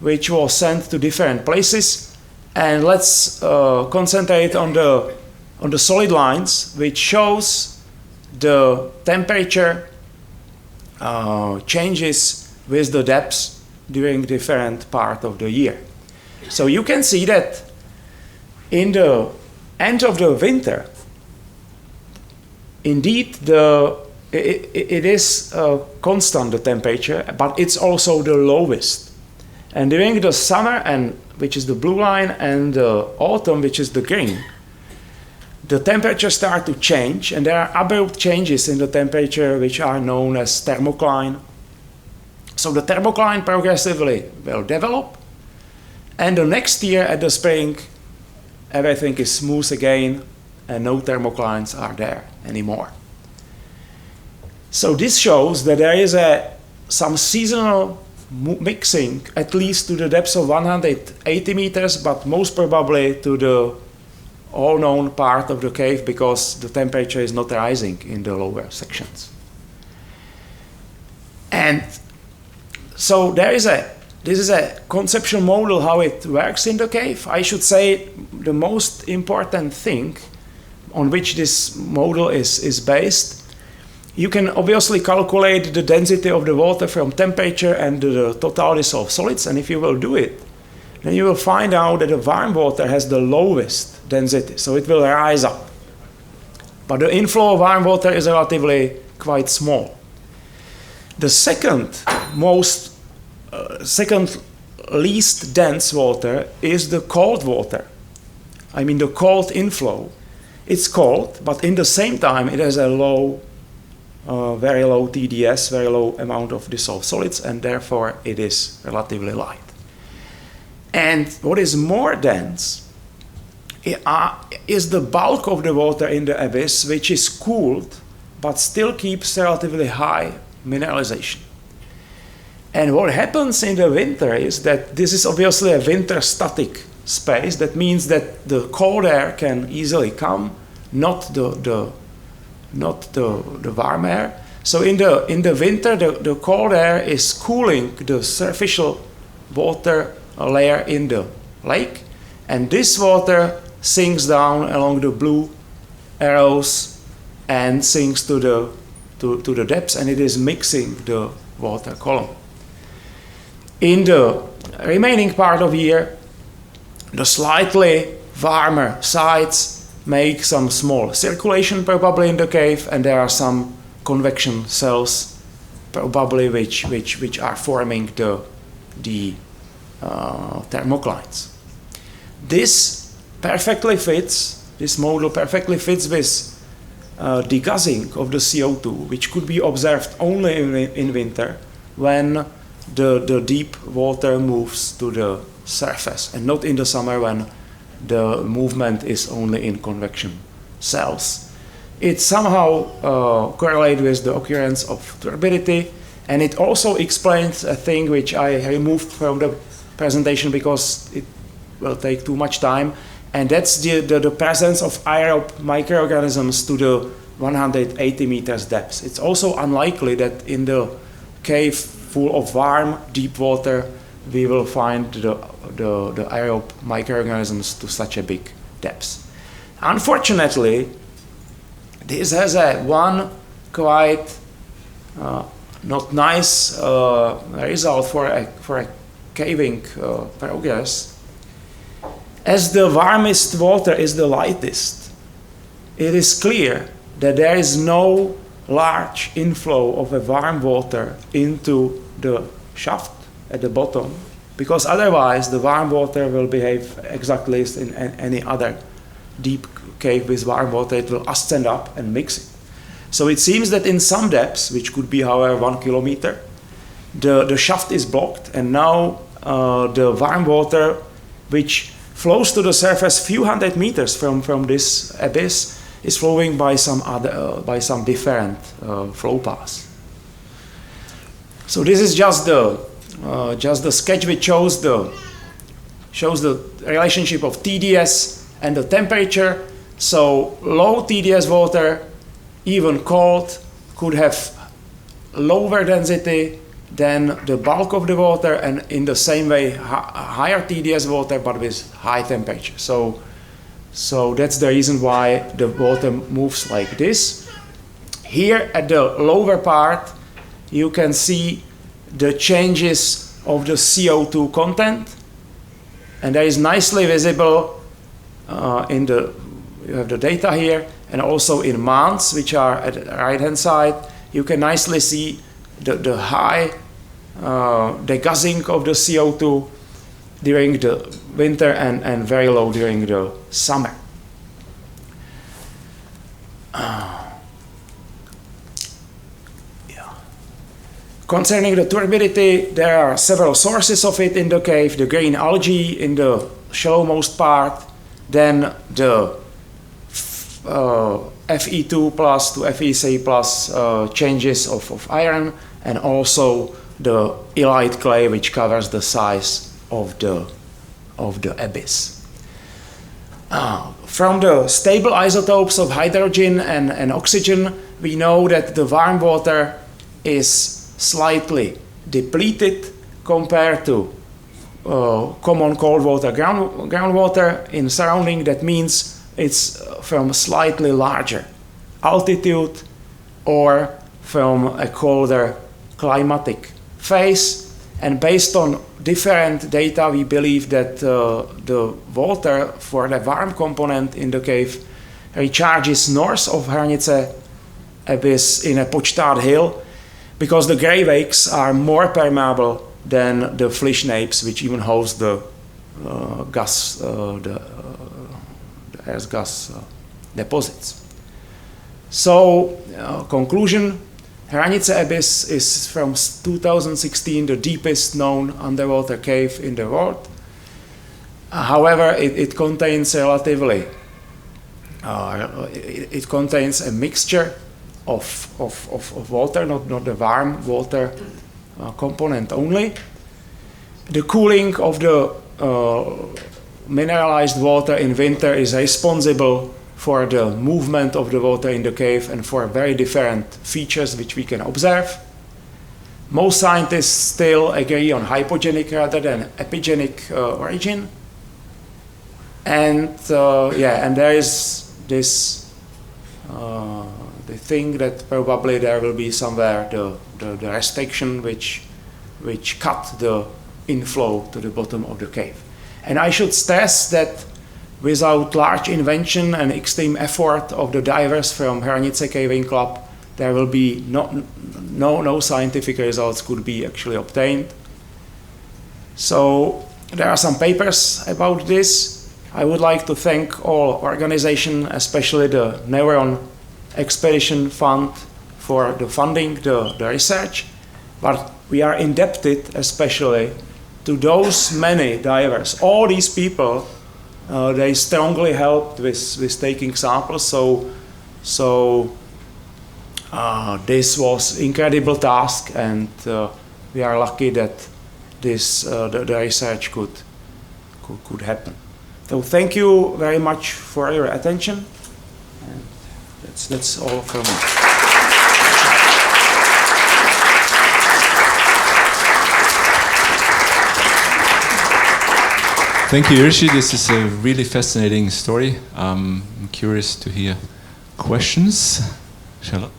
which was sent to different places. And let's concentrate on the solid lines, which shows the temperature changes with the depths during different part of the year. So you can see that in the end of the winter, indeed it is constant, the temperature, but it's also the lowest. And during the summer, and which is the blue line, and the autumn, which is the green, the temperature starts to change, and there are abrupt changes in the temperature which are known as thermocline. So the thermocline progressively will develop, and the next year at the spring, everything is smooth again, and no thermoclines are there anymore. So this shows that there is some seasonal mixing, at least to the depth of 180 meters, but most probably to the all-known part of the cave, because the temperature is not rising in the lower sections. And so this is a conceptual model how it works in the cave. I should say the most important thing on which this model is based, you can obviously calculate the density of the water from temperature and the total dissolved solids, and if you will do it, then you will find out that the warm water has the lowest density, so it will rise up. But the inflow of warm water is relatively quite small. The second least dense water is the cold water. I mean the cold inflow. It's cold, but in the same time it has a low, very low TDS, very low amount of dissolved solids, and therefore it is relatively light. And what is more dense is the bulk of the water in the abyss, which is cooled, but still keeps relatively high mineralization. And what happens in the winter is that this is obviously a winter static space. That means that the cold air can easily come, not the warm air. So in the winter, the cold air is cooling the superficial water layer in the lake, and this water sinks down along the blue arrows and sinks to the depths, and it is mixing the water column. In the remaining part of the year, the slightly warmer sides make some small circulation probably in the cave, and there are some convection cells probably which are forming the thermoclines. This model perfectly fits with degassing of the CO2, which could be observed only in winter when the deep water moves to the surface, and not in the summer when the movement is only in convection cells. It somehow correlates with the occurrence of turbidity, and it also explains a thing which I removed from the presentation because it will take too much time, and that's the presence of aerobe microorganisms to the 180 meters depth. It's also unlikely that in the cave full of warm, deep water we will find the aerobe microorganisms to such a big depth. Unfortunately, this has one quite not nice result for a caving progress. As the warmest water is the lightest, it is clear that there is no large inflow of a warm water into the shaft at the bottom, because otherwise the warm water will behave exactly as in any other deep cave with warm water. It will ascend up and mix it. So it seems that in some depths, which could be however 1 kilometer, the shaft is blocked, and now the warm water, which flows to the surface few hundred meters from this abyss, is flowing by some different flow paths. So this is just the sketch which shows the relationship of TDS and the temperature. So low TDS water, even cold, could have lower density than the bulk of the water, and in the same way higher TDS water but with high temperature. So that's the reason why the water moves like this. Here at the lower part you can see the changes of the CO2 content, and that is nicely visible you have the data here, and also in months which are at the right hand side you can nicely see the high degassing of the CO2 during the winter and very low during the summer. Concerning the turbidity, there are several sources of it in the cave. The green algae in the shallowmost part, then the Fe2 plus to FeC plus changes of iron, and also the illite clay which covers the size of the abyss. From the stable isotopes of hydrogen and oxygen, we know that the warm water is slightly depleted compared to common cold water, groundwater in surrounding. That means it's from slightly larger altitude or from a colder climatic phase. And based on different data, we believe that the water for the warm component in the cave recharges north of Hranice abyss in a Počtár hill, because the grey wakes are more permeable than the flysch napes, which even host the air's gas deposits. So, conclusion, Hranice abyss is from 2016 the deepest known underwater cave in the world. However, it contains relatively, it contains a mixture of water, not the warm water component only. The cooling of the mineralized water in winter is responsible for the movement of the water in the cave and for very different features which we can observe. Most scientists still agree on hypogenic rather than epigenic origin. And and there is this the thing that probably there will be somewhere the restriction which cut the inflow to the bottom of the cave. And I should stress that without large invention and extreme effort of the divers from Hranice Caving Club, there will be no scientific results could be actually obtained. So there are some papers about this. I would like to thank all organizations, especially the Neuron Expedition Fund, for the funding the research, but we are indebted especially to those many divers. All these people, they strongly helped with taking samples, so this was incredible task, and we are lucky that this the research could happen. So thank you very much for your attention. And that's all from me. Thank you, Irshi. This is a really fascinating story. I'm curious to hear questions. Charlotte?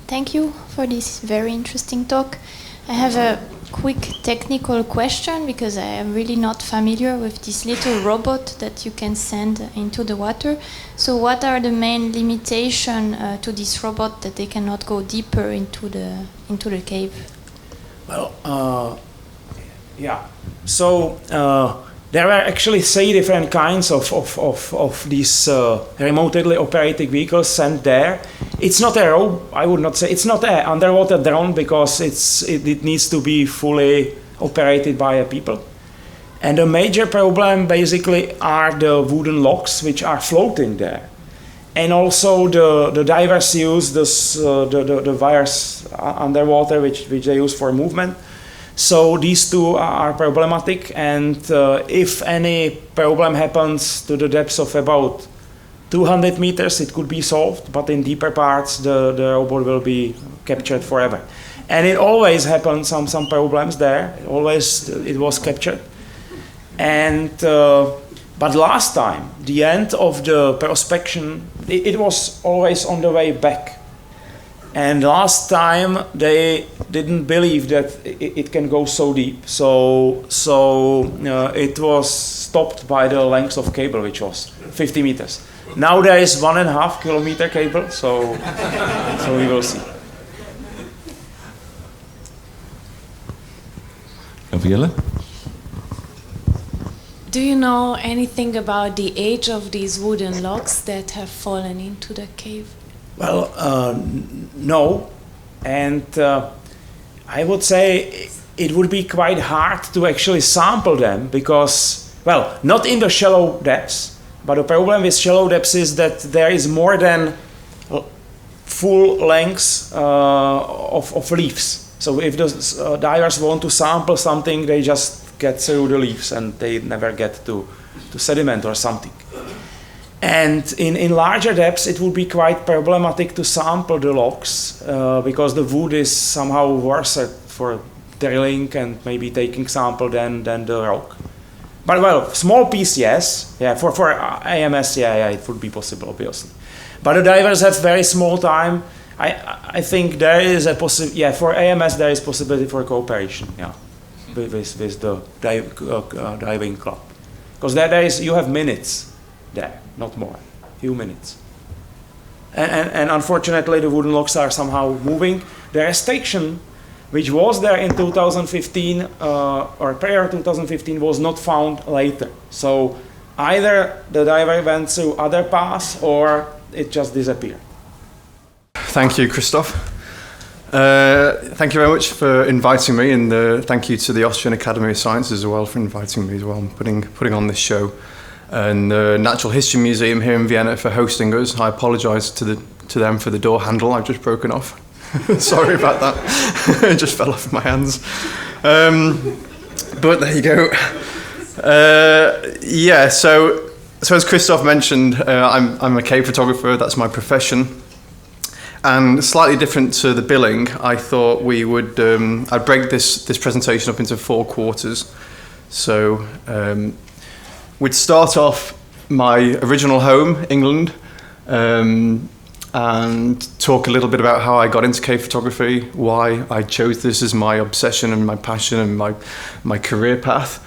Thank you for this very interesting talk. I have a quick technical question because I am really not familiar with this little robot that you can send into the water. So what are the main limitations to this robot that they cannot go deeper into the cave? Well, yeah. So there are actually 3 different kinds of these remotely operated vehicles sent there. It's not I would not say, it's not an underwater drone because it needs to be fully operated by people. And the major problem basically are the wooden logs which are floating there. and also the divers use this, the wires underwater, which they use for movement. So these two are problematic, and if any problem happens to the depths of about 200 meters, it could be solved, but in deeper parts, the robot will be captured forever. And it always happened, some problems there. It was captured. And but last time, the end of the prospection, it was always on the way back. And last time they didn't believe that it can go so deep. So it was stopped by the length of cable, which was 50 meters. Now there is 1.5 kilometer cable, so we will see. Gabriele? Do you know anything about the age of these wooden logs that have fallen into the cave? Well, no, and I would say it would be quite hard to actually sample them because, well, not in the shallow depths, but the problem with shallow depths is that there is more than full lengths of leaves. So if the divers want to sample something, they just get through the leaves and they never get to sediment or something. And in larger depths, it would be quite problematic to sample the logs because the wood is somehow worse for drilling and maybe taking sample than the rock. But well, small piece, yes. Yeah, for AMS, yeah, it would be possible, obviously. But the divers have very small time. I think there is a possibility. Yeah, for AMS there is possibility for cooperation. Yeah, with the diving club, because you have minutes there, not more, few minutes. And unfortunately, the wooden logs are somehow moving. The restriction, which was there in 2015 or prior 2015, was not found later. So either the diver went through other paths or it just disappeared. Thank you, Christoph. Thank you very much for inviting me, and thank you to the Austrian Academy of Sciences as well for inviting me as well, and putting on this show, and the Natural History Museum here in Vienna for hosting us. I apologise to them for the door handle I've just broken off. Sorry about that. It just fell off my hands. But there you go. Yeah. So as Christoph mentioned, I'm a cave photographer. That's my profession. And slightly different to the billing, I thought we would, I'd break this presentation up into 4 quarters. So we'd start off my original home, England, and talk a little bit about how I got into cave photography, why I chose this as my obsession and my passion and my career path.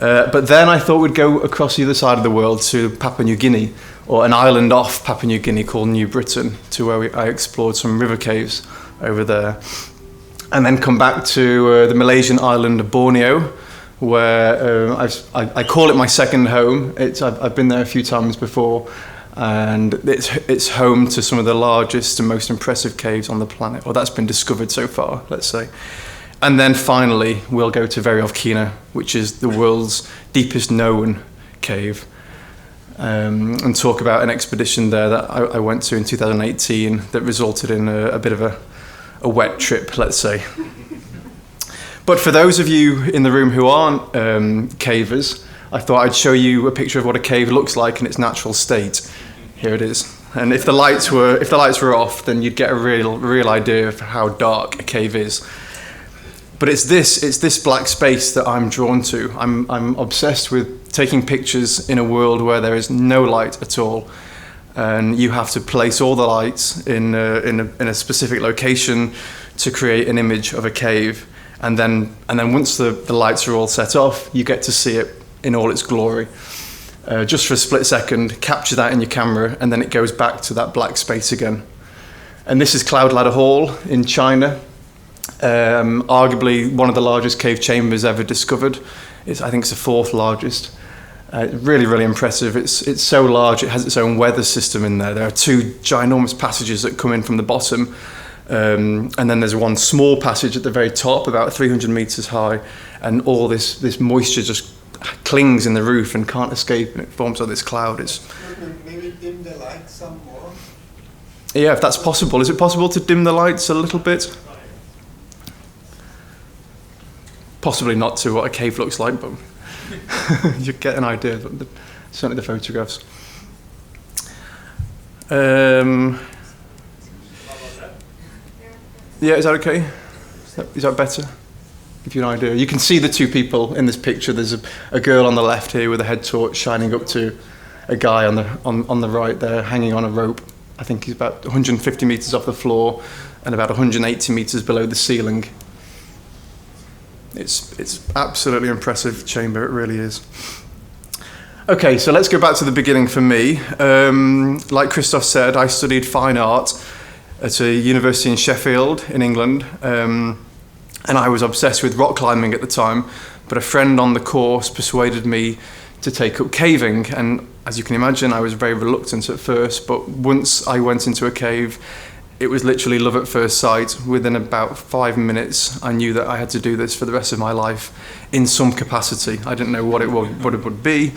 But then I thought we'd go across the other side of the world to Papua New Guinea, or an island off Papua New Guinea called New Britain, to where I explored some river caves over there. And then come back to the Malaysian island of Borneo, where I call it my second home. I've been there a few times before, and it's home to some of the largest and most impressive caves on the planet, or that's been discovered so far, let's say. And then finally, we'll go to Veriovkina, which is the world's deepest known cave, and talk about an expedition there that I went to in 2018 that resulted in a bit of a wet trip, let's say. But for those of you in the room who aren't cavers, I thought I'd show you a picture of what a cave looks like in its natural state. Here it is. And if the lights were off, then you'd get a real idea of how dark a cave is. But it's this black space that I'm drawn to. I'm obsessed with taking pictures in a world where there is no light at all, and you have to place all the lights in a specific location to create an image of a cave. And then once the lights are all set off, you get to see it in all its glory. Just for a split second, capture that in your camera, and then it goes back to that black space again. And this is Cloud Ladder Hall in China. Arguably one of the largest cave chambers ever discovered. I think it's the 4th largest. Really, really impressive. It's so large, it has its own weather system in there. There are 2 ginormous passages that come in from the bottom, and then there's one small passage at the very top, about 300 meters high, and all this moisture just clings in the roof and can't escape, and it forms all this cloud. Maybe dim the light some more. Yeah, if that's possible. Is it possible to dim the lights a little bit? Possibly not to what a cave looks like, but you get an idea, but certainly the photographs. Yeah, is that okay? Is that better? Give you an idea. You can see the two people in this picture. There's a girl on the left here with a head torch shining up to a guy on the right there, hanging on a rope. I think he's about 150 meters off the floor and about 180 meters below the ceiling. It's absolutely impressive chamber, it really is. Okay, so let's go back to the beginning for me. Like Christoph said, I studied fine art at a university in Sheffield in England, and I was obsessed with rock climbing at the time, but a friend on the course persuaded me to take up caving, and as you can imagine, I was very reluctant at first, but once I went into a cave, it was literally love at first sight. Within about 5 minutes, I knew that I had to do this for the rest of my life in some capacity. I didn't know what it would be,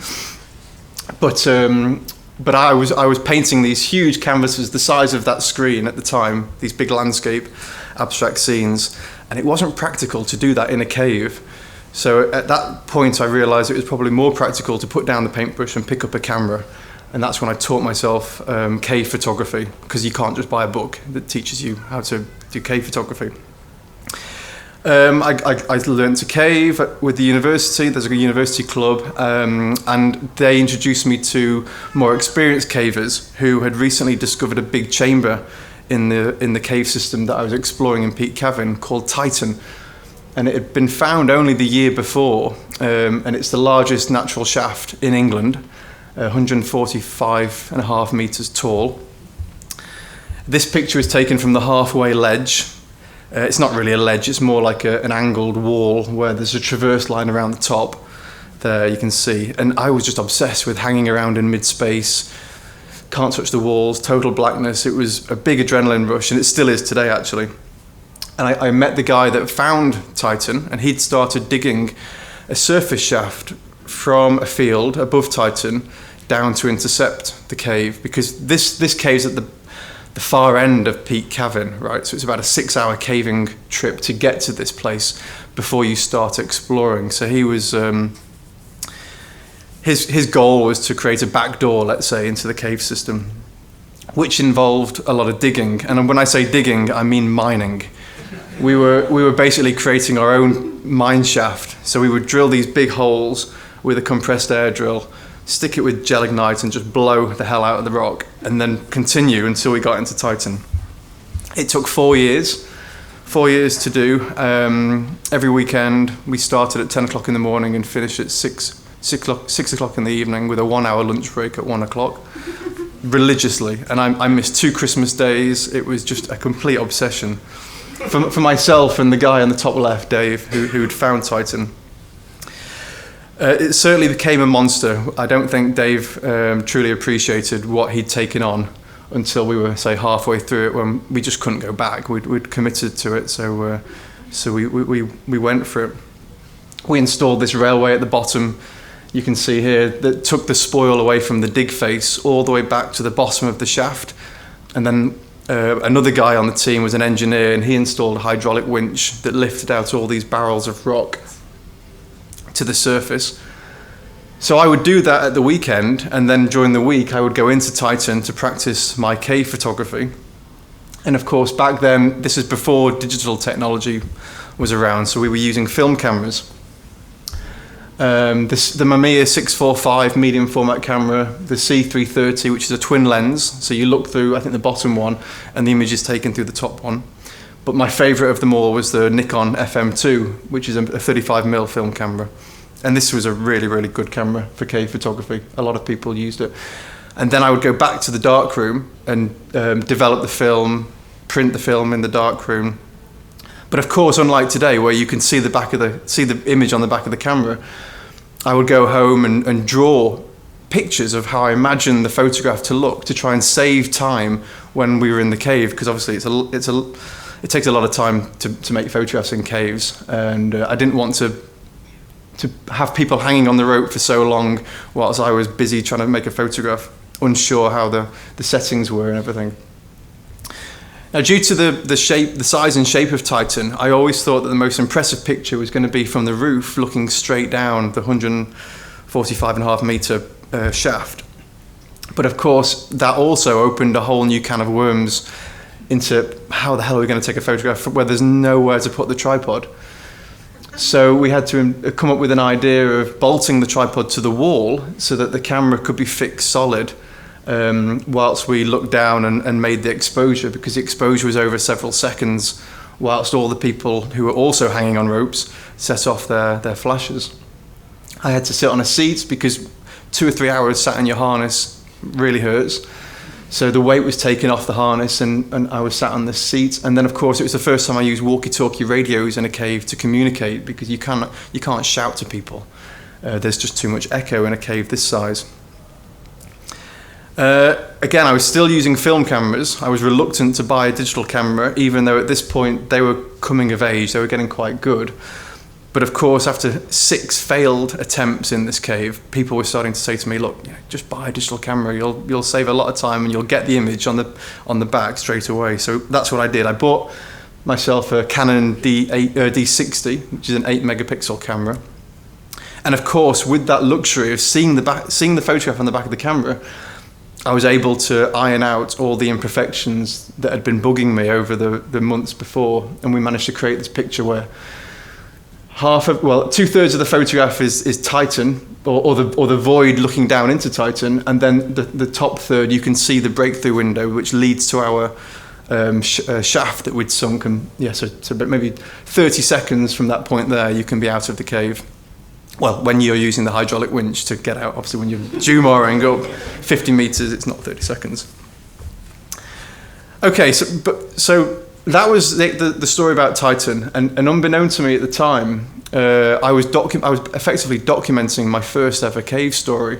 but I was painting these huge canvases the size of that screen at the time, these big landscape abstract scenes, and it wasn't practical to do that in a cave. So at that point, I realized it was probably more practical to put down the paintbrush and pick up a camera. And that's when I taught myself cave photography, because you can't just buy a book that teaches you how to do cave photography. I learned to cave with the university. There's a university club, and they introduced me to more experienced cavers who had recently discovered a big chamber in the cave system that I was exploring in Peak Cavern called Titan. And it had been found only the year before, and it's the largest natural shaft in England, 145.5 meters tall. This picture is taken from the halfway ledge. It's not really a ledge, it's more like an angled wall where there's a traverse line around the top. There you can see. And I was just obsessed with hanging around in mid-space, can't touch the walls, total blackness. It was a big adrenaline rush, and it still is today actually. And I met the guy that found Titan, and he'd started digging a surface shaft from a field above Titan down to intercept the cave, because this cave's at the far end of Peak Cavern, right? So it's about a 6-hour caving trip to get to this place before you start exploring. So he was, his goal was to create a back door, let's say, into the cave system, which involved a lot of digging. And when I say digging, I mean mining. We were basically creating our own mine shaft. So we would drill these big holes with a compressed air drill, stick it with gelignite and just blow the hell out of the rock, and then continue until we got into Titan. It took 4 years to do. Every weekend we started at 10 o'clock in the morning and finished at 6 o'clock in the evening with a 1-hour lunch break at 1 o'clock, religiously. And I missed 2 Christmas days. It was just a complete obsession. For myself and the guy on the top left, Dave, who'd found Titan. It certainly became a monster. I don't think Dave truly appreciated what he'd taken on until we were, say, halfway through it, when we just couldn't go back. We'd committed to it, so we went for it. We installed this railway at the bottom, you can see here, that took the spoil away from the dig face all the way back to the bottom of the shaft. And then another guy on the team was an engineer, and he installed a hydraulic winch that lifted out all these barrels of rock to the surface. So I would do that at the weekend, and then during the week I would go into Titan to practice my cave photography. And of course back then, this is before digital technology was around, so we were using film cameras. The Mamiya 645 medium format camera, the C330, which is a twin lens, so you look through, I think, the bottom one, and the image is taken through the top one. But my favourite of them all was the Nikon FM2, which is a 35mm film camera. And this was a really, really good camera for cave photography. A lot of people used it. And then I would go back to the darkroom and develop the film, print the film in the darkroom. But of course, unlike today, where you can see the image on the back of the camera, I would go home and draw pictures of how I imagined the photograph to look, to try and save time when we were in the cave, because obviously it takes a lot of time to make photographs in caves, and I didn't want to have people hanging on the rope for so long whilst I was busy trying to make a photograph, unsure how the settings were and everything. Now, due to the size and shape of Titan, I always thought that the most impressive picture was going to be from the roof, looking straight down the 145.5 meter shaft. But of course, that also opened a whole new can of worms into how the hell are we going to take a photograph where there's nowhere to put the tripod. So we had to come up with an idea of bolting the tripod to the wall so that the camera could be fixed solid whilst we looked down and made the exposure, because the exposure was over several seconds whilst all the people who were also hanging on ropes set off their flashes. I had to sit on a seat because 2 or 3 hours sat in your harness really hurts. So the weight was taken off the harness and I was sat on the seat. And then, of course, it was the first time I used walkie-talkie radios in a cave to communicate, because you can't shout to people. There's just too much echo in a cave this size. Again, I was still using film cameras. I was reluctant to buy a digital camera, even though at this point they were coming of age. They were getting quite good. But of course, after 6 failed attempts in this cave, people were starting to say to me, look, just buy a digital camera. You'll save a lot of time and you'll get the image on the back straight away. So that's what I did. I bought myself a Canon D60, which is an 8 megapixel camera. And of course, with that luxury of seeing the photograph on the back of the camera, I was able to iron out all the imperfections that had been bugging me over the months before. And we managed to create this picture where 2/3 of the photograph is Titan, or the void looking down into Titan, and then the top third you can see the breakthrough window, which leads to our shaft that we'd sunk. And so maybe 30 seconds from that point there, you can be out of the cave. Well, when you're using the hydraulic winch to get out. Obviously, when you're Jumoring up 50 meters, it's not 30 seconds. Okay, so that was the story about Titan, and unbeknown to me at the time, I was effectively documenting my first ever cave story,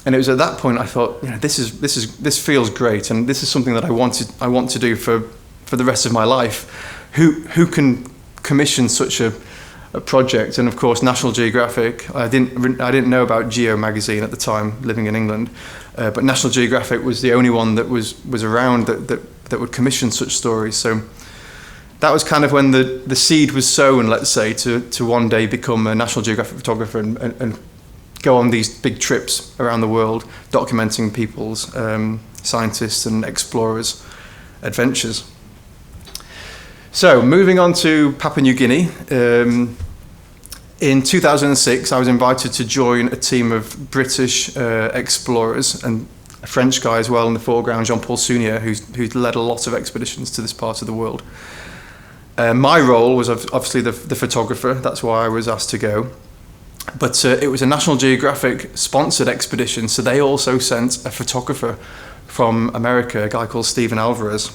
and it was at that point I thought, this feels great, and this is something that I want to do for the rest of my life. Who can commission such a project? And of course, National Geographic. I didn't know about Geo magazine at the time, living in England, but National Geographic was the only one that was around that would commission such stories. So that was kind of when the seed was sown, let's say, to one day become a National Geographic photographer and go on these big trips around the world, documenting people's scientists and explorers' adventures. So moving on to Papua New Guinea. In 2006, I was invited to join a team of British explorers and a French guy as well in the foreground, Jean-Paul Sounier, who's led a lot of expeditions to this part of the world. My role was obviously the photographer. That's why I was asked to go. But it was a National Geographic sponsored expedition, so they also sent a photographer from America, a guy called Stephen Alvarez.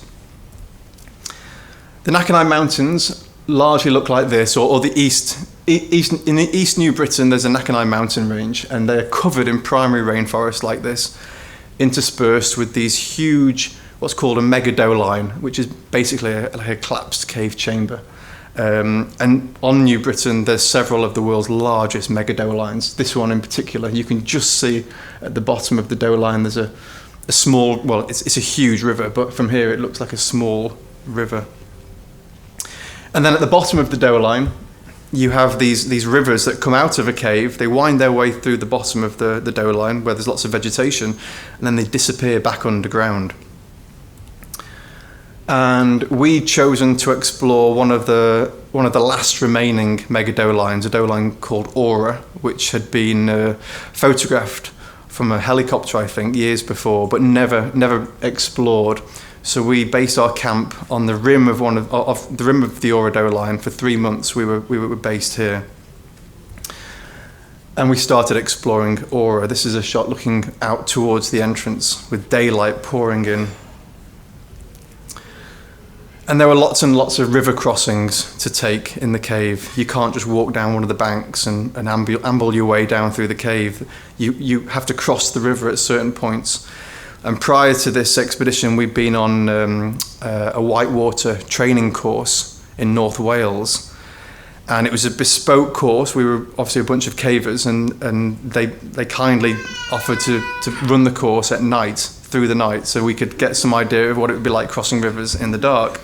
The Nakanai Mountains largely look like this, or in the East New Britain there's a Nakanai mountain range, and they're covered in primary rainforest like this, interspersed with these huge, what's called a megadoline, which is basically like a collapsed cave chamber. And on New Britain there's several of the world's largest megadolines. This one in particular, you can just see at the bottom of the doline there's a small, well, it's a huge river, but from here it looks like a small river. And then at the bottom of the doline, you have these rivers that come out of a cave. They wind their way through the bottom of the doline where there's lots of vegetation, and then they disappear back underground. And we'd chosen to explore one of the last remaining megadolines, a doline called Aura, which had been photographed from a helicopter, I think, years before, but never explored. So we based our camp on the rim of the rim of the Aura doline. For 3 months we were based here, and we started exploring Aura. This is a shot looking out towards the entrance with daylight pouring in. And there were lots and lots of river crossings to take in the cave. You can't just walk down one of the banks and amble your way down through the cave. You have to cross the river at certain points. And prior to this expedition, we'd been on a whitewater training course in North Wales. And it was a bespoke course. We were obviously a bunch of cavers, and they kindly offered to run the course at night through the night so we could get some idea of what it would be like crossing rivers in the dark.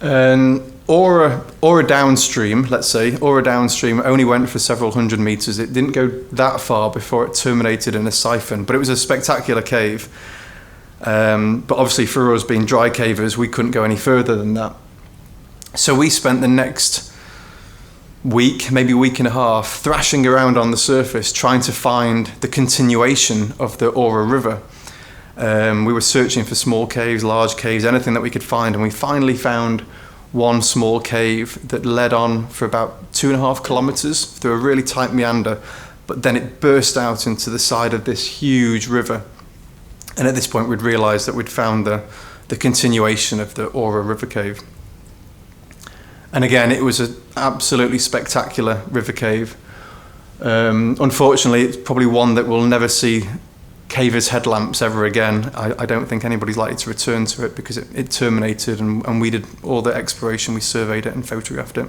Aura downstream, let's say, Aura downstream only went for several hundred meters. It didn't go that far before it terminated in a siphon, but it was a spectacular cave. But obviously for us being dry cavers, we couldn't go any further than that. So we spent the next week, maybe week and a half, thrashing around on the surface, trying to find the continuation of the Aura River. We were searching for small caves, large caves, anything that we could find, and we finally found one small cave that led on for about 2.5 kilometers through a really tight meander, but then it burst out into the side of this huge river. And at this point we'd realized that we'd found the continuation of the Aura River Cave. And again, it was an absolutely spectacular river cave. Unfortunately, it's probably one that we'll never see cavers' headlamps ever again. I don't think anybody's likely to return to it because it terminated, and we did all the exploration, we surveyed it and photographed it.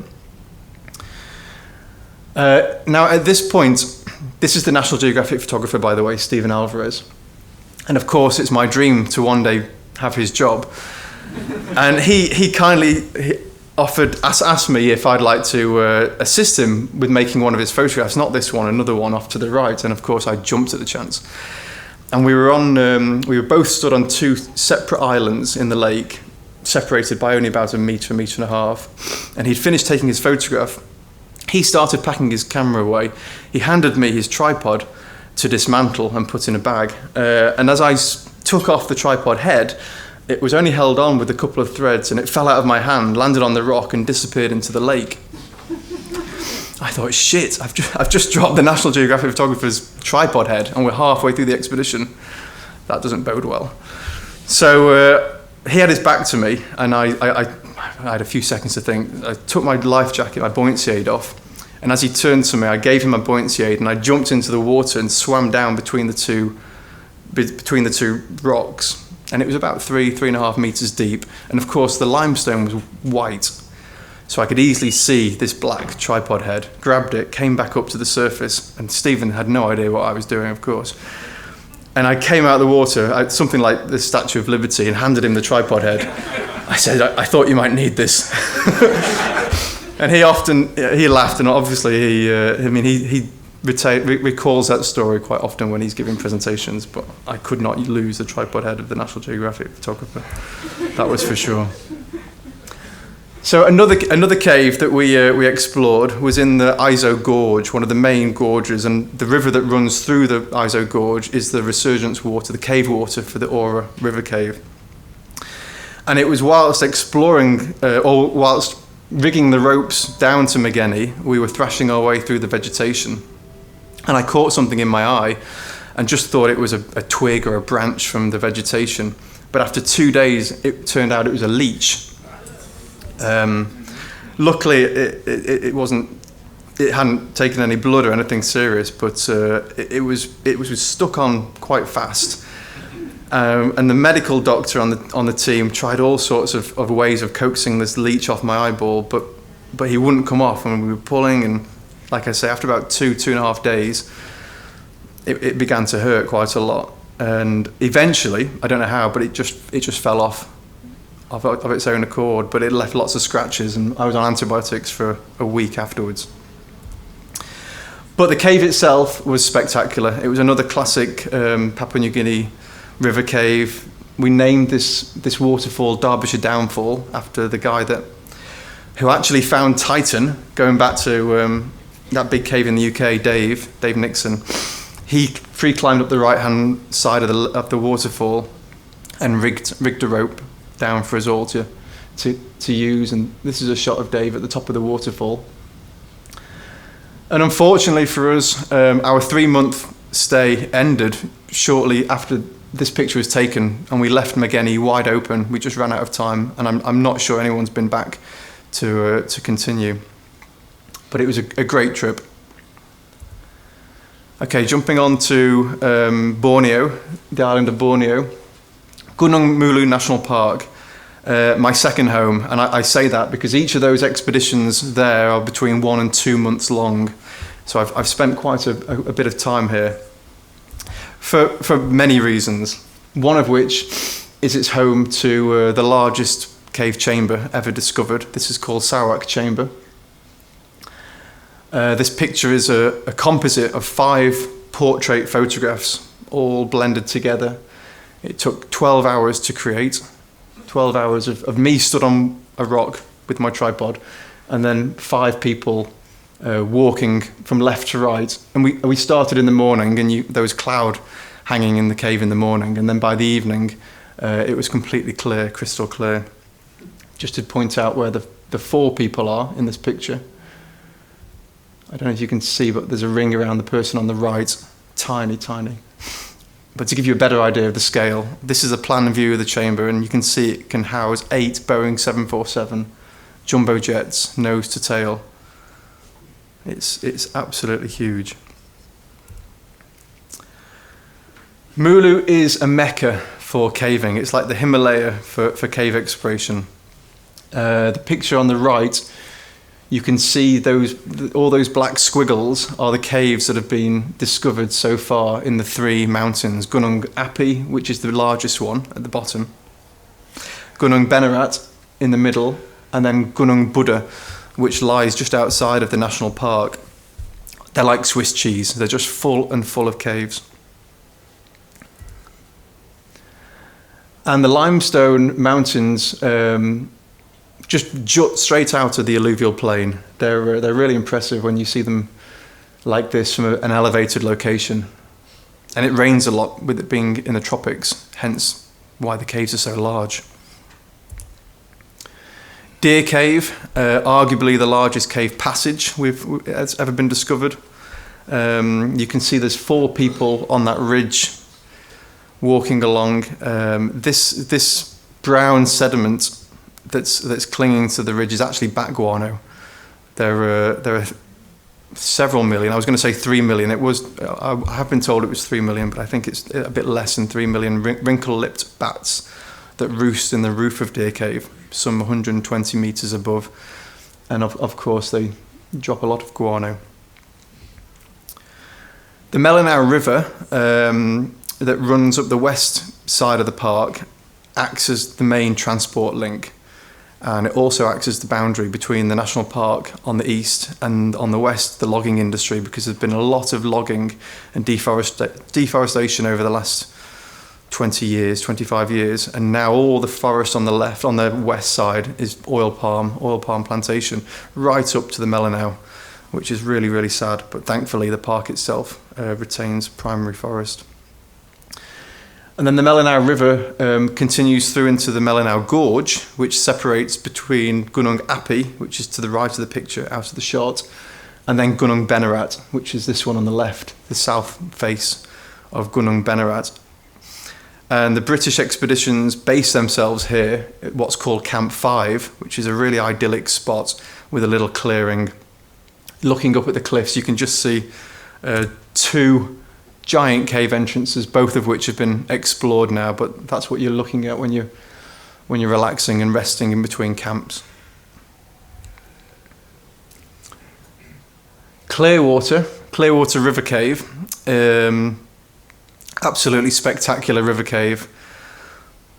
Now at this point, this is the National Geographic photographer, by the way, Stephen Alvarez. And of course it's my dream to one day have his job. And he kindly asked me if I'd like to assist him with making one of his photographs, not this one, another one off to the right, and of course I jumped at the chance. And we were both stood on 2 separate islands in the lake, separated by only about a metre and a half. And he'd finished taking his photograph. He started packing his camera away. He handed me his tripod to dismantle and put in a bag. And as I took off the tripod head, it was only held on with a couple of threads, and it fell out of my hand, landed on the rock and disappeared into the lake. I thought, shit, I've just dropped the National Geographic photographer's tripod head and we're halfway through the expedition. That doesn't bode well. So he had his back to me, and I had a few seconds to think. I took my life jacket, my buoyancy aid off, and as he turned to me, I gave him my buoyancy aid and I jumped into the water and swam down between the two rocks. And it was about 3.5 meters deep. And of course the limestone was white. So I could easily see this black tripod head, grabbed it, came back up to the surface, and Stephen had no idea what I was doing, of course. And I came out of the water, something like the Statue of Liberty, and handed him the tripod head. I said, I thought you might need this. And he laughed, and obviously he recalls that story quite often when he's giving presentations, but I could not lose the tripod head of the National Geographic photographer. That was for sure. So another cave that we explored was in the Iso Gorge, one of the main gorges, and the river that runs through the Iso Gorge is the resurgence water, the cave water for the Aura River Cave. And it was whilst exploring, or whilst rigging the ropes down to Mageni, we were thrashing our way through the vegetation. And I caught something in my eye and just thought it was a twig or a branch from the vegetation. But after 2 days, it turned out it was a leech. Luckily, it wasn't. It hadn't taken any blood or anything serious, but it was stuck on quite fast. And the medical doctor on the team tried all sorts of ways of coaxing this leech off my eyeball, but he wouldn't come off. And we were pulling, and like I say, after about 2.5 days, it began to hurt quite a lot. And eventually, I don't know how, but it just fell off of its own accord, but it left lots of scratches, and I was on antibiotics for a week afterwards. But the cave itself was spectacular. It was another classic Papua New Guinea river cave. We named this waterfall Derbyshire Downfall after the guy who actually found Titan, going back to that big cave in the UK, Dave Nixon. He free climbed up the right-hand side of the waterfall and rigged a rope down for us all to use, and this is a shot of Dave at the top of the waterfall. And unfortunately for us, our 3-month stay ended shortly after this picture was taken, and we left Mageni wide open. We just ran out of time, and I'm not sure anyone's been back to continue. But it was a great trip. Okay, jumping on to Borneo, the island of Borneo. Gunung Mulu National Park, my second home, and I say that because each of those expeditions there are between 1 and 2 months long, so I've spent quite a bit of time here. for many reasons. One of which is it's home to the largest cave chamber ever discovered. This is called Sarawak Chamber. This picture is a composite of 5 portrait photographs, all blended together. It took 12 hours to create. 12 hours of me stood on a rock with my tripod, and then 5 people walking from left to right. And we started in the morning, and there was cloud hanging in the cave in the morning, and then by the evening it was completely clear, crystal clear. Just to point out where the 4 people are in this picture. I don't know if you can see, but there's a ring around the person on the right. Tiny, tiny. But to give you a better idea of the scale, this is a plan view of the chamber, and you can see it can house 8 Boeing 747 jumbo jets, nose to tail. It's absolutely huge. Mulu is a mecca for caving. It's like the Himalaya for cave exploration. The picture on the right, you can see all those black squiggles are the caves that have been discovered so far in the 3 mountains. Gunung Api, which is the largest one at the bottom. Gunung Benerat in the middle, and then Gunung Buddha, which lies just outside of the national park. They're like Swiss cheese. They're just full and full of caves. And the limestone mountains just jut straight out of the alluvial plain. They're really impressive when you see them like this from an elevated location. And it rains a lot with it being in the tropics, hence why the caves are so large. Deer Cave, arguably the largest cave passage that's ever been discovered. You can see there's 4 people on that ridge walking along. This brown sediment that's clinging to the ridge is actually bat guano. There are several million. I was going to say 3 million. I have been told it was 3 million, but I think it's a bit less than 3 million wrinkle-lipped bats that roost in the roof of Deer Cave, some 120 meters above, and of course they drop a lot of guano. The Melanau River that runs up the west side of the park acts as the main transport link, and it also acts as the boundary between the national park on the east and on the west the logging industry, because there's been a lot of logging and deforestation over the last 20 years, 25 years, and now all the forest on the left, on the west side, is oil palm plantation, right up to the Melanau, which is really, really sad, but thankfully the park itself retains primary forest. And then the Melanau River continues through into the Melanau Gorge, which separates between Gunung Api, which is to the right of the picture, out of the shot, and then Gunung Benerat, which is this one on the left, the south face of Gunung Benerat. And the British expeditions base themselves here at what's called Camp 5, which is a really idyllic spot with a little clearing. Looking up at the cliffs, you can just see 2 giant cave entrances, both of which have been explored now, but that's what you're looking at when you're relaxing and resting in between camps. Clearwater River Cave, absolutely spectacular river cave,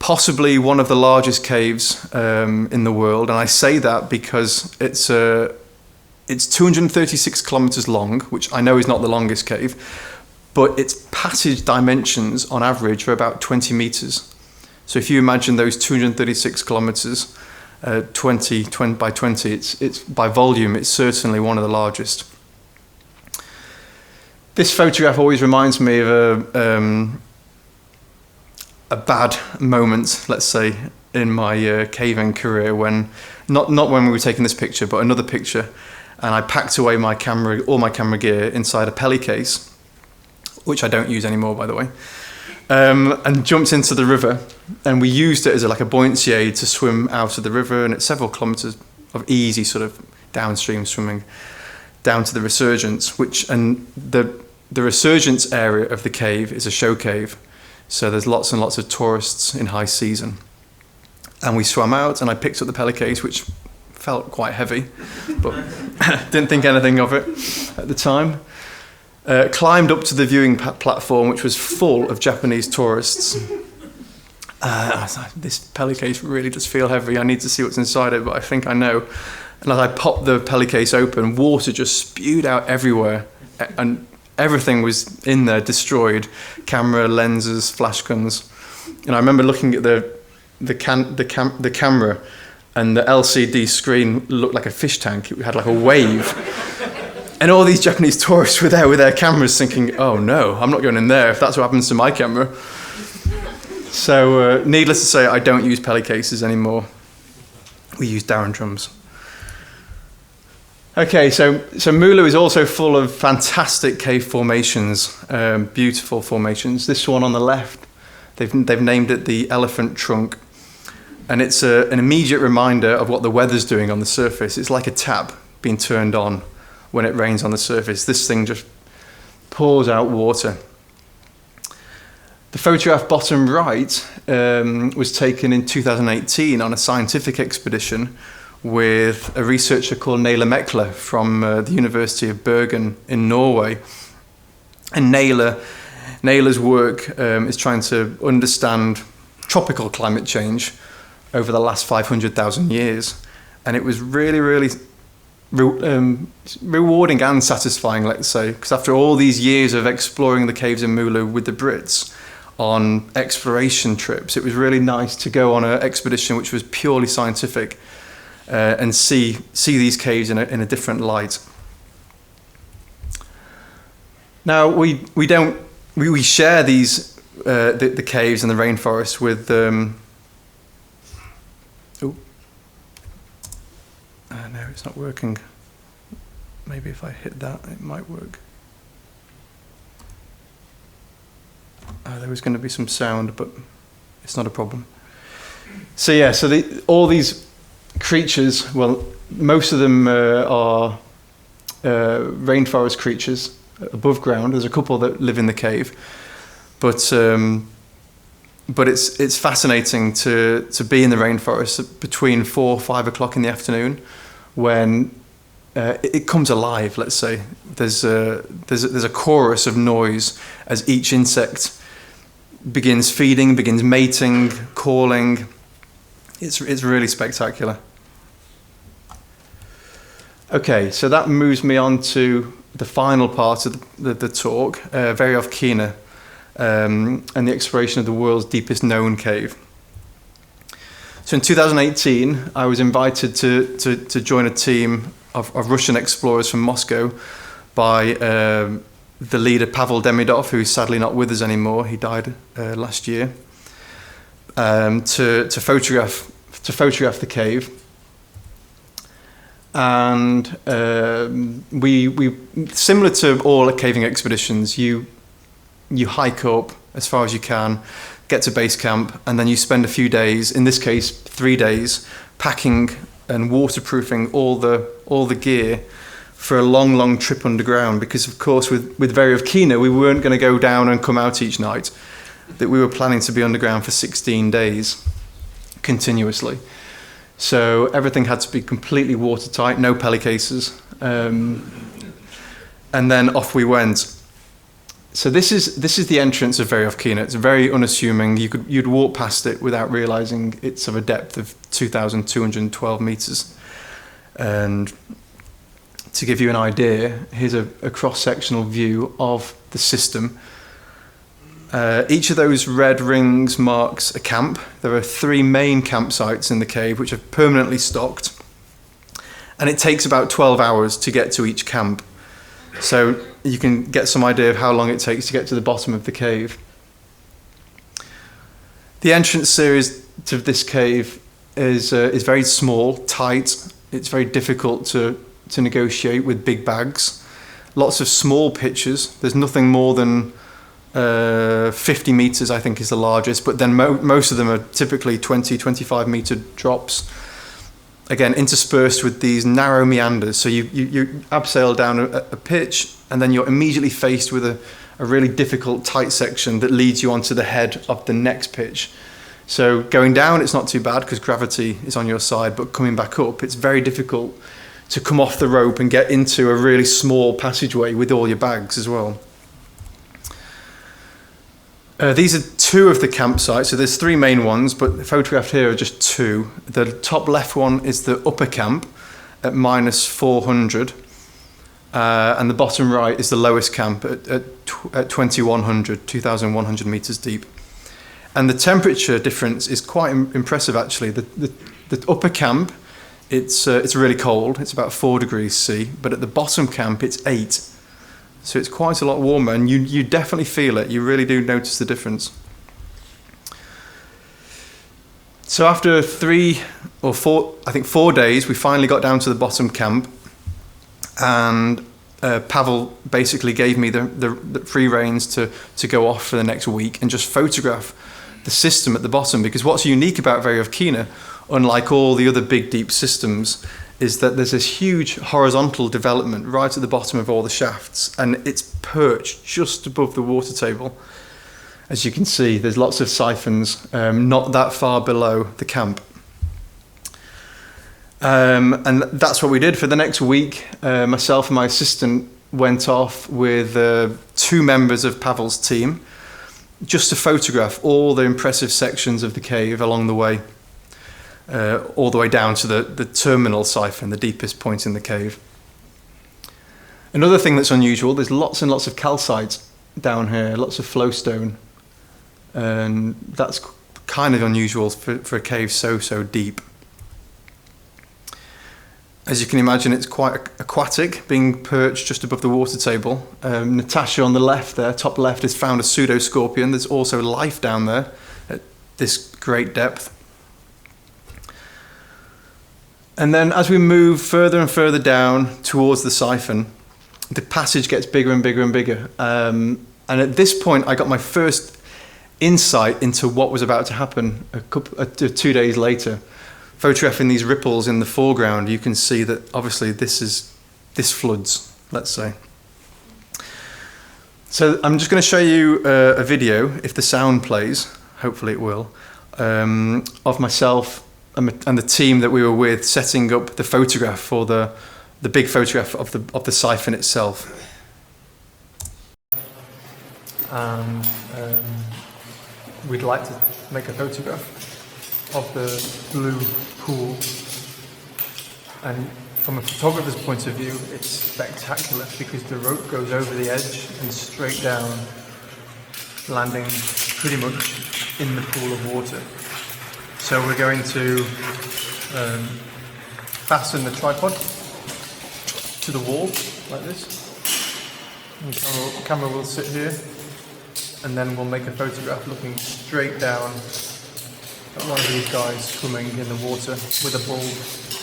possibly one of the largest caves in the world, and I say that because it's 236 kilometers long, which I know is not the longest cave, but its passage dimensions on average are about 20 meters. So if you imagine those 236 kilometers, 20 by 20, it's by volume, it's certainly one of the largest. This photograph always reminds me of a bad moment, let's say, in my caving career, when not when we were taking this picture, but another picture, and I packed away all my camera gear inside a pelly case, which I don't use anymore, by the way, and jumped into the river, and we used it as like a buoyancy aid to swim out of the river, and it's several kilometers of easy sort of downstream swimming down to the resurgence, and the resurgence area of the cave is a show cave, so there's lots and lots of tourists in high season. And we swam out, and I picked up the pelly case, which felt quite heavy, but didn't think anything of it at the time. climbed up to the viewing platform, which was full of Japanese tourists. I was like, this pelly case really does feel heavy. I need to see what's inside it, but I think I know. And as I popped the pelly case open, water just spewed out everywhere, and everything was in there, destroyed. Camera, lenses, flash guns. And I remember looking at the camera, and the LCD screen looked like a fish tank. It had like a wave. And all these Japanese tourists were there with their cameras thinking, oh no, I'm not going in there if that's what happens to my camera. So needless to say, I don't use pelly cases anymore. We use Darren drums. Okay, so Mulu is also full of fantastic cave formations, beautiful formations. This one on the left, they've named it the Elephant Trunk. And it's an immediate reminder of what the weather's doing on the surface. It's like a tap being turned on when it rains on the surface. This thing just pours out water. The photograph bottom right was taken in 2018 on a scientific expedition with a researcher called Naila Mekle from the University of Bergen in Norway. And Naila's work is trying to understand tropical climate change over the last 500,000 years. And it was really, really rewarding and satisfying, let's say, because after all these years of exploring the caves in Mulu with the Brits on exploration trips, it was really nice to go on an expedition which was purely scientific and see these caves in a different light. Now we share these the caves and the rainforest with no, it's not working. Maybe if I hit that, it might work. There was going to be some sound, but it's not a problem. So yeah, all these creatures, well, most of them are rainforest creatures above ground. There's a couple that live in the cave, but it's fascinating to be in the rainforest between 4 or 5 o'clock in the afternoon when it comes alive. Let's say there's a chorus of noise as each insect begins feeding, begins mating, calling. It's really spectacular. Okay, so that moves me on to the final part of the talk, Verjovkina, and the exploration of the world's deepest known cave. So in 2018, I was invited to join a team of Russian explorers from Moscow by the leader Pavel Demidov, who's sadly not with us anymore. He died last year. To photograph the cave, and we similar to all caving expeditions, you hike up as far as you can, get to base camp, and then you spend a few days, in this case 3 days, packing and waterproofing all the gear for a long trip underground, because of course with Verjovkina we weren't going to go down and come out each night, that we were planning to be underground for 16 days continuously. So everything had to be completely watertight, no pelly cases, and then off we went. So this is the entrance of Verjovkina. It's very unassuming. You'd walk past it without realizing it's of a depth of 2,212 meters. And to give you an idea, here's a cross-sectional view of the system. Each of those red rings marks a camp. There are 3 main campsites in the cave which are permanently stocked, and it takes about 12 hours to get to each camp. So you can get some idea of how long it takes to get to the bottom of the cave. The entrance series to this cave is very small, tight. It's very difficult to negotiate with big bags. Lots of small pitches. There's nothing more than 50 meters, I think, is the largest, but then most of them are typically 20-25 meter drops, again interspersed with these narrow meanders. So you abseil down a pitch, and then you're immediately faced with a really difficult tight section that leads you onto the head of the next pitch. So going down, it's not too bad because gravity is on your side, but coming back up, it's very difficult to come off the rope and get into a really small passageway with all your bags as well. These are two of the campsites, so there's three main ones, but photographed here are just two. The top left one is the upper camp at -400, and the bottom right is the lowest camp at 2,100 meters deep. And the temperature difference is quite impressive actually. The upper camp, it's really cold, it's about 4 degrees C, but at the bottom camp it's 8. So it's quite a lot warmer, and you definitely feel it. You really do notice the difference. So after 3 or 4, I think 4 days, we finally got down to the bottom camp, and Pavel basically gave me the free reins to go off for the next week and just photograph the system at the bottom. Because what's unique about Verjovkina, unlike all the other big deep systems, is that there's this huge horizontal development right at the bottom of all the shafts, and it's perched just above the water table. As you can see, there's lots of siphons not that far below the camp. And that's what we did for the next week. Myself and my assistant went off with 2 members of Pavel's team just to photograph all the impressive sections of the cave along the way. All the way down to the terminal siphon, the deepest point in the cave. Another thing that's unusual, there's lots and lots of calcite down here, lots of flowstone, and that's kind of unusual for a cave so deep. As you can imagine, it's quite aquatic, being perched just above the water table. Natasha on the left there, top left, has found a pseudoscorpion. There's also life down there at this great depth. And then as we move further and further down towards the siphon, the passage gets bigger and bigger and bigger. And at this point, I got my first insight into what was about to happen 2 days later. Photographing these ripples in the foreground, you can see that obviously this floods, let's say. So I'm just going to show you a video, if the sound plays, hopefully it will, of myself and the team that we were with setting up the photograph for the big photograph of the siphon itself. And we'd like to make a photograph of the blue pool, and from a photographer's point of view it's spectacular because the rope goes over the edge and straight down, landing pretty much in the pool of water. So we're going to fasten the tripod to the wall like this, and the camera will sit here, and then we'll make a photograph looking straight down at one of these guys swimming in the water with a bulb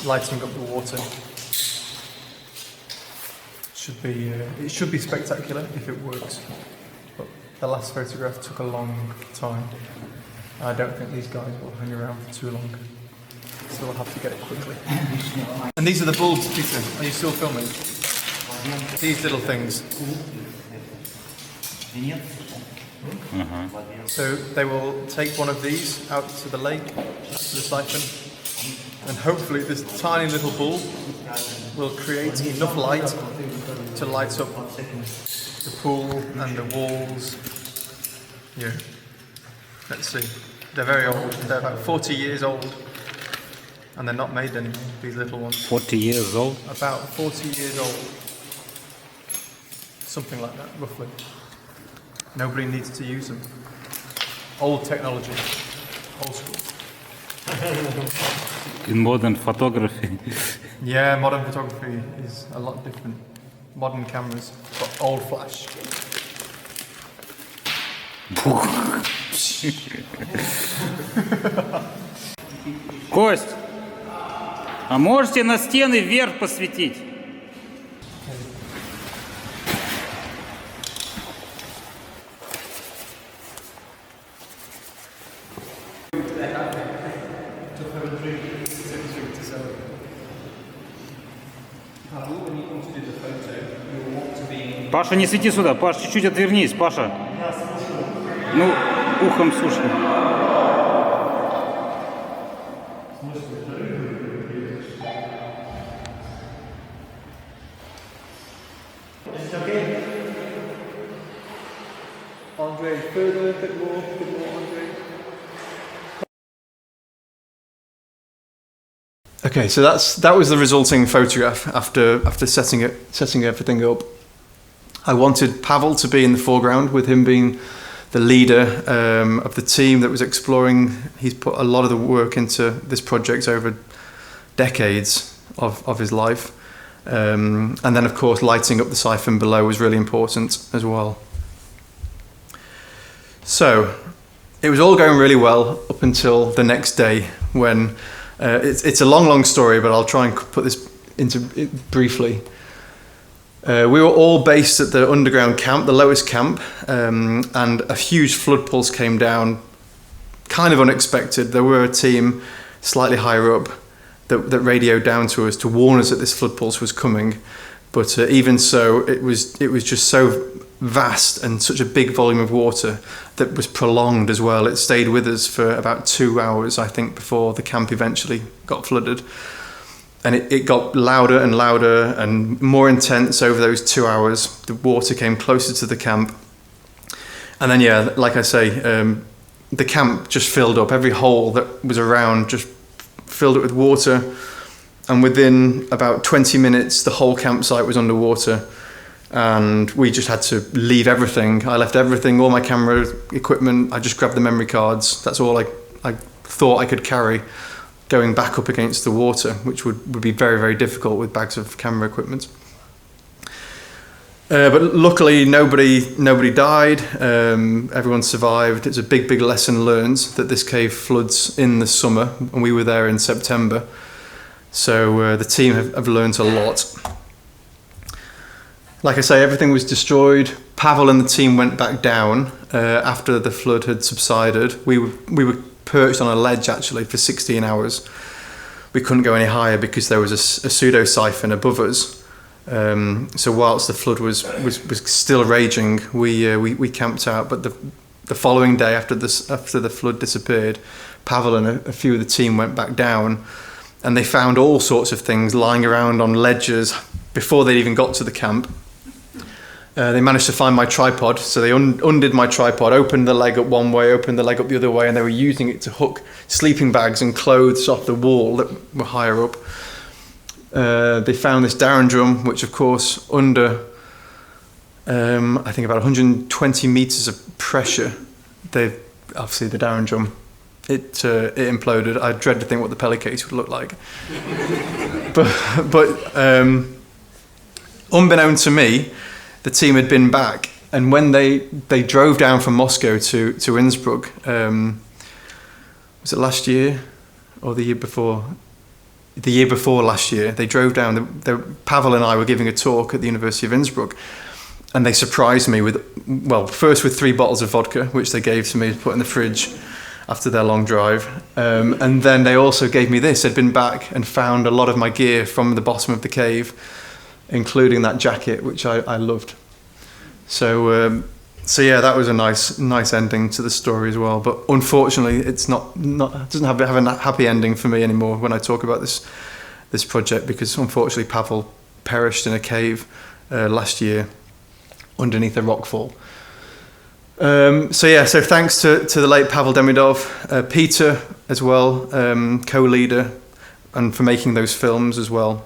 lighting up the water. It should be spectacular if it works, but the last photograph took a long time. I don't think these guys will hang around for too long, so we'll have to get it quickly. And these are the bulbs, Peter. Are you still filming? These little things. So they will take one of these out to the lake, to the siphon, and hopefully this tiny little bulb will create enough light to light up the pool and the walls. Yeah. Let's see. They're very old. They're about 40 years old, and they're not made anymore, these little ones. 40 years old? About 40 years old. Something like that, roughly. Nobody needs to use them. Old technology. Old school. In modern photography. Yeah, modern photography is a lot different. Modern cameras, but old flash. Кость, а можете на стены вверх посветить? Паша, не свети сюда. Паш, чуть-чуть отвернись, Паша. Ну, ухом слушай. Is it okay? Andre, further, a bit more, Andre. Okay, so that was the resulting photograph after setting everything up. I wanted Pavel to be in the foreground, with him being the leader of the team that was exploring. He's put a lot of the work into this project over decades of his life. And then, of course, lighting up the siphon below was really important as well. So it was all going really well up until the next day, when it's a long story, but I'll try and put this into it briefly. We were all based at the underground camp, the lowest camp, and a huge flood pulse came down, kind of unexpected. There were a team slightly higher up that radioed down to us to warn us that this flood pulse was coming, but even so, it was just so vast and such a big volume of water that was prolonged as well. It stayed with us for about 2 hours, I think, before the camp eventually got flooded. And it got louder and louder and more intense over those 2 hours. The water came closer to the camp. And then, yeah, like I say, the camp just filled up. Every hole that was around just filled it with water. And within about 20 minutes, the whole campsite was underwater. And we just had to leave everything. I left everything, all my camera equipment. I just grabbed the memory cards. That's all I thought I could carry, going back up against the water, which would be very, very difficult with bags of camera equipment. But luckily, nobody died. Everyone survived. It's a big lesson learned that this cave floods in the summer, and we were there in September. So the team have learned a lot. Like I say, everything was destroyed. Pavel and the team went back down after the flood had subsided. We were perched on a ledge actually for 16 hours. We couldn't go any higher because there was a pseudo siphon above us. So whilst the flood was still raging, we camped out. But the following day, after the flood disappeared, Pavel and a few of the team went back down, and they found all sorts of things lying around on ledges before they even got to the camp. They managed to find my tripod, so they undid my tripod, opened the leg up one way, opened the leg up the other way, and they were using it to hook sleeping bags and clothes off the wall that were higher up. They found this Darren drum, which of course under, I think about 120 meters of pressure, obviously the Darren drum, it imploded. I dread to think what the Pelly case would look like. but unbeknown to me, the team had been back, and when they drove down from Moscow to Innsbruck, was it last year or the year before? The year before last year, they drove down. Pavel and I were giving a talk at the University of Innsbruck, and they surprised me first with 3 bottles of vodka, which they gave to me to put in the fridge after their long drive, and then they also gave me this. They'd been back and found a lot of my gear from the bottom of the cave, including that jacket, which I loved. So yeah, that was a nice ending to the story as well. But unfortunately, it doesn't have a happy ending for me anymore when I talk about this project, because unfortunately Pavel perished in a cave last year underneath a rockfall. So thanks to the late Pavel Demidov, Peter as well, co-leader, and for making those films as well.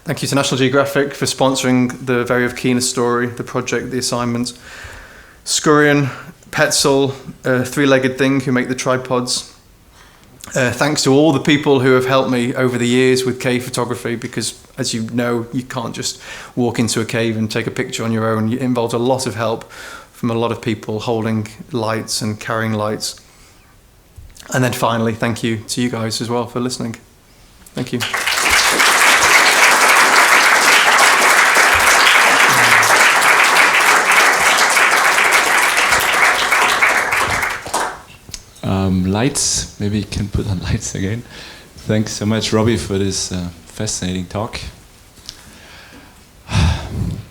Thank you to National Geographic for sponsoring the Very of Keener story, the project, the assignment. Skurian, Petzl, Three-Legged Thing, who make the tripods. Thanks to all the people who have helped me over the years with cave photography, because as you know, you can't just walk into a cave and take a picture on your own. It involves a lot of help from a lot of people holding lights and carrying lights. And then finally, thank you to you guys as well for listening. Thank you. Lights, maybe you can put on lights again. Thanks so much, Robbie, for this fascinating talk.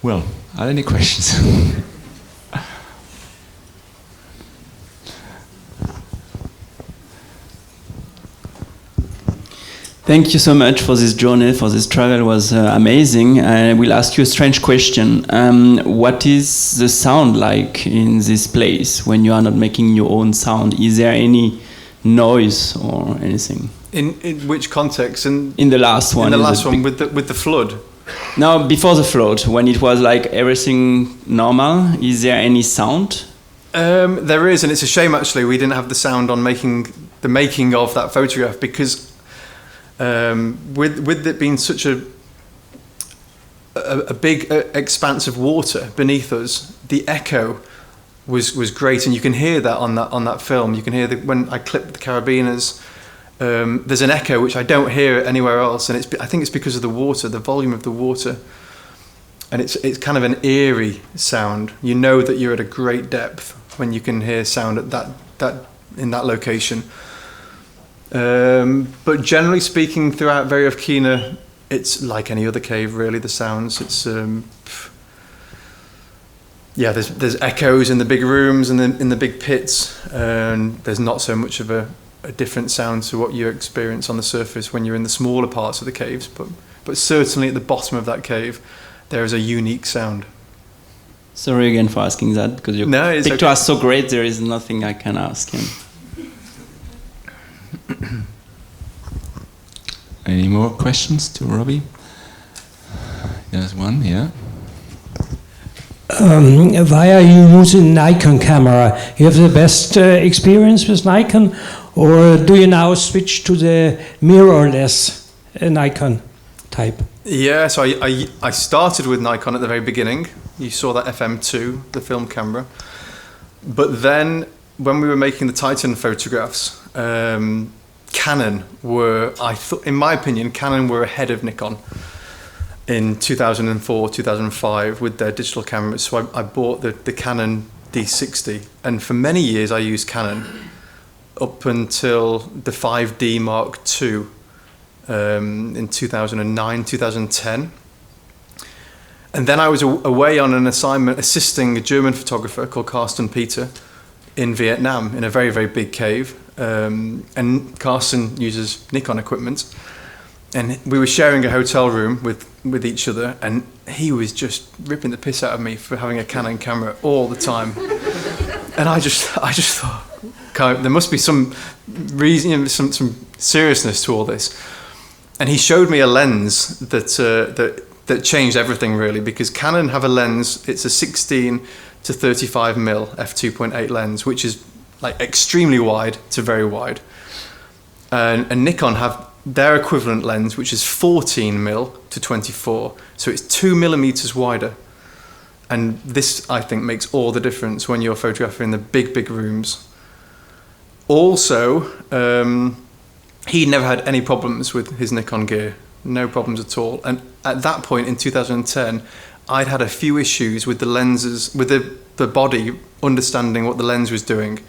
Well, are there any questions? Thank you so much for this journey, for this travel. It was amazing. I will ask you a strange question. What is the sound like in this place when you are not making your own sound? Is there any noise or anything? In which context? In the last one. In the last one with the flood. No, before the flood, when it was like everything normal, is there any sound? There is, and it's a shame actually we didn't have the sound on the making of that photograph, because with it being such a big expanse of water beneath us, the echo was great, and you can hear that on that film. You can hear when I clipped the carabiners. There's an echo which I don't hear anywhere else, and I think it's because of the water, the volume of the water, and it's kind of an eerie sound. You know that you're at a great depth when you can hear sound at that in that location. But generally speaking, throughout Veriofkina, it's like any other cave, really. The sounds, it's there's echoes in the big rooms and in the big pits, and there's not so much of a different sound to what you experience on the surface when you're in the smaller parts of the caves. But certainly at the bottom of that cave, there is a unique sound. Sorry again for asking that, because your picture is so great. There is nothing I can ask him. Any more questions to Robbie? There's one, yeah. Why are you using Nikon camera? You have the best experience with Nikon, or do you now switch to the mirrorless Nikon type? Yeah, so I started with Nikon at the very beginning. You saw that FM2, the film camera. But then when we were making the Titan photographs, Canon were, in my opinion, Canon were ahead of Nikon in 2004, 2005 with their digital cameras. So I bought the Canon D60, and for many years I used Canon up until the 5D Mark II in 2009, 2010. And then I was away on an assignment assisting a German photographer called Carsten Peter in Vietnam in a very, very big cave. And Carsten uses Nikon equipment. And we were sharing a hotel room with each other, and he was just ripping the piss out of me for having a Canon camera all the time. And I just thought, there must be some reason, some seriousness to all this. And he showed me a lens that changed everything really, because Canon have a lens. It's a 16 to 35 mm f2.8 lens, which is like extremely wide to very wide. And Nikon have their equivalent lens, which is 14 mm to 24, so it's 2 millimeters wider. And this, I think, makes all the difference when you're photographing the big rooms. Also, he never had any problems with his Nikon gear, no problems at all. And at that point in 2010, I'd had a few issues with the lenses, with the body understanding what the lens was doing.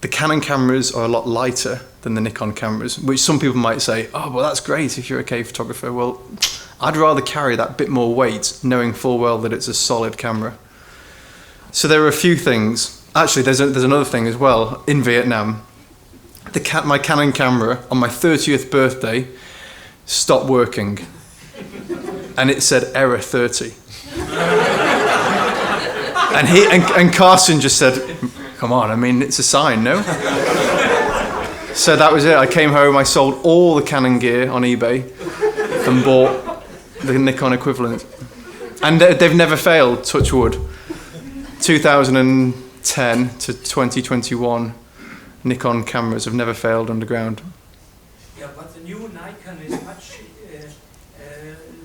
The Canon cameras are a lot lighter than the Nikon cameras, which some people might say, oh, well, that's great if you're a cave photographer. Well, I'd rather carry that bit more weight, knowing full well that it's a solid camera. So there are a few things. Actually, there's another thing as well. In Vietnam, my Canon camera on my 30th birthday stopped working, and it said error 30. and Carsten just said, come on, I mean, it's a sign, no? So that was it. I came home, I sold all the Canon gear on eBay and bought the Nikon equivalent. And they've never failed, touch wood. 2010 to 2021, Nikon cameras have never failed underground. Yeah, but the new Nikon is much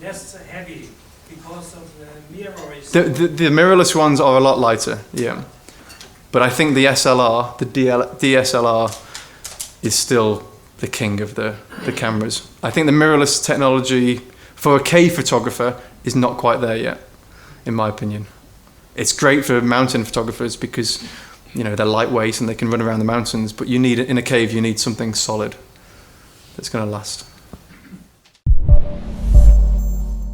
less heavy because of the mirror. The mirrorless ones are a lot lighter, yeah. But I think the SLR, the DSLR, is still the king of the cameras. I think the mirrorless technology for a cave photographer is not quite there yet, in my opinion. It's great for mountain photographers because, you know, they're lightweight and they can run around the mountains, but in a cave you need something solid that's going to last.